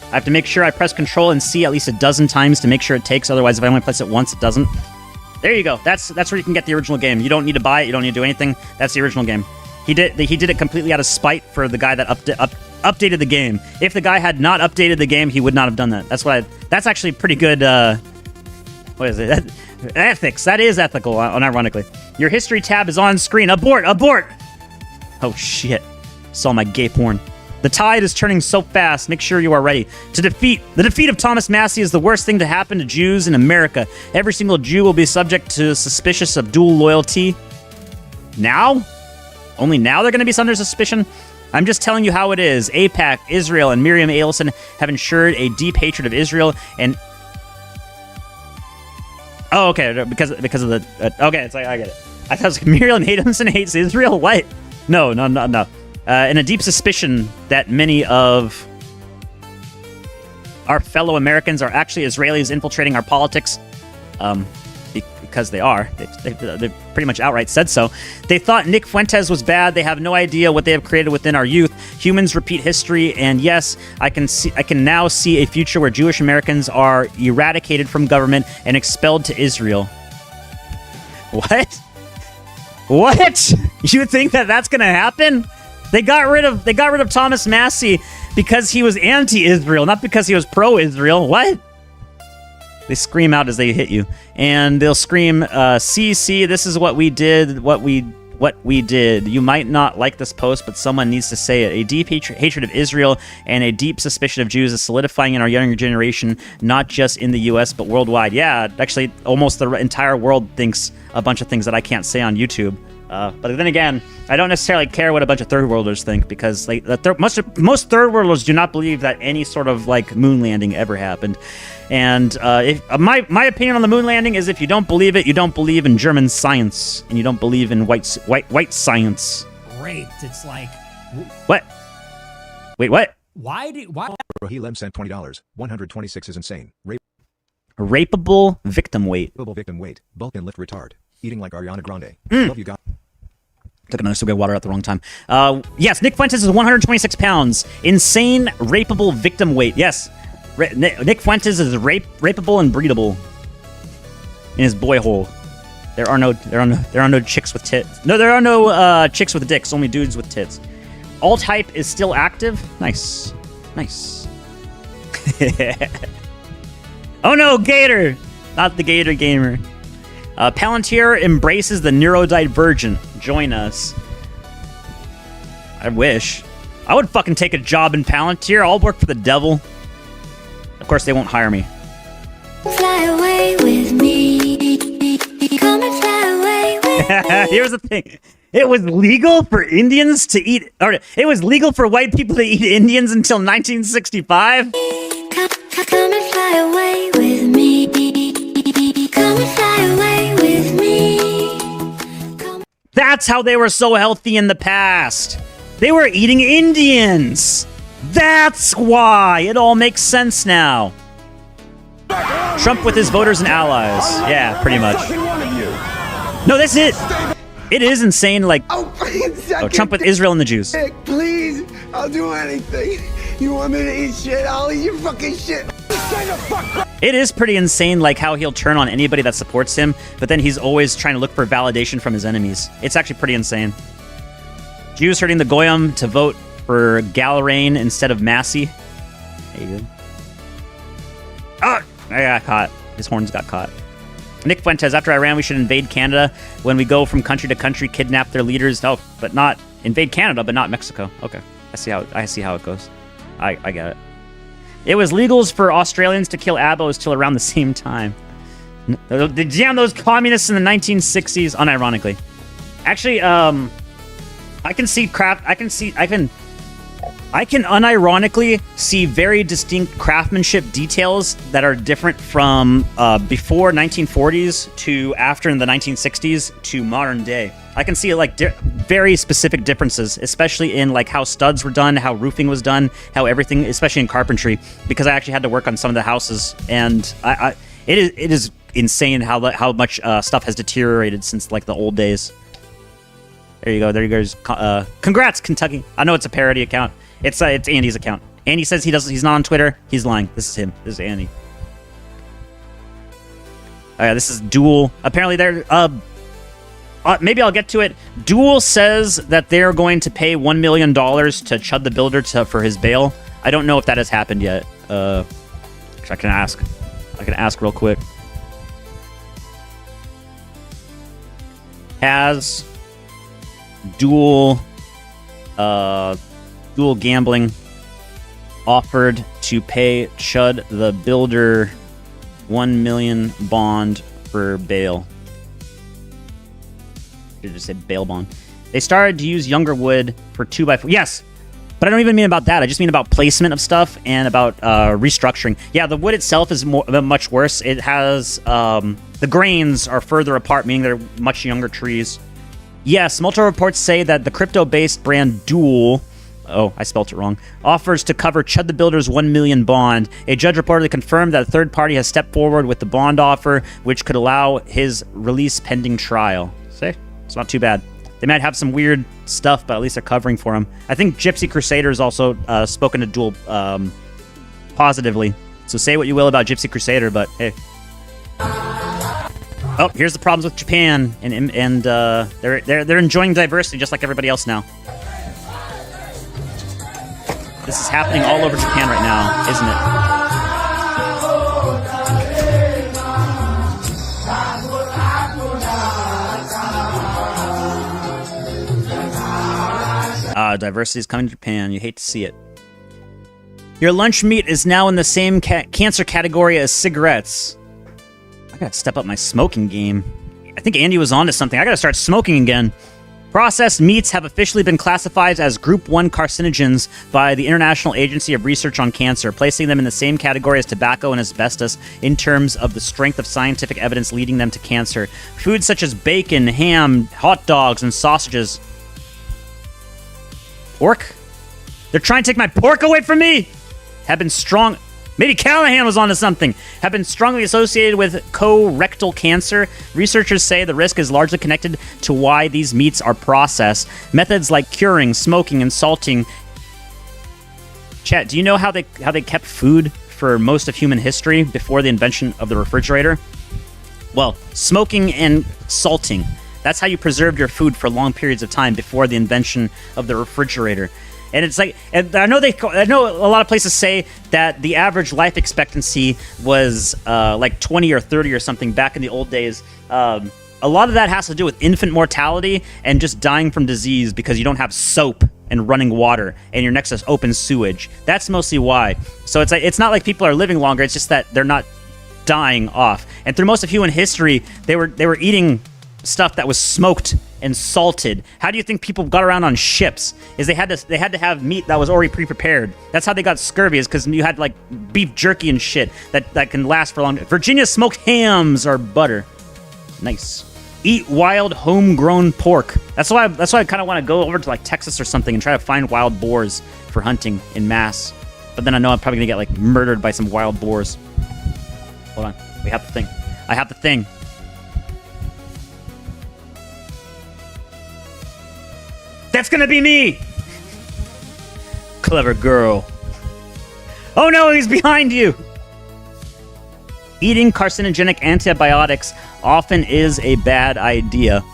I have to make sure I press Control and C at least a dozen times to make sure it takes. Otherwise, if I only press it once, it doesn't. There you go. That's where you can get the original game. You don't need to buy it. You don't need to do anything. That's the original game. He did it completely out of spite for the guy that updated the game. If the guy had not updated the game, he would not have done that. That's actually pretty good. What is it? Ethics. That is ethical, unironically. Your history tab is on screen. Abort! Oh shit. Saw my gay porn. The tide is turning so fast. Make sure you are ready. The defeat of Thomas Massey is the worst thing to happen to Jews in America. Every single Jew will be subject to suspicious of dual loyalty. Now? Only now they're going to be under suspicion? I'm just telling you how it is. AIPAC, Israel, and Miriam Adelson have ensured a deep hatred of Israel and... Oh, okay, because of the... okay, it's like, I get it. I thought it was like, Miriam Adelson hates Israel? What? No. And a deep suspicion that many of our fellow Americans are actually Israelis infiltrating our politics. Because they are. They've pretty much outright said so. They thought Nick Fuentes was bad. They have no idea what they have created within our youth. Humans repeat history, and yes, I can now see a future where Jewish Americans are eradicated from government and expelled to Israel. What? What? You think that that's gonna happen? They got rid of Thomas Massey because he was anti-Israel, not because he was pro-Israel. What? They scream out as they hit you, and they'll scream, "CC, this is what we did. What we did. You might not like this post, but someone needs to say it. A deep hatred of Israel and a deep suspicion of Jews is solidifying in our younger generation, not just in the U.S. but worldwide." Yeah, actually, almost the entire world thinks a bunch of things that I can't say on YouTube. But then again, I don't necessarily care what a bunch of third worlders think, because like most third worlders do not believe that any sort of like moon landing ever happened. And if my opinion on the moon landing is, if you don't believe it, you don't believe in German science, and you don't believe in white science. Raped. It's like what? Wait, what? Why? Rohilem sent $20. 126 is insane. Rapeable victim weight. Rapeable victim weight. Bulk and lift retard. Eating like Ariana Grande. Love you guys. Took another sip of water at the wrong time. Yes, Nick Fuentes is 126 pounds. Insane rapeable victim weight. Yes. Nick Fuentes is rapeable and breedable in his boy hole. There are no chicks with tits. No, there are no chicks with dicks. Only dudes with tits. Alt hype is still active. Nice. Oh no, Gator! Not the Gator gamer. Palantir embraces the neurodivergent. Join us. I wish. I would fucking take a job in Palantir. I'll work for the devil. Of course, they won't hire me. Fly away with me. Come and fly away with me. Here's the thing. It was legal for Indians to eat... Or it was legal for white people to eat Indians until 1965? Come and fly away with me. Come and fly away with me. That's how they were so healthy in the past. They were eating Indians. That's why. It all makes sense now. Trump with his voters and allies. Yeah, pretty much. No, that's it. It is insane, like... Trump with Israel and the Jews. Please, I'll do anything. You want me to eat shit? I'll eat your fucking shit. It is pretty insane, like, how he'll turn on anybody that supports him, but then he's always trying to look for validation from his enemies. It's actually pretty insane. Jews hurting the Goyim to vote for Galrain instead of Massey. There you go. Oh, I got caught. His horns got caught. Nick Fuentes, after Iran, we should invade Canada. When we go from country to country, kidnap their leaders. No, but not invade Canada, but not Mexico. Okay, I see how it goes. I get it. It was legals for Australians to kill Abos till around the same time. They jammed those communists in the 1960s, unironically. Actually, I can unironically see very distinct craftsmanship details that are different from before 1940s to after in the 1960s to modern day. I can see like very specific differences, especially in like how studs were done, how roofing was done, how everything, especially in carpentry, because I actually had to work on some of the houses, and it is insane how much stuff has deteriorated since like the old days. There you go. There you go. Congrats, Kentucky. I know it's a parody account. It's Andy's account. Andy says he's not on Twitter. He's lying. This is him. This is Andy. Oh yeah, this is Duel. Apparently they're maybe I'll get to it. Duel says that they're going to pay $1 million to Chud the Builder for his bail. I don't know if that has happened yet. I can ask. I can ask real quick. Has Duel Dual gambling offered to pay Chud the Builder 1 million bond for bail. I should just say bail bond. They started to use younger wood for 2x4. Yes, but I don't even mean about that. I just mean about placement of stuff and about restructuring. Yeah, the wood itself is much worse. It has the grains are further apart, meaning they're much younger trees. Yes, multiple reports say that the crypto-based brand Duel, oh, I spelt it wrong, offers to cover Chud the Builder's 1 million bond. A judge reportedly confirmed that a third party has stepped forward with the bond offer, which could allow his release pending trial. See? It's not too bad. They might have some weird stuff, but at least they're covering for him. I think Gypsy Crusader's also spoken to Duel positively. So say what you will about Gypsy Crusader, but hey. Oh, here's the problems with Japan, and they're enjoying diversity just like everybody else now. This is happening all over Japan right now, isn't it? Diversity is coming to Japan. You hate to see it. Your lunch meat is now in the same cancer category as cigarettes. I gotta step up my smoking game. I think Andy was onto something. I gotta start smoking again. Processed meats have officially been classified as Group 1 carcinogens by the International Agency of Research on Cancer, placing them in the same category as tobacco and asbestos in terms of the strength of scientific evidence leading them to cancer. Foods such as bacon, ham, hot dogs, and sausages. Pork? They're trying to take my pork away from me! Have been strong... Maybe Callahan was onto something. Have been strongly associated with colorectal cancer. Researchers say the risk is largely connected to why these meats are processed. Methods like curing, smoking, and salting. Chat, do you know how they kept food for most of human history before the invention of the refrigerator? Well, smoking and salting. That's how you preserved your food for long periods of time before the invention of the refrigerator. And it's like, and I know a lot of places say that the average life expectancy was like 20 or 30 or something back in the old days. A lot of that has to do with infant mortality and just dying from disease because you don't have soap and running water and you're next to open sewage. That's mostly why. So it's not like people are living longer. It's just that they're not dying off. And through most of human history, they were eating stuff that was smoked and salted. How do you think people got around on ships? Is they had to have meat that was already pre-prepared. That's how they got scurvy, is because you had like beef jerky and shit that can last for long. Virginia smoked hams or butter. Nice. Eat wild homegrown pork. That's why I kind of want to go over to like Texas or something and try to find wild boars for hunting in mass. But then I know I'm probably gonna get like murdered by some wild boars. Hold on. We have the thing. I have the thing. That's gonna be me! Clever girl. Oh no, he's behind you! Eating carcinogenic antibiotics often is a bad idea.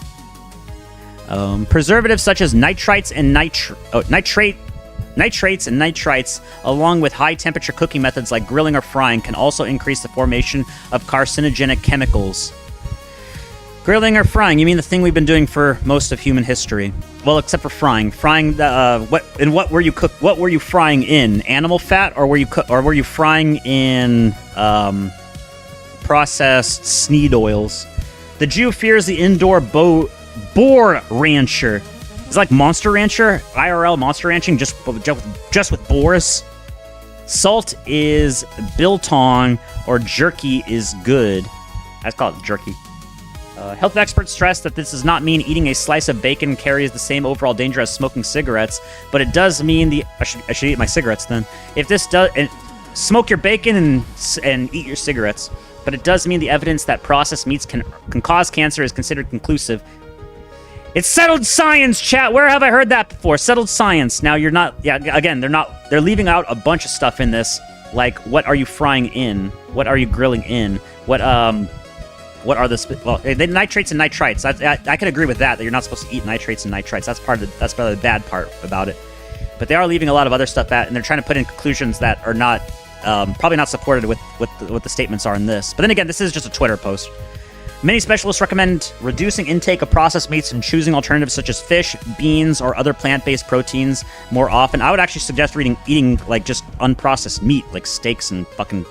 Preservatives such as nitrates and nitrites, along with high-temperature cooking methods like grilling or frying, can also increase the formation of carcinogenic chemicals. Grilling or frying? You mean the thing we've been doing for most of human history? Well, except for frying. Frying what were you frying in? Animal fat, or were you frying in processed sneed oils? The Jew fears the indoor boar rancher. It's like Monster Rancher, IRL Monster Ranching, just with boars. Salt is biltong, or jerky is good. I call it jerky. Health experts stress that this does not mean eating a slice of bacon carries the same overall danger as smoking cigarettes, but it does mean I should eat my cigarettes then. If this does, smoke your bacon and eat your cigarettes, but it does mean the evidence that processed meats can cause cancer is considered conclusive. It's settled science, chat. Where have I heard that before? Settled science. Now you're not. Yeah, again, they're leaving out a bunch of stuff in this, like what are you frying in? What are you grilling in? What are the nitrates and nitrites? I can agree with that you're not supposed to eat nitrates and nitrites. That's probably the bad part about it. But they are leaving a lot of other stuff out, and they're trying to put in conclusions that are not probably not supported with what the statements are in this. But then again, this is just a Twitter post. Many specialists recommend reducing intake of processed meats and choosing alternatives such as fish, beans, or other plant-based proteins more often. I would actually suggest eating like just unprocessed meat, like steaks and fucking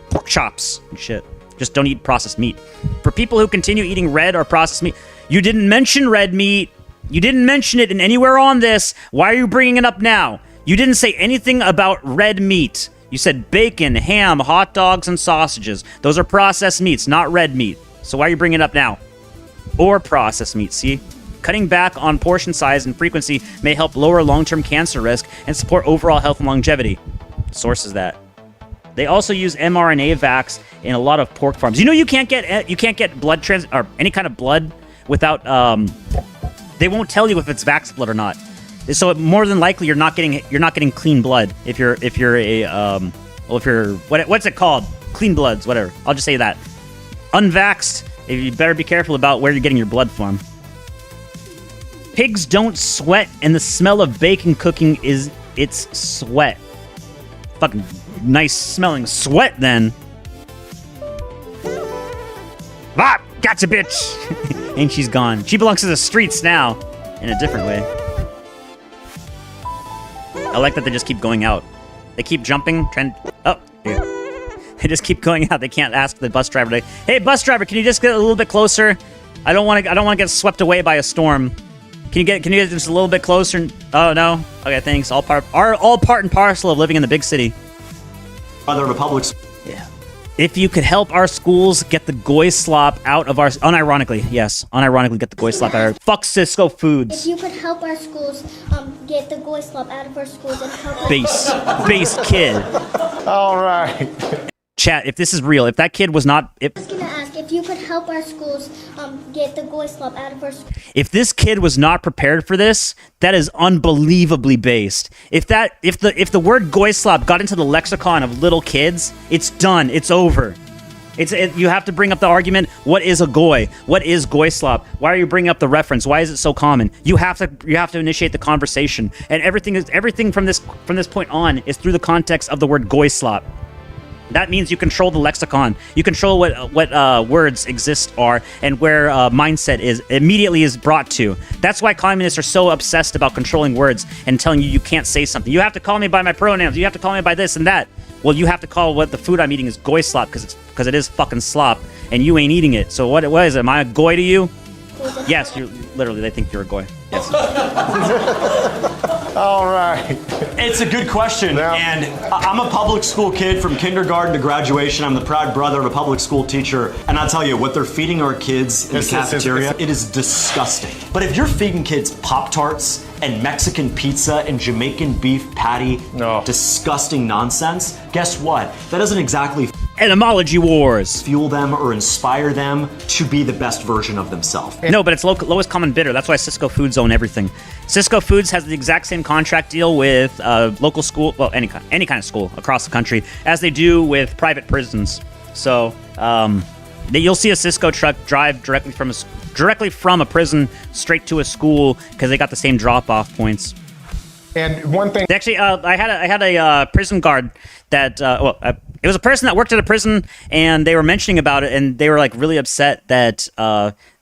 pork chops and shit. Just don't eat processed meat. For people who continue eating red or processed meat, you didn't mention red meat. You didn't mention it in anywhere on this. Why are you bringing it up now? You didn't say anything about red meat. You said bacon, ham, hot dogs, and sausages. Those are processed meats, not red meat. So why are you bringing it up now? Or processed meat, see? Cutting back on portion size and frequency may help lower long-term cancer risk and support overall health and longevity. Source is that. They also use mRNA vax in a lot of pork farms. You know you can't get blood or any kind of blood without they won't tell you if it's vax blood or not. So more than likely you're not getting clean blood if you're what's it called? Clean bloods, whatever. I'll just say that. Unvaxxed, you better be careful about where you're getting your blood from. Pigs don't sweat, and the smell of bacon cooking is its sweat. Fucking nice smelling sweat then. Ah, gotcha, bitch. And she's gone. She belongs to the streets now in a different way. I like that they just keep going out. They keep jumping, trying. Oh, yeah. They just keep going out. They can't ask the bus driver to, hey, bus driver, can you just get a little bit closer? I don't want to get swept away by a storm. Can you get just a little bit closer? Oh no. Okay, thanks. All part and parcel of living in the big city. Other republics. Yeah. If you could help our schools get the goy slop out of our... Unironically, yes. Unironically get the goy slop out of... Fuck Cisco Foods. If you could help our schools get the goy slop out of our schools and help... Base kid. All right. Chat, if this is real, if that kid was not... I was going to ask, if you could help our schools get the goy slop out of our schools... If this kid was not prepared for this, that is unbelievably based. If the word goy slop got into the lexicon of little kids, it's done. It's over. You have to bring up the argument, what is a goy? What is goy slop? Why are you bringing up the reference? Why is it so common? You have to initiate the conversation. And everything from this point on is through the context of the word goy slop. That means you control the lexicon. You control what words exist are and where mindset immediately is brought to. That's why communists are so obsessed about controlling words and telling you can't say something. You have to call me by my pronouns. You have to call me by this and that. Well, you have to call what the food I'm eating is goy slop because it is fucking slop and you ain't eating it. So what is it? Am I a goy to you? Yes, you're literally. They think you're a goy. Yes. All right. It's a good question, and I'm a public school kid from kindergarten to graduation. I'm the proud brother of a public school teacher, and I'll tell you, what they're feeding our kids in the cafeteria, it is disgusting. But if you're feeding kids Pop-Tarts and Mexican pizza and Jamaican beef patty, disgusting nonsense, guess what? That doesn't exactly etymology wars fuel them or inspire them to be the best version of themselves. No, but it's lowest common bidder. That's why Cisco Foods own everything. Cisco Foods has the exact same contract deal with local school, well, any kind of school across the country, as they do with private prisons. So you'll see a Cisco truck drive directly from a prison straight to a school because they got the same drop-off points. And one thing, actually, I had a prison guard that it was a person that worked at a prison, and they were mentioning about it, and they were like really upset that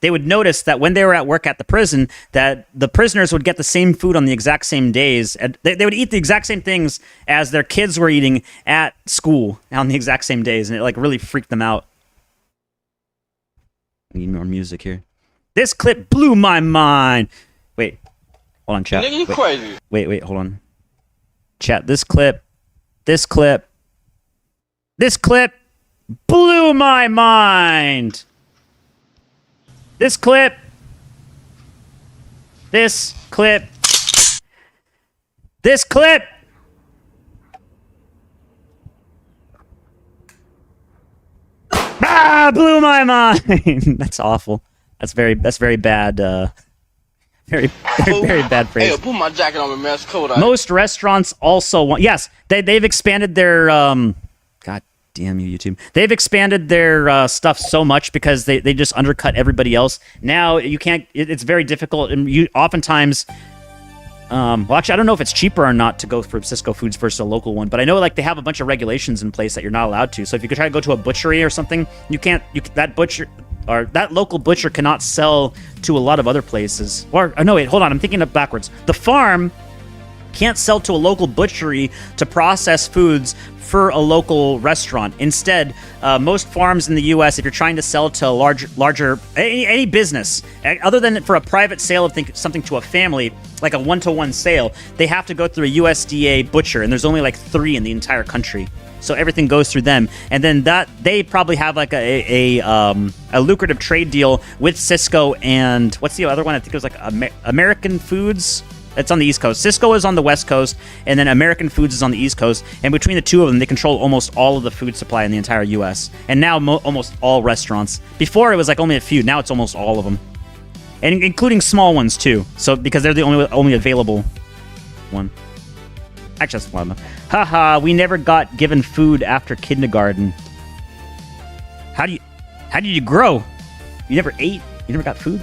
they would notice that when they were at work at the prison, that the prisoners would get the same food on the exact same days. And they would eat the exact same things as their kids were eating at school on the exact same days, and it like really freaked them out. I need more music here. This clip blew my mind. Wait, hold on, chat. Nigga, you crazy. Wait, hold on. Chat, this clip blew my mind. This clip blew my mind. That's awful. That's very bad. Very bad phrase. Hey, put my jacket on, man. It's cold out. Most restaurants also want... Yes, they've expanded their... God damn you, YouTube. They've expanded their stuff so much because they just undercut everybody else. Now, you can't... It's very difficult, and you oftentimes... Well, actually, I don't know if it's cheaper or not to go for Cisco Foods versus a local one, but I know like they have a bunch of regulations in place that you're not allowed to. So if you could try to go to a butchery or something, that local butcher cannot sell to a lot of other places. Or no, wait, hold on, I'm thinking of backwards. The farm can't sell to a local butchery to process foods for a local restaurant. Instead, most farms in the U.S., if you're trying to sell to a larger any business, other than for a private sale of something to a family, like a one-to-one sale, they have to go through a USDA butcher, and there's only like 3 in the entire country. So everything goes through them, and then that they probably have like a lucrative trade deal with Cisco and what's the other one? I think it was like American Foods. It's on the East Coast. Cisco is on the West Coast, and then American Foods is on the East Coast. And between the two of them, they control almost all of the food supply in the entire U.S. And now almost all restaurants. Before, it was like only a few. Now it's almost all of them, and including small ones too. So because they're the only available one. Actually, that's one of them. Haha, we never got given food after kindergarten. How did you grow? You never ate? You never got food?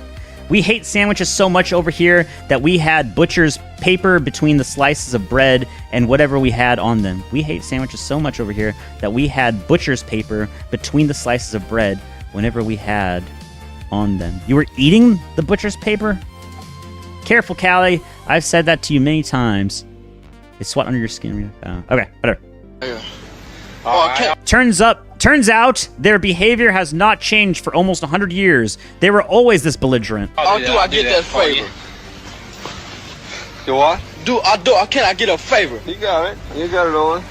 We hate sandwiches so much over here that we had butcher's paper between the slices of bread and whatever we had on them. We hate sandwiches so much over here that we had butcher's paper between the slices of bread whenever we had on them. You were eating the butcher's paper? Careful, Callie. I've said that to you many times. It's sweat under your skin. Okay, whatever. Turns out their behavior has not changed for almost 100 years. They were always this belligerent. Do I get that favor? Do what? Can I get a favor? You got it. You got it on.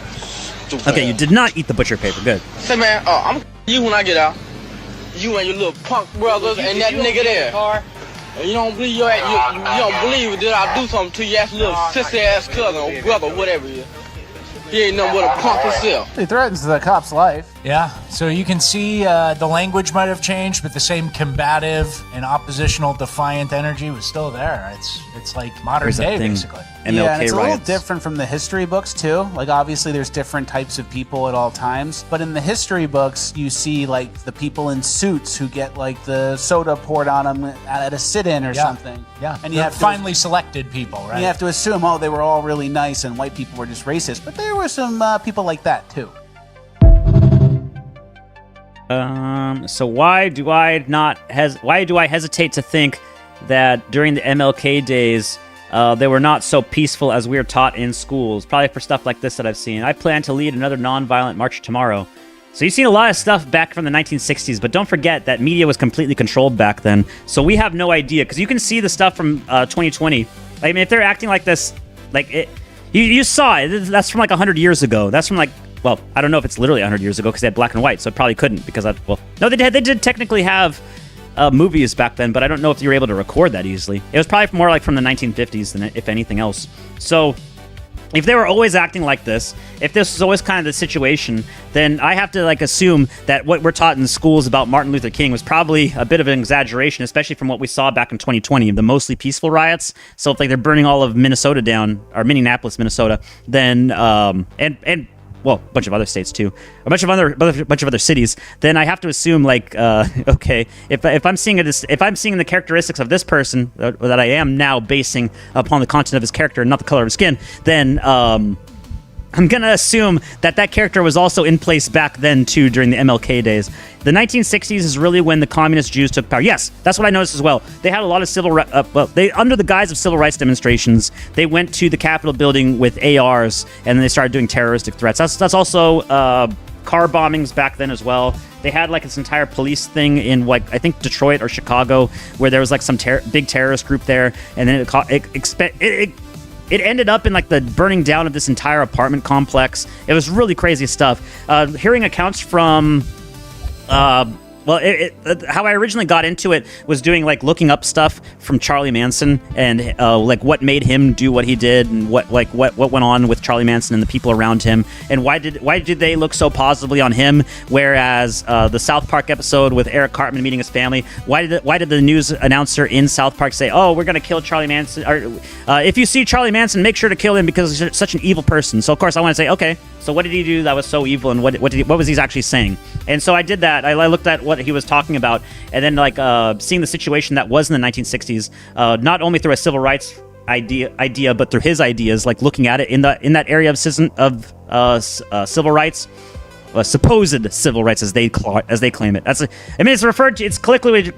Okay, you did not eat the butcher paper. Good. Say, man, I'm you when I get out. You and your little punk brothers and that nigga there. And you don't believe you don't believe that I do something to your ass little sissy ass cousin or brother, whatever you. He ain't nothing but a punk himself. He threatens the cop's life. Yeah, so you can see the language might have changed, but the same combative and oppositional, defiant energy was still there. It's like modern day, basically. MLK yeah, and it's a little different from the history books, too. Like, obviously, there's different types of people at all times. But in the history books, you see, like, the people in suits who get, like, the soda poured on them at a sit-in or something. Yeah, and you have finely selected people, right? You have to assume, they were all really nice and white people were just racist. But there were some people like that, too. So why do I hesitate to think that during the MLK days, they were not so peaceful as we are taught in schools? Probably for stuff like this that I've seen. I plan to lead another non-violent march tomorrow. So you've seen a lot of stuff back from the 1960s, but don't forget that media was completely controlled back then. So we have no idea, because you can see the stuff from 2020. I mean, if they're acting like this, like it, you saw it. That's from like 100 years ago. That's from like, well, I don't know if it's literally 100 years ago because they had black and white, so it probably couldn't because no, they did technically have movies back then, but I don't know if you were able to record that easily. It was probably more like from the 1950s than if anything else. So if they were always acting like this, if this was always kind of the situation, then I have to like assume that what we're taught in schools about Martin Luther King was probably a bit of an exaggeration, especially from what we saw back in 2020, the mostly peaceful riots. So if like they're burning all of Minnesota down, or Minneapolis, Minnesota, then well, a bunch of other states too, a bunch of other cities, then I have to assume like, okay, if I'm seeing the characteristics of this person that I am now basing upon the content of his character and not the color of his skin, then I'm gonna assume that character was also in place back then too during the MLK days. The 1960s is really when the communist Jews took power. Yes, that's what I noticed as well. They had a lot of they under the guise of civil rights demonstrations, they went to the Capitol building with ARs and then they started doing terroristic threats. That's also car bombings back then as well. They had like this entire police thing in like I think Detroit or Chicago where there was like some big terrorist group there, and then it ended up in like the burning down of this entire apartment complex. It was really crazy stuff. Hearing accounts from, how I originally got into it was doing like looking up stuff from Charlie Manson and like what made him do what he did and what went on with Charlie Manson and the people around him, and why did they look so positively on him, whereas the South Park episode with Eric Cartman meeting his family, why did the news announcer in South Park say, oh, we're gonna kill Charlie Manson, or if you see Charlie Manson, make sure to kill him because he's such an evil person. So of course I want to say, okay, so what did he do that was so evil, and what was he actually saying? And so I did that. I looked at what he was talking about, and then like seeing the situation that was in the 1960s, not only through a civil rights idea, but through his ideas, like looking at it in that area of civil rights, supposed civil rights as they claim it. It's referred to. It's colloquially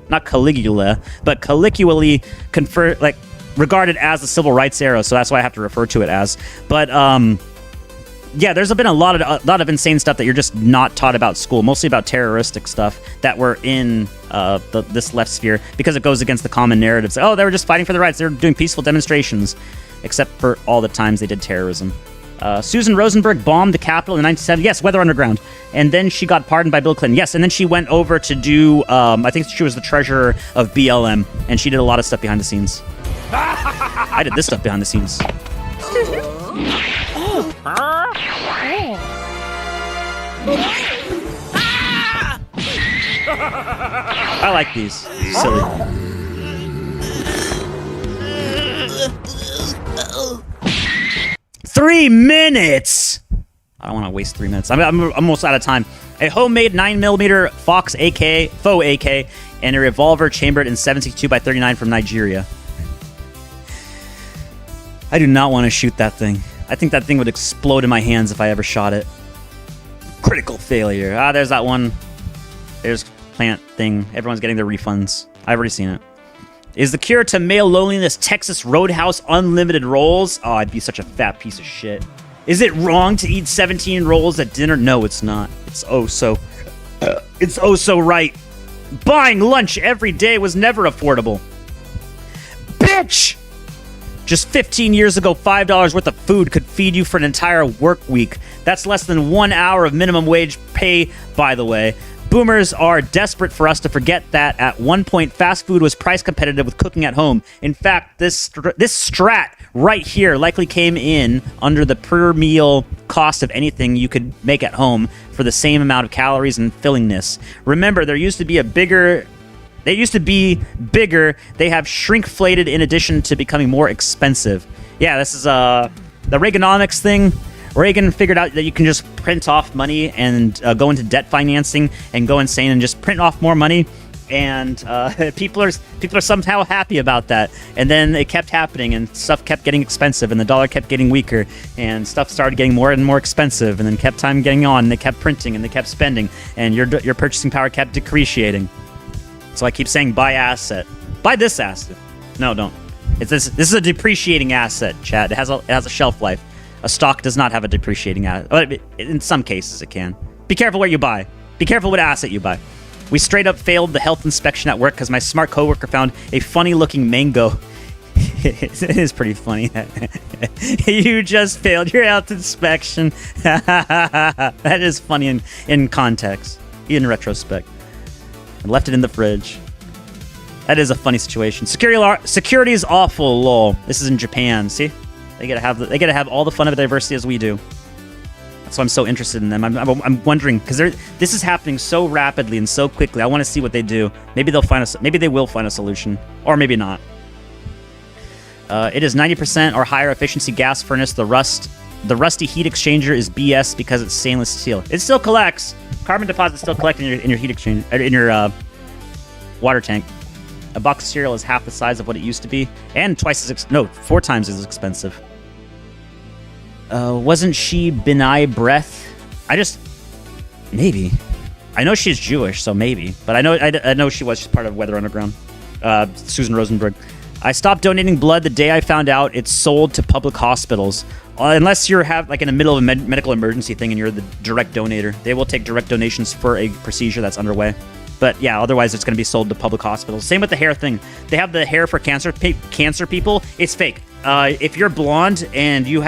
not Caligula, but colloquially regarded as the civil rights era. So that's why I have to refer to it as. But yeah, there's been a lot of insane stuff that you're just not taught about school, mostly about terroristic stuff that were in this left sphere, because it goes against the common narratives. Oh, they were just fighting for their rights. They were doing peaceful demonstrations, except for all the times they did terrorism. Susan Rosenberg bombed the Capitol in 1970. Yes, Weather Underground. And then she got pardoned by Bill Clinton. Yes, and then she went over to do, I think she was the treasurer of BLM, and she did a lot of stuff behind the scenes. I did this stuff behind the scenes. I like these. Silly. Three minutes! I don't want to waste 3 minutes. I'm almost out of time. A homemade 9mm Fox AK, faux AK, and a revolver chambered in 7.62 by 39 from Nigeria. I do not want to shoot that thing. I think that thing would explode in my hands if I ever shot it. Critical failure. Ah, there's that one. There's plant thing. Everyone's getting their refunds. I've already seen it. Is the cure to male loneliness Texas Roadhouse unlimited rolls? Oh, I'd be such a fat piece of shit. Is it wrong to eat 17 rolls at dinner? No, it's not. It's oh so right. Buying lunch every day was never affordable. Bitch! Just 15 years ago, $5 worth of food could feed you for an entire work week. That's less than 1 hour of minimum wage pay, by the way. Boomers are desperate for us to forget that at one point, fast food was price competitive with cooking at home. In fact, this strat right here likely came in under the per meal cost of anything you could make at home for the same amount of calories and fillingness. Remember, there used to be bigger. They have shrinkflated in addition to becoming more expensive. Yeah, this is the Reaganomics thing. Reagan figured out that you can just print off money and go into debt financing and go insane and just print off more money. And people are somehow happy about that. And then it kept happening, and stuff kept getting expensive, and the dollar kept getting weaker, and stuff started getting more and more expensive, and then kept time getting on, and they kept printing, and they kept spending, and your purchasing power kept depreciating. So I keep saying buy asset. Buy this asset. No, don't. This is a depreciating asset, Chad. It has a shelf life. A stock does not have a depreciating asset. In some cases, it can. Be careful where you buy. Be careful what asset you buy. We straight up failed the health inspection at work because my smart coworker found a funny-looking mango. It is pretty funny. You just failed your health inspection. That is funny in context, in retrospect. And left it in the fridge. That is a funny situation. Security is awful, lol. This is in Japan. See, they gotta have all the fun of diversity as we do. That's why I'm so interested in them. I'm wondering because this is happening so rapidly and so quickly. I want to see what they do. Maybe they'll find maybe they will find a solution, or maybe not. It is 90% or higher efficiency gas furnace. The rusty heat exchanger is BS because it's stainless steel. It still collects. Carbon deposits still collect in your heat exchange in your water tank. A box of cereal is half the size of what it used to be, and 4 times as expensive. Wasn't she Benai Breath? Maybe. I know she's Jewish, so maybe. But I know she was. She's part of Weather Underground. Susan Rosenberg. I stopped donating blood the day I found out it's sold to public hospitals. Unless you're in the middle of a medical emergency thing and you're the direct donator. They will take direct donations for a procedure that's underway. But yeah, otherwise it's going to be sold to public hospitals. Same with the hair thing. They have the hair for cancer people. It's fake. If you're blonde and you're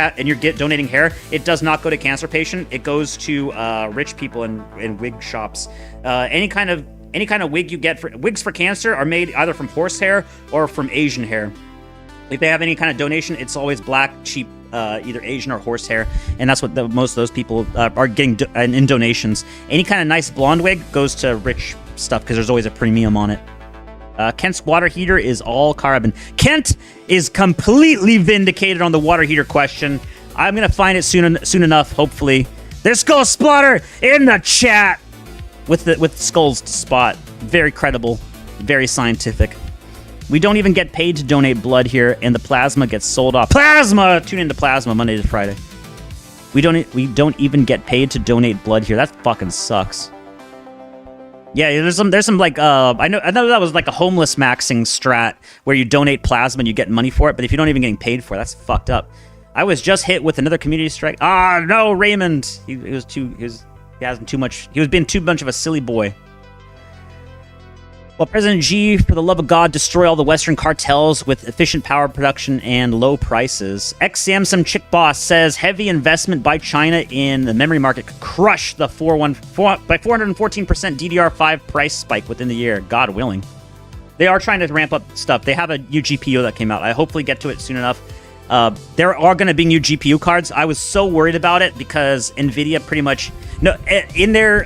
donating hair, it does not go to cancer patient. It goes to rich people in wig shops. Any kind of wig you get wigs for cancer are made either from horsehair or from Asian hair. If they have any kind of donation, it's always black, cheap, either Asian or horsehair, and that's what most of those people are getting in donations. Any kind of nice blonde wig goes to rich stuff because there's always a premium on it. Kent's water heater is all carbon. Kent is completely vindicated on the water heater question. I'm gonna find it soon enough, hopefully. There's Skull Splatter in the chat with skulls to spot. Very credible, very scientific. We don't even get paid to donate blood here, and the plasma gets sold off. Plasma! Tune into Plasma Monday to Friday. We don't even get paid to donate blood here. That fucking sucks. Yeah, there's some like I know that was like a homeless maxing strat where you donate plasma and you get money for it, but if you don't even getting paid for it, that's fucked up. I was just hit with another community strike. Ah, no, Raymond. He was being too much of a silly boy. Well, President Xi, for the love of God, destroy all the Western cartels with efficient power production and low prices. Ex-Samsung chick boss says heavy investment by China in the memory market could crush the 414% DDR5 price spike within the year, God willing. They are trying to ramp up stuff. They have a new GPU that came out. I hopefully get to it soon enough. There are going to be new GPU cards. I was so worried about it because NVIDIA pretty much... No, in their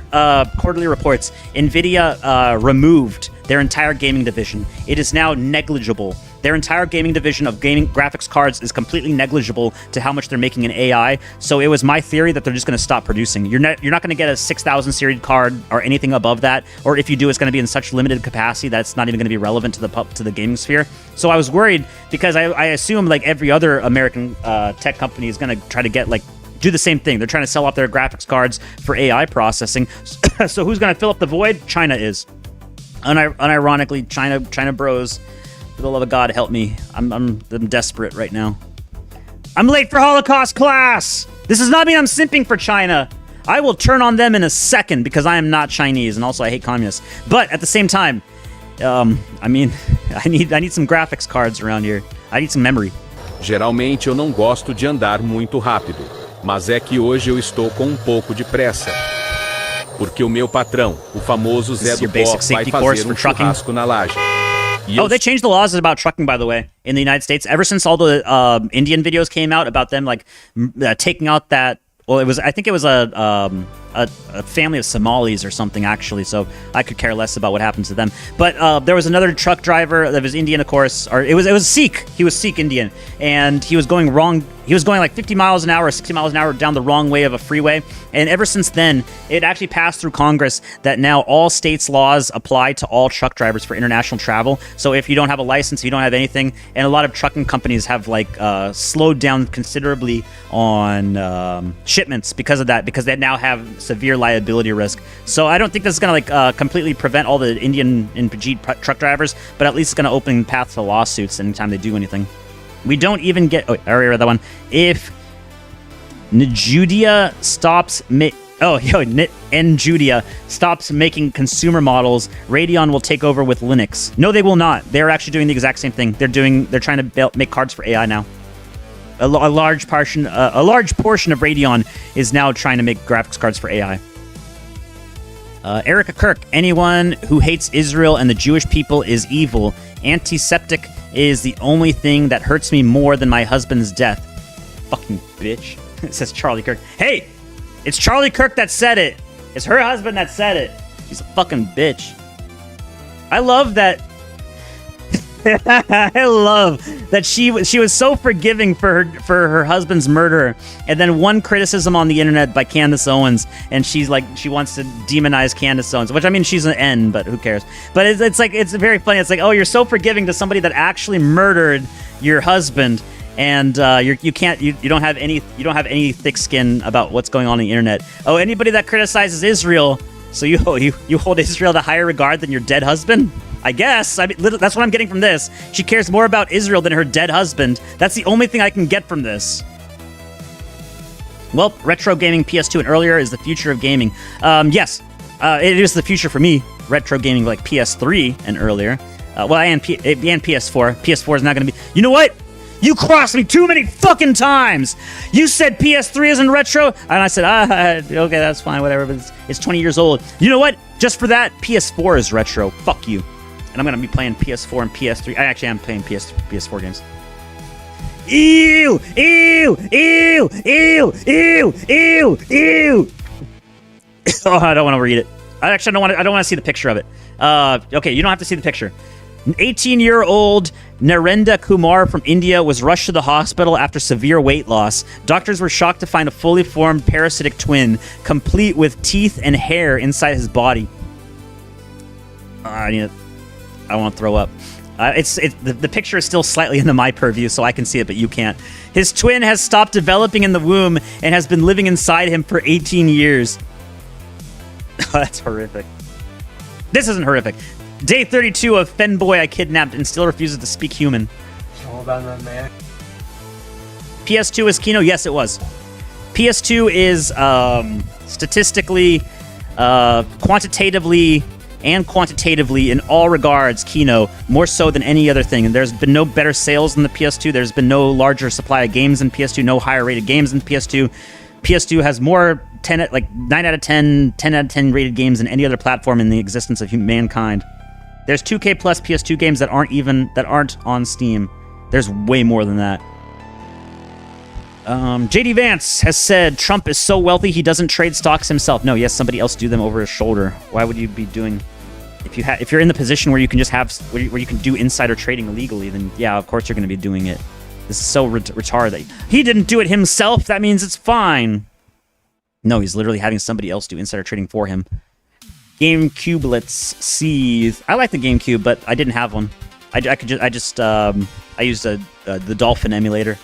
quarterly reports, NVIDIA removed their entire gaming division. It is now negligible. Their entire gaming division of gaming graphics cards is completely negligible to how much they're making in AI. So it was my theory that they're just going to stop producing. You're not going to get a 6000 series card or anything above that. Or if you do, it's going to be in such limited capacity that it's not even going to be relevant to the gaming sphere. So I was worried because I assume like every other American tech company is going to try to get like do the same thing. They're trying to sell off their graphics cards for AI processing. So who's going to fill up the void? China is. Unironically, China bros. For the love of God, help me. I'm desperate right now. I'm late for Holocaust class. This does not mean I'm simping for China. I will turn on them in a second because I am not Chinese, and also I hate communists. But at the same time, I mean, I need some graphics cards around here. I need some memory. Geralmente eu não gosto de andar muito rápido, mas é que hoje eu estou com pouco de pressa. Porque o meu patrão, o famoso Zé do Pó, vai fazer churrasco na laje. Oh, they changed the laws about trucking, by the way, in the United States. Ever since all the Indian videos came out about them, like taking out that. Well, I think it was a family of Somalis or something, actually. So I could care less about what happened to them. But there was another truck driver that was Indian, of course, or it was Sikh. He was Sikh Indian, and he was going wrong. He was going like 50 miles an hour or 60 miles an hour down the wrong way of a freeway. And ever since then, it actually passed through Congress that now all states' laws apply to all truck drivers for international travel. So if you don't have a license, you don't have anything. And a lot of trucking companies have like slowed down considerably on shipments because of that, because they now have severe liability risk. So I don't think this is going to like completely prevent all the Indian and Pajit truck drivers, but at least it's going to open paths to lawsuits anytime they do anything. We don't even get... Oh, I already read that one. If Njudia stops... Njudia stops making consumer models, Radeon will take over with Linux. No, they will not. They're actually doing the exact same thing. They're trying to make cards for AI now. A large portion of Radeon is now trying to make graphics cards for AI. Erica Kirk, anyone who hates Israel and the Jewish people is evil. Antiseptic is the only thing that hurts me more than my husband's death. Fucking bitch. It says Charlie Kirk. Hey, it's Charlie Kirk that said it. It's her husband that said it. He's a fucking bitch. I love that. I love that she was so forgiving for her husband's murder, and then one criticism on the internet by Candace Owens, and she's like, she wants to demonize Candace Owens, which I mean, she's an N, but who cares? But it's like, it's very funny. It's like, oh, you're so forgiving to somebody that actually murdered your husband, and you don't have any thick skin about what's going on the internet. Oh, anybody that criticizes Israel, so you hold Israel to higher regard than your dead husband? I guess. I mean, that's what I'm getting from this. She cares more about Israel than her dead husband. That's the only thing I can get from this. Well, retro gaming PS2 and earlier is the future of gaming. Yes, it is the future for me. Retro gaming like PS3 and earlier. And PS4. PS4 is not going to be... You know what? You crossed me too many fucking times. You said PS3 isn't retro, and I said, okay, that's fine, whatever, but it's 20 years old. You know what? Just for that, PS4 is retro. Fuck you. And I'm going to be playing PS4 and PS3. I actually am playing PS4 games. Ew! Ew! Ew! Ew! Ew! Ew! Ew! Oh, I don't want to read it. I don't want to see the picture of it. Okay, you don't have to see the picture. 18-year-old Narendra Kumar from India was rushed to the hospital after severe weight loss. Doctors were shocked to find a fully formed parasitic twin, complete with teeth and hair inside his body. I need it. I won't throw up. The picture is still slightly into my purview, so I can see it, but you can't. His twin has stopped developing in the womb and has been living inside him for 18 years. That's horrific. This isn't horrific. Day 32 of Fenboy I kidnapped and still refuses to speak human. All about that man. PS2 is Kino? Yes, it was. PS2 is statistically, quantitatively, and quantitatively in all regards Kino, more so than any other thing. And there's been no better sales than the PS2. There's been no larger supply of games than PS2, no higher rated games than PS2. PS2 has more 9 out of 10, 10 out of 10 rated games than any other platform in the existence of mankind. There's 2K plus PS2 games that aren't on Steam. There's way more than that. JD Vance has said Trump is so wealthy he doesn't trade stocks himself. No, yes, somebody else do them over his shoulder. Why would you be doing? If you're in the position where you can just have where you can do insider trading illegally, then yeah, of course you're going to be doing it. This is so retarded. He didn't do it himself. That means it's fine. No, he's literally having somebody else do insider trading for him. GameCubelets seethe. I like the GameCube, but I didn't have one. I used the Dolphin emulator.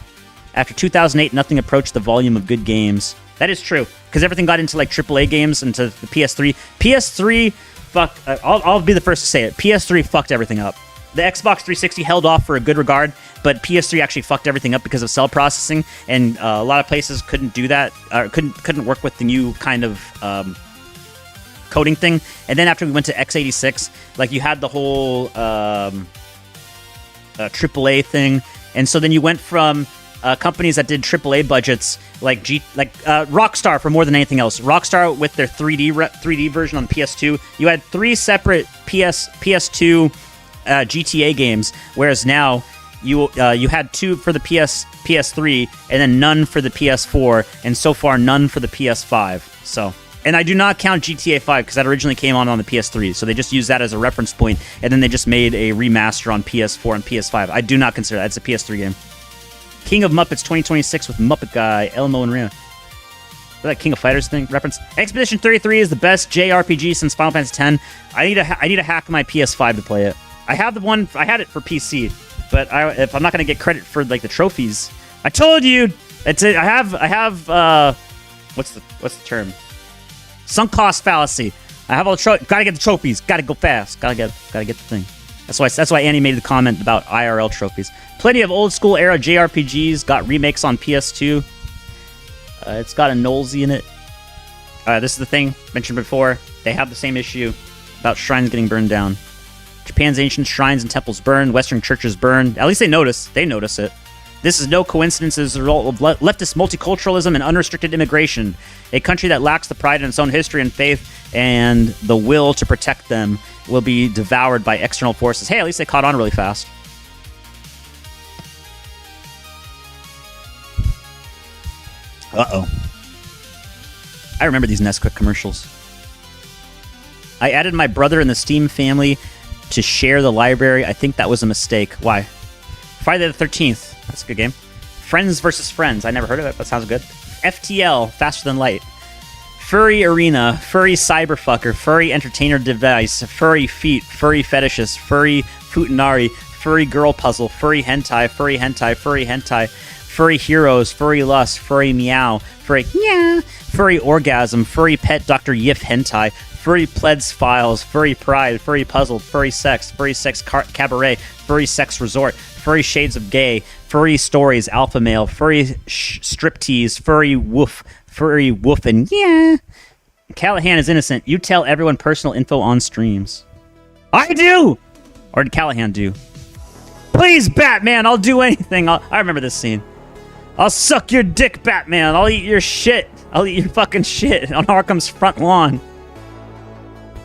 After 2008, nothing approached the volume of good games. That is true, because everything got into like AAA games, into the PS3. PS3, fuck. I'll be the first to say it. PS3 fucked everything up. The Xbox 360 held off for a good regard, but PS3 actually fucked everything up because of cell processing, and a lot of places couldn't do that, or couldn't work with the new kind of coding thing. And then after we went to x86, like you had the whole AAA thing, and so then you went from companies that did AAA budgets like Rockstar for more than anything else. Rockstar with their 3D version on PS2, you had 3 separate PS2 GTA games, whereas now you had 2 for the PS3 and then none for the PS4, and so far none for the PS5. So, and I do not count GTA 5 because that originally came on the PS3, so they just used that as a reference point, and then they just made a remaster on PS4 and PS5. I do not consider that. It's a PS3 game. King of Muppets 2026 with Muppet Guy, Elmo and Rhea. That King of Fighters thing reference. Expedition 33 is the best JRPG since Final Fantasy X. I need to hack my PS5 to play it. I have I had it for PC, but if I'm not gonna get credit for like the trophies, I told you I have what's the term? Sunk cost fallacy. I have all the gotta get the trophies. Gotta go fast. Gotta get the thing. That's why Annie made the comment about IRL trophies. Plenty of old school era JRPGs got remakes on PS2. It's got a Nolsey in it. This is the thing mentioned before. They have the same issue about shrines getting burned down. Japan's ancient shrines and temples burned. Western churches burned. At least they notice. They notice it. This is no coincidence as a result of leftist multiculturalism and unrestricted immigration. A country that lacks the pride in its own history and faith and the will to protect them will be devoured by external forces. Hey, at least they caught on really fast. Uh-oh. I remember these Nesquik commercials. I added my brother in the Steam family to share the library. I think that was a mistake. Why? Friday the 13th. That's a good game. Friends vs. Friends. I never heard of it, but sounds good. FTL, Faster Than Light. Furry Arena, Furry Cyberfucker, Furry Entertainer Device, Furry Feet, Furry Fetishes, Furry Futanari, Furry Girl Puzzle, Furry Hentai, Furry Hentai, Furry Hentai, Furry Heroes, Furry Lust, Furry Meow, Furry Meow, Furry Orgasm, Furry Pet Dr. Yif Hentai, Furry Pleds Files, Furry Pride, Furry Puzzle, Furry Sex Cabaret, Furry Sex Resort, Furry Shades of Gay, Furry Stories, Alpha Male, Furry Striptease, Furry Woof, and yeah. Callahan is innocent. You tell everyone personal info on streams. I do! Or did Callahan do? Please, Batman, I'll do anything. I remember this scene. I'll suck your dick, Batman. I'll eat your shit. I'll eat your fucking shit on Arkham's front lawn.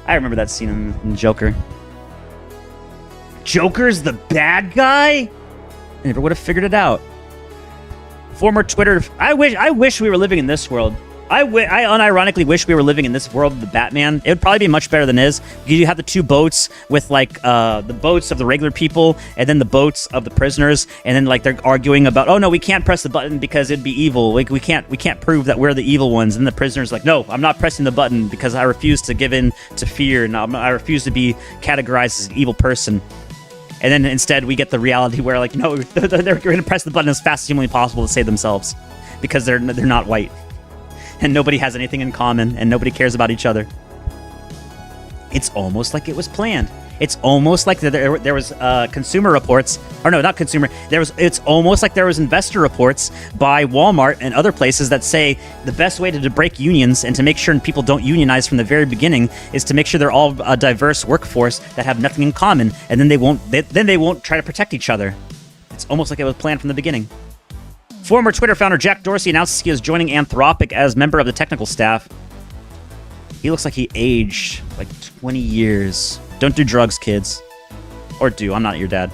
I remember that scene in Joker. Joker's the bad guy? I never would have figured it out. Former Twitter... I wish we were living in this world. I unironically wish we were living in this world of the Batman. It would probably be much better than is. You have the two boats with like the boats of the regular people and then the boats of the prisoners, and then like they're arguing about, oh no, we can't press the button because it'd be evil. Like we can't prove that we're the evil ones. And the prisoners like, no, I'm not pressing the button because I refuse to give in to fear and I refuse to be categorized as an evil person. And then instead we get the reality where like, no, they're going to press the button as fast as humanly possible to save themselves because they're not white. And nobody has anything in common, and nobody cares about each other. It's almost like it was planned. It's almost like there was consumer reports, or no, not consumer. It's almost like there was investor reports by Walmart and other places that say the best way to break unions and to make sure people don't unionize from the very beginning is to make sure they're all a diverse workforce that have nothing in common, and then they won't try to protect each other. It's almost like it was planned from the beginning. Former Twitter founder Jack Dorsey announces he is joining Anthropic as member of the technical staff. He looks like he aged like 20 years. Don't do drugs, kids. Or do. I'm not your dad.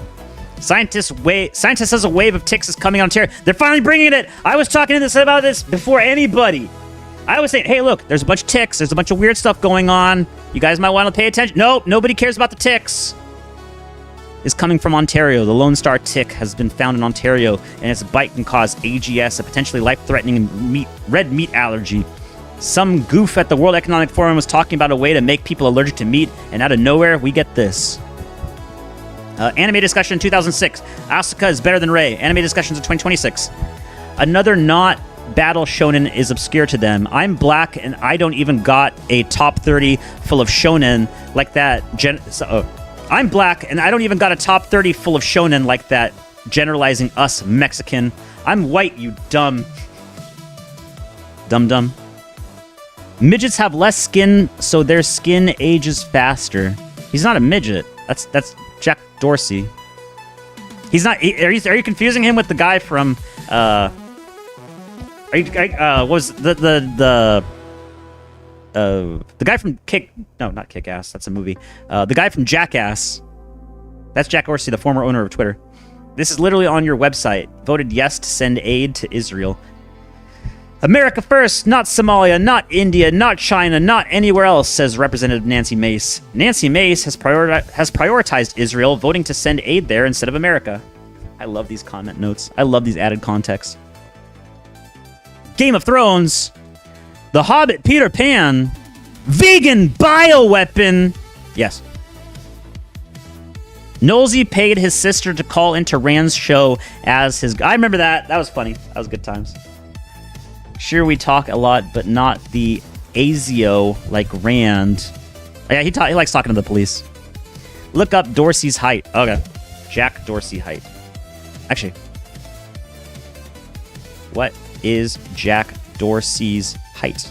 Scientists says a wave of ticks is coming on Ontario. They're finally bringing it. I was talking about this before anybody. I was saying, hey, look, there's a bunch of ticks. There's a bunch of weird stuff going on. You guys might want to pay attention. Nope, nobody cares about the ticks. Is coming from Ontario. The Lone Star tick has been found in Ontario, and its bite can cause AGS, a potentially life-threatening red meat allergy. Some goof at the World Economic Forum was talking about a way to make people allergic to meat, and out of nowhere, we get this. Anime discussion in 2006. Asuka is better than Rei. Anime discussions in 2026. Another not battle shonen is obscure to them. I'm black, and I don't even got a top 30 full of shonen like that. I'm black, and I don't even got a top 30 full of shonen like that, generalizing us Mexican. I'm white, you dumb. Dumb. Midgets have less skin, so their skin ages faster. He's not a midget. That's Jack Dorsey. He's not. Are you confusing him with the guy from? What was the guy from not Kick-Ass, that's a movie. The guy from Jackass. That's Jack Dorsey, the former owner of Twitter. This is literally on your website. Voted yes to send aid to Israel. America first, not Somalia, not India, not China, not anywhere else, says Representative Nancy Mace. Nancy Mace has prioritized Israel, voting to send aid there instead of America. I love these comment notes. I love these added context. Game of Thrones. The Hobbit, Peter Pan, vegan bioweapon. Yes. Nolsey paid his sister to call into Rand's show as his... I remember that. That was funny. That was good times. Sure, we talk a lot, but not the ASIO like Rand. Yeah, he likes talking to the police. Look up Dorsey's height. Okay. Jack Dorsey height. Actually. What is Jack Dorsey's height?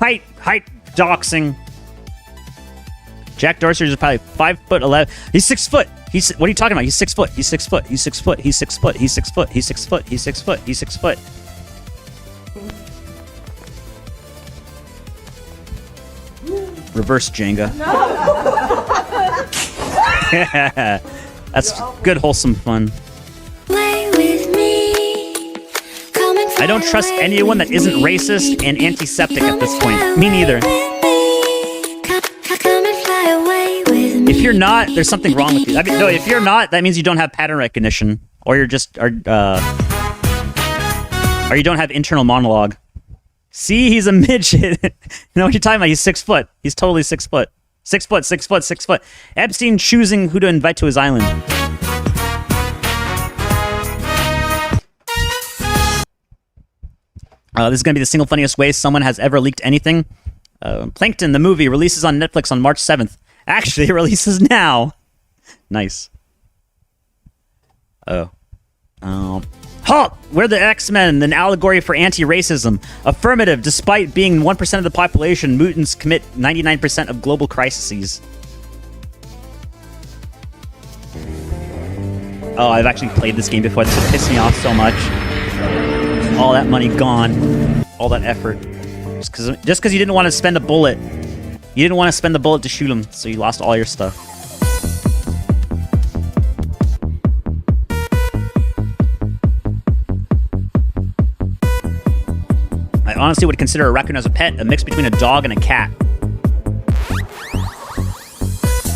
Height doxing. Jack Dorsey is probably 5'11". He's 6 foot. What are you talking about? He's 6 foot. He's 6 foot. He's 6 foot. He's 6 foot. He's 6 foot. He's 6 foot. He's 6 foot. He's 6 foot. Reverse Jenga. That's good, wholesome fun. I don't trust anyone that isn't racist and antiseptic at this point. Me neither. If you're not, there's something wrong with you. I mean, no, if you're not, that means you don't have pattern recognition, or you're just, or you don't have internal monologue. See, he's a midget. You know what you're talking about? He's 6 foot. He's totally 6 foot. 6 foot, 6 foot, 6 foot. Epstein choosing who to invite to his island. This is going to be the single funniest way someone has ever leaked anything. Plankton, the movie, releases on Netflix on March 7th. Actually, it releases now. Nice. Halt! We're the X-Men, an allegory for anti-racism. Affirmative. Despite being 1% of the population, mutants commit 99% of global crises. Oh, I've actually played this game before. This would piss me off so much. All that money gone. All that effort. Just because you didn't want to spend a bullet. You didn't want to spend the bullet to shoot him, so you lost all your stuff. I honestly would consider a raccoon as a pet, a mix between a dog and a cat.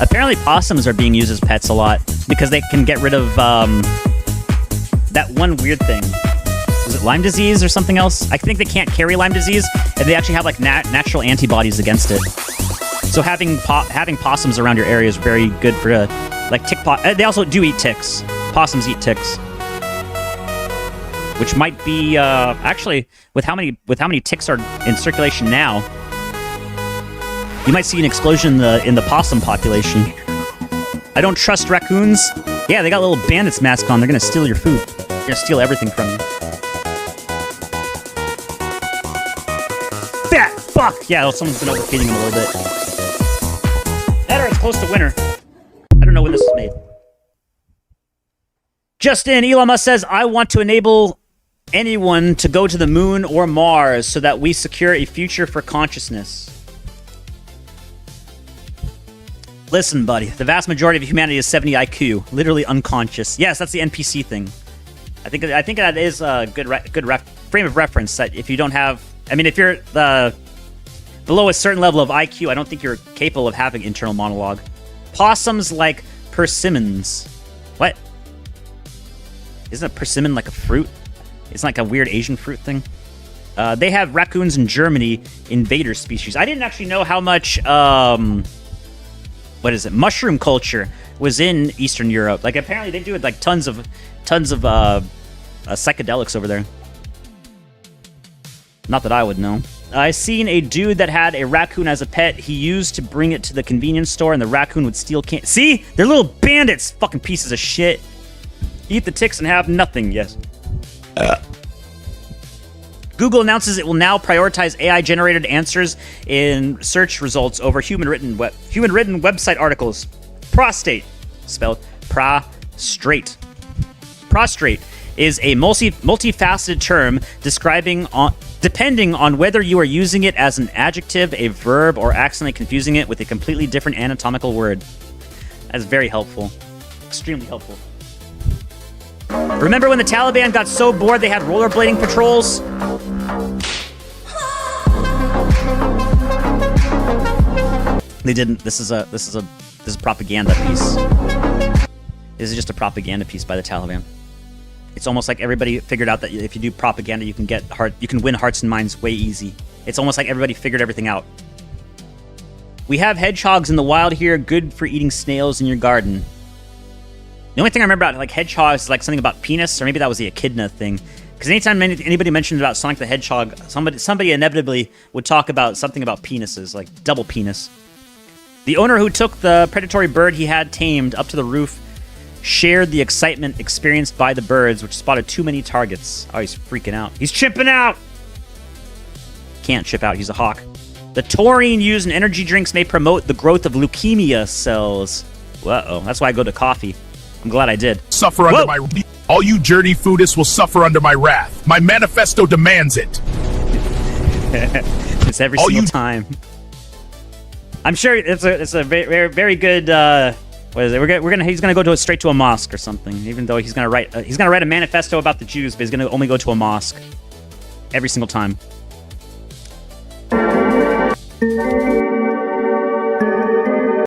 Apparently possums are being used as pets a lot because they can get rid of that one weird thing. Was it Lyme disease or something else? I think they can't carry Lyme disease, and they actually have like natural antibodies against it. So having possums around your area is very good for like tick they also do eat ticks. Possums eat ticks, which might be actually with how many ticks are in circulation now, you might see an explosion in the possum population. I don't trust raccoons. Yeah, they got little bandits mask on. They're gonna steal your food. They're gonna steal everything from you. Fat fuck! Yeah, someone's been overfeeding him a little bit. That or it's close to winter. I don't know when this is made. Just in, Elon Musk says, I want to enable anyone to go to the moon or Mars so that we secure a future for consciousness. Listen, buddy, the vast majority of humanity is 70 IQ, literally unconscious. Yes, that's the NPC thing. I think that is a good frame of reference. That if you don't have, I mean, if you're below a certain level of IQ, I don't think you're capable of having internal monologue. Possums like persimmons. What? Isn't a persimmon like a fruit? It's like a weird Asian fruit thing. They have raccoons in Germany, invader species. I didn't actually know how much what is it? Mushroom culture was in Eastern Europe. Like apparently they do it like tons of psychedelics over there. Not that I would know. I seen a dude that had a raccoon as a pet. He used to bring it to the convenience store, and the raccoon would steal candy. See? They're little bandits, fucking pieces of shit. Eat the ticks and have nothing. Yes. Google announces it will now prioritize AI-generated answers in search results over human-written website articles. Prostate, spelled prostrate. Prostrate is a multifaceted term depending on whether you are using it as an adjective, a verb, or accidentally confusing it with a completely different anatomical word. That's very helpful. Extremely helpful. Remember when the Taliban got so bored they had rollerblading patrols? They didn't. This is a propaganda piece. This is just a propaganda piece by the Taliban. It's almost like everybody figured out that if you do propaganda, you can win hearts and minds way easy. It's almost like everybody figured everything out. We have hedgehogs in the wild here, good for eating snails in your garden. The only thing I remember about like hedgehogs is like something about penis, or maybe that was the echidna thing. Because anytime anybody mentioned about Sonic the Hedgehog, somebody inevitably would talk about something about penises, like double penis. The owner who took the predatory bird he had tamed up to the roof shared the excitement experienced by the birds, which spotted too many targets. Oh, he's freaking out. He's chipping out! Can't chip out, he's a hawk. The taurine used in energy drinks may promote the growth of leukemia cells. Uh-oh, that's why I go to coffee. I'm glad I did. Suffer under my... All you journey foodists will suffer under my wrath. My manifesto demands it. It's every single time. I'm sure it's a very, very good... what is it? He's gonna go straight to a mosque or something. Even though he's gonna write a manifesto about the Jews, but he's gonna only go to a mosque every single time.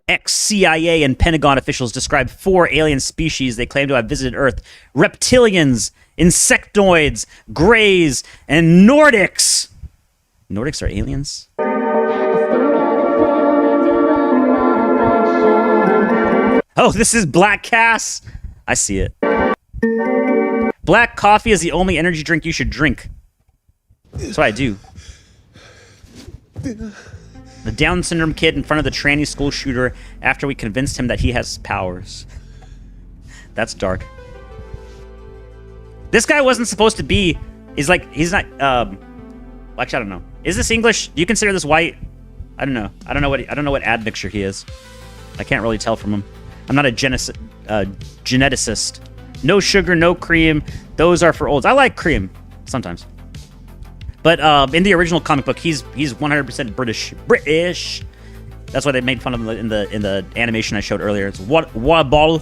Ex-CIA and Pentagon officials describe 4 alien species they claim to have visited Earth: reptilians, insectoids, greys, and Nordics. Nordics are aliens? Oh, this is Black Cass. I see it. Black coffee is the only energy drink you should drink. That's what I do. The Down syndrome kid in front of the tranny school shooter after we convinced him that he has powers. That's dark. This guy wasn't supposed to be... He's not... Actually, I don't know. Is this English? Do you consider this white? I don't know. I don't know what admixture he is. I can't really tell from him. I'm not a geneticist. No sugar, no cream. Those are for olds. I like cream sometimes. But in the original comic book, he's 100% British. That's why they made fun of him in the animation I showed earlier. It's what ball?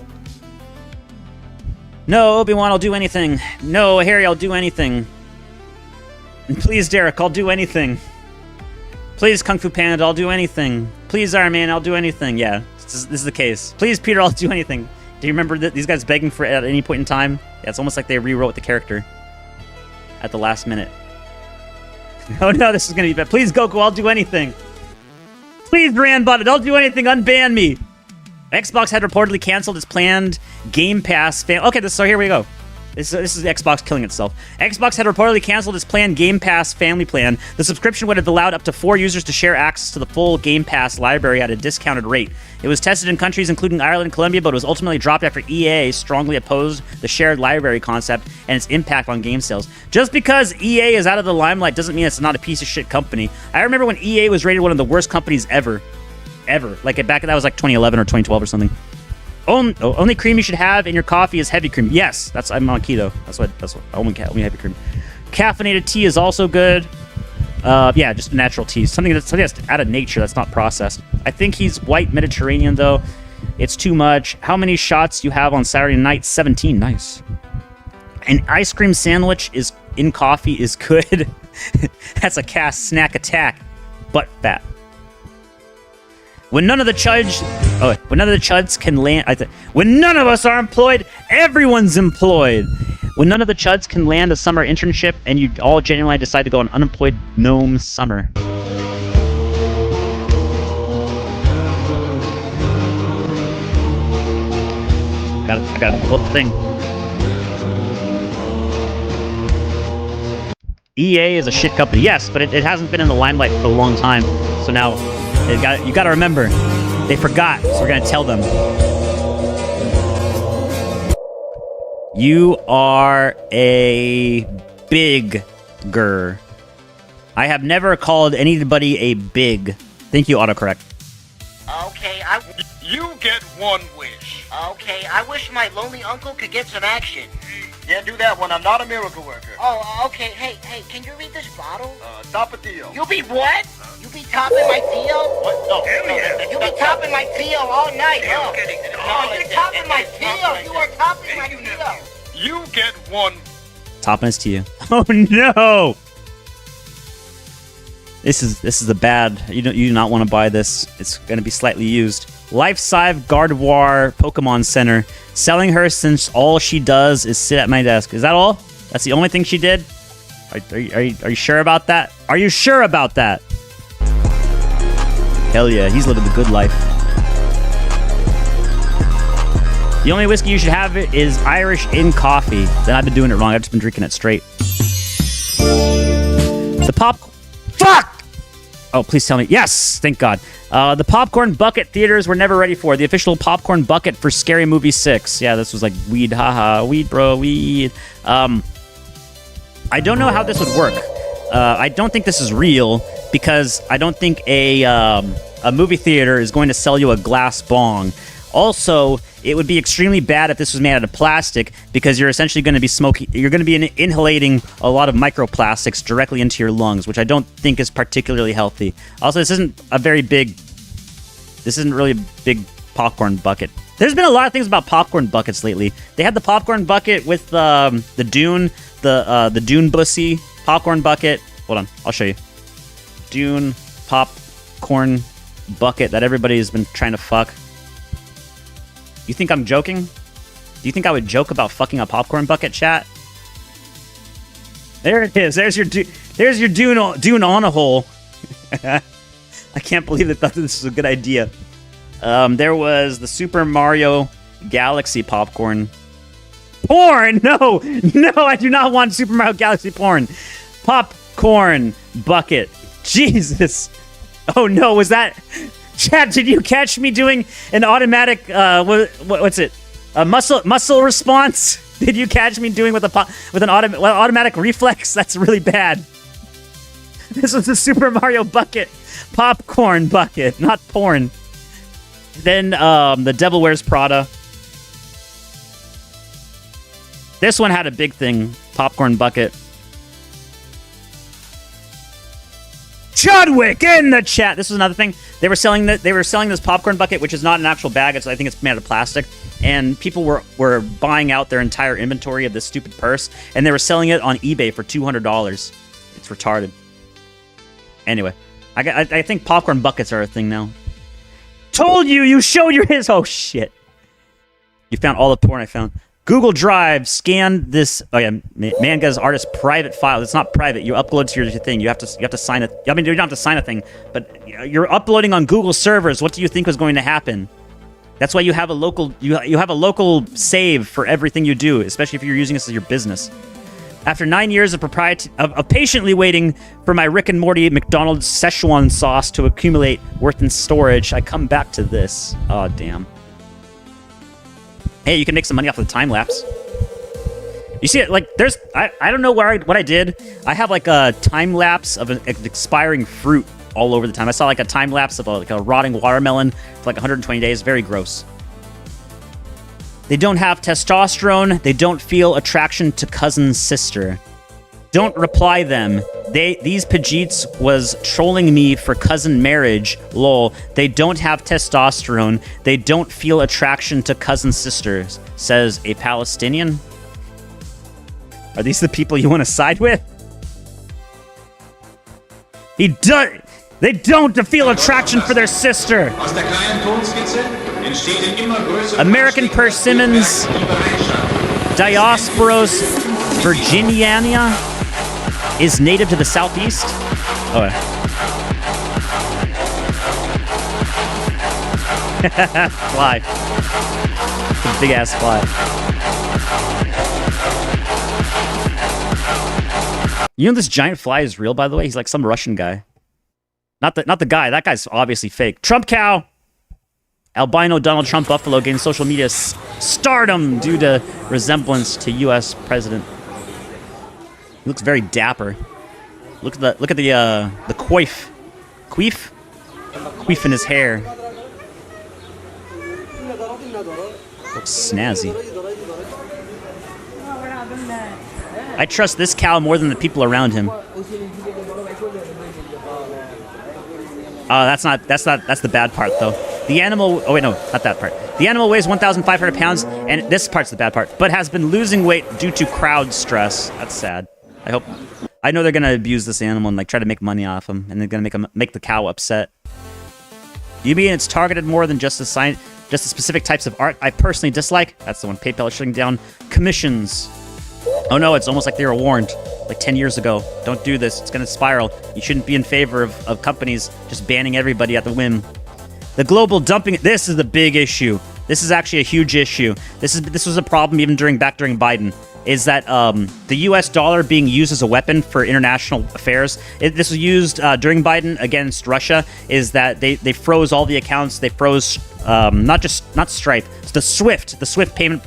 No, Obi-Wan, I'll do anything. No, Harry, I'll do anything. Please, Derek, I'll do anything. Please, Kung Fu Panda, I'll do anything. Please, Iron Man, I'll do anything. Yeah, this is the case. Please, Peter, I'll do anything. Do you remember that these guys begging for it at any point in time? Yeah, it's almost like they rewrote the character at the last minute. Oh no, this is gonna be bad. Please, Goku, I'll do anything. Please, Brandbot, I'll do anything. Unban me. Xbox had reportedly canceled its planned Game Pass Okay, so here we go. This is Xbox killing itself. Xbox had reportedly canceled its planned Game Pass family plan. The subscription would have allowed up to 4 users to share access to the full Game Pass library at a discounted rate. It was tested in countries including Ireland and Colombia, but was ultimately dropped after EA strongly opposed the shared library concept and its impact on game sales. Just because EA is out of the limelight doesn't mean it's not a piece of shit company. I remember when EA was rated one of the worst companies ever. Like that was like 2011 or 2012 or something. Only cream you should have in your coffee is heavy cream. Yes, I'm on keto. That's what only heavy cream. Caffeinated tea is also good. Yeah, just natural tea. Something that's out of nature, that's not processed. I think he's white Mediterranean though. It's too much. How many shots you have on Saturday night? 17. Nice. An ice cream sandwich in coffee is good. That's a cast snack attack. Butt fat. When none of the chuds can land... when none of us are employed, everyone's employed. When none of the chuds can land a summer internship and you all genuinely decide to go on unemployed gnome summer. I got a little thing. EA is a shit company. Yes, but it hasn't been in the limelight for a long time. So now... you gotta remember, they forgot, so we're gonna tell them. You are a bigger. I have never called anybody a big. Thank you, autocorrect. Okay, You get one wish. Okay, I wish my lonely uncle could get some action. Can't do that one, I'm not a miracle worker. Oh, okay, hey, can you read this bottle? Tapatio. You be what? You be topping my Tio? What? No, yeah. You be topping my Tio all night, huh? No, you're topping my Tio. You are topping my Tio. You get one. Topping his Tio. Oh no! This is a bad. You do not want to buy this. It's going to be slightly used. Life-size Gardevoir Pokemon Center. Selling her since all she does is sit at my desk. Is that all? That's the only thing she did? Are you sure about that? Are you sure about that? Hell yeah, he's living the good life. The only whiskey you should have is Irish in coffee. Then I've been doing it wrong. I've just been drinking it straight. The pop... Fuck! Oh, please tell me. Yes! Thank God. The popcorn bucket theaters were never ready for. The official popcorn bucket for Scary Movie 6. Yeah, this was like weed, haha. Weed, bro, weed. I don't know how this would work. I don't think this is real because I don't think a movie theater is going to sell you a glass bong. Also, it would be extremely bad if this was made out of plastic because you're essentially going to be smoking. You're going to be inhalating a lot of microplastics directly into your lungs, which I don't think is particularly healthy. Also, this isn't really a big popcorn bucket. There's been a lot of things about popcorn buckets lately. They had the popcorn bucket with the Dune, the Dune Bussy popcorn bucket. Hold on, I'll show you. Dune popcorn bucket that everybody's been trying to fuck. You think I'm joking? Do you think I would joke about fucking a popcorn bucket, chat? There it is. There's your Dune on a hole. I can't believe they thought this was a good idea. There was the Super Mario Galaxy popcorn. Porn! No! No, I do not want Super Mario Galaxy porn. Popcorn bucket. Jesus. Oh no, was that... Chad, did you catch me doing an automatic, what's it? A muscle response? Did you catch me doing with an automatic reflex? That's really bad. This was the Super Mario bucket. Popcorn bucket, not porn. Then, the Devil Wears Prada. This one had a big thing. Popcorn bucket. Chudwick in the chat. This was another thing. They were selling this popcorn bucket, which is not an actual bag. I think it's made out of plastic. And people were buying out their entire inventory of this stupid purse, and they were selling it on eBay for $200. It's retarded. Anyway, I think popcorn buckets are a thing now. Told you, you showed your his. Oh shit! You found all the porn I found. Google Drive scanned this. Oh yeah, Manga's artist private file. It's not private. You upload to your thing. You have to sign it. I mean, you don't have to sign a thing, but you're uploading on Google servers. What do you think was going to happen? That's why you have a local. You have a local save for everything you do, especially if you're using this as your business. After 9 years of patiently waiting for my Rick and Morty McDonald's Szechuan sauce to accumulate worth in storage, I come back to this. Oh, damn. Hey, you can make some money off of the time lapse. You see it, like, there's... I don't know what I did. I have, like, a time lapse of an expiring fruit all over the time. I saw, like, a time lapse of, a rotting watermelon for, like, 120 days. Very gross. They don't have testosterone. They don't feel attraction to cousin's sister. Don't reply them. These Pajits was trolling me for cousin marriage. Lol. They don't have testosterone. They don't feel attraction to cousin sisters, says a Palestinian. Are these the people you want to side with? They don't feel attraction for their sister. American persimmons, Diosporos virginiana, is native to the southeast. Oh, fly. It's a big ass fly. You know this giant fly is real, by the way? He's like some Russian guy. Not the guy. That guy's obviously fake. Trump cow. Albino Donald Trump buffalo gained social media stardom due to resemblance to U.S. president. He looks very dapper. Look at the coif. Queef in his hair. Looks snazzy. I trust this cow more than the people around him. That's the bad part though. The animal, oh wait, no, not that part. The animal weighs 1,500 pounds, and this part's the bad part, but has been losing weight due to crowd stress. That's sad. I know they're gonna abuse this animal and like try to make money off him, and they're gonna make the cow upset. You mean it's targeted more than just the specific types of art I personally dislike? That's the one. PayPal is shutting down commissions. Oh no, it's almost like they were warned like 10 years ago. Don't do this. It's gonna spiral. You shouldn't be in favor of companies just banning everybody at the whim. The global dumping. This is the big issue. This is actually a huge issue. This was a problem even during Biden. Is that the U.S. dollar being used as a weapon for international affairs? This was used during Biden against Russia. Is that they froze all the accounts? They froze not Stripe, the SWIFT payment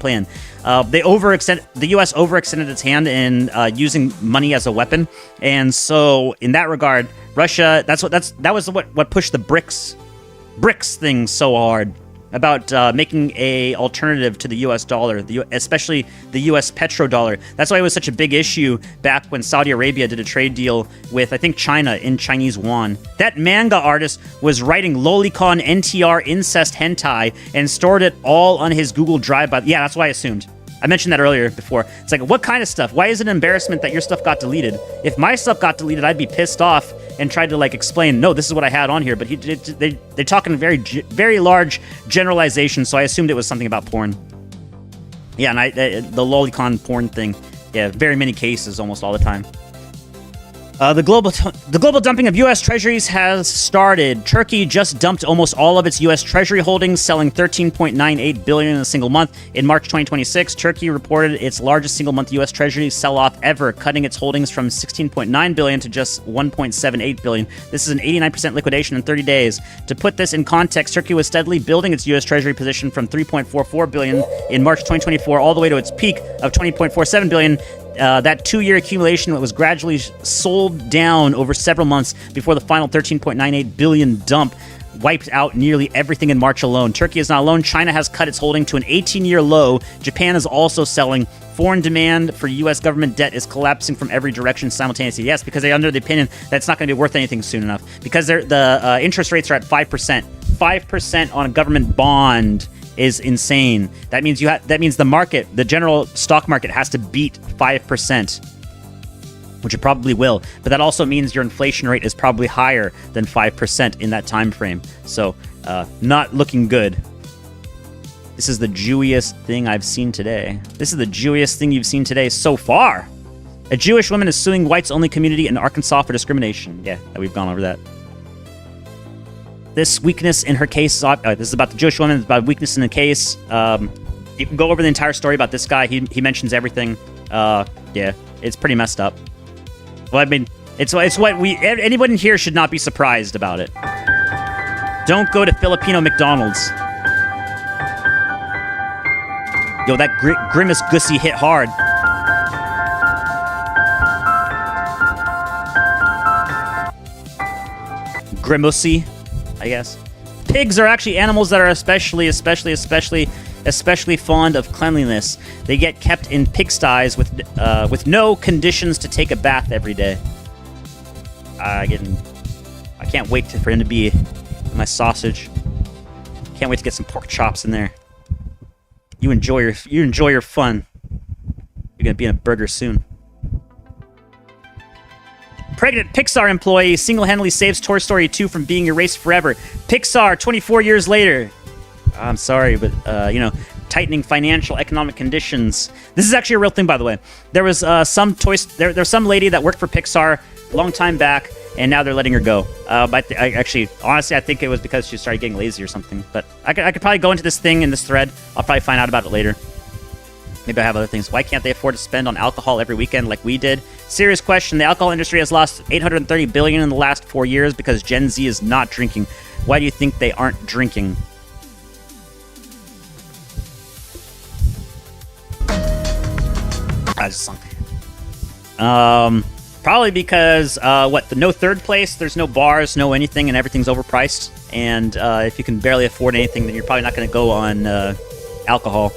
plan. The U.S. overextended its hand in using money as a weapon, and so in that regard, Russia. That was what pushed the BRICS thing so hard about making a alternative to the U.S. dollar, especially the U.S. petrodollar. That's why it was such a big issue back when Saudi Arabia did a trade deal with, I think, China in Chinese yuan. That manga artist was writing lolicon NTR incest hentai and stored it all on his Google Drive. Yeah, that's what I assumed. I mentioned that earlier before. It's like, what kind of stuff? Why is it an embarrassment that your stuff got deleted? If my stuff got deleted, I'd be pissed off and tried to like explain, no, this is what I had on here. But they're talking very, very large generalization, so I assumed it was something about porn. Yeah, and the lolicon porn thing. Yeah, very many cases, almost all the time. The global dumping of U.S. treasuries has started. Turkey just dumped almost all of its U.S. treasury holdings, selling $13.98 billion in a single month. In March 2026, Turkey reported its largest single-month U.S. treasury sell-off ever, cutting its holdings from $16.9 billion to just $1.78 billion. This is an 89% liquidation in 30 days. To put this in context, Turkey was steadily building its U.S. treasury position from $3.44 billion in March 2024 all the way to its peak of $20.47 billion. That 2-year accumulation was gradually sold down over several months before the final $13.98 billion dump wiped out nearly everything in March alone. Turkey is not alone. China has cut its holding to an 18-year low. Japan is also selling. Foreign demand for U.S. government debt is collapsing from every direction simultaneously. Yes, because they're under the opinion that it's not going to be worth anything soon enough. Because the interest rates are at 5%. 5% on a government bond is insane. That means the market, the general stock market, has to beat 5%. which it probably will. But that also means your inflation rate is probably higher than 5% in that time frame. So, not looking good. This is the Jewiest thing I've seen today. This is the Jewiest thing you've seen today so far. A Jewish woman is suing whites-only community in Arkansas for discrimination. Yeah, we've gone over that. This weakness in her case, this is about the Jewish woman, it's about weakness in the case. You can go over the entire story about this guy. He mentions everything. Yeah, it's pretty messed up. Well, I mean, it's what anyone in here should not be surprised about it. Don't go to Filipino McDonald's. Yo, that Grimace Gussie hit hard. Grimacy, I guess. Pigs are actually animals that are especially fond of cleanliness. They get kept in pigsties with no conditions to take a bath every day. I can't wait for him to be my sausage. Can't wait to get some pork chops in there. You enjoy your fun. You're gonna be in a burger soon. Pregnant Pixar employee single-handedly saves Toy Story 2 from being erased forever. Pixar, 24 years later. I'm sorry, but tightening financial economic conditions. This is actually a real thing, by the way. There was there's some lady that worked for Pixar a long time back, and now they're letting her go. Honestly, I think it was because she started getting lazy or something. But I could probably go into this thing in this thread. I'll probably find out about it later. Maybe I have other things. Why can't they afford to spend on alcohol every weekend like we did? Serious question. The alcohol industry has lost $830 billion in the last 4 years because Gen Z is not drinking. Why do you think they aren't drinking? I just sunk. Probably because no third place, there's no bars, no anything, and everything's overpriced. And if you can barely afford anything, then you're probably not going to go on alcohol.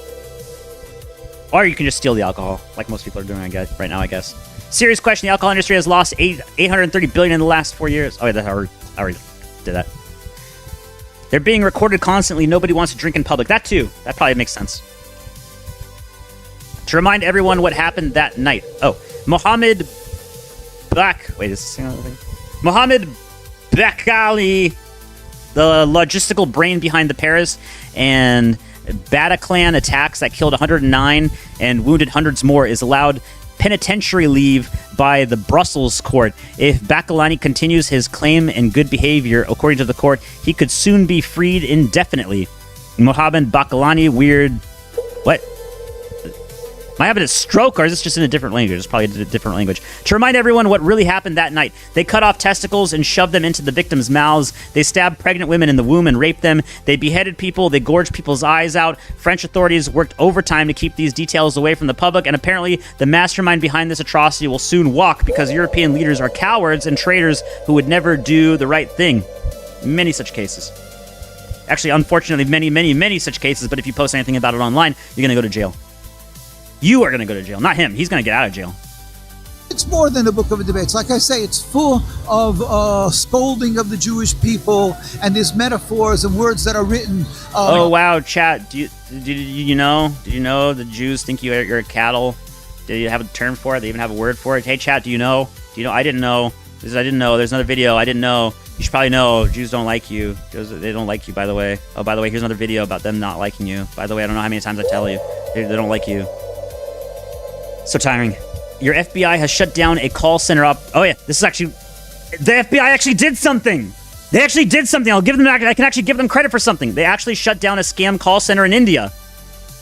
Or you can just steal the alcohol, like most people are doing right now, I guess. Serious question. The alcohol industry has lost $830 billion in the last 4 years. Oh, yeah, I already did that. They're being recorded constantly. Nobody wants to drink in public. That too. That probably makes sense. To remind everyone what happened that night. Oh, Mohammed Bakhali, the logistical brain behind the Paris and Bataclan attacks that killed 109 and wounded hundreds more, is allowed penitentiary leave by the Brussels court. If Bakalani continues his claim and good behavior, according to the court, he could soon be freed indefinitely. Mohammed Bakalani, what? Am I having a stroke, or is this just in a different language? It's probably a different language. To remind everyone what really happened that night, they cut off testicles and shoved them into the victims' mouths. They stabbed pregnant women in the womb and raped them. They beheaded people. They gorged people's eyes out. French authorities worked overtime to keep these details away from the public, and apparently the mastermind behind this atrocity will soon walk because European leaders are cowards and traitors who would never do the right thing. Many such cases. Actually, unfortunately, many, many, many such cases, but if you post anything about it online, you're going to go to jail. You are going to go to jail, not him. He's going to get out of jail. It's more than a book of debates. Like I say, it's full of scolding of the Jewish people, and there's metaphors and words that are written. Oh wow, chat! Did you know the Jews think you're a cattle? Do you have a term for it? They even have a word for it. Hey, chat! Do you know? I didn't know. I didn't know. There's another video. I didn't know. You should probably know. Jews don't like you. They don't like you, by the way. Oh, by the way, here's another video about them not liking you. By the way, I don't know how many times I tell you. They don't like you. So tiring. Your FBI has shut down a call center Oh yeah, this is actually... The FBI actually did something! They actually did something! I can actually give them credit for something. They actually shut down a scam call center in India.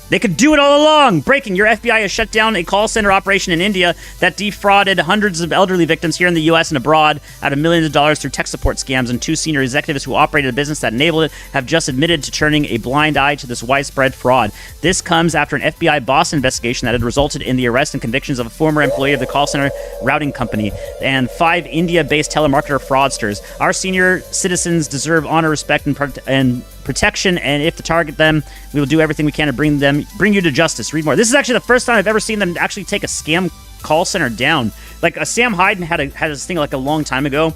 They could do it all along! Breaking, your FBI has shut down a call center operation in India that defrauded hundreds of elderly victims here in the U.S. and abroad out of millions of dollars through tech support scams, and 2 senior executives who operated a business that enabled it have just admitted to turning a blind eye to this widespread fraud. This comes after an FBI Boston investigation that had resulted in the arrest and convictions of a former employee of the call center routing company and 5 India-based telemarketer fraudsters. Our senior citizens deserve honor, respect, and protection, and if to target them, we will do everything we can to bring you to justice. Read more. This is actually the first time I've ever seen them actually take a scam call center down. Like Sam Hyden had this thing like a long time ago.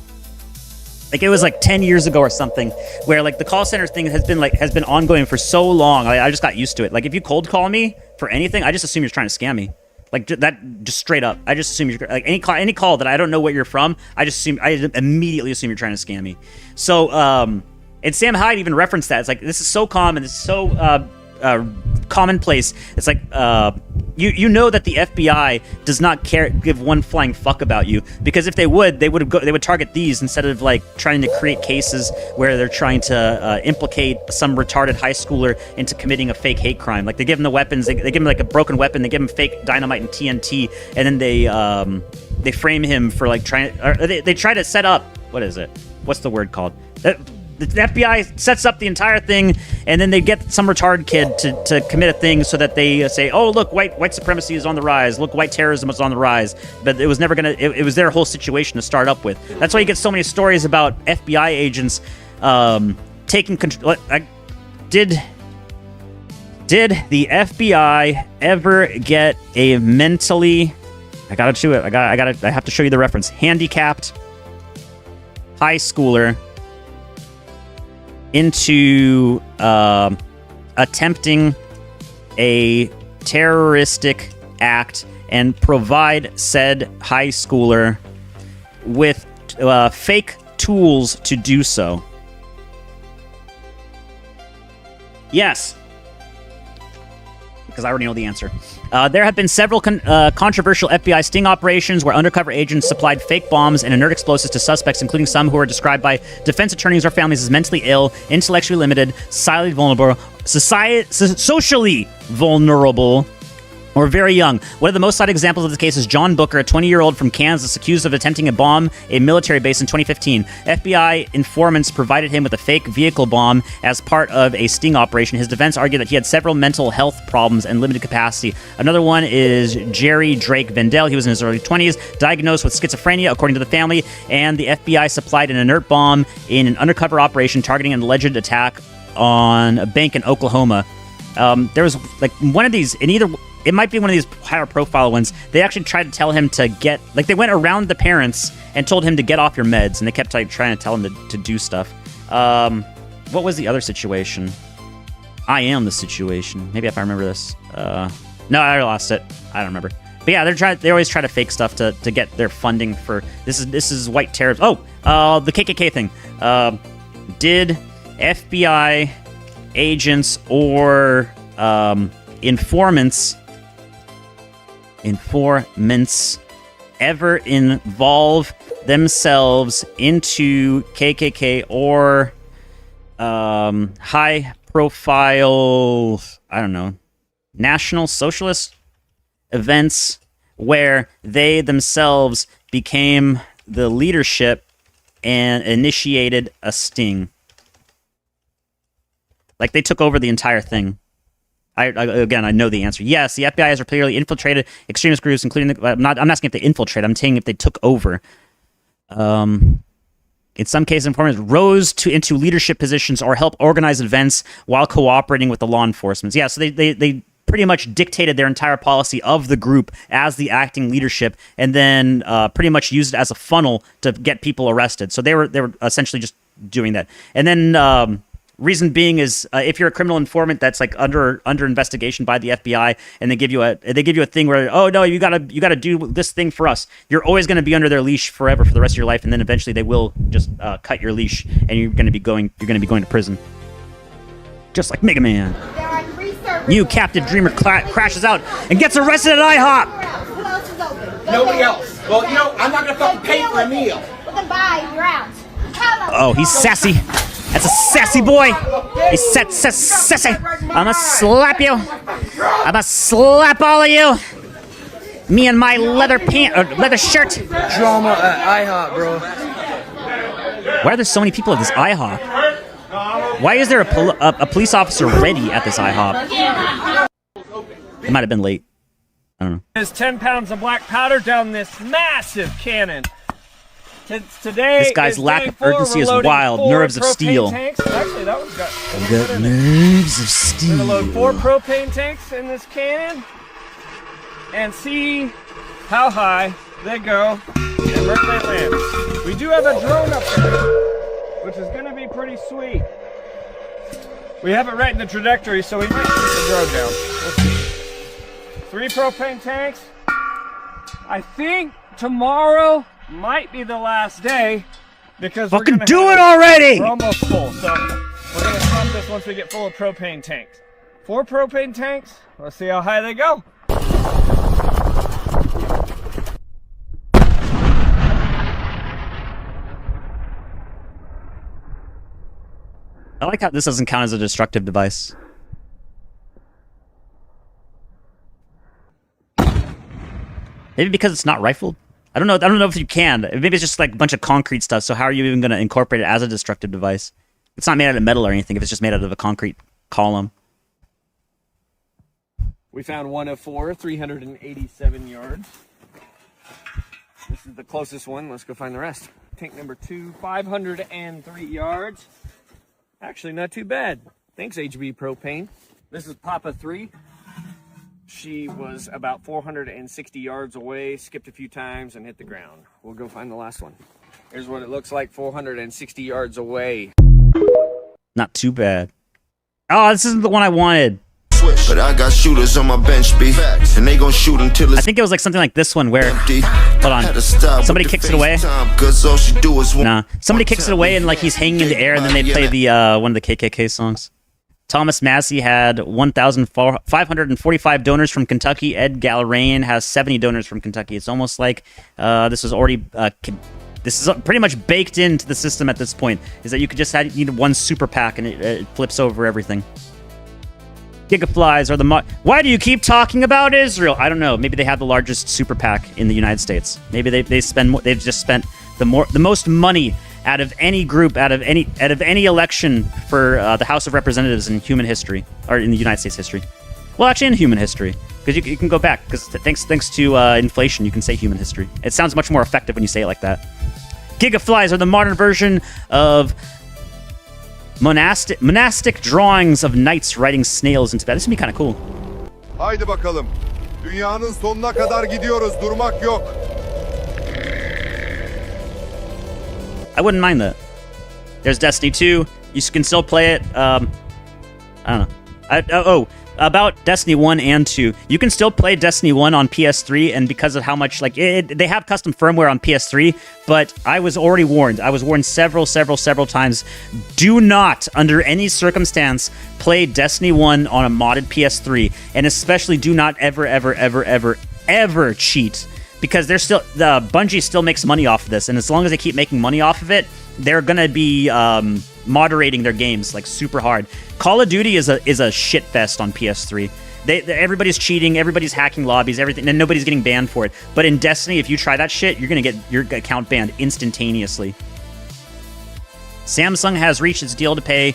Like it was like 10 years ago or something, where like the call center thing has been ongoing for so long. I just got used to it. Like if you cold call me for anything, I just assume you're trying to scam me. Like that, just straight up. I just assume you're like any call that I don't know what you're from. I immediately assume you're trying to scam me. So, and Sam Hyde even referenced that. It's like this is so common. This is so commonplace. It's like you know that the FBI does not give one flying fuck about you, because if they would target these instead of like trying to create cases where they're trying to implicate some retarded high schooler into committing a fake hate crime. Like they give him the weapons, they give him like a broken weapon, they give him fake dynamite and TNT, and then they frame him for like they try to set up, what is it? What's the word called? The FBI sets up the entire thing, and then they get some retarded kid to commit a thing so that they say, oh, look, white supremacy is on the rise. Look, white terrorism is on the rise. But it was never going to... It was their whole situation to start up with. That's why you get so many stories about FBI agents taking control... Did the FBI ever get a mentally... I have to show you the reference. Handicapped high schooler into attempting a terroristic act and provide said high schooler with fake tools to do so? Yes. Because I already know the answer. There have been several controversial FBI sting operations where undercover agents supplied fake bombs and inert explosives to suspects, including some who are described by defense attorneys or families as mentally ill, intellectually limited, socially vulnerable, or very young. One of the most cited examples of this case is John Booker, a 20-year-old from Kansas, accused of attempting to bomb a military base in 2015. FBI informants provided him with a fake vehicle bomb as part of a sting operation. His defense argued that he had several mental health problems and limited capacity. Another one is Jerry Drake Vendel. He was in his early 20s, diagnosed with schizophrenia, according to the family, and the FBI supplied an inert bomb in an undercover operation targeting an alleged attack on a bank in Oklahoma. There was like one of these, it might be one of these higher profile ones. They actually tried to tell him to they went around the parents and told him to get off your meds, and they kept trying to tell him to do stuff. What was the other situation? I am the situation. Maybe if I remember this. No, I lost it. I don't remember. But yeah, they always try to fake stuff to get their funding for this is white terrorism. The KKK thing. Did FBI agents or informants ever involve themselves into KKK or high profile, I don't know, National Socialist events where they themselves became the leadership and initiated a sting? Like they took over the entire thing. I know the answer. Yes, the FBI has repeatedly infiltrated extremist groups, including I'm not asking if they infiltrate. I'm saying if they took over. In some cases, informants rose into leadership positions or help organize events while cooperating with the law enforcement. Yeah, so they pretty much dictated their entire policy of the group as the acting leadership, and then pretty much used it as a funnel to get people arrested. So they were essentially just doing that, and then. Reason being is if you're a criminal informant that's like under investigation by the FBI, and they give you a thing where, oh no, you gotta do this thing for us, you're always going to be under their leash forever for the rest of your life, and then eventually they will just cut your leash, and you're going to be going to prison, just like Mega Man. New captive dreamer crashes out and gets arrested at IHOP. Who else is open? Nobody else. Well, I'm not gonna fucking pay for a meal. Well then bye, you're out. Oh, he's sassy. That's a sassy boy. He's sassy. I'ma slap you. I'ma slap all of you. Me and my leather shirt. Drama at IHOP, bro. Why are there so many people at this IHOP? Why is there a police officer ready at this IHOP? It might have been late. I don't know. There's 10 pounds of black powder down this massive cannon. Today, this guy's lack of urgency is wild. Nerves of steel. Actually, that one's got nerves of steel. We're gonna load 4 propane tanks in this cannon and see how high they go and where they land. We do have a drone up there, which is gonna be pretty sweet. We have it right in the trajectory, so we might shoot the drone down. We'll see. 3 propane tanks. I think tomorrow might be the last day because Fucking do it already! We're almost full, so we're gonna stop this once we get full of propane tanks. 4 propane tanks. Let's see how high they go. I like how this doesn't count as a destructive device. Maybe because it's not rifled? I don't know if you can. Maybe it's just like a bunch of concrete stuff, so how are you even going to incorporate it as a destructive device? It's not made out of metal or anything if it's just made out of a concrete column. We found one of 4, 387 yards. This is the closest one. Let's go find the rest. Tank number 2, 503 yards. Actually, not too bad. Thanks, HB Propane. This is Papa 3. She was about 460 yards away, skipped a few times, and hit the ground. We'll go find the last one. Here's what it looks like 460 yards away. Not too bad. Oh, this isn't the one I wanted. But I got shooters on my bench, B, and they gon' shoot until it's I think it was like something like this one where hold on, somebody kicks it away. Nah, somebody kicks it away and like he's hanging in the air, and then they play the one of the KKK songs. Thomas Massey had 1,545 donors from Kentucky. Ed Gallerain has 70 donors from Kentucky. It's almost like this was already this is pretty much baked into the system at this point. Is that you could just need one super PAC and it flips over everything. Gigaflies are the why do you keep talking about Israel? I don't know. Maybe they have the largest super PAC in the United States. Maybe they've just spent the most money out of any group, out of any election for the House of Representatives in human history, or in the United States history. Well, actually, in human history, because you can go back. Because thanks to inflation, you can say human history. It sounds much more effective when you say it like that. Gigaflies are the modern version of monastic drawings of knights riding snails into bed. This would be kind of cool. Haydi bakalım. Dünyanın sonuna kadar gidiyoruz. Durmak yok. I wouldn't mind that. There's Destiny 2. You can still play it. I don't know. About Destiny 1 and 2. You can still play Destiny 1 on PS3, and because of how much, like, they have custom firmware on PS3, but I was already warned. I was warned several times. Do not, under any circumstance, play Destiny 1 on a modded PS3, and especially do not ever cheat. Because Bungie still makes money off of this, and as long as they keep making money off of it, they're gonna be moderating their games like super hard. Call of Duty is a shit fest on PS3. Everybody's cheating, everybody's hacking lobbies, everything, and nobody's getting banned for it. But in Destiny, if you try that shit, you're gonna get your account banned instantaneously. Samsung has reached its deal to pay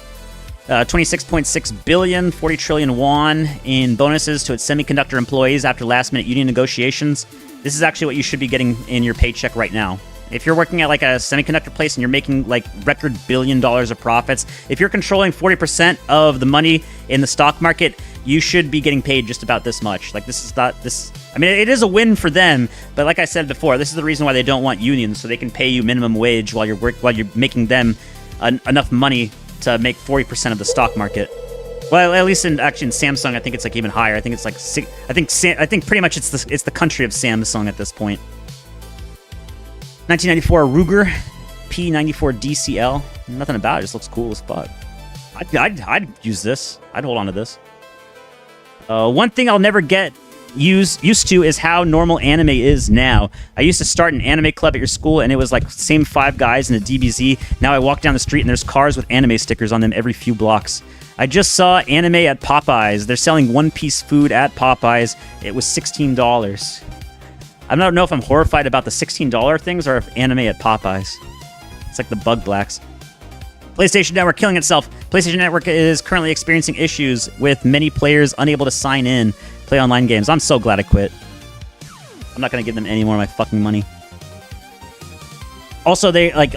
26.6 billion, 40 trillion won in bonuses to its semiconductor employees after last-minute union negotiations. This is actually what you should be getting in your paycheck right now. If you're working at like a semiconductor place and you're making like record $1 billion of profits, if you're controlling 40% of the money in the stock market, you should be getting paid just about this much. Like this is not this. I mean, it is a win for them, but like I said before, this is the reason why they don't want unions, so they can pay you minimum wage while you're making them enough money to make 40% of the stock market. Well, at least in Samsung, I think it's like even higher. I think it's like I think pretty much it's the country of Samsung at this point. 1994 Ruger P94 DCL. Nothing about it. Just looks cool as fuck. I'd use this. I'd hold on to this. One thing I'll never get used to is how normal anime is now. I used to start an anime club at your school, and it was like same 5 guys in a DBZ. Now I walk down the street, and there's cars with anime stickers on them every few blocks. I just saw anime at Popeyes. They're selling one-piece food at Popeyes. It was $16. I don't know if I'm horrified about the $16 things or if anime at Popeyes. It's like the bug blacks. PlayStation Network killing itself. PlayStation Network is currently experiencing issues with many players unable to sign in, play online games. I'm so glad I quit. I'm not going to give them any more of my fucking money. Also,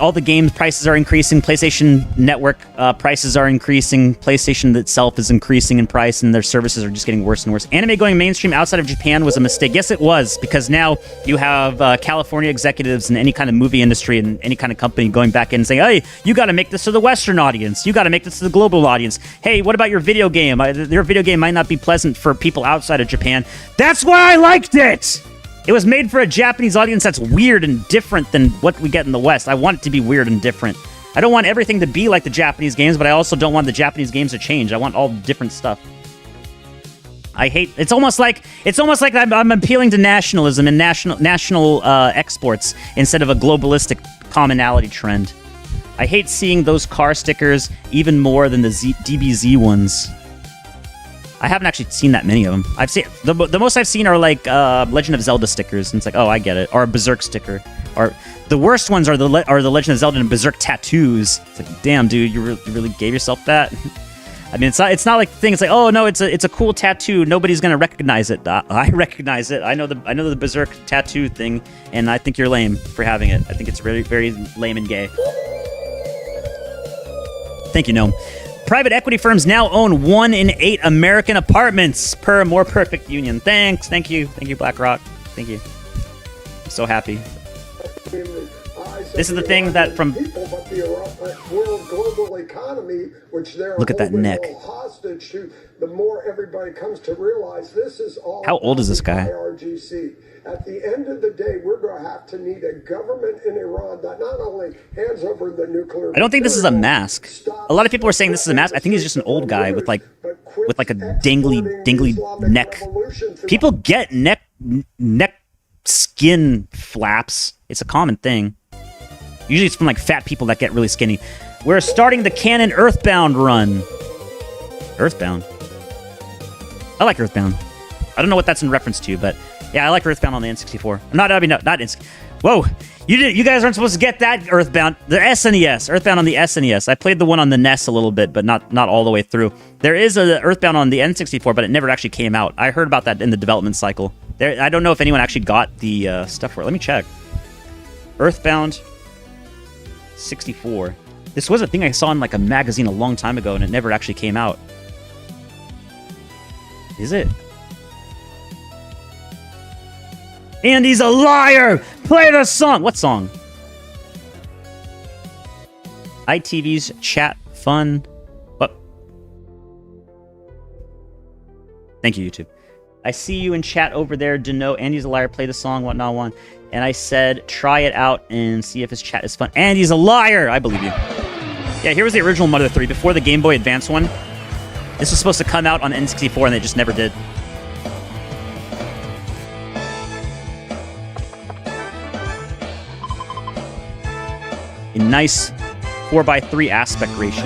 all the game prices are increasing. PlayStation Network prices are increasing. PlayStation itself is increasing in price, and their services are just getting worse and worse. Anime going mainstream outside of Japan was a mistake. Yes, it was, because now you have California executives in any kind of movie industry and any kind of company going back in and saying, hey, you got to make this to the Western audience. You got to make this to the global audience. Hey, what about your video game? Your video game might not be pleasant for people outside of Japan. That's why I liked it! It was made for a Japanese audience that's weird and different than what we get in the West. I want it to be weird and different. I don't want everything to be like the Japanese games, but I also don't want the Japanese games to change. I want all different stuff. I hate. It's almost like I'm appealing to nationalism and national exports instead of a globalistic commonality trend. I hate seeing those car stickers even more than the DBZ ones. I haven't actually seen that many of them. I've seen the most I've seen are like Legend of Zelda stickers, and it's like, oh, I get it, or a Berserk sticker. Or the worst ones are the Legend of Zelda and Berserk tattoos. It's like, damn, dude, you really gave yourself that. I mean, it's not like the thing. It's like, oh no, it's a cool tattoo. Nobody's gonna recognize it. I recognize it. I know the Berserk tattoo thing, and I think you're lame for having it. I think it's really very lame and gay. Thank you, Gnome. Private equity firms now own 1 in 8 American apartments per More Perfect Union. Thanks. Thank you, BlackRock. Thank you. I'm so happy. This is the thing that from... Look at that neck. The more everybody comes to realize this is all. How old is this guy? At the end of the day, we're going to have to need a government in Iran that not only hands over the nuclear... I don't think this is a mask. A lot of people are saying this is a mask. I think he's just an old guy with like a dingly neck. People get neck skin flaps. It's a common thing. Usually it's from like fat people that get really skinny. We're starting the canon Earthbound run. Earthbound? I like Earthbound. I don't know what that's in reference to, but yeah, I like Earthbound on the N64. Not N64. Whoa, you guys aren't supposed to get that Earthbound. The SNES, Earthbound on the SNES. I played the one on the NES a little bit, but not all the way through. There is a Earthbound on the N64, but it never actually came out. I heard about that in the development cycle. I don't know if anyone actually got the stuff for it. Let me check. Earthbound 64. This was a thing I saw in like a magazine a long time ago, and it never actually came out. Is it? Andy's a liar! Play the song! What song? ITV's chat fun. What? Thank you, YouTube. I see you in chat over there, Deno. Andy's a liar. Play the song, wantnotwant. And I said, try it out and see if his chat is fun. Andy's a liar! I believe you. Yeah, here was the original Mother 3 before the Game Boy Advance one. This was supposed to come out on N64 and they just never did. A nice 4:3 aspect ratio.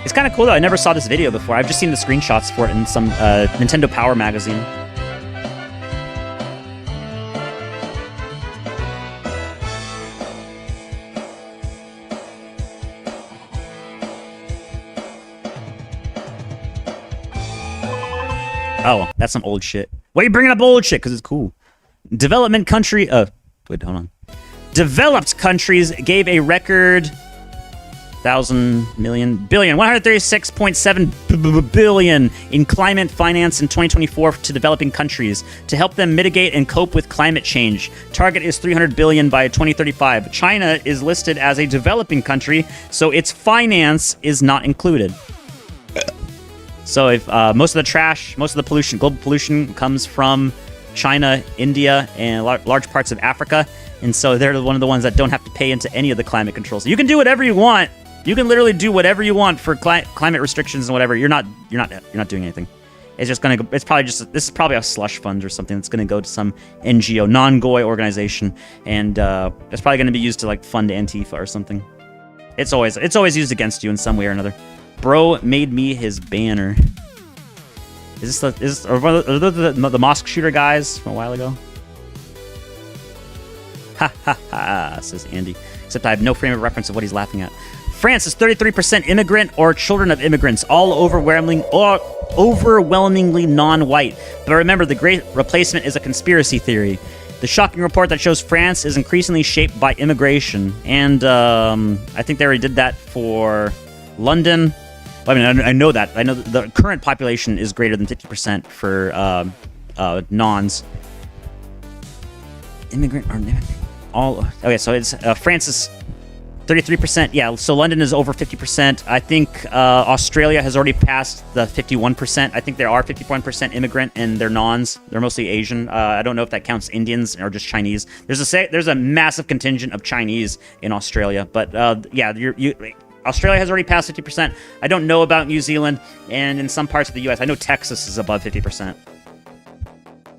It's kind of cool though. I never saw this video before. I've just seen the screenshots for it in some Nintendo Power magazine. Oh, that's some old shit. Why are you bringing up old shit? Because it's cool. Development country... wait, hold on. Developed countries gave a record... 136.7 billion in climate finance in 2024 to developing countries to help them mitigate and cope with climate change. Target is 300 billion by 2035. China is listed as a developing country, so its finance is not included. So if most of the trash, most of the pollution, global pollution comes from China, India, and large parts of Africa, and so they're one of the ones that don't have to pay into any of the climate controls. You can do whatever you want. You can literally do whatever you want for climate restrictions and whatever. You're not doing anything. It's just gonna go. It's probably just this is probably a slush fund or something that's gonna go to some NGO, non-GOI organization, and it's probably gonna be used to like fund Antifa or something. It's always used against you in some way or another. Bro made me his banner. Are the mosque shooter guys from a while ago? Ha ha ha, says Andy. Except I have no frame of reference of what he's laughing at. France is 33% immigrant or children of immigrants, all overwhelmingly non-white. But remember, the Great Replacement is a conspiracy theory. The shocking report that shows France is increasingly shaped by immigration. And I think they already did that for London. Well, I mean, I know that. I know the current population is greater than 50% for nons. Immigrant or all? Okay, so it's France is 33%. Yeah, so London is over 50%. I think Australia has already passed the 51%. I think there are 51% immigrant, and they're nons. They're mostly Asian. I don't know if that counts Indians or just Chinese. There's a massive contingent of Chinese in Australia, but yeah, Australia has already passed 50%. I don't know about New Zealand, and in some parts of the U.S., I know Texas is above 50%.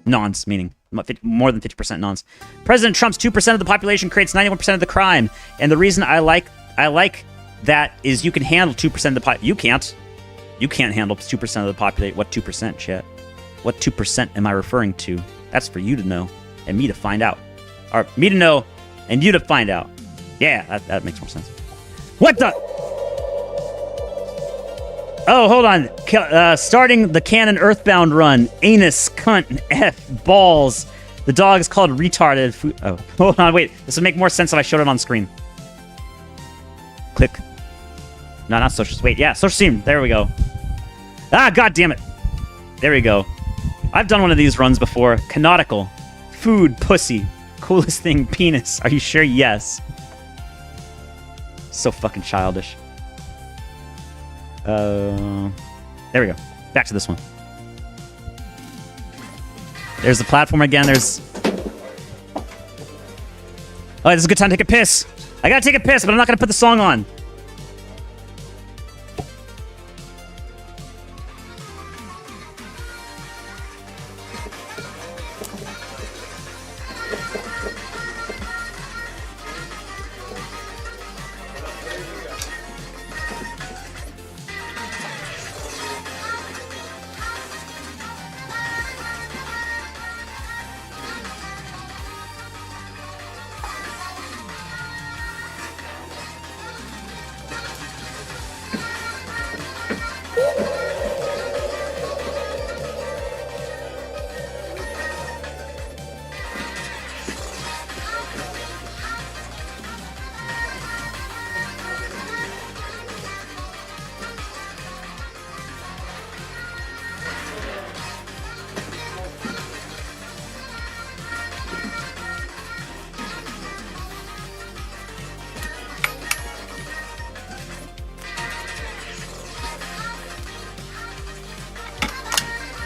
Nons, meaning more than 50% nons. President Trump's 2% of the population creates 91% of the crime. And the reason I like that is you can handle 2% of the population. You can't handle 2% of the population. What 2%, chat? What 2% am I referring to? That's for you to know and me to find out. Or me to know and you to find out. Yeah, that makes more sense. What the? Oh, hold on. Starting the canon Earthbound run. Anus, cunt, F, balls. The dog is called retarded. Oh, hold on, wait. This would make more sense if I showed it on screen. Click. No, not social. Wait, yeah, social stream. There we go. Ah, god damn it. There we go. I've done one of these runs before. Canonical. Food, pussy. Coolest thing, penis. Are you sure? Yes. So fucking childish. There we go. Back to this one. There's the platform again. There's... Oh, this is a good time to take a piss. I gotta take a piss, but I'm not gonna put the song on.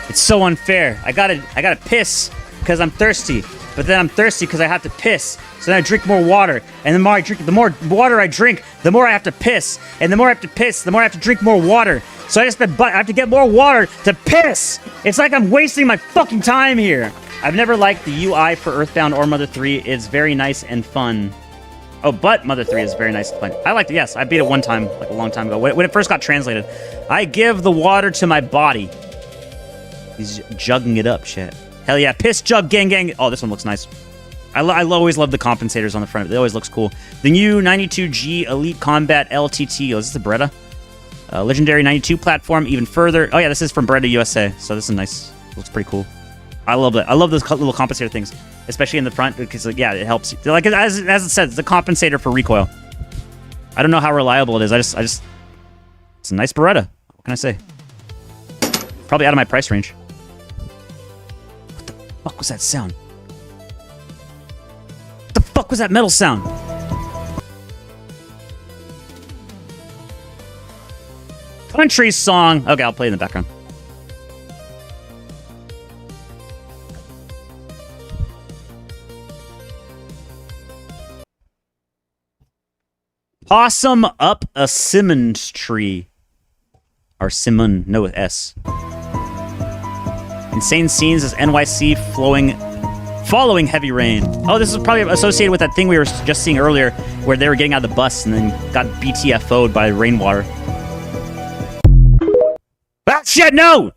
It's so unfair. I gotta piss because I'm thirsty, but then I'm thirsty because I have to piss. So then I drink more water, and the more water I drink, the more I have to piss, and the more I have to piss, the more I have to drink more water. So I have to get more water to piss. It's like I'm wasting my fucking time here. I've never liked the UI for Earthbound or Mother 3. It's very nice and fun. Oh, but Mother 3 is very nice and fun. I liked it, yes. I beat it one time, like a long time ago, when it first got translated. I give the water to my body. He's jugging it up, shit. Hell yeah, piss jug gang gang. Oh, this one looks nice. I always love the compensators on the front of it. It always looks cool. The new 92G Elite Combat LTT. Oh, is this the Beretta? Legendary 92 platform, even further. Oh yeah, this is from Beretta USA. So this is nice. Looks pretty cool. I love it. I love those little compensator things, especially in the front because yeah, it helps. Like as it says, it's a compensator for recoil. I don't know how reliable it is. I just. It's a nice Beretta. What can I say? Probably out of my price range. What the fuck was that sound? What the fuck was that metal sound? Country song. Okay, I'll play it in the background. Possum up a Simmons tree. Or Simon, no with S. Insane scenes as NYC following heavy rain. Oh, this is probably associated with that thing we were just seeing earlier where they were getting out of the bus and then got BTFO'd by rainwater. Ah, shit, no!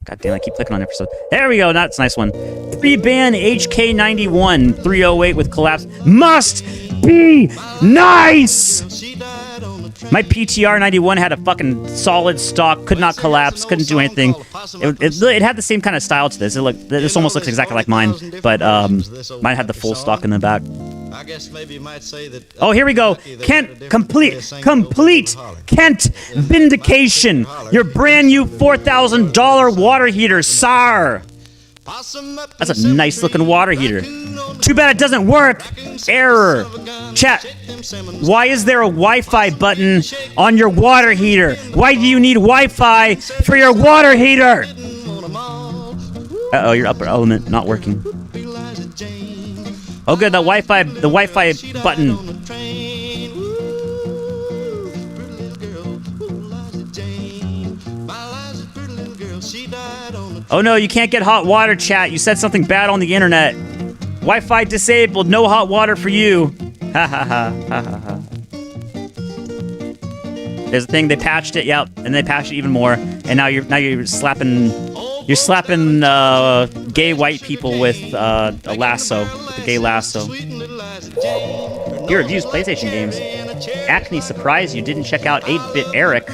God damn, I keep clicking on episode. There we go, that's a nice one. 3-band HK91 308 with collapse. Must be nice! My PTR 91 had a fucking solid stock, could not collapse, couldn't do anything. It had the same kind of style to this. This almost looks exactly like mine, but mine had the full stock in the back. Oh, here we go. Complete Kent Vindication. Your brand new $4,000 water heater, SAR. That's a nice looking water heater. Too bad it doesn't work. Error. Chat. Why is there a Wi-Fi button on your water heater? Why do you need Wi-Fi for your water heater? Uh-oh, your upper element not working. Oh good, the Wi-Fi button. Oh no, you can't get hot water, chat. You said something bad on the internet. Wi-Fi disabled, no hot water for you. Ha ha ha ha ha ha. There's a thing, they patched it, yep, and they patched it even more. And now you're slapping gay white people with a lasso, with a gay lasso. Your reviews PlayStation games. Acne surprised you didn't check out 8-Bit Eric.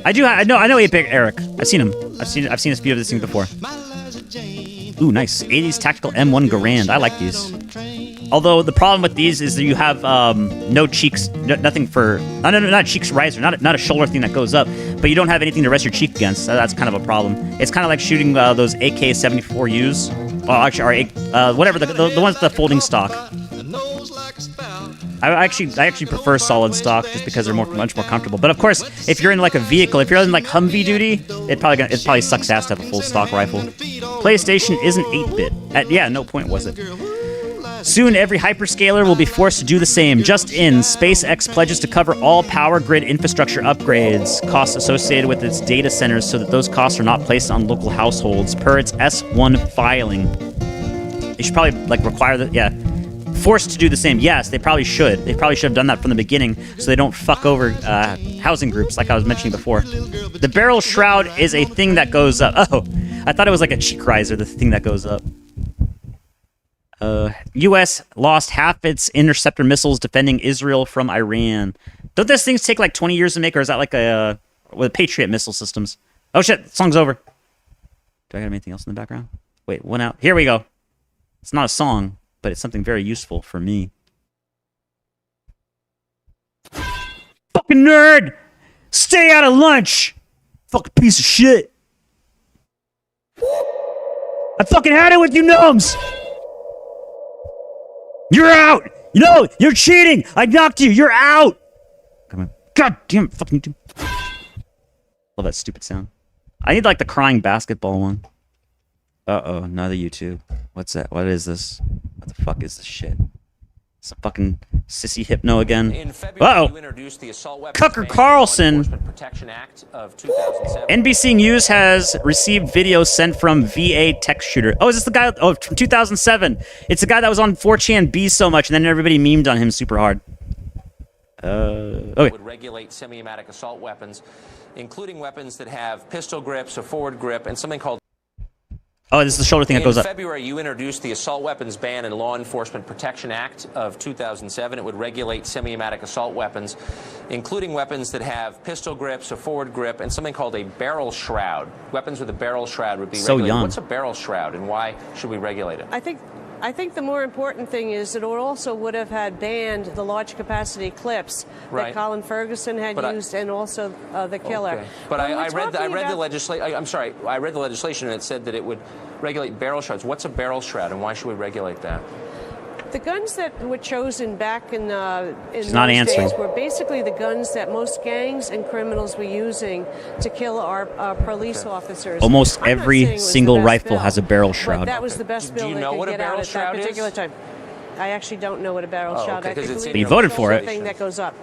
I know 8-Bit Eric. I've seen him. I've seen a few of these things before. Ooh, nice. 80s Tactical M1 Garand. I like these. Although the problem with these is that you have no cheeks, nothing for, not cheeks riser, not a shoulder thing that goes up, but you don't have anything to rest your cheek against. So that's kind of a problem. It's kind of like shooting those AK-74Us, well, actually, whatever the ones with the folding stock. I actually prefer solid stock just because they're much more comfortable. But of course, if you're in like a vehicle, if you're in like Humvee duty, it probably sucks ass to have a full stock rifle. PlayStation isn't 8-bit. Yeah, no point was it. Soon, every hyperscaler will be forced to do the same. Just in, SpaceX pledges to cover all power grid infrastructure upgrades, costs associated with its data centers, so that those costs are not placed on local households, per its S1 filing. They should probably like require that. Yeah. Forced to do the same. Yes, they probably should. They probably should have done that from the beginning so they don't fuck over housing groups like I was mentioning before. The barrel shroud is a thing that goes up. Oh, I thought it was like a cheek riser, the thing that goes up. U.S. lost half its interceptor missiles defending Israel from Iran. Don't those things take like 20 years to make, or is that like with Patriot missile systems? Oh shit, song's over. Do I have anything else in the background? Wait, one out. Here we go. It's not a song, but it's something very useful for me. Fucking nerd! Stay out of lunch! Fucking piece of shit! I fucking had it with you gnomes! You're out! No, you're cheating! I knocked you! You're out! Come on. God damn it, fucking YouTube. Love that stupid sound. I need like the crying basketball one. Uh-oh, another YouTube. What's that? What is this? What the fuck is this shit? It's a fucking sissy hypno again. Uh-oh! Tucker Carlson! NBC News has received video sent from VA tech shooter. Oh, is this the guy? Oh, from 2007. It's the guy that was on 4chan so much, and then everybody memed on him super hard. Okay. Would regulate semi-automatic assault weapons, including weapons that have pistol grips, a forward grip, and something called... Oh, this is the shoulder thing that goes up. In February, you introduced the Assault Weapons Ban and Law Enforcement Protection Act of 2007. It would regulate semi-automatic assault weapons, including weapons that have pistol grips, a forward grip, and something called a barrel shroud. Weapons with a barrel shroud would be regulated. Young. What's a barrel shroud, and why should we regulate it? I think the more important thing is that it also would have had banned the large capacity clips that Colin Ferguson had used, and also the killer. Okay. But I read the legislation. I'm sorry. I read the legislation, and it said that it would regulate barrel shrouds. What's a barrel shroud, and why should we regulate that? The guns that were chosen back in those days were basically the guns that most gangs and criminals were using to kill our police officers. Almost every single rifle has a barrel shroud. That was the best bill they could get out at that particular time. I actually don't know what a barrel shroud is. But you voted for it. Thing that goes up.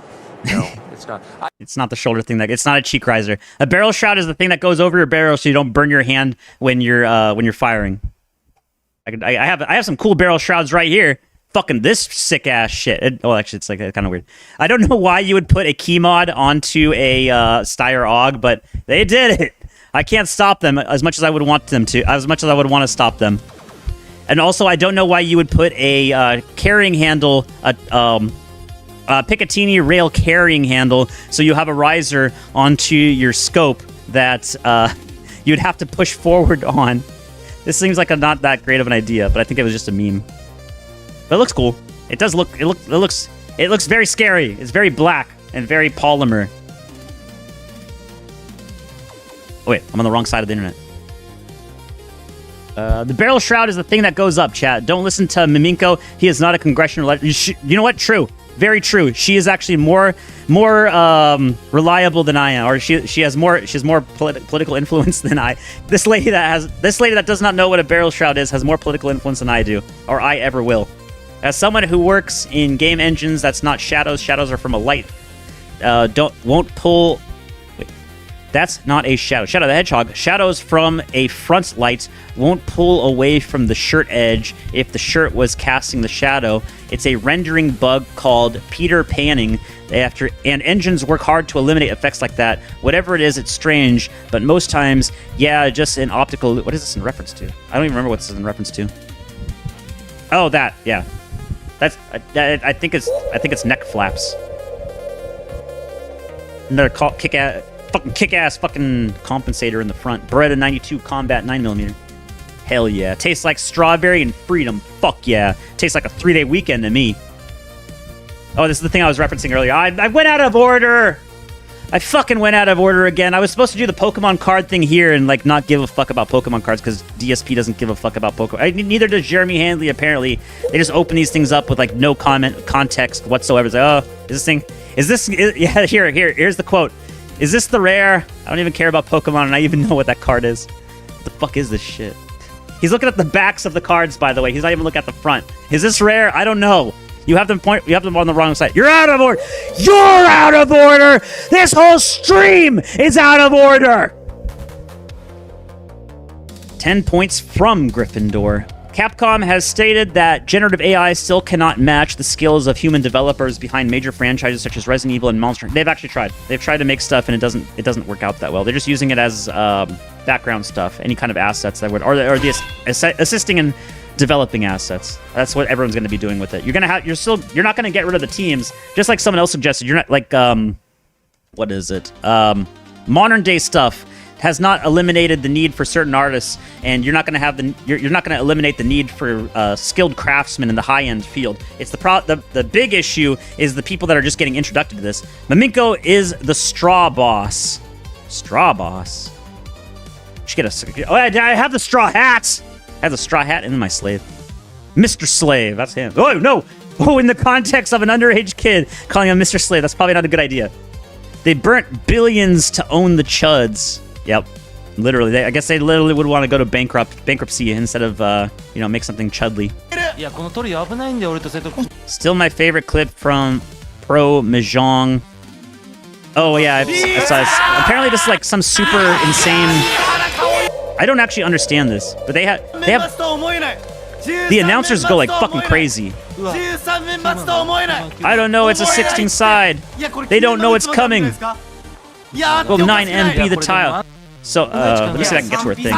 No, it's not. It's not the shoulder thing. It's not a cheek riser. A barrel shroud is the thing that goes over your barrel so you don't burn your hand when you're firing. I have some cool barrel shrouds right here. Fucking this sick ass shit. Actually, it's like kind of weird. I don't know why you would put a key mod onto a Steyr AUG, but they did it. I can't stop them as much as I would want them to. As much as I would want to stop them. And also, I don't know why you would put a carrying handle, a Picatinny rail carrying handle, so you have a riser onto your scope that you'd have to push forward on. This seems like not that great of an idea, but I think it was just a meme. But it looks cool. It does look. It looks very scary. It's very black and very polymer. Oh wait, I'm on the wrong side of the internet. The barrel shroud is the thing that goes up, chat. Don't listen to Miminko. He is not a congressional... You know what? True. Very true. She is actually more reliable than I am, or she has more political influence than I. This lady that does not know what a barrel shroud is has more political influence than I do, or I ever will. As someone who works in game engines, that's not shadows. Shadows are from a light. Won't pull. Wait, that's not a shadow. Shadow the Hedgehog. Shadows from a front light won't pull away from the shirt edge if the shirt was casting the shadow. It's a rendering bug called Peter Panning. And engines work hard to eliminate effects like that. Whatever it is, it's strange, but most times, yeah, just an optical. What is this in reference to? I don't even remember what this is in reference to. Oh, that, yeah. That's I think it's neck flaps. Another kick-ass fucking compensator in the front. Beretta 92 Combat 9mm. Hell yeah. Tastes like strawberry and freedom. Fuck yeah. Tastes like a 3-day weekend to me. Oh, this is the thing I was referencing earlier. I went out of order. I fucking went out of order again. I was supposed to do the Pokemon card thing here and like not give a fuck about Pokemon cards because DSP doesn't give a fuck about Pokemon. Neither does Jeremy Handley, apparently. They just open these things up with like no context whatsoever. It's like, oh, yeah, here's the quote. Is this the rare? I don't even care about Pokemon and I even know what that card is. What the fuck is this shit? He's looking at the backs of the cards, by the way. He's not even looking at the front. Is this rare? I don't know. You have them on the wrong side. You're out of order. You're out of order. This whole stream is out of order. 10 points from Gryffindor. Capcom has stated that generative AI still cannot match the skills of human developers behind major franchises such as Resident Evil and Monster. They've actually tried. They've tried to make stuff and it doesn't work out that well. They're just using it as background stuff, any kind of assets that would, or the assisting in developing assets. That's what everyone's going to be doing with it. You're not going to get rid of the teams, just like someone else suggested. You're not like what is it? Modern day stuff has not eliminated the need for certain artists, and you're not going to have you're not going to eliminate the need for skilled craftsmen in the high end field. It's the big issue is the people that are just getting introduced to this. Miminko is the straw boss. Straw boss. Should get a. Oh, I have the straw hats. I have the straw hat and then my slave. Mr. Slave, that's him. Oh, no. Oh, in the context of an underage kid calling him Mr. Slave, that's probably not a good idea. They burnt billions to own the chuds. Yep. Literally. I guess they literally would want to go to bankruptcy instead of, make something chudly. Still my favorite clip from Pro Mahjong. Oh, yeah. Apparently this is like some super insane... I don't actually understand this, but they have the announcers go like fucking crazy. I don't know, it's a 16 side. They don't know it's coming. Will 9M be the tile? So, let me see if I can get to her thing.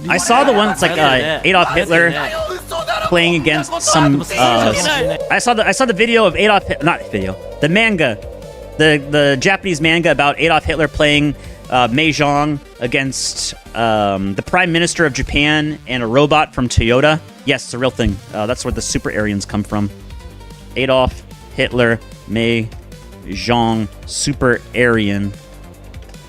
I saw the one that's like Adolf Hitler playing against some. I saw the video of the manga, the Japanese manga about Adolf Hitler playing Mahjong against the Prime Minister of Japan and a robot from Toyota. Yes, it's a real thing. That's where the Super Aryans come from. Adolf Hitler Mahjong Super Aryan.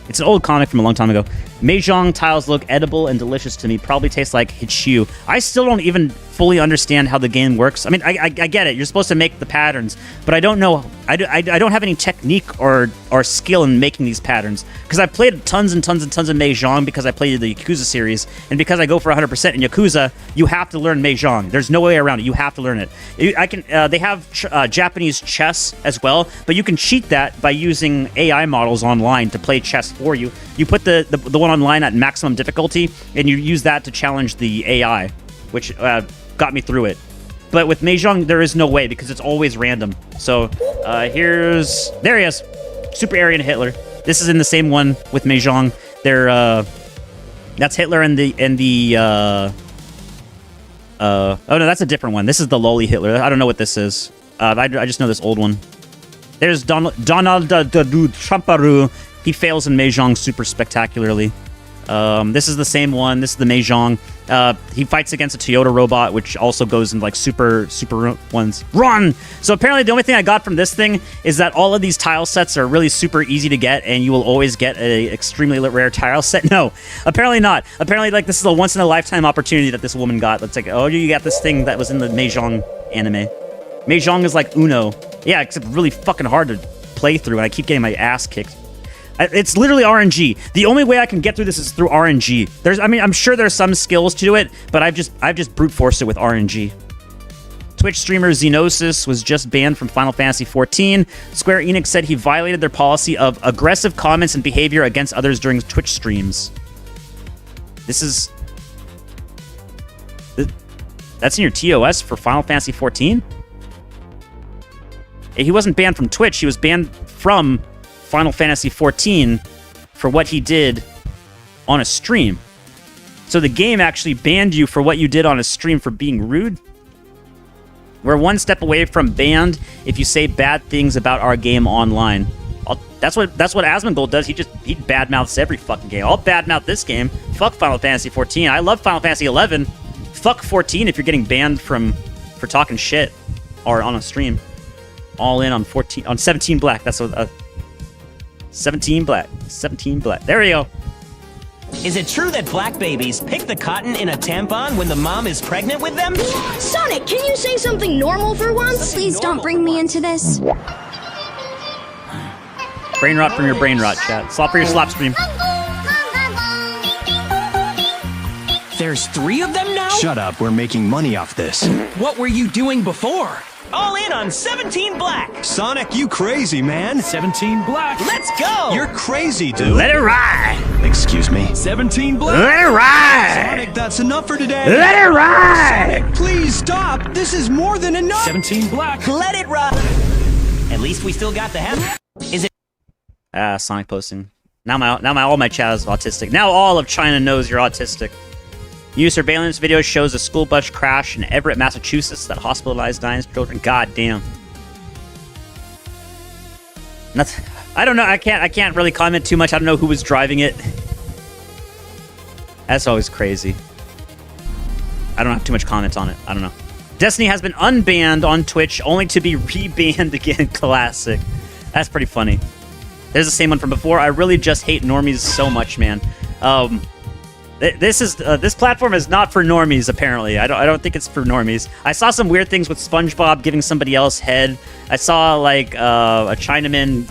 It's an old comic from a long time ago. Mahjong tiles look edible and delicious to me. Probably taste like Hichu. I still don't even fully understand how the game works. I mean, I get it. You're supposed to make the patterns, but I don't know. I don't have any technique or skill in making these patterns because I've played tons and tons and tons of Mahjong because I played the Yakuza series, and because I go for 100% in Yakuza, you have to learn Mahjong. There's no way around it. You have to learn it. They have Japanese chess as well, but you can cheat that by using AI models online to play chess for you. You put the one online at maximum difficulty, and you use that to challenge the AI, which got me through it. But with Mahjong, there is no way because it's always random. So there he is, Super Aryan Hitler. This is in the same one with Mahjong. That's Hitler and the oh no, that's a different one. This is the lowly Hitler. I don't know what this is. I just know this old one. There's Donald Trumparu. He fails in Mahjong super spectacularly. This is the same one. This is the Mahjong. He fights against a Toyota robot, which also goes in like super ones. Run! So apparently the only thing I got from this thing is that all of these tile sets are really super easy to get, and you will always get a extremely rare tile set. No, apparently not. Apparently, like, this is a once-in-a-lifetime opportunity that this woman got. It's like, oh, you got this thing that was in the Mahjong anime. Mahjong is like Uno. Yeah, except really fucking hard to play through, and I keep getting my ass kicked. It's literally RNG. The only way I can get through this is through RNG. I'm sure there's some skills to it, but I've just brute forced it with RNG. Twitch streamer Xenosis was just banned from Final Fantasy XIV. Square Enix said he violated their policy of aggressive comments and behavior against others during Twitch streams. That's in your TOS for Final Fantasy XIV? He wasn't banned from Twitch. He was banned from Final Fantasy XIV for what he did on a stream. So the game actually banned you for what you did on a stream for being rude. We're one step away from banned if you say bad things about our game online. That's what Asmongold does. He badmouths every fucking game. I'll badmouth this game. Fuck Final Fantasy XIV. I love Final Fantasy XI. Fuck 14 if you're getting banned for talking shit or on a stream. All in on 17 Black. That's what 17 Black. 17 Black. There we go. Is it true that black babies pick the cotton in a tampon when the mom is pregnant with them? Sonic, can you say something normal for once? Please don't bring me into this. Brain rot from your brain rot, chat. Slop for your slop stream. There's 3 of them now? Shut up, we're making money off this. What were you doing before? All in on 17 Black. Sonic, you crazy, man. 17 Black. Let's go. You're crazy, dude. Let it ride. Excuse me. 17 Black. Let it ride. Sonic, that's enough for today. Let it ride. Sonic, please stop. This is more than enough. 17 Black. Let it ride. At least we still got the head. Is it? Sonic posting. Now all my chat is autistic. Now all of China knows you're autistic. New surveillance video shows a school bus crash in Everett, Massachusetts that hospitalized 9 children. God damn. I don't know. I can't really comment too much. I don't know who was driving it. That's always crazy. I don't have too much comments on it. I don't know. Destiny has been unbanned on Twitch, only to be rebanned again. Classic. That's pretty funny. There's the same one from before. I really just hate normies so much, man. This platform is not for normies, apparently. I don't think it's for normies. I saw some weird things with SpongeBob giving somebody else head. I saw like a Chinaman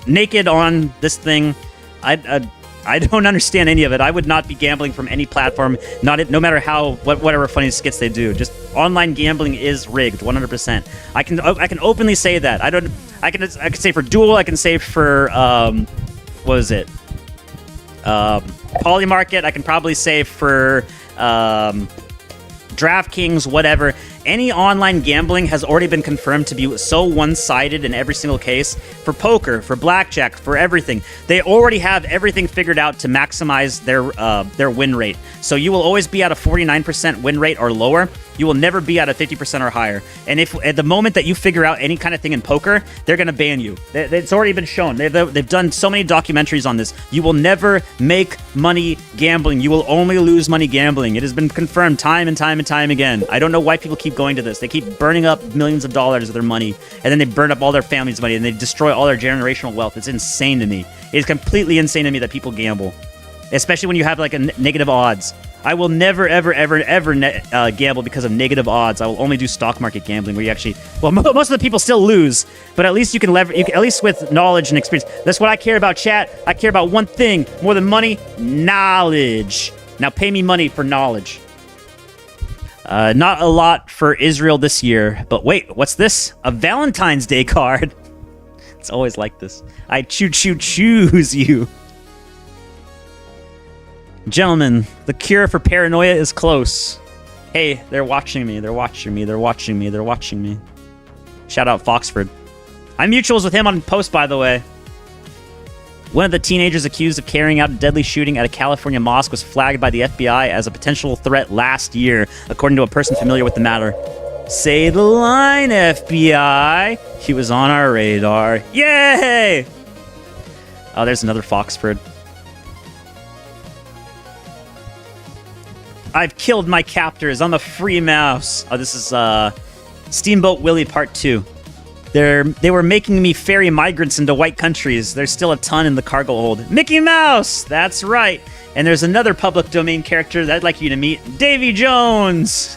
naked on this thing. I don't understand any of it. I would not be gambling from any platform, no matter whatever funny skits they do. Just online gambling is rigged, 100%. I can openly say that. I can say for Duel. I can say for what is it? Polymarket. I can probably say for DraftKings, whatever. Any online gambling has already been confirmed to be so one-sided in every single case. For poker, for blackjack, for everything. They already have everything figured out to maximize their win rate. So you will always be at a 49% win rate or lower. You will never be at a 50% or higher. And if at the moment that you figure out any kind of thing in poker, they're going to ban you. It's already been shown. They've done so many documentaries on this. You will never make money gambling. You will only lose money gambling. It has been confirmed time and time and time again. I don't know why people keep going to this. They keep burning up millions of dollars of their money, and then they burn up all their family's money, and they destroy all their generational wealth. It's insane to me. It is completely insane to me that people gamble, especially when you have like a negative odds. I will never, ever, ever gamble because of negative odds. I will only do stock market gambling where you actually, well, most of the people still lose, but at least you can leverage, at least with knowledge and experience. That's what I care about, chat. I care about one thing more than money: knowledge. Now pay me money for knowledge. Not a lot for Israel this year, but wait, what's this? A Valentine's Day card. It's always like this. I choose you. Gentlemen, the cure for paranoia is close. Hey, they're watching me. They're watching me. They're watching me. They're watching me. Shout out Foxford. I'm mutuals with him on Poast, by the way. One of the teenagers accused of carrying out a deadly shooting at a California mosque was flagged by the FBI as a potential threat last year, according to a person familiar with the matter. Say the line, FBI. He was on our radar. Yay! Oh, there's another Foxford. I've killed my captors. I'm a free mouse. Oh, this is Steamboat Willie Part 2. They were making me ferry migrants into white countries. There's still a ton in the cargo hold. Mickey Mouse! That's right. And there's another public domain character that I'd like you to meet. Davy Jones!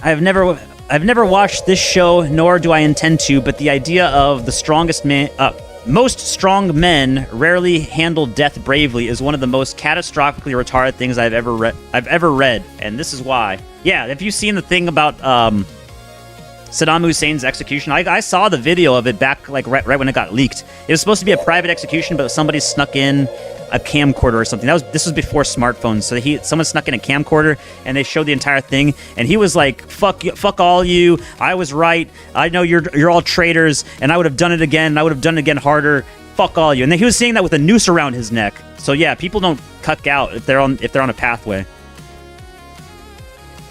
I've never watched this show, nor do I intend to, but the idea of the most strong men rarely handle death bravely is one of the most catastrophically retarded things I've ever read, and this is why. Yeah, have you seen the thing about Saddam Hussein's execution? I saw the video of it back like right when it got leaked. It was supposed to be a private execution, but somebody snuck in a camcorder or something. This was before smartphones. So someone snuck in a camcorder and they showed the entire thing. And he was like, "Fuck all you. I was right. I know you're all traitors. And I would have done it again. I would have done it again harder. Fuck all you." And then he was saying that with a noose around his neck. So yeah, people don't cuck out if they're on a pathway.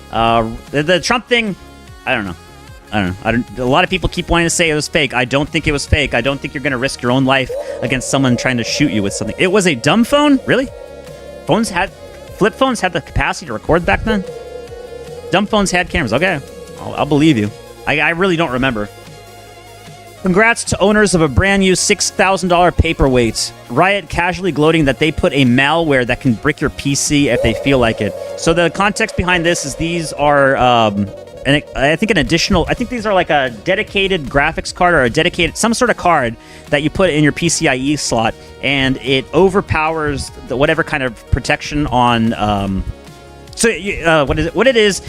The Trump thing, I don't know. A lot of people keep wanting to say it was fake. I don't think it was fake. I don't think you're going to risk your own life against someone trying to shoot you with something. It was a dumb phone? Really? Flip phones had the capacity to record back then? Dumb phones had cameras. Okay. I'll believe you. I really don't remember. Congrats to owners of a brand new $6,000 paperweight. Riot casually gloating that they put a malware that can brick your PC if they feel like it. So the context behind this is these are... and I think these are like a dedicated graphics card or some sort of card that you put in your PCIe slot, and it overpowers whatever kind of protection on. What it is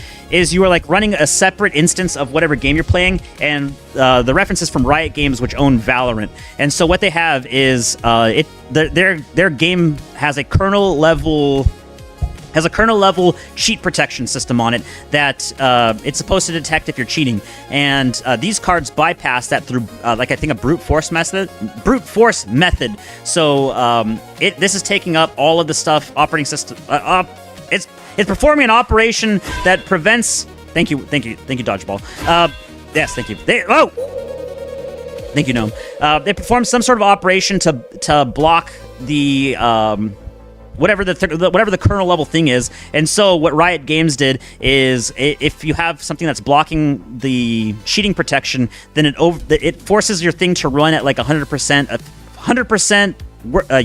you are like running a separate instance of whatever game you're playing, and the reference is from Riot Games, which own Valorant. And so what they have is their game has a kernel level cheat protection system on it that it's supposed to detect if you're cheating, and these cards bypass that through I think a brute force method. So this is taking up all of the stuff operating system. It's performing an operation that prevents. Thank you, Dodgeball. Yes, thank you. Thank you, Gnome. They perform some sort of operation to block the. Whatever the kernel level thing is. And so what Riot Games did is if you have something that's blocking the cheating protection, then it forces your thing to run at like 100%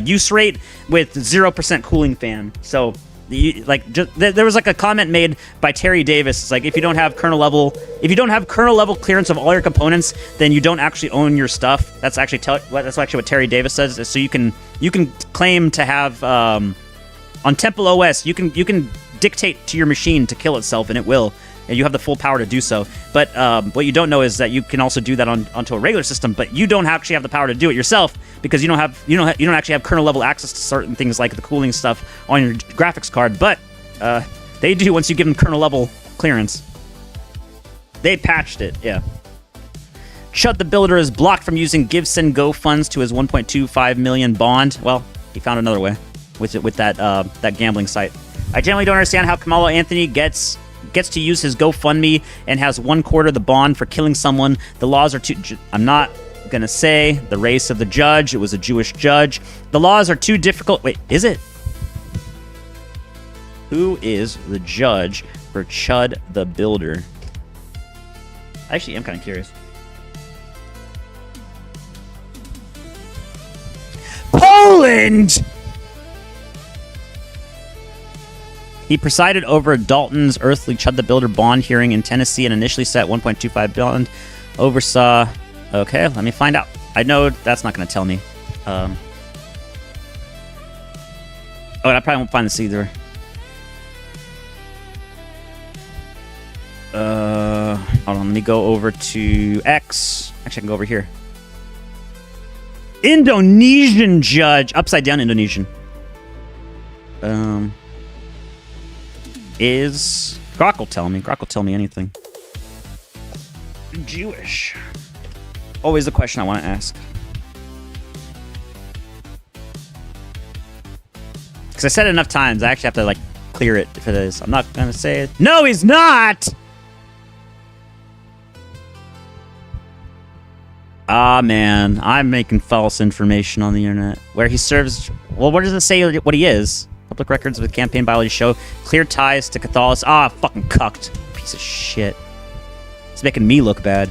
use rate with 0% cooling fan. So there was like a comment made by Terry Davis. It's like, if you don't have kernel level clearance of all your components, then you don't actually own your stuff. That's actually what Terry Davis says. So you can claim to have on Temple OS, you can dictate to your machine to kill itself, and it will, and you have the full power to do so. But what you don't know is that you can also do that onto a regular system, but you don't actually have the power to do it yourself because you don't actually have kernel level access to certain things like the cooling stuff on your graphics card. But they do once you give them kernel level clearance. They patched it, yeah. Chud the Builder is blocked from using Give Send Go funds to his 1.25 million bond. Well, he found another way with that gambling site. I generally don't understand how Kamala Anthony gets to use his GoFundMe and has 1/4 the bond for killing someone. The laws are too... I'm not gonna say the race of the judge. It was a Jewish judge. The laws are too difficult... Wait, is it? Who is the judge for Chud the Builder? Actually, I'm kind of curious. Poland! He presided over Dalton's earthly Chud the Builder bond hearing in Tennessee and initially set 1.25 bond. Oversaw... Okay, let me find out. I know that's not going to tell me. Oh, I probably won't find this either. Hold on, let me go over to X. Actually, I can go over here. Indonesian judge. Upside down Indonesian. Is... Grok will tell me. Grok will tell me anything. Jewish. Always the question I want to ask. Because I said it enough times, I actually have to, like, clear it if it is. I'm not going to say it. No, he's not! Ah, man. I'm making false information on the internet. Where he serves... Well, what does it say what he is? Public records of the campaign biology show clear ties to Catholicism. Ah, fucking cucked. Piece of shit. It's making me look bad.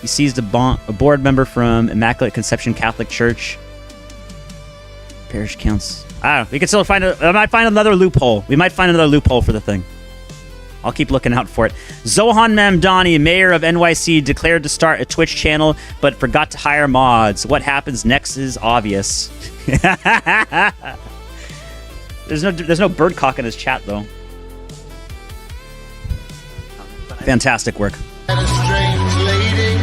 He seized a board member from Immaculate Conception Catholic Church. Parish counts. I don't know. We can still find I might find another loophole. We might find another loophole for the thing. I'll keep looking out for it. Zohan Mamdani, mayor of NYC, declared to start a Twitch channel, but forgot to hire mods. What happens next is obvious. There's no birdcock in his chat, though. Fantastic work. And a strange lady,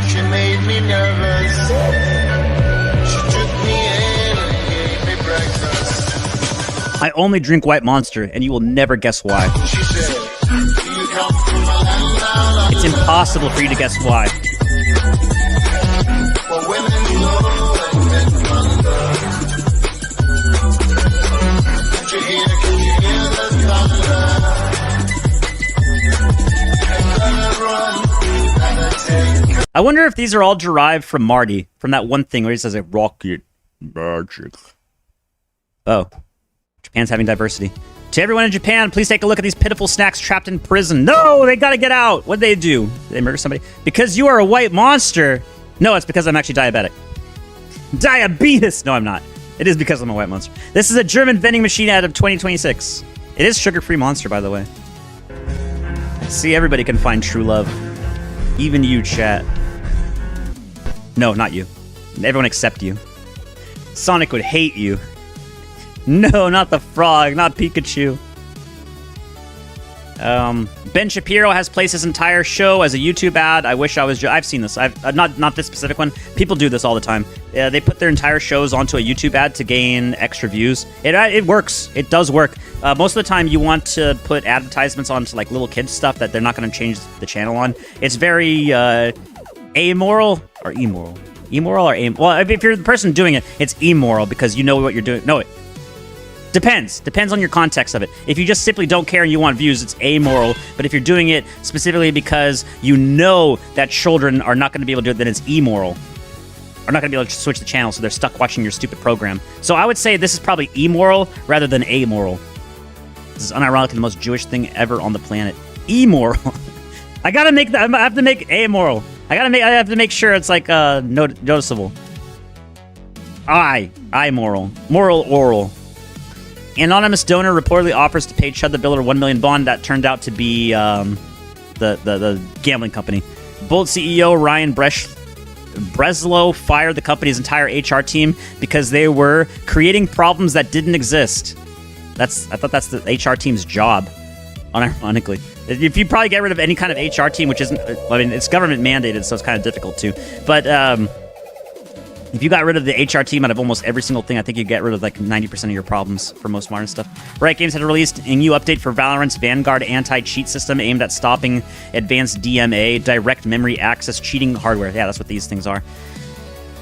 she made me nervous. She took me in and gave me breakfast. I only drink White Monster, and you will never guess why. She said, you come from a land It's impossible for you to guess why. for women low and men wonder. Can you hear the thunder? I wonder if these are all derived from Marty, from that one thing where he says a rocket magic. Oh. Japan's having diversity. To everyone in Japan, please take a look at these pitiful snacks trapped in prison. No, they gotta get out. What'd they do? Did they murder somebody? Because you are a white monster. No, it's because I'm actually diabetic. Diabetes! No, I'm not. It is because I'm a white monster. This is a German vending machine ad of 2026. It is sugar-free Monster, by the way. See, everybody can find true love. Even you, chat. No, not you. Everyone except you. Sonic would hate you. No, not the frog, not Pikachu. Ben Shapiro has placed his entire show as a YouTube ad. I wish I was. I've seen this. I've not this specific one. People do this all the time. They put their entire shows onto a YouTube ad to gain extra views. It works. It does work. Most of the time, you want to put advertisements onto like little kids stuff that they're not going to change the channel on. It's very amoral or immoral. Immoral or amoral. Well, if you're the person doing it, it's immoral because you know what you're doing. No, it depends on your context of it. If you just simply don't care and you want views, it's amoral. But if you're doing it specifically because you know that children are not going to be able to do it, then it's immoral. Are not going to be able to switch the channel, so they're stuck watching your stupid program. So I would say this is probably immoral rather than amoral. This is unironically the most Jewish thing ever on the planet. Immoral. I gotta make that. I have to make amoral. I have to make sure it's like noticeable. Moral. Moral oral. Anonymous donor reportedly offers to pay Chud the Biller 1 million bond. That turned out to be the gambling company. Bolt CEO Ryan Breslow fired the company's entire HR team because they were creating problems that didn't exist. I thought that's the HR team's job, unironically. If you probably get rid of any kind of HR team, which isn't, I mean, it's government mandated, so it's kind of difficult too. But if you got rid of the HR team out of almost every single thing, I think you get rid of like 90% of your problems for most modern stuff. Riot Games had released a new update for Valorant's Vanguard anti-cheat system aimed at stopping advanced DMA, direct memory access cheating hardware. Yeah, that's what these things are.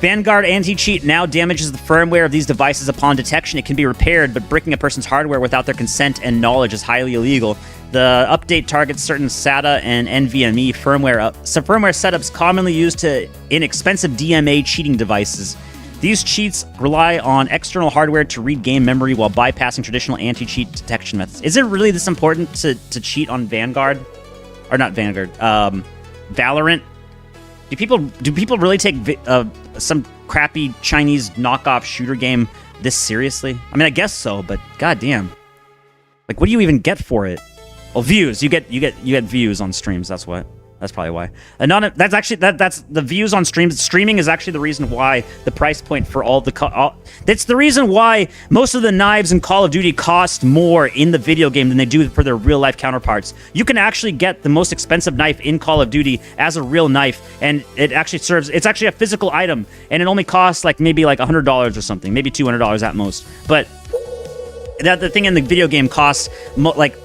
Vanguard anti-cheat now damages the firmware of these devices upon detection. It can be repaired, but breaking a person's hardware without their consent and knowledge is highly illegal. The update targets certain SATA and NVMe firmware setups commonly used to inexpensive DMA cheating devices. These cheats rely on external hardware to read game memory while bypassing traditional anti-cheat detection methods. Is it really this important to cheat on Vanguard? Or not Vanguard, Valorant? Do people really take some crappy Chinese knockoff shooter game this seriously? I mean, I guess so, but goddamn, like, what do you even get for it? Well, views. You get views on streams. That's what. That's probably why. And that's actually that's the views on streams. Streaming is actually the reason why the price point for that's the reason why most of the knives in Call of Duty cost more in the video game than they do for their real life counterparts. You can actually get the most expensive knife in Call of Duty as a real knife, and it actually serves. It's actually a physical item, and it only costs maybe $100 or something, maybe $200 at most. But that the thing in the video game costs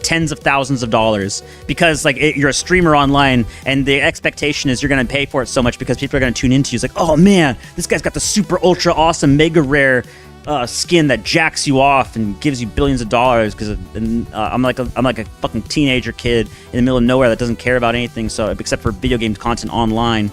tens of thousands of dollars because you're a streamer online and the expectation is you're going to pay for it so much because people are going to tune into you. It's like, oh man, this guy's got the super ultra awesome mega rare skin that jacks you off and gives you billions of dollars because I'm like a fucking teenager kid in the middle of nowhere that doesn't care about anything except for video game content online.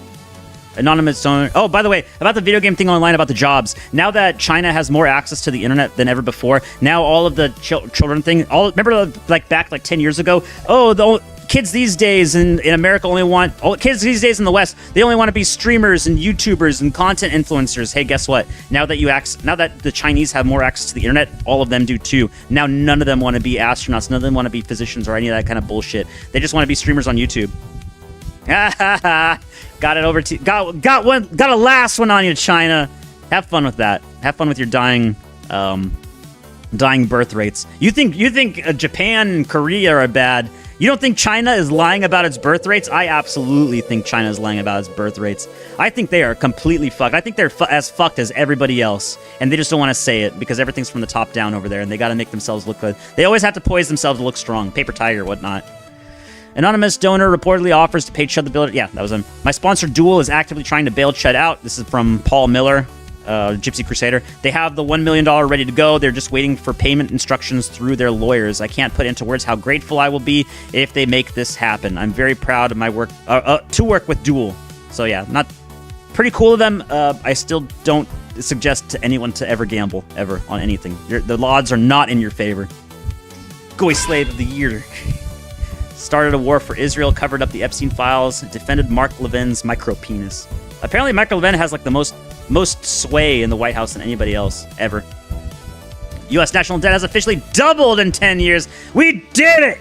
Anonymous donor. Oh, by the way, about the video game thing online about the jobs. Now that China has more access to the internet than ever before, now all of the children thing. Remember, like back like 10 years ago. Oh, the kids these days in America only want. Kids these days in the West, they only want to be streamers and YouTubers and content influencers. Hey, guess what? Now that the Chinese have more access to the internet, all of them do too. Now none of them want to be astronauts. None of them want to be physicians or any of that kind of bullshit. They just want to be streamers on YouTube. Got it over to got a last one on you, China. Have fun with that. Have fun with your dying birth rates. You think Japan and Korea are bad? You don't think China is lying about its birth rates? I absolutely think China is lying about its birth rates. I think they are completely fucked. I think they're as fucked as everybody else, and they just don't want to say it because everything's from the top down over there, and they got to make themselves look good. They always have to poise themselves to look strong. Paper tiger, whatnot. Anonymous donor reportedly offers to pay Chud the Builder. Yeah, that was him. My sponsor, Duel, is actively trying to bail Chud out. This is from Paul Miller, Gypsy Crusader. They have the $1 million ready to go. They're just waiting for payment instructions through their lawyers. I can't put into words how grateful I will be if they make this happen. I'm very proud of my work to work with Duel. So yeah, not pretty cool of them. I still don't suggest to anyone to ever gamble ever on anything. The odds are not in your favor. Goy Slave of the Year. Started a war for Israel, covered up the Epstein files, defended Mark Levin's micropenis. Apparently, Mark Levin has like the most sway in the White House than anybody else ever. U.S. national debt has officially doubled in 10 years. We did it!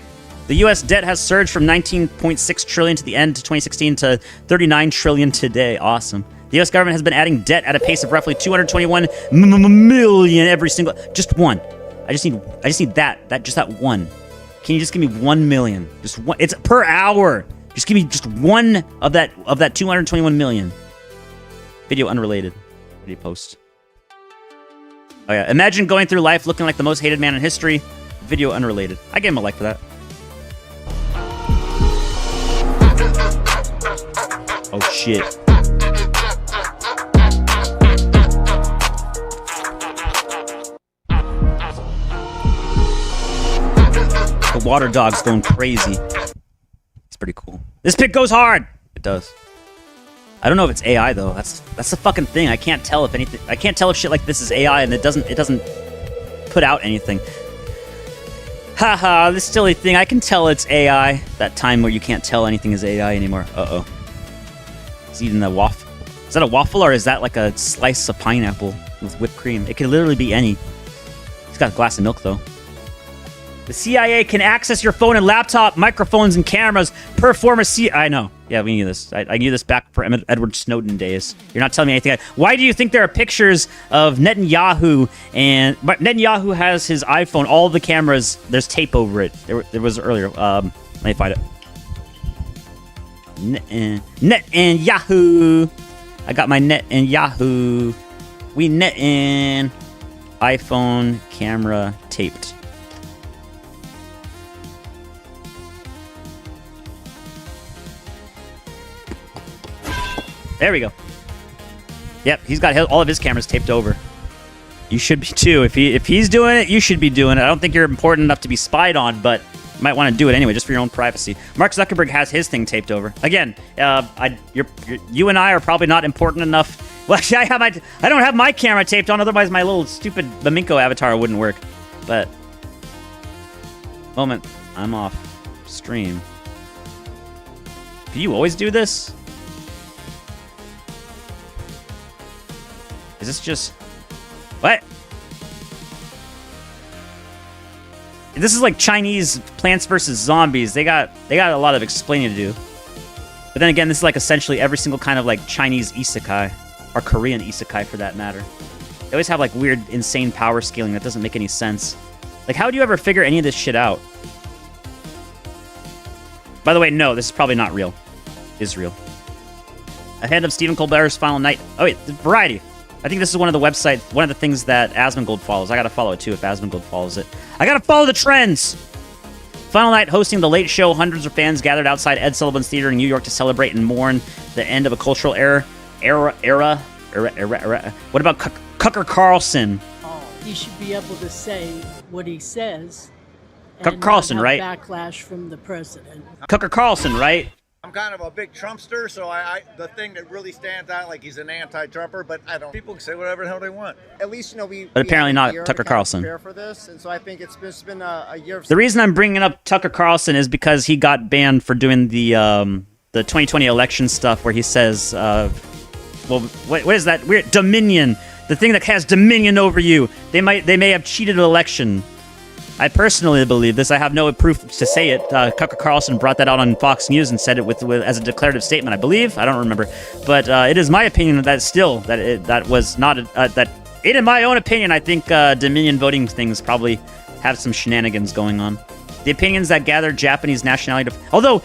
The U.S. debt has surged from 19.6 trillion to the end of 2016 to 39 trillion today. Awesome. The U.S. government has been adding debt at a pace of roughly 221 million every single. Just one. I just need that one. Can you just give me 1 million? Just one. It's per hour. Just give me just one of that 221 million. Video unrelated. Video post. Oh yeah. Imagine going through life looking like the most hated man in history. Video unrelated. I gave him a like for that. Oh shit. The water dog's going crazy. It's pretty cool. This pick goes hard. It does. I don't know if it's AI though. That's the fucking thing. I can't tell if anything. I can't tell if shit like this is AI and it doesn't put out anything. Haha, this silly thing. I can tell it's AI. That time where you can't tell anything is AI anymore. Uh-oh. He's eating a waffle. Is that a waffle or is that like a slice of pineapple with whipped cream? It could literally be any. He's got a glass of milk though. The CIA can access your phone and laptop, microphones, and cameras per former I know. Yeah, we knew this. I knew this back for Edward Snowden days. You're not telling me anything. Why do you think there are pictures of Netanyahu? But Netanyahu has his iPhone. All the cameras, there's tape over it. There was earlier. Let me find it. Netanyahu. I got my Netanyahu. We Netin. iPhone camera taped. There we go. Yep, he's got all of his cameras taped over. You should be too. If he's doing it, you should be doing it. I don't think you're important enough to be spied on, but you might want to do it anyway, just for your own privacy. Mark Zuckerberg has his thing taped over. Again, you and I are probably not important enough. Well, actually, I don't have my camera taped on, otherwise my little stupid Baminko avatar wouldn't work. But moment, I'm off stream. Do you always do this? Is this just... What? This is like Chinese Plants vs. Zombies. They got a lot of explaining to do. But then again, this is like essentially every single kind of like Chinese isekai. Or Korean isekai for that matter. They always have like weird, insane power scaling that doesn't make any sense. Like, how do you ever figure any of this shit out? By the way, no, this is probably not real. Israel. Ahead of Stephen Colbert's final night... Oh wait, Variety. I think this is one of the websites, one of the things that Asmongold follows. I gotta follow it too if Asmongold follows it. I gotta follow the trends! Final night hosting The Late Show. Hundreds of fans gathered outside Ed Sullivan's Theater in New York to celebrate and mourn the end of a cultural era. What about Tucker Carlson? He should be able to say what he says. Tucker Carlson, right? Backlash from the president. Tucker Carlson, right? I'm kind of a big Trumpster, so the thing that really stands out, like he's an anti-Trumper, but I don't. People can say whatever the hell they want. At least, you know, we. But apparently not Tucker Carlson. Prepare for this, and so I think it's been a year. Of the reason I'm bringing up Tucker Carlson is because he got banned for doing the 2020 election stuff, where he says, "Well, what is that weird Dominion? The thing that has dominion over you. They may have cheated an election." I personally believe this. I have no proof to say it. Tucker Carlson brought that out on Fox News and said it with as a declarative statement, I believe. I don't remember, but it is my opinion that was not that. In my own opinion, I think Dominion voting things probably have some shenanigans going on. The opinions that gather Japanese nationality. Although,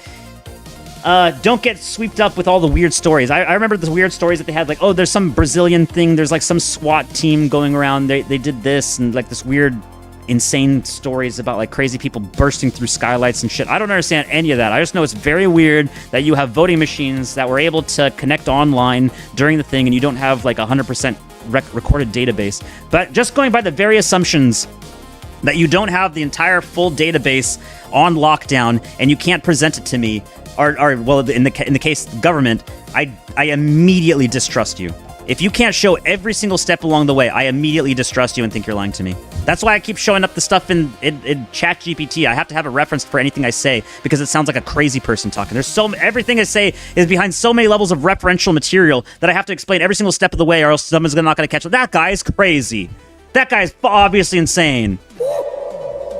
don't get swept up with all the weird stories. I remember the weird stories that they had, like, oh, there's some Brazilian thing. There's like some SWAT team going around. They did this and like this weird, insane stories about like crazy people bursting through skylights and shit. I don't understand any of that. I just know it's very weird that you have voting machines that were able to connect online during the thing and you don't have like 100% recorded database. But just going by the very assumptions that you don't have the entire full database on lockdown and you can't present it to me, or well, in the case of the government, I immediately distrust you. If you can't show every single step along the way, I immediately distrust you and think you're lying to me. That's why I keep showing up the stuff in ChatGPT. I have to have a reference for anything I say because it sounds like a crazy person talking. Everything I say is behind so many levels of referential material that I have to explain every single step of the way, or else someone's not going to catch it. That guy's crazy. That guy's obviously insane.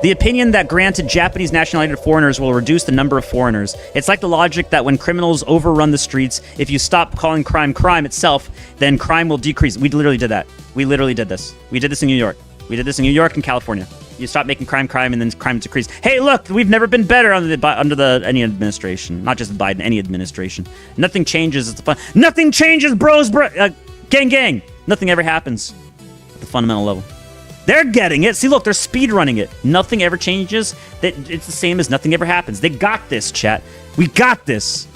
The opinion that granted Japanese nationality to foreigners will reduce the number of foreigners. It's like the logic that when criminals overrun the streets, if you stop calling crime crime itself, then crime will decrease. We literally did that. We literally did this. We did this in New York. We did this in New York and California. You stop making crime crime and then crime decreased. Hey, look, we've never been better under any administration. Not just Biden, any administration. Nothing changes. It's fun. Nothing changes, bros, gang. Nothing ever happens at the fundamental level. They're getting it. See, look, they're speed running it. Nothing ever changes. It's the same as nothing ever happens. They got this, chat. We got this.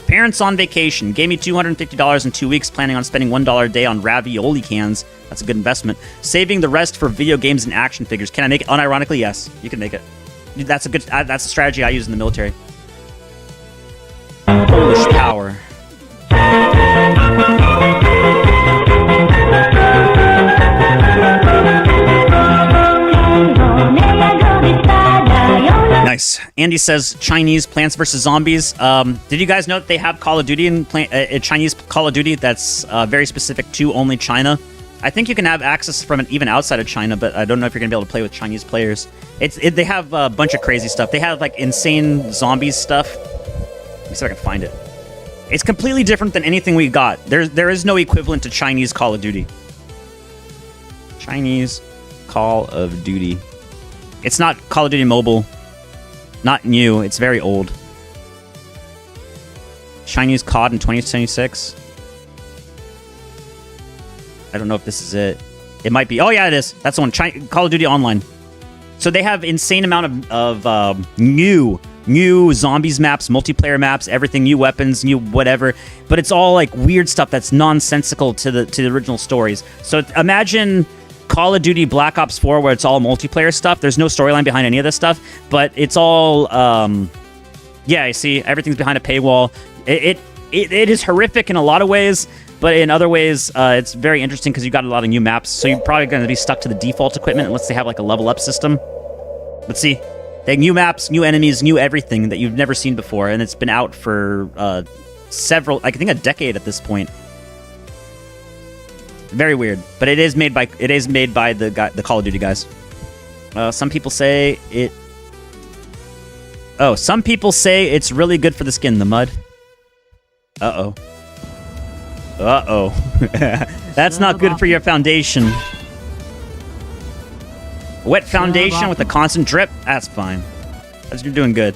Parents on vacation. Gave me $250 in 2 weeks, planning on spending $1 a day on ravioli cans. That's a good investment. Saving the rest for video games and action figures. Can I make it? Unironically, yes. You can make it. That's a strategy I use in the military. Polish power. Nice. Andy says Chinese Plants vs. Zombies. Did you guys know that they have Call of Duty in Chinese Call of Duty that's very specific to only China? I think you can have access from it even outside of China, but I don't know if you're going to be able to play with Chinese players. They have a bunch of crazy stuff. They have like insane zombies stuff. Let me see if I can find it. It's completely different than anything we got. There is no equivalent to Chinese Call of Duty. Chinese Call of Duty. It's not Call of Duty Mobile. Not new. It's very old. Chinese COD in 2026. I don't know if this is it. It might be. Oh, yeah, it is. That's the one. Call of Duty Online. So they have insane amount of new zombies maps, multiplayer maps, everything, new weapons, new whatever. But it's all like weird stuff that's nonsensical to the original stories. So imagine Call of Duty Black Ops 4 where it's all multiplayer stuff. There's no storyline behind any of this stuff, but it's all yeah, you see, everything's behind a paywall. It is horrific in a lot of ways, but in other ways it's very interesting because you got a lot of new maps, so you're probably going to be stuck to the default equipment unless they have like a level up system. But see, they have new maps, new enemies, new everything that you've never seen before, and it's been out for I think a decade at this point. Very weird, but it is made by the Call of Duty guys. Some people say it. Oh, some people say it's really good for the skin. The mud. Uh oh. That's not good for your foundation. Wet foundation with a constant drip. That's fine. You're doing good.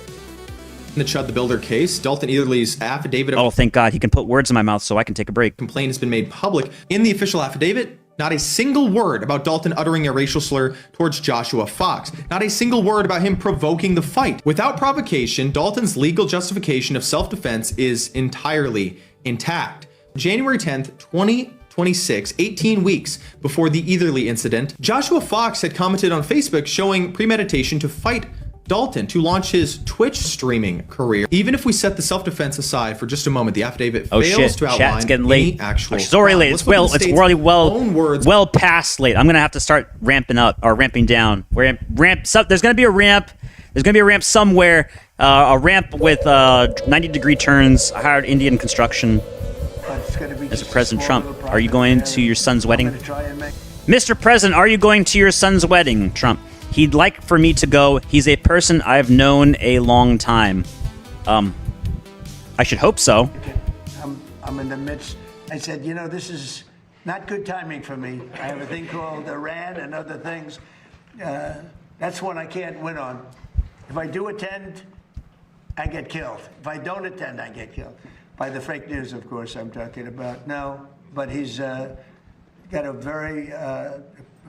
In the Chud the Builder case, Dalton Eatherly's affidavit of... Oh, thank God. He can put words in my mouth so I can take a break. ...complaint has been made public. In the official affidavit, not a single word about Dalton uttering a racial slur towards Joshua Fox. Not a single word about him provoking the fight. Without provocation, Dalton's legal justification of self-defense is entirely intact. January 10th, 2026, 18 weeks before the Eatherly incident, Joshua Fox had commented on Facebook showing premeditation to fight Dalton to launch his Twitch streaming career. Even if we set the self-defense aside for just a moment, the affidavit fails to outline Chat's getting late. any actual. It's already late. It's really own words. well past late. I'm gonna have to start ramping up or ramping down. There's gonna be a ramp. There's gonna be a ramp somewhere. A ramp with 90-degree turns. Hired Indian construction. Mr. President Trump, are you going to your son's wedding? Mr. President, are you going to your son's wedding? Trump. He'd like for me to go. He's a person I've known a long time. I should hope so. I'm in the midst. I said, you know, this is not good timing for me. I have a thing called Iran and other things. That's one I can't win on. If I do attend, I get killed. If I don't attend, I get killed. By the fake news, of course, I'm talking about. No, but he's got a very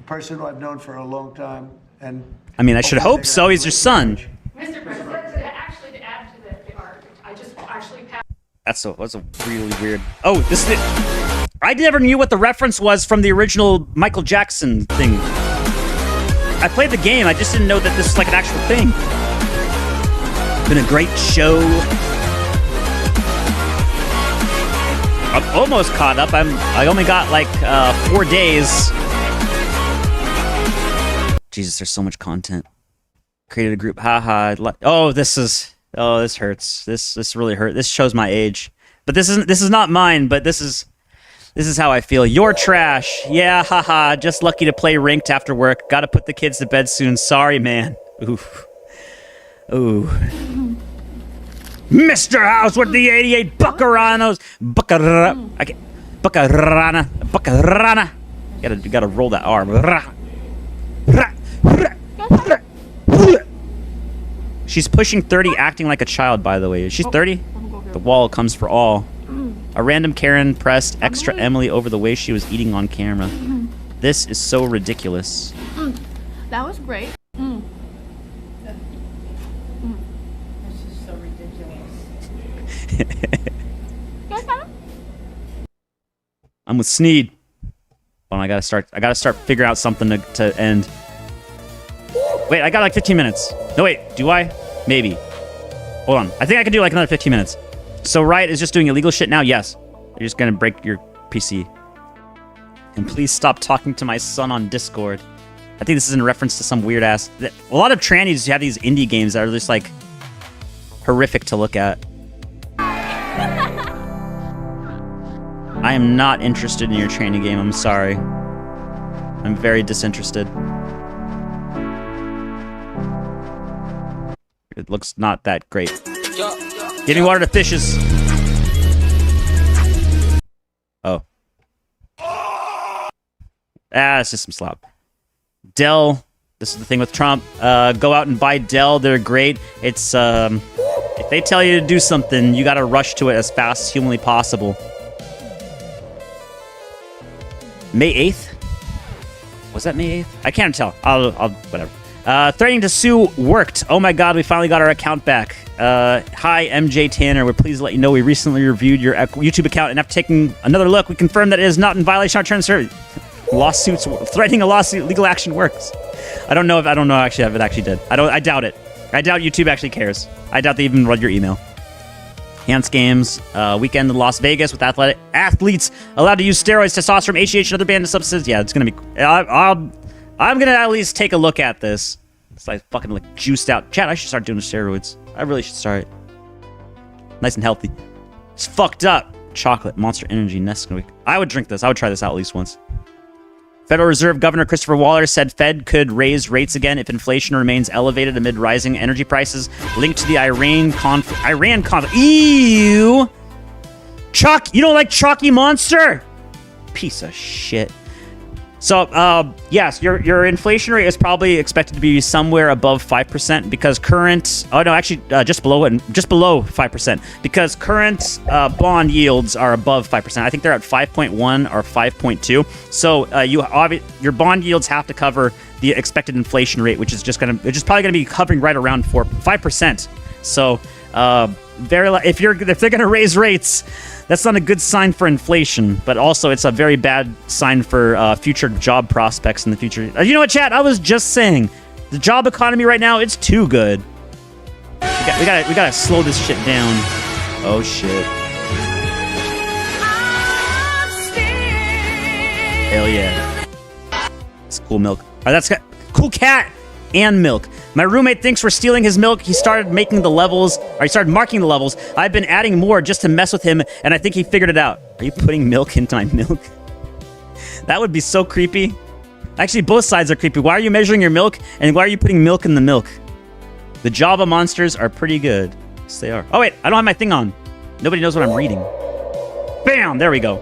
person who I've known for a long time. And I mean, I should hope so. He's your son. Mr. President, actually, to add to the argument, I just actually passed. That's a really weird. Oh, this is it. I never knew what the reference was from the original Michael Jackson thing. I played the game. I just didn't know that this is like an actual thing. Been a great show. I'm almost caught up. I only got like 4 days. Jesus, there's so much content. Created a group. Haha. Oh, this hurts. This really hurt. This shows my age. But this is not mine, but this is how I feel. You're trash. Yeah, haha. Just lucky to play ranked after work. Gotta put the kids to bed soon. Sorry, man. Oof. Ooh. Mr. House with the 88 bucaranos. Bucarana. You gotta roll that arm. She's pushing 30, acting like a child, by the way. Is she 30? The wall comes for all. A random Karen pressed extra Emily over the way she was eating on camera. This is so ridiculous. That was great. This is so ridiculous. I'm with Sneed. Oh, I gotta start figuring out something to end. Wait, I got like 15 minutes. No, wait, do I? Maybe. Hold on. I think I can do like another 15 minutes. So Riot is just doing illegal shit now? Yes. You're just gonna break your PC. And please stop talking to my son on Discord. I think this is in reference to some weird ass... A lot of trannies have these indie games that are just like horrific to look at. I am not interested in your tranny game, I'm sorry. I'm very disinterested. It looks not that great. Give me water to fishes. Oh. It's just some slop. Dell. This is the thing with Trump. Go out and buy Dell. They're great. It's, if they tell you to do something, you gotta rush to it as fast as humanly possible. May 8th? Was that May 8th? I can't tell. I'll whatever. Threatening to sue worked. Oh my god, we finally got our account back. Hi, MJ Tanner. We're pleased to let you know we recently reviewed your YouTube account, and after taking another look, we confirmed that it is not in violation of our terms of service. Lawsuits, threatening a lawsuit, legal action works. I don't know actually if it actually did. I doubt it. I doubt YouTube actually cares. I doubt they even read your email. Hans Games, weekend in Las Vegas with athletes allowed to use steroids, testosterone, HGH, and other banned substances. Yeah, it's gonna be. I'm gonna at least take a look at this. It's like fucking like juiced out. Chat, I should start doing the steroids. I really should start. Nice and healthy. It's fucked up. Chocolate, Monster Energy, Nesquik. I would drink this. I would try this out at least once. Federal Reserve Governor Christopher Waller said Fed could raise rates again if inflation remains elevated amid rising energy prices linked to the Iran conflict. Ew! Chalk, you don't like Chalky Monster? Piece of shit. So, yes, your inflation rate is probably expected to be somewhere above 5% because current... Oh, no, actually, just below 5% because current bond yields are above 5%. I think they're at 5.1 or 5.2. So, your bond yields have to cover the expected inflation rate, which is probably going to be hovering right around 5%. So, if they're going to raise rates... That's not a good sign for inflation, but also it's a very bad sign for future job prospects in the future. You know what, chat? I was just saying, The job economy right now, it's too good. We gotta slow this shit down. Oh shit. Hell yeah. It's cool milk. Oh, that's got cool cat and milk. My roommate thinks we're stealing his milk. He started marking the levels. I've been adding more just to mess with him, and I think he figured it out. Are you putting milk into my milk? That would be so creepy. Actually, both sides are creepy. Why are you measuring your milk, and why are you putting milk in the milk? The Java monsters are pretty good. Yes, they are. Oh, wait. I don't have my thing on. Nobody knows what I'm reading. Bam! There we go.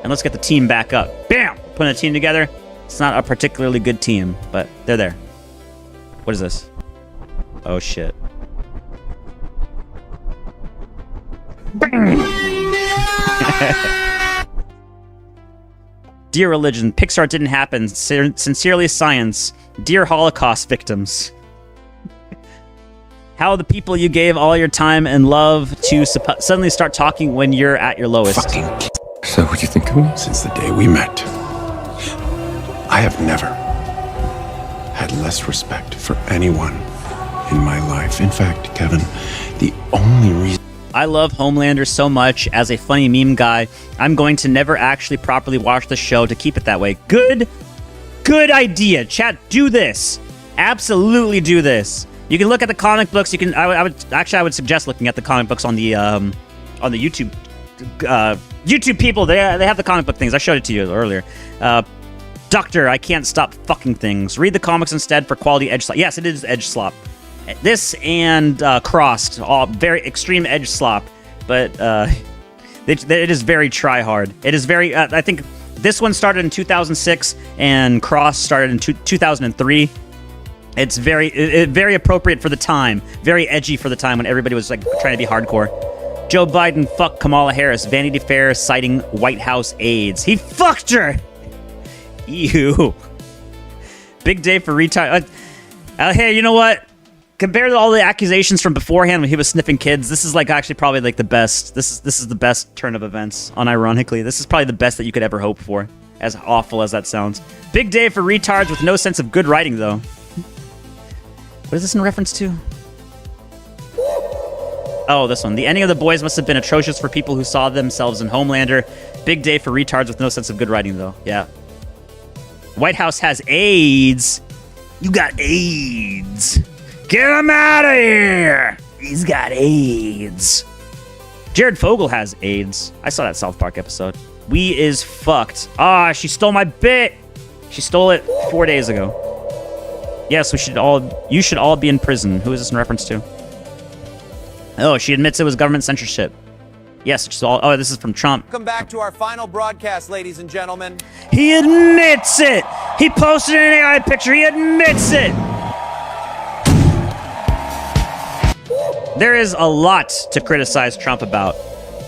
And let's get the team back up. Bam! Putting a team together. It's not a particularly good team, but they're there. What is this? Oh, shit. Dear religion, Pixar didn't happen. Sincerely science. Dear Holocaust victims. How the people you gave all your time and love to suddenly start talking when you're at your lowest. So what do you think of me? Since the day we met, I have never had less respect for anyone in my life. In fact, Kevin, the only reason I love Homelander so much as a funny meme guy, I'm going to never actually properly watch the show to keep it that way. Good idea. Chat, do this. Absolutely do this. You can look at the comic books. You can. I would suggest looking at the comic books on the YouTube YouTube people. They have the comic book things. I showed it to you earlier. Doctor, I can't stop fucking things. Read the comics instead for quality edge slop. Yes, it is edge slop. This and Crossed, all very extreme edge slop, but it is very try hard. It is very. I think this one started in 2006 and Cross started in 2003. It's very appropriate for the time. Very edgy for the time when everybody was like trying to be hardcore. Joe Biden fucked Kamala Harris. Vanity Fair citing White House aides. He fucked her. Ew. Big day for retire. Hey, you know what? Compared to all the accusations from beforehand when he was sniffing kids, this is like actually probably like the best. This is the best turn of events. Unironically, this is probably the best that you could ever hope for. As awful as that sounds. Big day for retards with no sense of good writing, though. What is this in reference to? Oh, this one. The ending of The Boys must have been atrocious for people who saw themselves in Homelander. Big day for retards with no sense of good writing, though. Yeah. White House has AIDS. You got AIDS. Get him out of here. He's got AIDS. Jared Fogle has AIDS. I saw that South Park episode. We is fucked. Ah, she stole my bit. She stole it 4 days ago. Yes, you should all be in prison. Who is this in reference to? Oh, she admits it was government censorship. Yes, this is from Trump. Welcome back to our final broadcast, ladies and gentlemen. He admits it. He posted an AI picture. He admits it. There is a lot to criticize Trump about.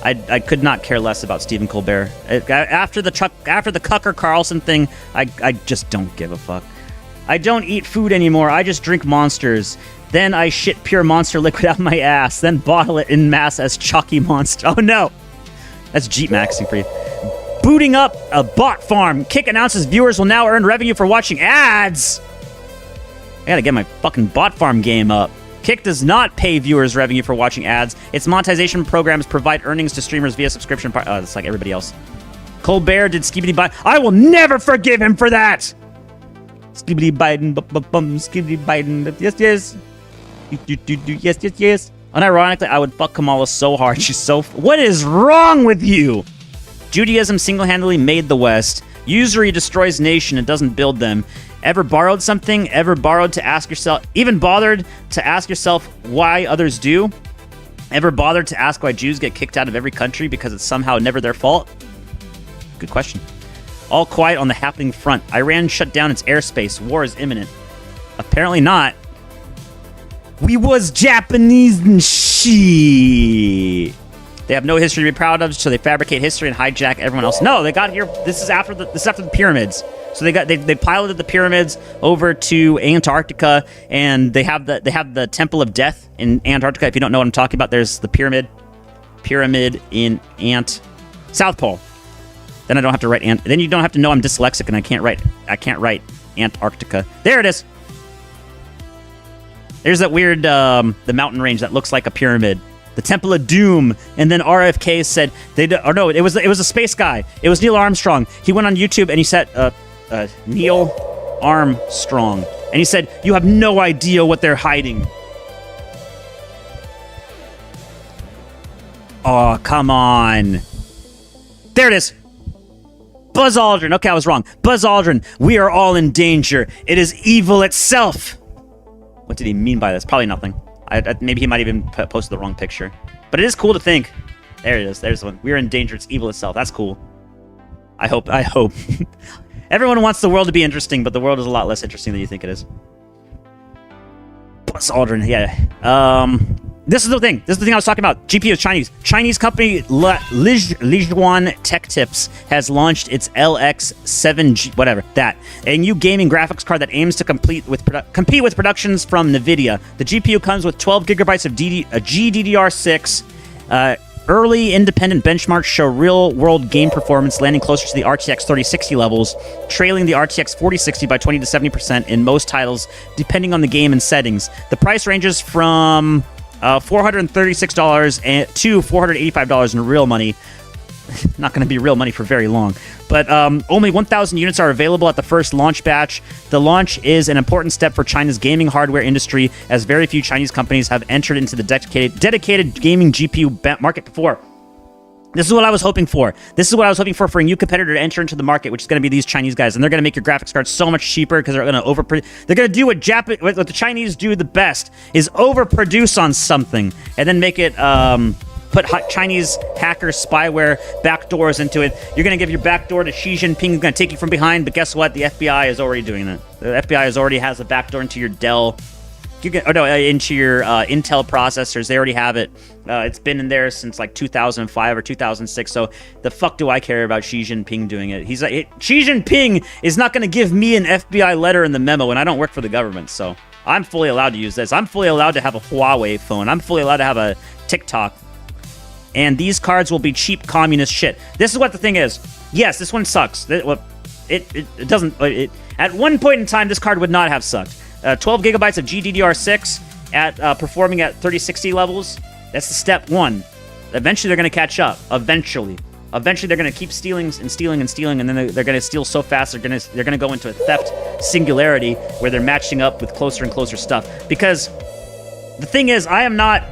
I could not care less about Stephen Colbert. After the Tucker Carlson thing, I just don't give a fuck. I don't eat food anymore. I just drink Monsters. Then I shit pure monster liquid out my ass. Then bottle it in mass as Chalky Monster. Oh no. That's Jeep maxing for you. Booting up a bot farm. Kick announces viewers will now earn revenue for watching ads. I gotta get my fucking bot farm game up. Kick does not pay viewers revenue for watching ads. Its monetization programs provide earnings to streamers via subscription. It's like everybody else. Colbert did Skibidi Biden. I will never forgive him for that. Skibidi Biden, Skibidi Biden. Yes. Yes. Unironically, I would fuck Kamala so hard. She's so... What is wrong with you? Judaism single-handedly made the West. Usury destroys nation and doesn't build them. Ever borrowed something? Ever bothered to ask yourself why others do? Ever bothered to ask why Jews get kicked out of every country because it's somehow never their fault? Good question. All quiet on the happening front. Iran shut down its airspace. War is imminent. Apparently not. We was Japanese and shit. They have no history to be proud of, so they fabricate history and hijack everyone else. No, they got here. This is after the pyramids. So they piloted the pyramids over to Antarctica, and they have the Temple of Death in Antarctica. If you don't know what I'm talking about, there's the pyramid in South Pole. Then I don't have to write then you don't have to know I'm dyslexic and I can't write Antarctica. There it is. There's that weird, the mountain range that looks like a pyramid. The Temple of Doom. And then RFK said, it was a space guy. It was Neil Armstrong. He went on YouTube and he said, Neil Armstrong. And he said, you have no idea what they're hiding. Oh, come on. There it is. Buzz Aldrin. Okay, I was wrong. Buzz Aldrin. We are all in danger. It is evil itself. What did he mean by this? Probably nothing. Maybe he might even posted the wrong picture. But it is cool to think. There it is. There's one. We're in danger. It's evil itself. That's cool. I hope. Everyone wants the world to be interesting, but the world is a lot less interesting than you think it is. Buzz Aldrin. Yeah. This is the thing. This is the thing I was talking about. GPU is Chinese. Chinese company Lijuan Tech Tips has launched its LX7G, whatever, a new gaming graphics card that aims to compete with productions from NVIDIA. The GPU comes with 12 gigabytes of GDDR6. Early independent benchmarks show real-world game performance landing closer to the RTX 3060 levels, trailing the RTX 4060 by 20 to 70% in most titles, depending on the game and settings. The price ranges from $436 to $485 in real money. Not going to be real money for very long. But only 1,000 units are available at the first launch batch. The launch is an important step for China's gaming hardware industry, as very few Chinese companies have entered into the dedicated gaming GPU market before. This is what I was hoping for. This is what I was hoping for a new competitor to enter into the market, which is going to be these Chinese guys. And they're going to make your graphics cards so much cheaper because they're going to they're going to do what the Chinese do the best, is overproduce on something and then make it put Chinese hacker spyware backdoors into it. You're going to give your backdoor to Xi Jinping, who's going to take you from behind, but guess what? The FBI is already doing that. The FBI already has a backdoor into your Dell, into your Intel processors. They already have it. It's been in there since like 2005 or 2006. So the fuck do I care about Xi Jinping doing it? Xi Jinping is not going to give me an FBI letter in the memo, and I don't work for the government. So I'm fully allowed to use this. I'm fully allowed to have a Huawei phone. I'm fully allowed to have a TikTok. And these cards will be cheap communist shit. This is what the thing is. Yes, this one sucks. It doesn't. At one point in time, this card would not have sucked. 12 gigabytes of GDDR6 at performing at 3060 levels. That's the step one. Eventually, they're going to catch up. Eventually, they're going to keep stealing, and then they're going to steal so fast they're going to go into a theft singularity where they're matching up with closer and closer stuff. Because the thing is, I am not.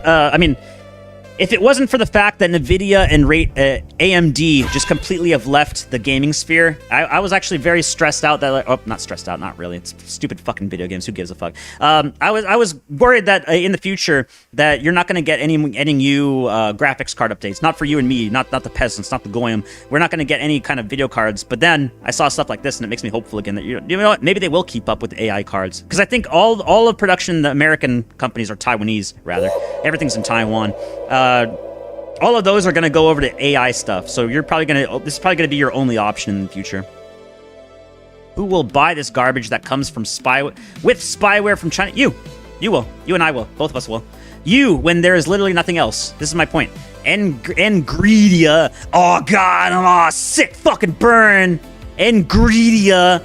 If it wasn't for the fact that NVIDIA and AMD just completely have left the gaming sphere, I was actually very stressed out that, not stressed out, not really. It's stupid fucking video games. Who gives a fuck? I was worried that in the future that you're not going to get any new graphics card updates. Not for you and me, not the peasants, not the goyim. We're not going to get any kind of video cards. But then I saw stuff like this and it makes me hopeful again that, you know what, maybe they will keep up with AI cards. Because I think all of production, the American companies are Taiwanese, rather. Everything's in Taiwan. All of those are going to go over to AI stuff, so this is probably going to be your only option in the future. Who will buy this garbage that comes from spyware from China? You will. You and I will. Both of us will. You, when there is literally nothing else. This is my point. Nvidia. Oh god, sick fucking burn. Nvidia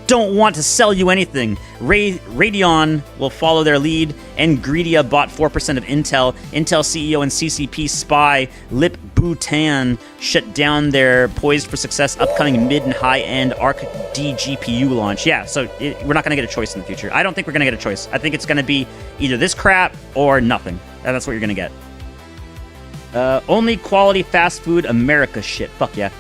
don't want to sell you anything. Radeon will follow their lead. Nvidia bought 4% of Intel. Intel CEO and CCP spy Lip Bhutan shut down their poised for success upcoming mid and high-end Arc D GPU launch. Yeah, so we're not going to get a choice in the future. I don't think we're going to get a choice. I think it's going to be either this crap or nothing. And that's what you're going to get. Only quality fast food America shit. Fuck yeah.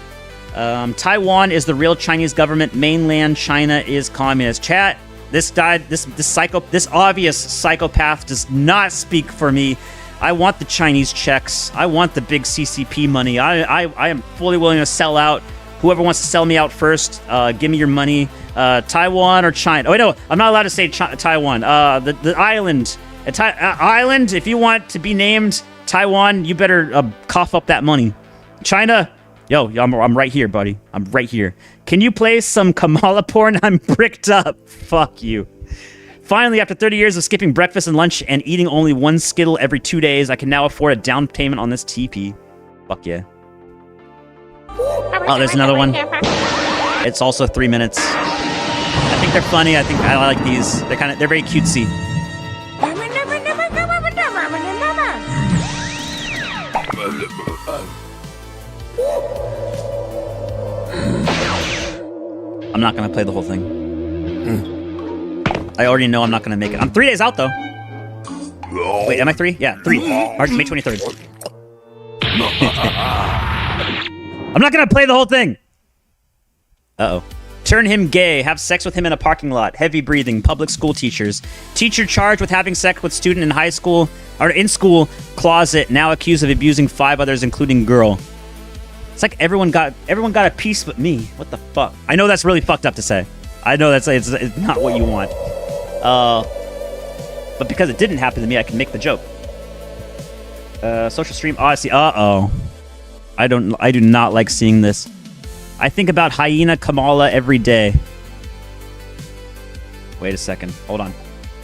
Taiwan is the real Chinese government. Mainland China is communist. Chat, this obvious psychopath does not speak for me. I want the Chinese checks. I want the big CCP money. I am fully willing to sell out. Whoever wants to sell me out first, give me your money. Taiwan or China? Oh, no, I'm not allowed to say Taiwan. The island. Island, if you want to be named Taiwan, you better cough up that money. China, yo, I'm right here, buddy. I'm right here. Can you play some Kamala porn? I'm bricked up. Fuck you. Finally, after 30 years of skipping breakfast and lunch and eating only one Skittle every 2 days, I can now afford a down payment on this TP. Fuck yeah. Oh, there's another one. It's also 3 minutes. I think they're funny. I like these. They're very cutesy. I'm not gonna play the whole thing. I already know I'm not gonna make it. I'm 3 days out though. Wait, am I 3? Yeah, 3. March, May 23rd. I'm not gonna play the whole thing. Uh-oh. Turn him gay. Have sex with him in a parking lot. Heavy breathing. Public school teachers. Teacher charged with having sex with student in high school or in school closet. Now accused of abusing 5 others, including girl. It's like everyone got a piece but me. What the fuck? I know that's really fucked up to say. I know it's not what you want. But because it didn't happen to me, I can make the joke. Social stream Odyssey. Uh-oh. I do not like seeing this. I think about Hyena Kamala every day. Wait a second. Hold on.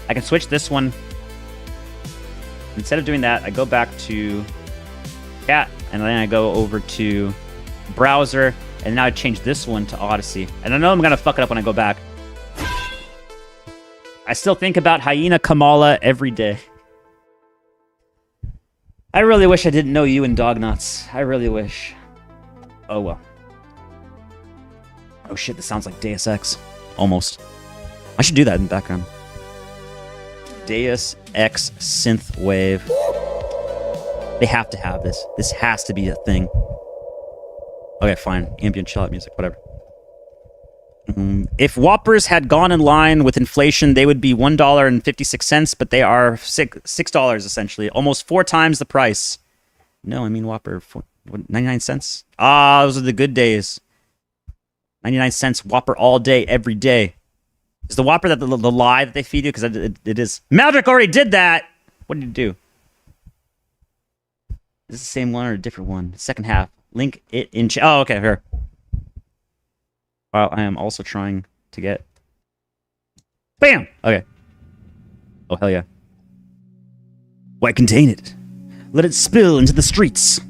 I can switch this one. Instead of doing that, I go back to chat, and then I go over to browser, and now I change this one to Odyssey. And I know I'm going to fuck it up when I go back. I still think about Hyena Kamala every day. I really wish I didn't know you in Dognuts. I really wish. Oh, well. Oh shit, this sounds like Deus Ex. Almost. I should do that in the background. Deus Ex Synthwave. They have to have this. This has to be a thing. Okay, fine. Ambient chill out music, whatever. If Whoppers had gone in line with inflation, they would be $1.56, but they are $6 essentially. Almost 4 times the price. No, I mean Whopper. 99 cents? Ah, those are the good days. 99 cents Whopper all day, every day. Is the Whopper that the lie that they feed you? Because it is. Maverick already did that! What did you do? Is this the same one or a different one? Second half. Link it in chat. Oh, okay, here. While I am also trying to get... Bam! Okay. Oh, hell yeah. Why contain it? Let it spill into the streets.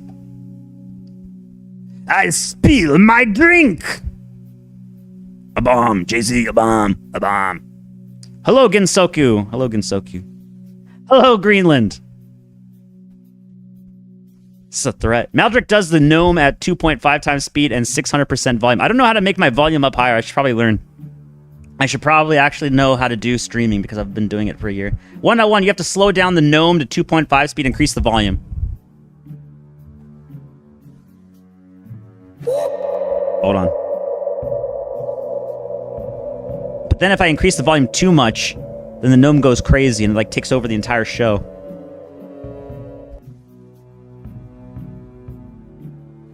I spill my drink! A bomb, Jay-Z, a bomb, a bomb. Hello, Ginsoku. Hello, Ginsoku. Hello, Greenland. This is a threat. Maldrick does the gnome at 2.5 times speed and 600% volume. I don't know how to make my volume up higher. I should probably learn. I should probably actually know how to do streaming because I've been doing it for a year. 101, you have to slow down the gnome to 2.5 speed, increase the volume. Hold on. But then if I increase the volume too much, then the gnome goes crazy and like takes over the entire show.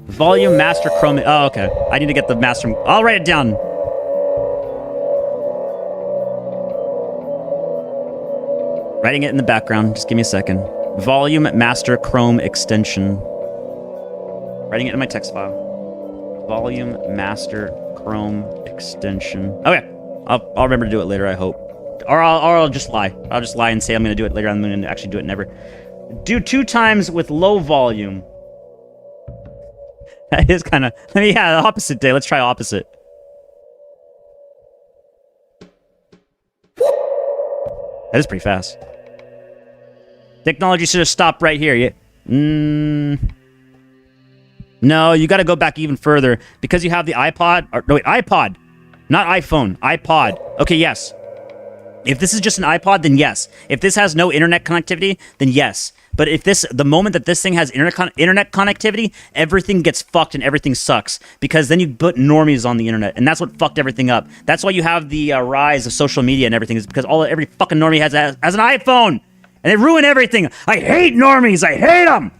Volume master chrome. Oh, okay. I need to get the master. I'll write it down. Writing it in the background. Just give me a second. Volume master chrome extension. Writing it in my text file. Volume master chrome extension. Okay. I'll remember to do it later, I hope. Or I'll just lie. I'll just lie and say I'm going to do it later on and actually do it never. Do 2 times with low volume. That is kind of... Yeah, the opposite day. Let's try opposite. That is pretty fast. Technology should have stopped right here. Yeah. No, you got to go back even further. Because you have the iPod... Or, no, wait, iPod. Not iPhone. iPod. Okay, yes. If this is just an iPod, then yes. If this has no internet connectivity, then yes. But if the moment that this thing has internet connectivity, everything gets fucked and everything sucks. Because then you put normies on the internet, and that's what fucked everything up. That's why you have the rise of social media and everything, is because every fucking normie has an iPhone. And they ruin everything. I hate normies. I hate them.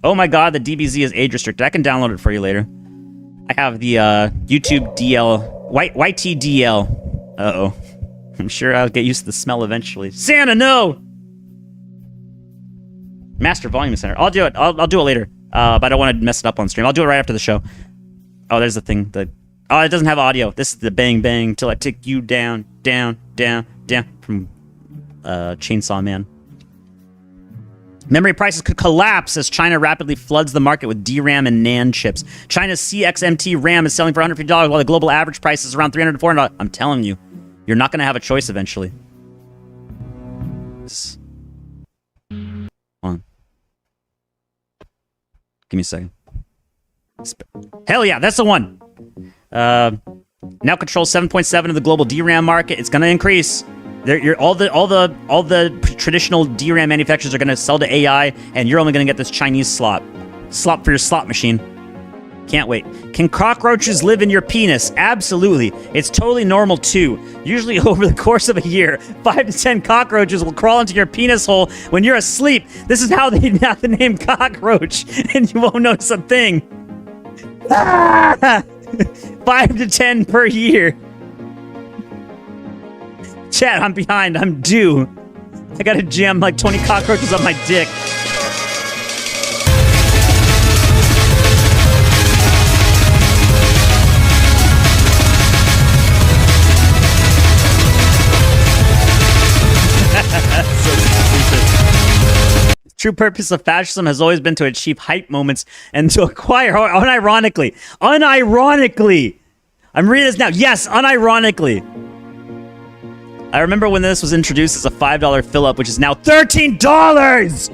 Oh my god, the DBZ is age restricted. I can download it for you later. I have the YouTube DL, YTDL. Uh-oh. I'm sure I'll get used to the smell eventually. Santa, no! Master Volume Center. I'll do it. I'll do it later. But I don't want to mess it up on stream. I'll do it right after the show. Oh, there's the thing. Oh, it doesn't have audio. This is the bang bang till I take you down, down, down, down from Chainsaw Man. Memory prices could collapse as China rapidly floods the market with DRAM and NAND chips. China's CXMT RAM is selling for $150 while the global average price is around $300 to $400. I'm telling you, you're not going to have a choice eventually. Hold on. Give me a second. Hell yeah, that's the one. Now controls 7.7 of the global DRAM market. It's going to increase. All the traditional DRAM manufacturers are going to sell to AI, and you're only going to get this Chinese slop for your slot machine. Can't wait. Can cockroaches live in your penis? Absolutely. It's totally normal too. Usually over the course of a year, 5 to 10 cockroaches will crawl into your penis hole when you're asleep. This is how they have the name cockroach, and you won't notice a thing. 5 to 10 per year. Chat, I'm behind. I'm due. I gotta jam like 20 cockroaches on my dick. True purpose of fascism has always been to achieve hype moments and to acquire, unironically, I'm reading this now. Yes, unironically. I remember when this was introduced as a $5 fill-up, which is now $13!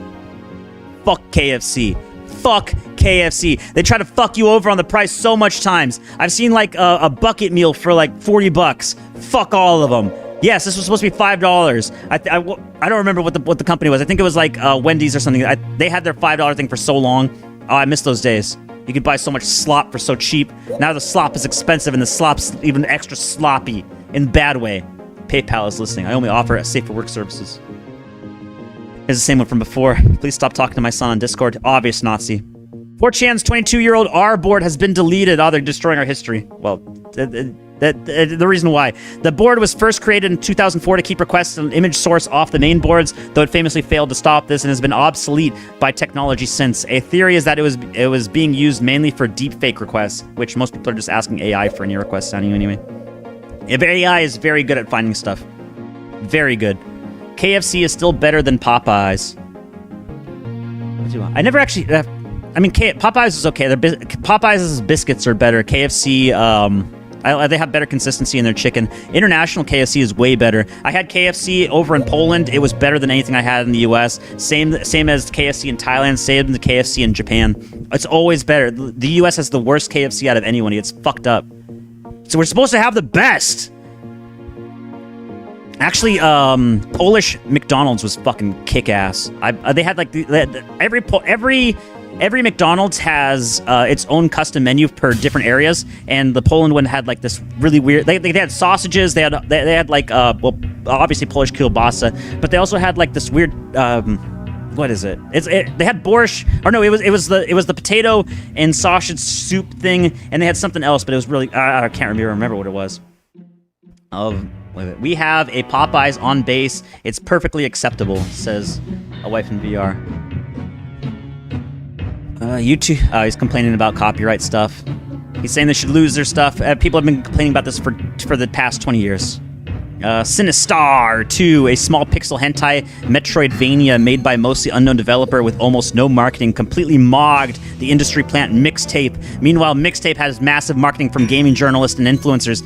Fuck KFC. Fuck KFC. They try to fuck you over on the price so much times. I've seen like a bucket meal for like $40. Fuck all of them. Yes, this was supposed to be $5. I don't remember what the company was. I think it was like Wendy's or something. They had their $5 thing for so long. Oh, I miss those days. You could buy so much slop for so cheap. Now the slop is expensive and the slop's even extra sloppy in a bad way. PayPal is listening. I only offer safe for work services. Here's the same one from before. Please stop talking to my son on Discord. Obvious Nazi. 4chan's 22-year-old R board has been deleted. Oh, they're destroying our history. Well, the reason why. The board was first created in 2004 to keep requests and image source off the main boards, though it famously failed to stop this and has been obsolete by technology since. A theory is that it was being used mainly for deepfake requests, which most people are just asking AI for any requests on you anyway. AI is very good at finding stuff. Very good. KFC is still better than Popeyes. What do you want? I never actually... Popeyes is okay. Popeyes' biscuits are better. KFC, they have better consistency in their chicken. International KFC is way better. I had KFC over in Poland. It was better than anything I had in the US. Same as KFC in Thailand. Same as KFC in Japan. It's always better. The US has the worst KFC out of anyone. It's fucked up. So we're supposed to have the best. Actually, Polish McDonald's was fucking kick-ass. They had like every McDonald's has its own custom menu per different areas, and the Poland one had like this really weird. They had sausages. They had like obviously Polish kielbasa, but they also had like this weird. What is it? They had borscht, or no, it was the potato and sausage soup thing, and they had something else, but it was really I can't remember what it was. We have a Popeyes on base. It's perfectly acceptable, says a wife in VR. YouTube, he's complaining about copyright stuff. He's saying they should lose their stuff. People have been complaining about this for the past 20 years. Sinistar 2, a small pixel hentai Metroidvania made by a mostly unknown developer with almost no marketing, completely mogged the industry plant Mixtape. Meanwhile, Mixtape has massive marketing from gaming journalists and influencers.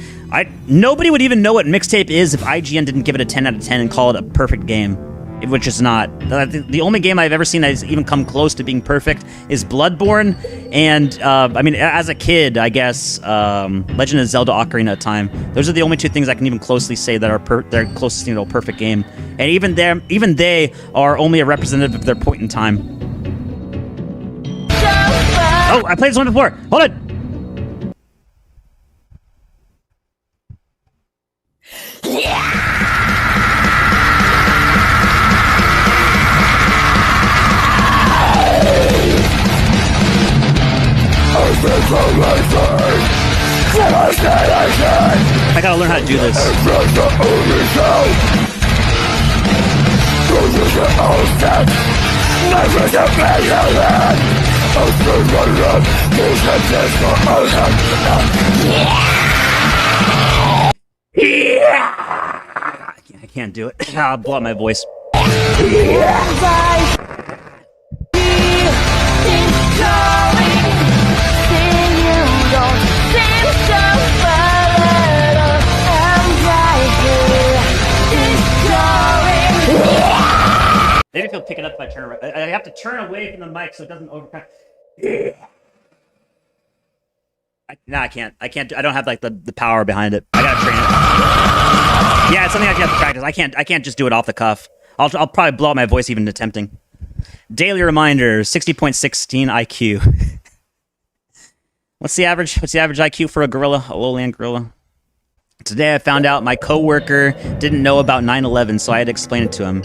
Nobody would even know what Mixtape is if IGN didn't give it a 10 out of 10 and call it a perfect game, which is not. The only game I've ever seen that has even come close to being perfect is Bloodborne, and as a kid, I guess Legend of Zelda: Ocarina of Time. Those are the only two things I can even closely say that are they're closest to a perfect game, and even they are only a representative of their point in time. Oh, I played this one before. Hold it. I gotta learn how to do this. I can't do it. I'll blow out my voice. Maybe if you'll pick it up if I turn around. I have to turn away from the mic so it doesn't overcome. I can't. I don't have like the power behind it. I gotta train it. Yeah, it's something I have to practice. I can't just do it off the cuff. I'll probably blow out my voice even attempting. Daily reminder: 60.16 IQ. What's the average IQ for a gorilla? A lowland gorilla. Today I found out my coworker didn't know about 9/11, so I had to explain it to him.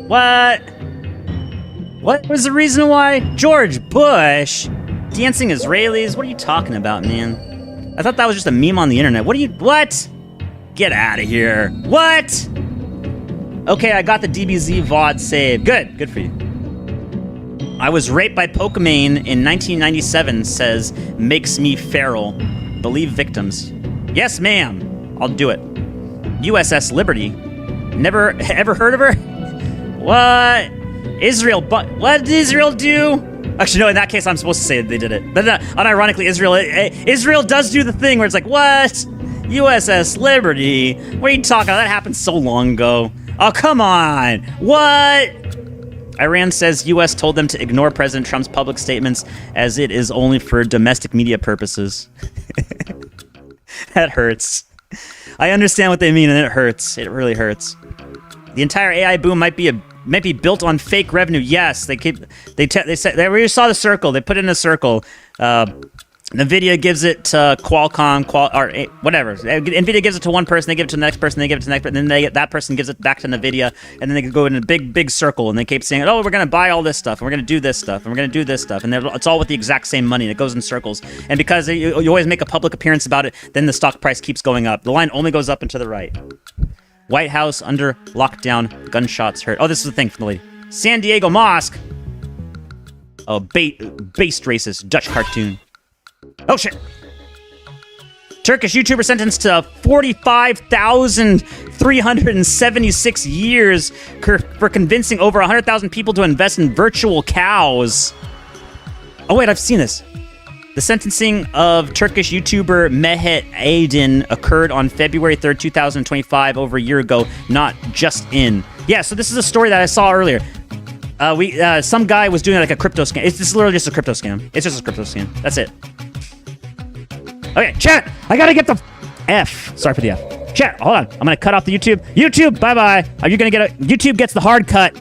What? What was the reason why? George Bush? Dancing Israelis? What are you talking about, man? I thought that was just a meme on the internet. What? Get out of here. What? Okay, I got the DBZ VOD saved. Good for you. I was raped by Pokemon in 1997, says Makes Me Feral. Believe victims. Yes, ma'am. I'll do it. USS Liberty. Never ever heard of her? What? Israel, but what did Israel do? Actually, no, in that case, I'm supposed to say they did it. But unironically, Israel does do the thing where it's like, what? USS Liberty? What are you talking about? That happened so long ago. Oh, come on. What? Iran says U.S. told them to ignore President Trump's public statements as it is only for domestic media purposes. That hurts. I understand what they mean, and it hurts. It really hurts. The entire AI boom might be built on fake revenue. Yes, they said they already saw the circle. They put it in a circle. NVIDIA gives it to Qualcomm, or whatever. NVIDIA gives it to one person, they give it to the next person, they give it to the next person, and then that person gives it back to NVIDIA, and then they go in a big circle, and they keep saying, oh, we're going to buy all this stuff, and we're going to do this stuff, and we're going to do this stuff, and it's all with the exact same money, and it goes in circles. And because you always make a public appearance about it, then the stock price keeps going up. The line only goes up and to the right. White House under lockdown, gunshots heard. Oh, this is the thing from the lady. San Diego Mosque. Oh, based racist Dutch cartoon. Oh, shit. Turkish YouTuber sentenced to 45,376 years for convincing over 100,000 people to invest in virtual cows. Oh, wait, I've seen this. The sentencing of Turkish YouTuber Mehmet Aydin occurred on February 3rd, 2025, over a year ago, not just in. Yeah, so this is a story that I saw earlier. Some guy was doing like a crypto scam. This is literally just a crypto scam. It's just a crypto scam. That's it. Okay, chat. I gotta get the F. Sorry for the F. Chat, hold on. I'm gonna cut off the YouTube. YouTube, bye-bye. Are you gonna get YouTube gets the hard cut.